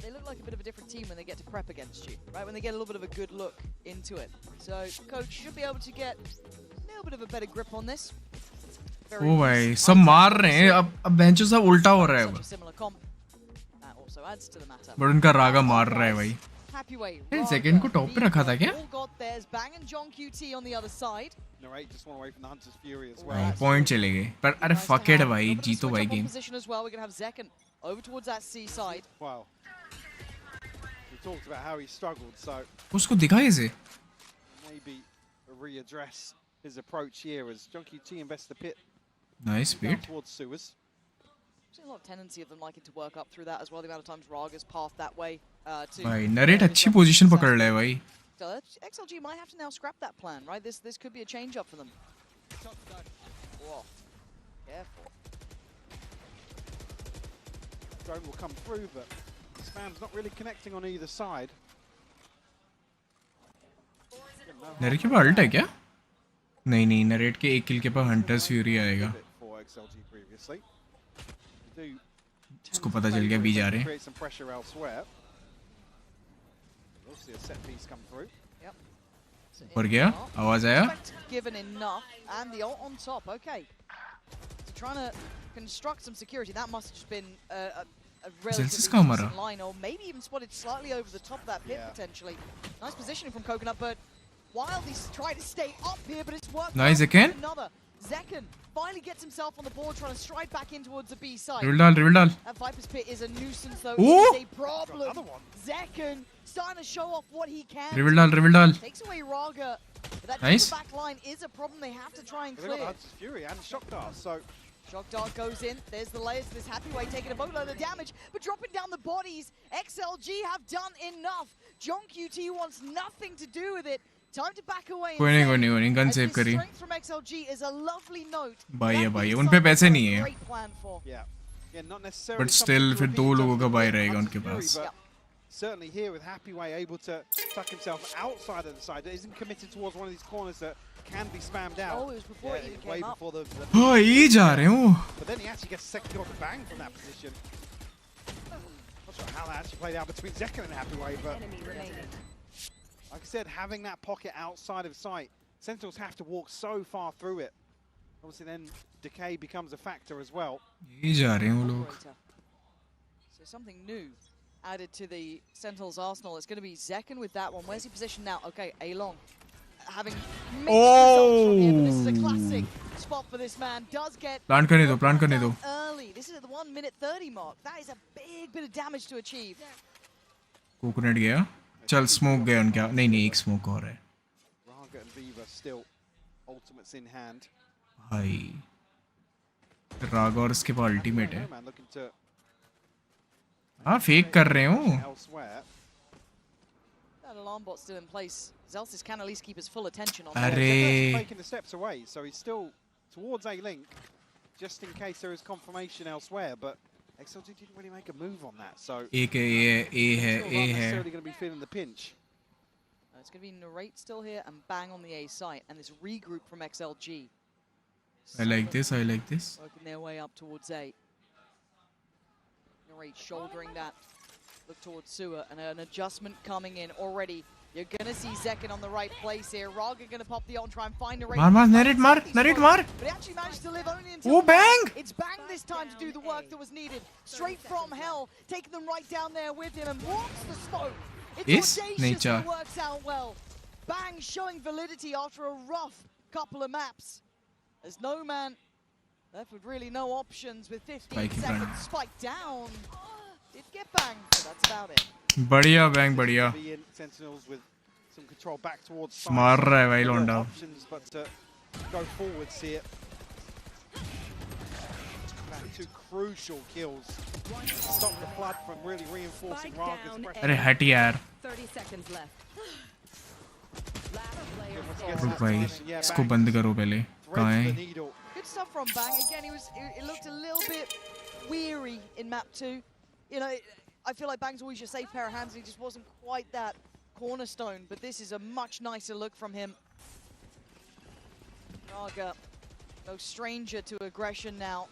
they look like a bit of a different team when they get to prep against you, right? When they get a little bit of a good look into it. So coach should be able to get a little bit of a better grip on this. ओ भाई सब मार रहे हैं अब बेंचो सब उल्टा हो रहा है अब बट उनका रागा मार रहा है भाई इन सेकंड को टॉप पे रखा था क्या पॉइंट चले गए पर अरे फक इट भाई जीतो भाई गेम उसको दिखाए इसे his approach here as JohnQT invests the pit. Nice speed. Towards sewers. There's a lot of tendency of them liking to work up through that as well. The amount of times Raga's path that way. भाई narrate अच्छी position पकड़ रहा है भाई. So XLG might have to now scrap that plan, right? This could be a change up for them. Whoa. Careful. Drone will come through, but Spam's not really connecting on either side. Narrate के पास alt है क्या? नहीं narrate के एक किल के पास hunters fury आएगा उसको पता चल गया बी जा रहे हैं ऊपर गया आवाज आया Celsius का हमारा Wild, he's trying to stay up here, but it's worked. Nice again. Zekken finally gets himself on the board, trying to stride back in towards the B side. Rival. That Viper's Pit is a nuisance, though. It is a problem. Zekken starting to show off what he can. Rival. Takes away Raga. But that nice. Back line is a problem they have to try and clear. They've got Fury and Shock Dart, so Shock Dart goes in. There's the layers of this Happy Way taking a boatload of damage, but dropping down the bodies. XLG have done enough. JohnQT wants nothing to do with it. Time to back away. कोई नहीं gun save करी भाई उन पे पैसे नहीं है but still फिर दो लोगों का बाय रहेगा उनके पास certainly here with Happy Way able to tuck himself outside of the side, isn't committed towards one of these corners that can be spammed out. Oh, it was before it even came up. Before the हाँ ये जा rहे हो but then he actually gets a second kill to bang from that position. Not sure how that actually played out between Zekken and Happy Way, but like I said, having that pocket outside of sight, Sentinels have to walk so far through it. Obviously then decay becomes a factor as well. ये जा रहे हैं वो लोग So something new added to the Sentinels arsenal. It's going to be Zekken with that one. Where's he positioned now? Okay, Along having mixed results from here, but this is a classic spot for this man. Does get plan करने दो early. This is at the 1 minute 30 mark. That is a big bit of damage to achieve. Coconut गया चल smoke गया उनका नहीं एक smoke और है Raga and Viva still ultimates in hand. भाई रागा और उसके पास अल्टीमेट है हाँ फेक कर रहे हो That alarm bot still in place. Zelsis can at least keep his full attention on. अरे Taking the steps away, so he's still towards A link, just in case there is confirmation elsewhere. But XLG didn't really make a move on that, so A है necessarily going to be feeling the pinch. It's going to be Narrate still here and Bang on the A site, and this regroup from XLG. I like this. Working their way up towards A. Narrate shouldering that look towards sewer, and an adjustment coming in already. You're going to see Zekken on the right place here. Raga going to pop the ult and try and find Narrate. Narrate mar. But he actually managed to live only until Bang! It's Bang this time to do the work that was needed. Straight from hell, taking them right down there with him and walks the smoke. It's audacious and works out well. Bang showing validity after a rough couple of maps. There's no man left with really no options with 15 seconds. Spike down. Did get Bang, but that's about it. बढ़िया Bang बढ़िया Sentinels with some control back towards मार रहा है भाई लोंडा options, but go forwards here. Two crucial kills to stop the flood from really reinforcing Raga's pressure. अरे हट यार 30 seconds left रुक भाई, इसको बंद करो पहले. कहाँ है? Good stuff from Bang. Again, it looked a little bit weary in map 2. You know, I feel like Bang's always your safe pair of hands, and he just wasn't quite that cornerstone. But this is a much nicer look from him. Raga, no stranger to aggression now.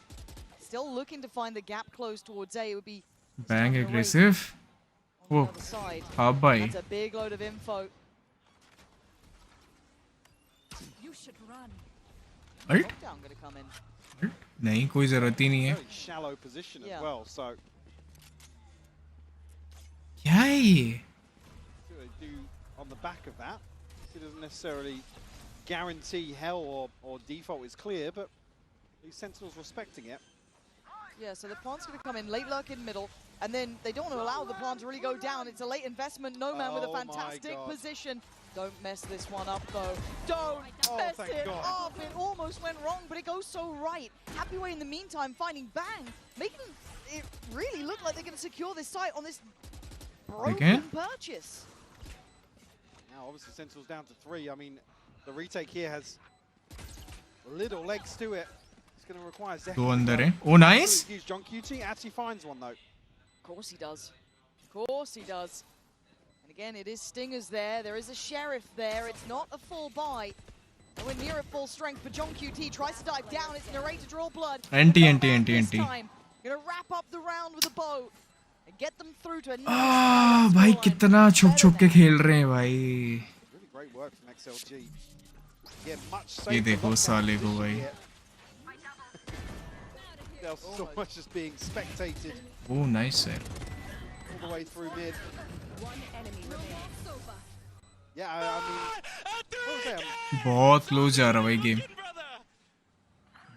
Still looking to find the gap closed towards A. It would be Bang aggressive. Oh, हाँ भाई. that's a big load of info. You should run. Alt? Lockdown gonna come in. नहीं, कोई जरूरत ही नहीं है. Very shallow position as well, so क्या है ये? see what they do on the back of that. It doesn't necessarily guarantee hell or default is clear, but these Sentinels respecting it. Yeah, so the plant's going to come in, late lurk in middle, and then they don't want to allow the plant to really go down. It's a late investment. No man with a fantastic position. Don't mess this one up, though. Don't mess it up. It almost went wrong, but it goes so right. Happyway, in the meantime, finding Bang, making it really look like they're going to secure this site on this broken purchase. Now, obviously, Sentinels down to 3. I mean, the retake here has little legs to it. It's going to require Zek. दो अंदर है. Oh, nice. John QT actually finds one, though. Of course he does. Of course he does. And again, it is Stingers there. There is a Sheriff there. It's not a full buy. Nowhere near at full strength, but John QT tries to dive down. It's Narrate to draw blood. Anti. Gonna wrap up the round with a bow and get them through to a भाई कितना छुप के खेल रहे हैं भाई. Really great work from XLG. Yeah, much ये safer देखो साले को भाई. There's so much just being spectated Oh, nice है. all the way through mid. Yeah, I mean, what was that? बहुत close जा रहा भाई गेम.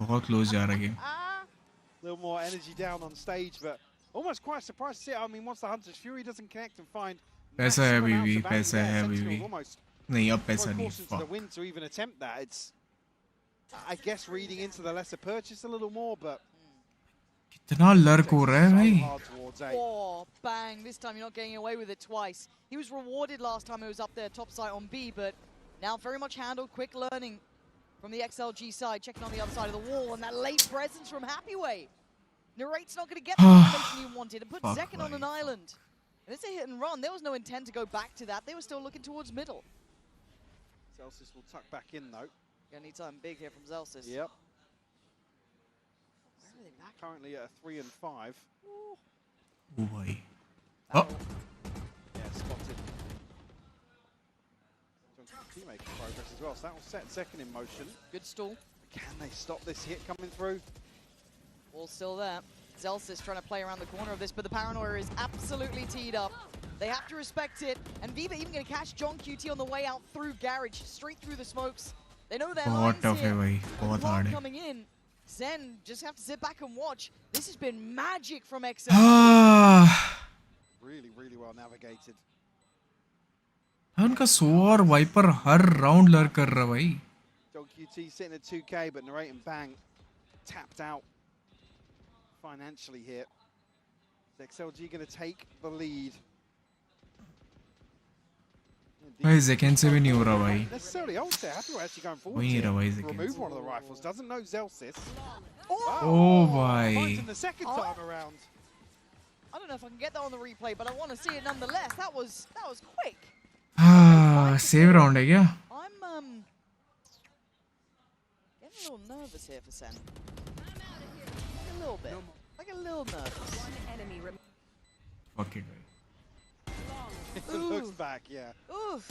बहुत close जा रहा game. A little more energy down on stage, but almost quite surprised to see it. I mean, once the Hunter's Fury doesn't connect and find पैसा है बीवी, पैसा है बीवी. नहीं अब पैसा नहीं. To the win to even attempt that. It's, I guess, reading into the lesser purchase a little more, but कितना लर्क हो रहा है भाई. Oh, Bang. This time you're not getting away with it twice. He was rewarded last time he was up there top side on B, but now very much handled. Quick learning from the XLG side, checking on the other side of the wall, and that late presence from Happyway. Narrate's not going to get the attention he wanted and put Zekin on an island. And it's a hit and run. There was no intent to go back to that. They were still looking towards middle. Zelsis will tuck back in, though. Gonna need something big here from Zelsis. Yep. Currently at a 3 and 5. Oh boy. Oh. Yeah, spotted. Team making progress as well, so that will set second in motion. Good stall. Can they stop this hit coming through? All still there. Zelsis trying to play around the corner of this, but the Paranoia is absolutely teed up. They have to respect it. And Viva even going to catch John QT on the way out through Garage, straight through the smokes. They know their lines tough here. है भाई, बहुत hard है. Coming in. Zen just have to sit back and watch. This has been magic from XL. Really, really well navigated. उनका सो और wiper हर round lurk कर रहा भाई. John QT sitting at 2K, but Narrate and Bang tapped out financially here. Is XLG going to take the lead? भाई Zekin से भी नहीं हो रहा भाई. Necessarily ult there. Happyway actually going forward वही here. रहा भाई Zekin. Remove one of the rifles. Doesn't know Zelsis. Oh भाई. Finds him the second time around. I don't know if I can get that on the replay, but I want to see it nonetheless. That was quick. Save round है क्या? I'm getting a little nervous here for Sen. Like a little bit. Like a little nervous. Fuck it भाई. Looks back, yeah. Oof.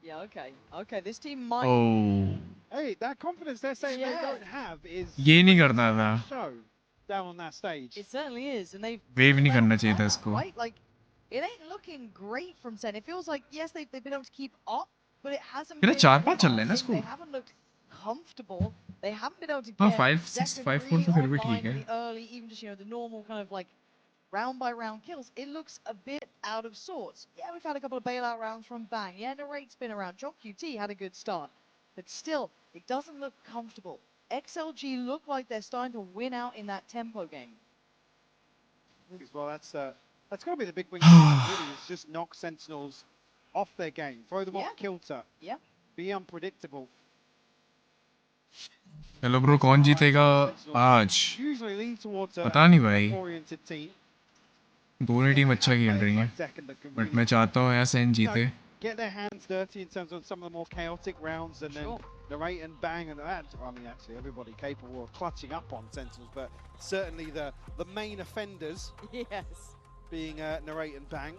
Yeah, okay. Okay, this team might... Oh. Hey, that confidence they're saying they don't have is... ये नहीं करना था. ...show down on that stage. It certainly is, and they've... Wave नहीं करना चाहिए था इसको. Right, like, it ain't looking great from Sen. It feels like, yes, they've been able to keep up, but it hasn't been... 4-5 चल रहे हैं ना इसको. They haven't looked comfortable. They haven't been able to हाँ get... 5-6 5-4 तो फिर भी ठीक है. Early, even just, the normal kind of like round by round kills, it looks a bit out of sorts. Yeah, we've had a couple of bailout rounds from Bang. Yeah, Narrate's been around. John QT had a good start. But still, it doesn't look comfortable. XLG look like they're starting to win out in that tempo game. Well, that's That's got to be the big win. Really, is just knock Sentinels off their game, throw them off kilter. Yeah. Be unpredictable. चलो bro कौन जीतेगा आज Usually lean towards a पता नहीं भाई oriented team. दोनों team अच्छा खेल रही हैं बट मैं चाहता हूँ यार सेन जीते Get their hands dirty in terms of some of the more chaotic rounds and then narrate and bang and that. I mean, actually, everybody capable of clutching up on Sentinels, but certainly the main offenders being narrate and bang.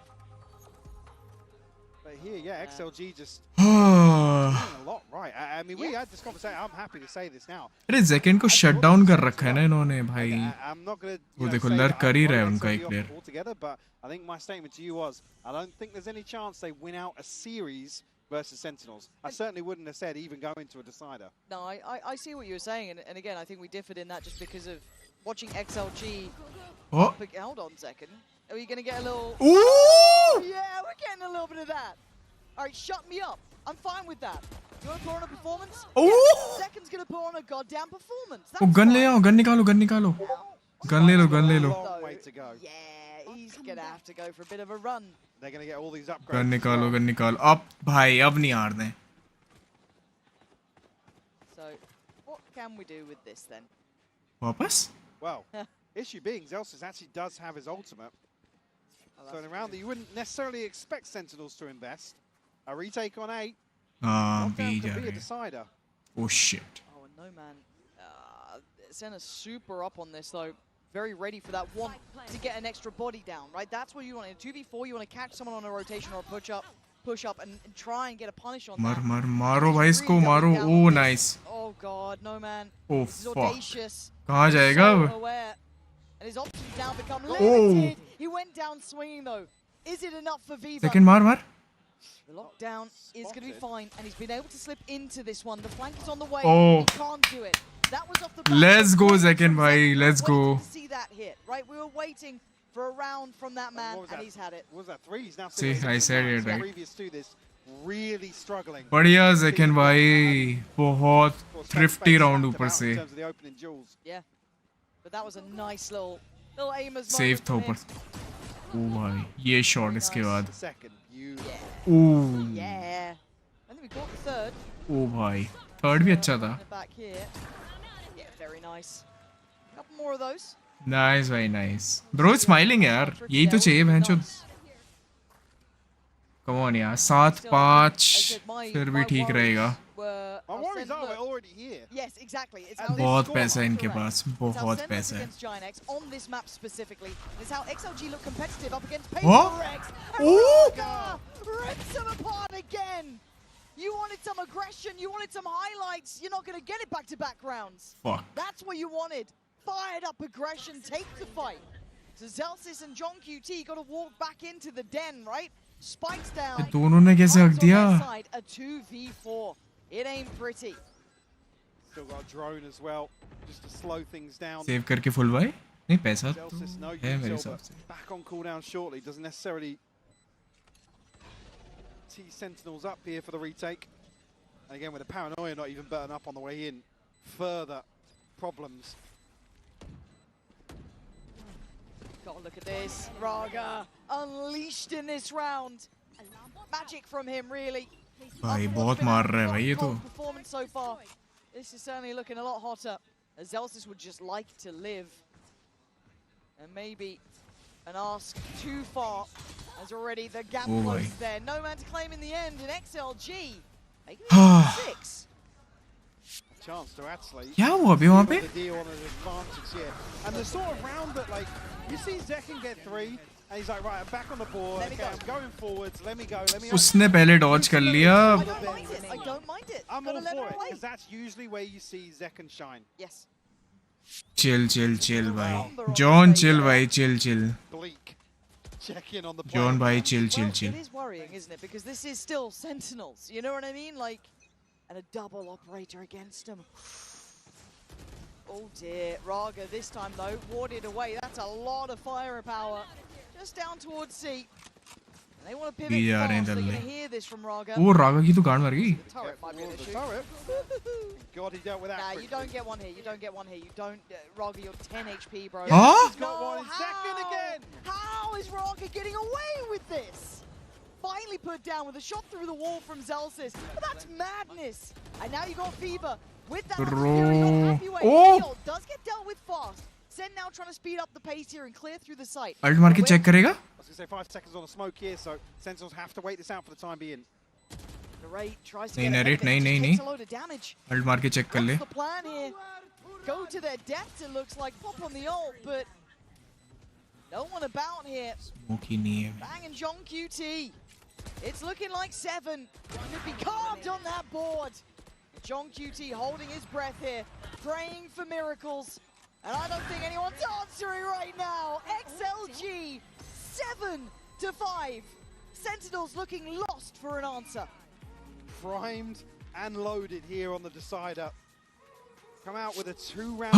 But here, yeah, XLG just doing a lot right. I mean, we had this conversation. I'm happy to say this now. अरे ज़ेकन को shut down कर रखा है ना इन्होंने भाई I'm not going to. वो देखो लर्क कर ही रहा है उनका एक player altogether, but I think my statement to you was, I don't think there's any chance they win out a series versus Sentinels. I certainly wouldn't have said even go into a decider. No, I see what you were saying, and again, I think we differed in that just because of watching XLG. Oh. Hold on a second. Are we going to get a little... Ooh! Yeah, we're getting a little bit of that. All right, shut me up. I'm fine with that. You want to put on a performance? Ooh! Yeah, Zekan's going to put on a goddamn performance. Oh gun ले आओ gun निकालो gun निकालो gun ले लो gun ले लो Long way to go. Yeah, he's going to have to go for a bit of a run. They're going to get all these upgrades. Gun निकालो अब भाई अब नहीं हार दें So, what can we do with this then? वापस Well, issue being, Zelsis actually does have his ultimate. So in a round that you wouldn't necessarily expect Sentinels to invest, a retake on 8. हाँ Knockdown भी could जा be a रहे decider. oh shit Oh, and no man. Senna's super up on this though. Very ready for that one to get an extra body down, right? That's what you want. In 2v4, you want to catch someone on a rotation or a push up and try and get a punish on that. मारो भाई इसको मारो oh nice Oh god, no man. Oh This is fuck audacious. कहाँ जाएगा So अब aware. And his options now become limited. He went down swinging though. Is it enough for Viva? Second मार The lockdown is going to be fine, and he's been able to slip into this one. The flank is on the way. Oh. He can't do it. That was off the back. let's go Zekan bhai let's go To see that hit, right? We were waiting for a round from that man, and he's had it. What was that? 3? He's now See, I said it right. Previous to this, really struggling. बढ़िया Zekan भाई बहुत thrifty round ऊपर से In terms of the opening duels. Yeah, but that was a nice little aimers safe था moment ऊपर from him. ओ भाई ये shot इसके बाद Second, oh Yeah, and then we got the third. ओ भाई थर्ड भी अच्छा था Back here. Yeah, very nice. Couple more of those. Nice भाई नाइस ब्रो स्माइलिंग यार यही तो चाहिए बहनचोद कम ऑन यार 7-5 फिर भी ठीक रहेगा My worries are we're already here. Yes, exactly. It's how बहुत पैसा है इनके पास It's how बहुत Sentinels पैसा है against Giant X on this map specifically. It's how XLG look competitive up against What? Paper X. And Raga rips them apart again. You wanted some aggression, you wanted some highlights. You're not going to get it back-to-back rounds. Fuck. That's what you wanted. Fired up aggression, take the fight. So Zelsis and John QT got to walk back into the den, right? Spikes down. ये दोनों ने कैसे हक Eyes on दिया their side, a 2v4. It ain't pretty. Still got a drone as well, just to slow things down. Save करके full भाई नहीं पैसा तो Zelsis, no है use मेरे Silver. हिसाब से Back on cooldown shortly. Doesn't necessarily tee Sentinels up here for the retake. And again, with the paranoia not even burning up on the way in, further problems. Gotta look at this. Raga unleashed in this round. Magic from him, really. भाई बहुत मार रहा है भाई ये तो Cold performance so far. This is certainly looking a lot hotter. As Zelsis would just like to live. And maybe an ask too far. As already the gap Oh closes my. there. No man to claim in the end. And XLG making it 6. Chance to actually क्या हुआ अभी वहाँ पे the deal on an advantage here. And the sort of round that, like, you see Zekan get 3, and he's like, right, I'm back on the board. Okay, I'm going forwards. Let me go. Let me. उसने पहले Dodge कर लिया I don't mind it. I don't mind it. I'm Gotta all let for her it play. because that's usually where you see Zekan shine. Yes. Chill chill chill भाई John chill भाई chill chill Bleak. Check in on the John भाई chill chill Well, chill it is worrying, isn't it? Because this is still Sentinels. You know what I mean? Like, and a double operator against him. Oh dear, Raga this time though warded away. That's a lot of firepower. Just down towards C. And they want to pivot भी जा रहे हैं fast. They're दल्ले going to hear this from Raga. वो रागा की तो गांड मर गई The turret might be an issue. God, he dealt with that. Nah, quickly. you don't get one here. You don't get one here. You don't, Raga, you're 10 HP, bro. Huh? He's got one in second again. How is Raga Viva getting away with this. Finally put down with a shot through the wall from Zelsis. But that's madness. And now you got Viva with that Fury on happy way. Field does get dealt with fast. Sen now trying to speed up the pace here and clear through the site. Ult मार के check करेगा. I was going to say 5 seconds on the smoke here, so Sentinels have to wait this out for the time being. Narrate tries to नहीं get Narrate नहीं नहीं takes a load of damage. Ult मार के check कर ले. What's the plan here? Go to their deaths, it looks like. Pop on the ult, but don't want to bounce here. मुखी नहीं है. Bang and John QT. It's looking like 7. Could be carved on that board. John QT holding his breath here, praying for miracles. And I don't think anyone's answering right now. XLG 7-5. Sentinels looking lost for an answer. Primed and loaded here on the decider. Come out with a 2-round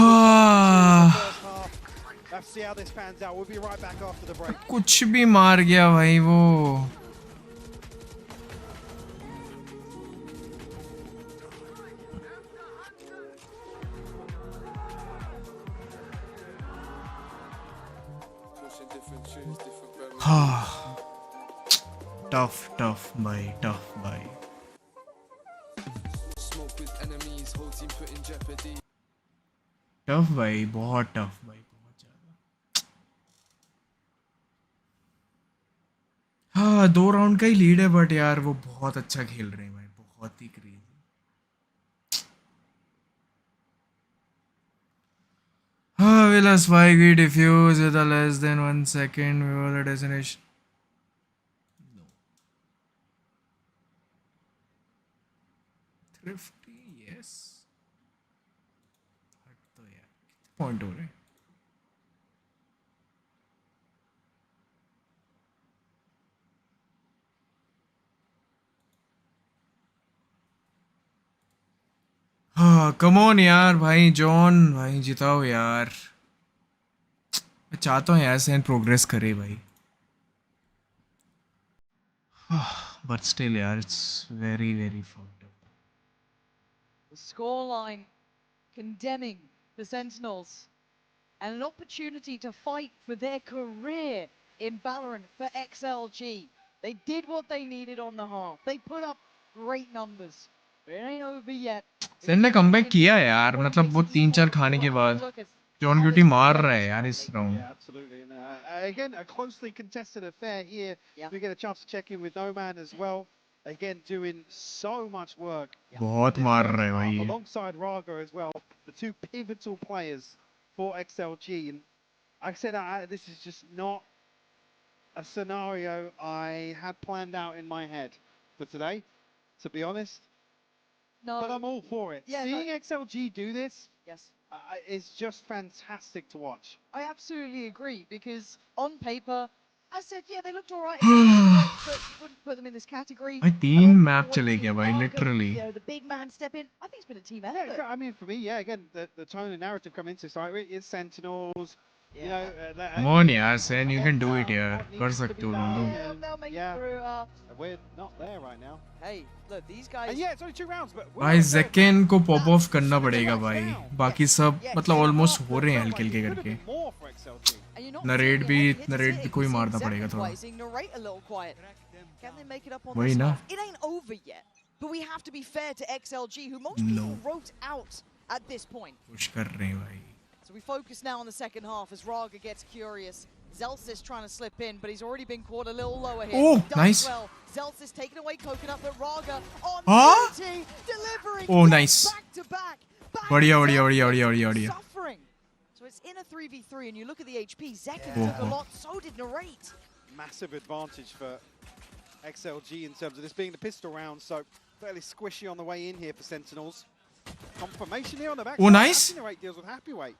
first half. Let's see how this pans out. We'll be right back after the break. कुछ भी मार गया भाई वो. Tough bhai, tough bhai. Tough bhai, बहुत tough bhai, बहुत ज़्यादा. हाँ 2 राउंड का ही लीड है बट यार वो बहुत अच्छा खेल रहे हैं भाई, बहुत ही crazy. Will a spike be defused with a less than 1 second before the destination? No. Thrifty, yes. तो यार कितने पॉइंट हो रहे हैं? हाँ कम ऑन यार भाई जॉन भाई जिताओ यार. मैं चाहता हूँ यार सेन प्रोग्रेस करे भाई. But still यार it's very fucked up. The scoreline condemning the Sentinels and an opportunity to fight for their career in Valorant for XLG. They did what they needed on the half. They put up great numbers. But it ain't over yet. Sen ने comeback किया यार, मतलब वो 3-4 खाने के बाद John cutie मार रहा है यार इस round. Yeah, absolutely. And, again, a closely contested affair here. We get a chance to check in with Noman as well. Again, doing so much work. बहुत मार रहा है भाई. Alongside Raga as well, the 2 pivotal players for XLG. And like I said, this is just not a scenario I had planned out in my head for today, to be honest. No. But I'm all for it. Yeah, Seeing XLG do this, yes, is just fantastic to watch. I absolutely agree because on paper, I said, yeah, they looked all right, but you wouldn't put them in this category. भाई 3 map चले गया भाई literally. You know, the big man step in. I think it's been a team effort. Yeah, I mean, for me, yeah, again, the tone and narrative come into this, right? It's Sentinels. You know, Come on यार Sen you can do it यार, कर सकते हो तुम. They'll make it through. We're not there right now. Hey, look, these guys. And yeah, it's only 2 rounds, but भाई ज़ेकेन को pop of करना पड़ेगा भाई. बाकी सब मतलब ऑलमोस्ट हो रहे हैं हल्के हल्के करके. नरेट भी कोई मारना पड़ेगा थोड़ा. वही ना. It ain't over yet, but we have to be fair to XLG, who most people wrote out at this point. Push कर रहे हैं भाई. So we focus now on the second half as Raga gets curious. Zelsis trying to slip in, but he's already been caught a little lower here. Oh, Does nice. well. Zelsis taking away Coconut, but Raga on Huh? duty, delivering Oh, nice. back to back. बढ़िया. Suffering. So it's in a 3v3, and you look at the HP. Zekin Yeah. took a lot, so did Narrate. massive advantage for XLG in terms of this being the pistol round, so fairly squishy on the way in here for Sentinels. Confirmation here on the back. Oh, nice. Narrate deals with happy weight.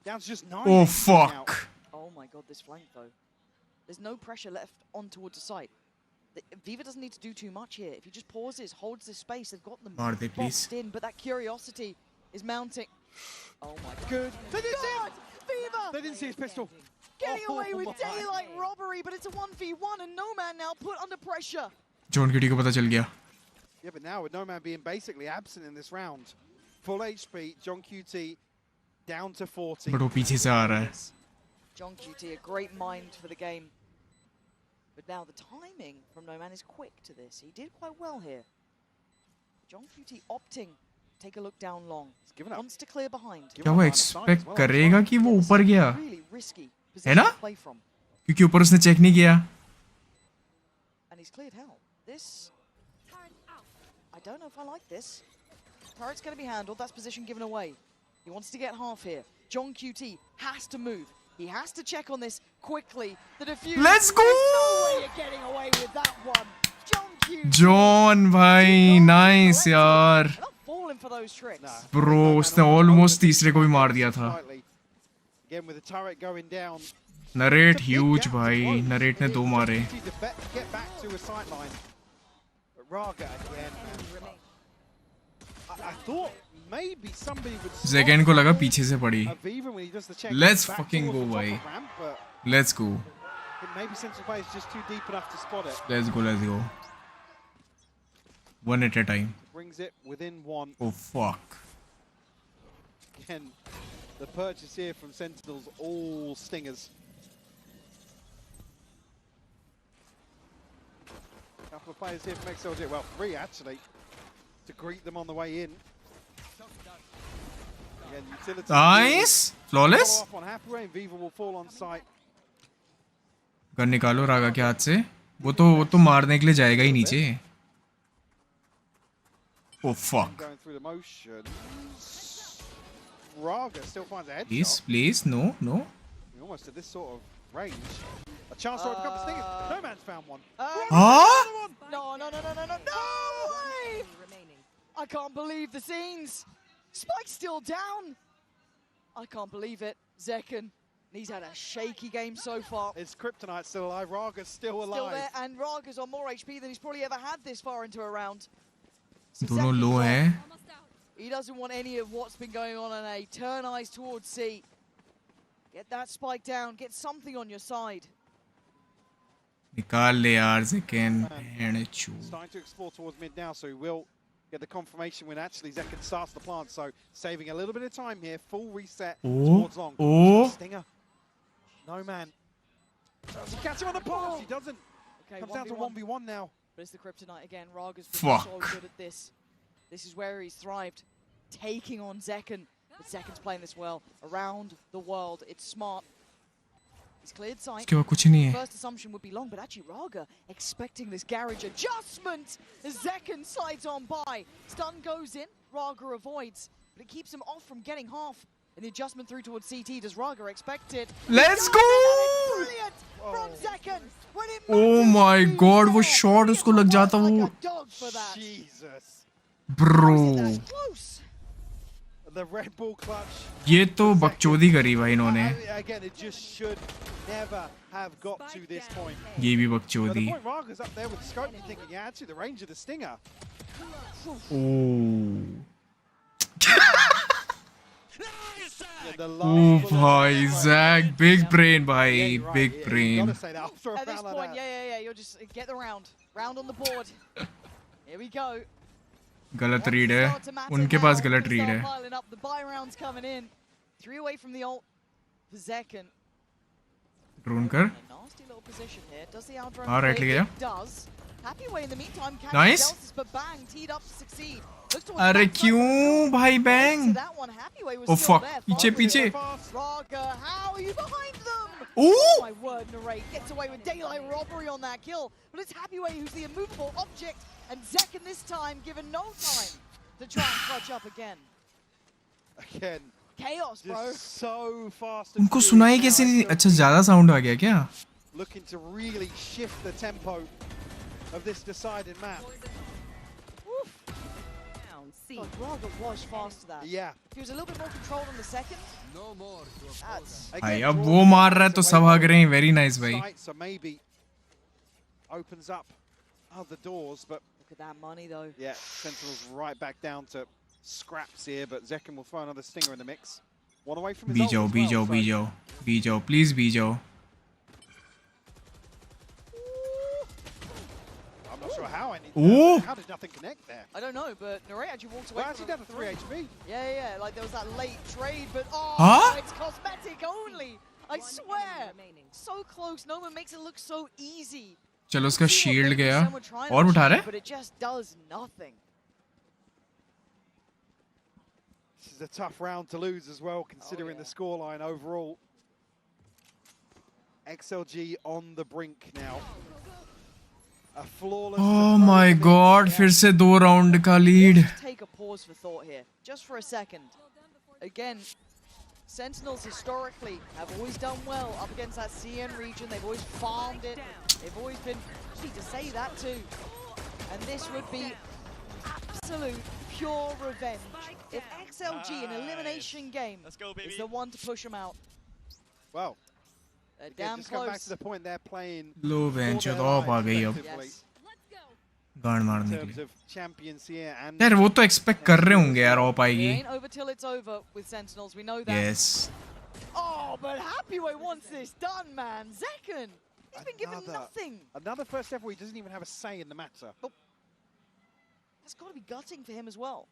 Down to just 9. Oh fuck. Oh my god, this flank though. There's no pressure left on towards the site. Viva doesn't need to do too much here. If he just pauses, holds this space, they've got them boxed in, but that curiosity is mounting. Oh my god. Good. They didn't see it! Viva! They didn't see his pistol. Getting away with daylight robbery, but it's a 1v1 and Noman now put under pressure. John QT को पता चल गया. Yeah, but now with Noman being basically absent in this round, full HP, John QT down to 40. But वो पीछे से आ रहा है. John QT, a great mind for the game. But now the timing from Noman is quick to this. He did quite well here. John QT opting to take a look down long. Wants to clear behind. क्या वो expect करेगा कि वो ऊपर गया है ना क्योंकि ऊपर उसने चेक नहीं किया And he's cleared hell. This I don't know if I like this. Turret's going to be handled. That's position given away. He wants to get half here. John QT has to move. He has to check on this quickly. The defuse. Let's go! No way you're getting away with that one. John QT. John भाई nice यार Not falling for those tricks. Bro उसने almost तीसरे को भी मार दिया था Again with the turret going down. Narrate huge भाई नरेट ने 2 मारे Get back to a sideline. But Raga again. I thought maybe somebody would. Second को लगा पीछे से पड़ी Aviva when he does the check. Let's back fucking towards go the top भाई of ramp, but let's go maybe Central Play is just too deep enough to spot it. Let's go one at a time Brings it within one. oh fuck Again, the purchase here from Sentinels, all stingers. Couple of players here from XLG. Well, 3 actually, to greet them on the way in. Again, utility. Nice! Flawless? Follow up on Hathaway, and Viva will fall on site. Gun निकालो रागा के हाथ से वो तो मारने के लिए जाएगा ही नीचे oh fuck Going through the motions. Raga still finds a headshot. please no We're almost at this sort of range. A chance to pick up a stinger. No man's found one. Huh? No way! I can't believe the scenes. Spike's still down. I can't believe it. Zekken, he's had a shaky game so far. It's Kryptonite still alive. Raga's still alive. Still there, and Raga's on more HP than he's probably ever had this far into a round. दोनों लो हैं He doesn't want any of what's been going on in A. Turn eyes towards C. Get that spike down. Get something on your side. निकाल ले यार second Starting to explore towards mid now, so he will get the confirmation when actually Zekken starts the plant. So saving a little bit of time here. Full reset towards long. Stinger. No man. Does he catch him on the pass? He doesn't. Okay, Comes down to 1v1 now. But it's the Kryptonite again. Raga's been so good at this. This is where he's thrived. Taking on Zekken. But Zekken's playing this well. Around the world. It's smart. He's cleared sight. उसके बाद कुछ नहीं है First assumption would be long, but actually Raga expecting this garage adjustment as Zekken slides on by. Stun goes in. Raga avoids. But it keeps him off from getting half. And the adjustment through towards CT. Does Raga expect it? Let's go! Brilliant from Zekken. oh my god वो shot उसको लग जाता वो Jesus. bro The Red Bull clutch. ये तो बकचोदी करी भाई इन्होंने Again, it just should never have got to this point. ये भी But the बकचोदी point Raga's up there with the scope, you're thinking, yeah, actually the range of the stinger. oh भाई Zach big brain भाई big brain At this point, yeah, you'll just get the round on the board. Here we go. गलत read है उनके पास गलत read है Piling up, the buy rounds coming in. 3 away from the ult for Zekken. Drone कर Nasty little position here. Does the outdrone हाँ right ले गया does. Happy away in the meantime. Nice. But Bang teed up to succeed. अरे क्यों भाई bang oh fuck पीछे पीछे Raga, how are you behind them? Ooh! Oh my word, Narrate gets away with daylight robbery on that kill. But it's Happyway who's the immovable object. And Zekken this time given no time to try and clutch up again. Again. Chaos, bro. Just so fast. उनको सुनाई कैसे नहीं अच्छा ज्यादा sound आ गया क्या Looking to really shift the tempo of this decided map. God, Raga was fast to that. Yeah. If he was a little bit more controlled on the second. No more. That's भाई अब वो मार रहा है तो सब भाग रहे हैं वेरी नाइस भाई So maybe opens up other doors, but look at that money though. Yeah, Sentinel's right back down to scraps here, but Zekken will throw another stinger in the mix. One away from his ult as well, बी जाओ please बी जाओ I'm not sure how Ooh. how did nothing connect there? I don't know, but Narrate actually walks away. Well, actually down to 3 HP. Yeah, like there was that late trade, but Huh? it's cosmetic only. I swear. So close. No one makes it look so easy. चलो उसका shield गया Someone trying और to उठा achieve, रहा है but it just does nothing. This is a tough round to lose as well, considering the scoreline overall. XLG on the brink now. A flawless. Oh my god, फिर से 2 round का lead. Let's take a pause for thought here, just for a second. Again, Sentinels historically have always done well up against that CN region. They've always farmed it. They've always been, need to say that too. And this would be absolute pure revenge if XLG in elimination game is the one to push them out. Well, they're damn just close. come back to the point they're playing. Low bench तो of आ गई अब. गांड मारने के लिए. यार वो तो एक्सपेक्ट कर रहे होंगे यार ऑफ आएगी. It ain't over till it's over with Sentinels. We know that. Yes. Oh, but Happyway wants this done, man. Zekken, he's been given nothing. Another first ever where he doesn't even have a say in the matter. Oh. That's got to be gutting for him as well.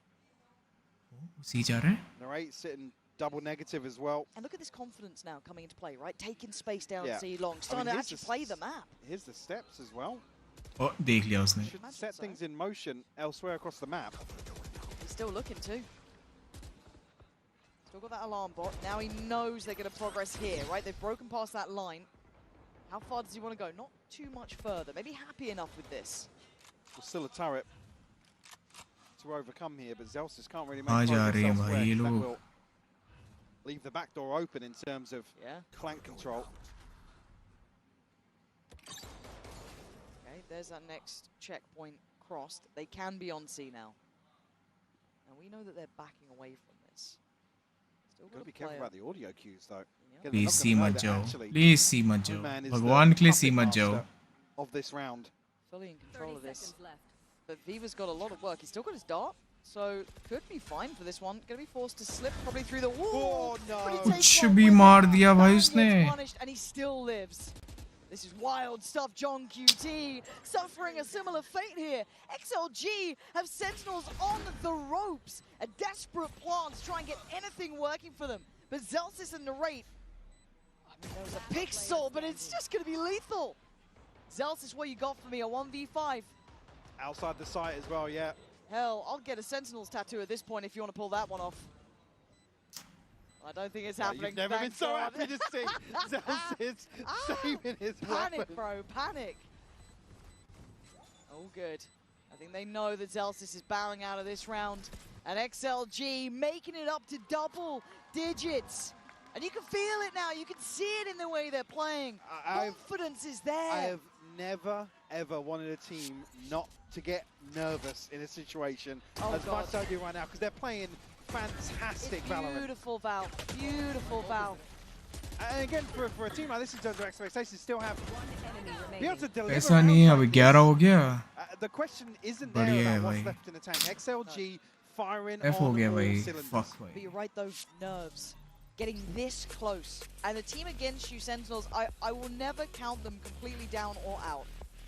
सी जा रहा है. Narrate sitting double negative as well. And look at this confidence now coming into play, right? Taking space down Yeah. C long, starting to actually play the map. Here's the steps as well. Oh, देख लिया उसने. Should set things in motion elsewhere across the map. He's still looking too. Still got that alarm bot. Now he knows they're going to progress here, right? They've broken past that line. How far does he want to go? Not too much further. Maybe happy enough with this. There's still a turret to overcome here, but Zelsis can't really uh make जा progress रहे हैं elsewhere. भाई ये That लोग. will leave the back door open in terms of flank control. Okay, there's that next checkpoint crossed. They can be on C now. And we know that they're backing away from this. Still Got to be careful about the audio cues though. Again, they're Please not C gonna know मत that जाओ. actually Please सी मत जाओ. Woodman is भगवान the के लिए सी puppet मत जाओ. master of this round. Fully in control of this. But Viva's got a lot of work. He's still got his dart, so could be fine for this one. Going to be forced to slip probably through the wall. Oh no! कुछ भी मार दिया भाई उसने. Punished, and he still lives. This is wild stuff. John QT suffering a similar fate here. XLG have Sentinels on the ropes. A desperate plan to try and get anything working for them. But Zelsis and Narrate, I mean, there was a pixel, but it's just going to be lethal. Zelsis, what you got for me? A 1v5. Outside the site as well, yeah. Hell, I'll get a Sentinels tattoo at this point if you want to pull that one off. I don't think it's happening. You've never been thank so God. happy to see Zelsis saving his Panic, weapon. bro, panic. Oh, good. I think they know that Zelsis is bowing out of this round. And XLG making it up to double digits. And you can feel it now. You can see it in the way they're playing. Confidence is there. I have never, ever wanted a team not to get nervous in a situation as much as I do right now, because they're playing fantastic Valorant. Beautiful Val. Beautiful Val. And again, for a team like this in terms of expectations, still have be able to deliver. ऐसा नहीं है अभी 11 हो गया. The question isn't there बढ़िया है about what's भाई. left in the tank. XLG firing F हो on गया all भाई. cylinders. Fuck But भाई. you're right, those nerves. Getting this close. And the team against you, Sentinels, I will never count them completely down or out.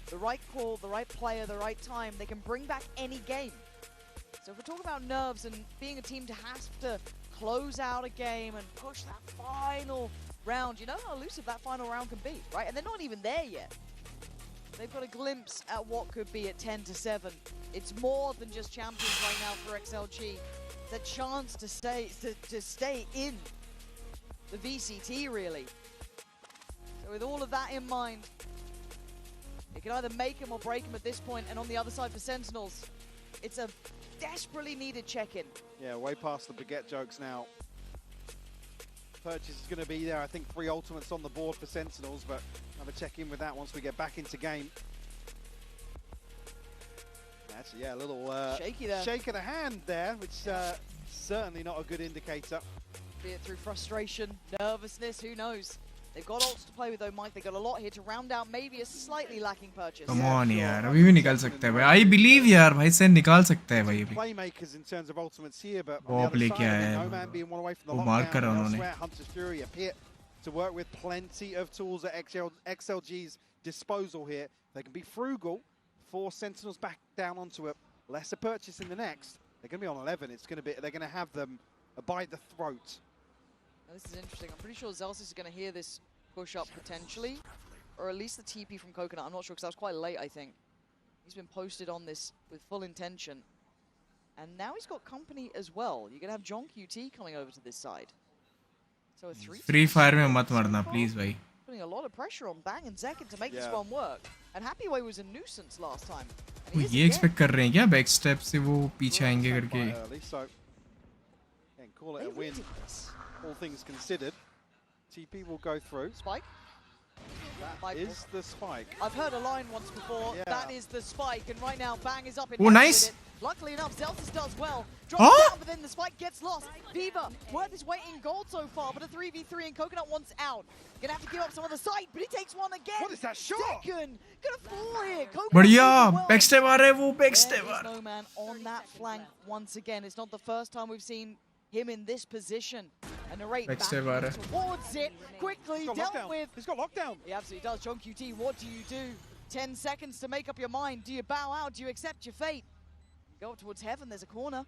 The right call, the right player, the right time, they can bring back any game. So if we're talking about nerves and being a team to have to close out a game and push that final round, you know how elusive that final round can be, right? And they're not even there yet. They've got a glimpse at what could be at 10-7. It's more than just champions right now for XLG. It's a chance to stay in the VCT, really. So with all of that in mind, it can either make him or break him at this point. And on the other side for Sentinels, it's a desperately needed check-in. Yeah, way past the baguette jokes now. Purchase is going to be there. I think 3 ultimates on the board for Sentinels, but another check-in with that once we get back into game. Actually, yeah, a little shaky there. Shake of the hand there, which certainly not a good indicator. Be it through frustration, nervousness, who knows? They've got ults to play with though, Mike. They've got a lot here to round out maybe a slightly lacking purchase. Come on यार, अभी भी निकाल सकता है भाई. I believe यार, भाई से निकाल सकता है भाई अभी. Playmakers in terms of ultimates here, but वो on the play other क्या side, है? No Man being one away from वो the मार lockdown. करा And उन्होंने. elsewhere, Hunter's Fury appear to work with plenty of tools at XLG's disposal here. They can be frugal, force Sentinels back down onto a lesser purchase in the next. They're going to be on 11. It's going to be. They're going to have them by the throat. Now, this is interesting. I'm pretty sure Zelsis is going to hear this push up potentially. or at least the TP from Coconut. I'm not sure because that was quite late, I think. He's been posted on this with full intention. And now he's got company as well. You're going to have John QT coming over to this side. So a 3 Free Fire में मत मरना please भाई. Putting a lot of pressure on Bang and Zekin to make this one work. And Happyway was a nuisance last time. वो ये expect कर रहे हैं क्या बैक स्टेप से वो पीछे आएंगे करके? So, call it a win. All things considered, TP will go through. Spike. That is the spike. I've heard a line once before. That is the spike, and right now Bang is up in. Oh, nice. With it. Luckily enough, Zeltis does well. Drops down, but then the spike gets lost. Viva, worth his weight in gold so far, but a 3v3 and Coconut wants out. Gonna have to give up some of the side, but he takes one again. What is that shot? Second, gonna fall here. बढ़िया backstep आ रहा है वो backstep आ रहा है. No man on that flank once again. It's not the first time we've seen him in this position. And Narrate back towards it, quickly dealt with. He's got lockdown. He absolutely does. John QT, what do you do? 10 seconds to make up your mind. Do you bow out? Do you accept your fate? Go up towards heaven, there's a corner.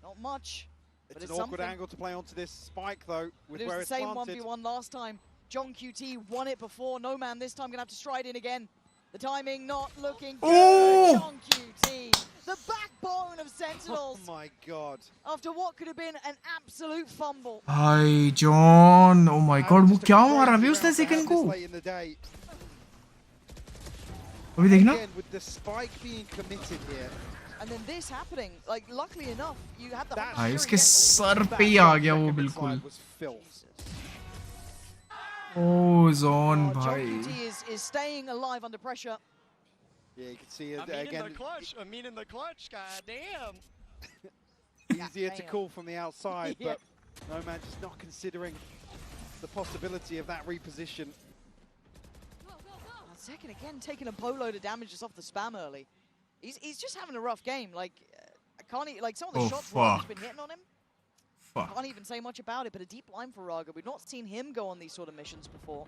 Not much. It's an awkward angle to play onto this spike though, with where it's the same planted. 1v1 last time. John QT won it before. No man this time gonna have to stride in again. The timing not looking good. John QT, the backbone of Sentinels. Oh my god. After what could have been an absolute fumble. Hi John, oh my god, वो क्या मारा अभी उसने second को? अभी देखना. Again, with the spike being committed here. And then this happening, like luckily enough, you had the. हाँ इसके सर पे ही आ गया वो बिल्कुल. Oh Zone भाई. John QT is staying alive under pressure. Yeah, you can see it again. again. In the clutch, god damn. Easier to call from the outside, but no man just not considering the possibility of that reposition. Second again, taking a boatload of damage just off the spam early. He's just having a rough game. Like I can't like some of the shots Raga's been hitting on him. Can't even say much about it, but a deep line for Raga. We've not seen him go on these sort of missions before.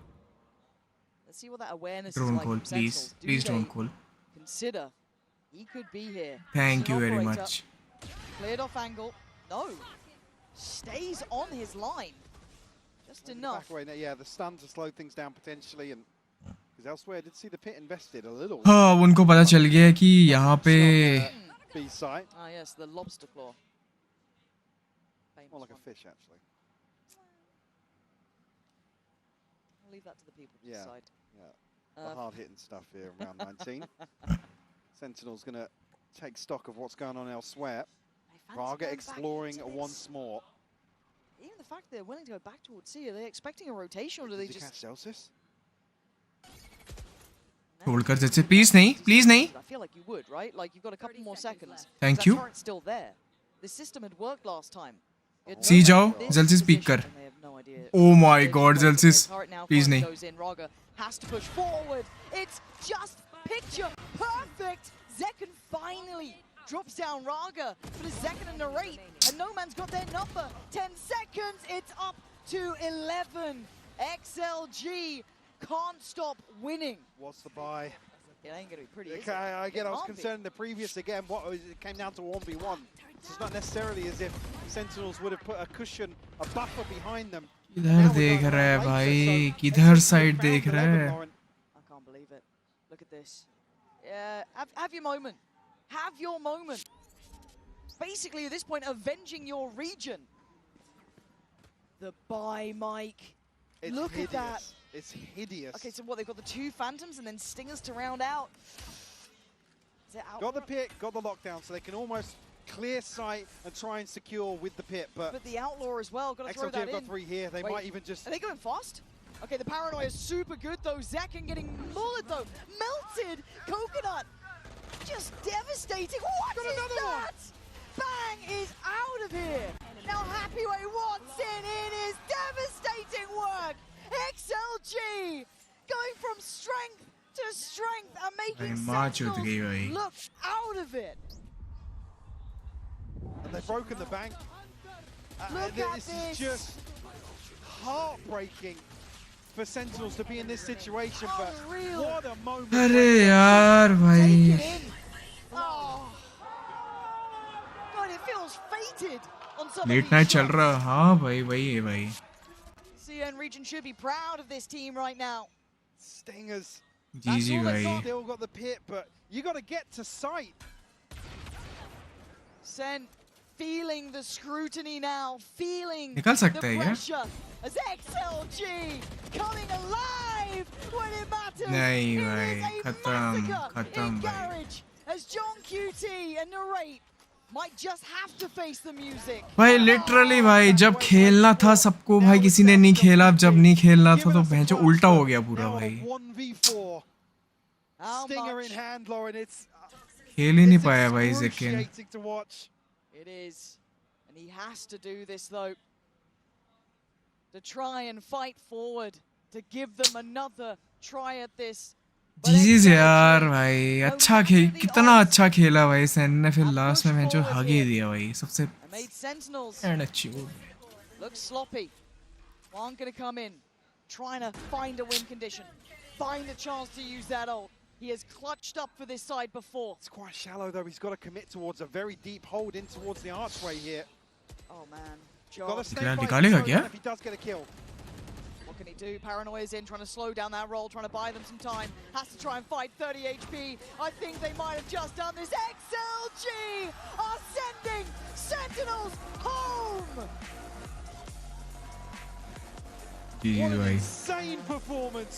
Let's see what that awareness is like. Don't call, please. Please don't call. Consider he could be here. Thank you very much. Cleared off angle. No. Stays on his line. Just enough. Yeah, the stun to slow things down potentially, and because elsewhere I did see the pit invested a little. हाँ उनको पता चल गया कि यहाँ पे. B side. Ah yes, the lobster claw. More like a fish actually. I'll leave that to the people to decide. Yeah. The hard hitting stuff here in round 19. Sentinel's gonna take stock of what's going on elsewhere. Raga exploring once more. Even the fact they're willing to go back towards C, are they expecting a rotation or do they just catch Celsius? Hold कर जैसे please नहीं. I feel like you would, right? Like you've got a couple more seconds. Thank you. Turret's still there. The system had worked last time. See जाओ Zelsis speak कर. Oh my god Zelsis please नहीं. Goes in. Raga has to push forward. It's just picture perfect. Zekin finally drops down Raga, but it's Zekin and Narrate, and no man's got their number. 10 seconds, it's up to 11. XLG can't stop winning. What's the buy? It ain't gonna be pretty. Again, I was concerned in the previous again. It came down to 1v1. So it's not necessarily as if Sentinels would have put a cushion, a buffer behind them. किधर देख रहा है भाई? किधर side देख रहा है? I can't believe it. Look at this. Have your moment. Have your moment. Basically, at this point, avenging your region. The buy, Mike. Look hideous. at that. It's hideous. Okay, so what? They've got the 2 Phantoms and then Stingers to round out. Got the pit, got the lockdown, so they can almost clear sight and try and secure with the pit. But the Outlaw as well. Got to throw that in. XLG have got 3 here. They might even just. Are they going fast? Okay, the Paranoia is super good though. Zekin getting mullet though. Melted Coconut. Just devastating. What is that? Bang is out of here. Now Happyway wants in. It is devastating work. XLG going from strength to strength and making Sentinels look out of it. And they've broken the bank. Look at this is just heartbreaking for Sentinels to be in this situation, but what a moment. अरे यार भाई. Oh. God, it feels fated on some Late night चल रहा. हाँ भाई वही है भाई. CN region should be proud of this team right now. Stingers. GG भाई. Still got the pit, but you got to get to sight. Sen feeling the scrutiny now, feeling निकाल the सकता है क्या? pressure as XLG coming alive when it matters. नहीं It भाई, is a खत्म massacre in भाई. Garage as John QT and Narrate might just have to face the music. भाई literally भाई जब खेलना था सबको भाई किसी ने नहीं खेला, जब नहीं खेलना था तो भैंचो उल्टा हो गया पूरा भाई. 1v4. Stinger in hand, Lauren. It's खेल ही नहीं पाया भाई ज़ेकिन. excruciating to watch. It is, and he has to do this though, to try and fight forward, to give them another try at this. जीजीज यार भाई, अच्छा खेल, कितना अच्छा खेला भाई सेन ने, फिर लास्ट में भैंचो हग ही दिया भाई सबसे. Made Sentinels and look sloppy. One gonna come in, trying to find a win condition, find a chance to use that ult. He has clutched up for this side before. It's quite shallow though. He's got to commit towards a very deep hold in towards the archway here. Oh man, Got to John. stay by निकालेगा his क्या? if he does get a kill. What can he do? Paranoia's in, trying to slow down that roll, trying to buy them some time. Has to try and fight 30 HP. I think they might have just done this. XLG are sending Sentinels home! जीजीज भाई. Insane performance.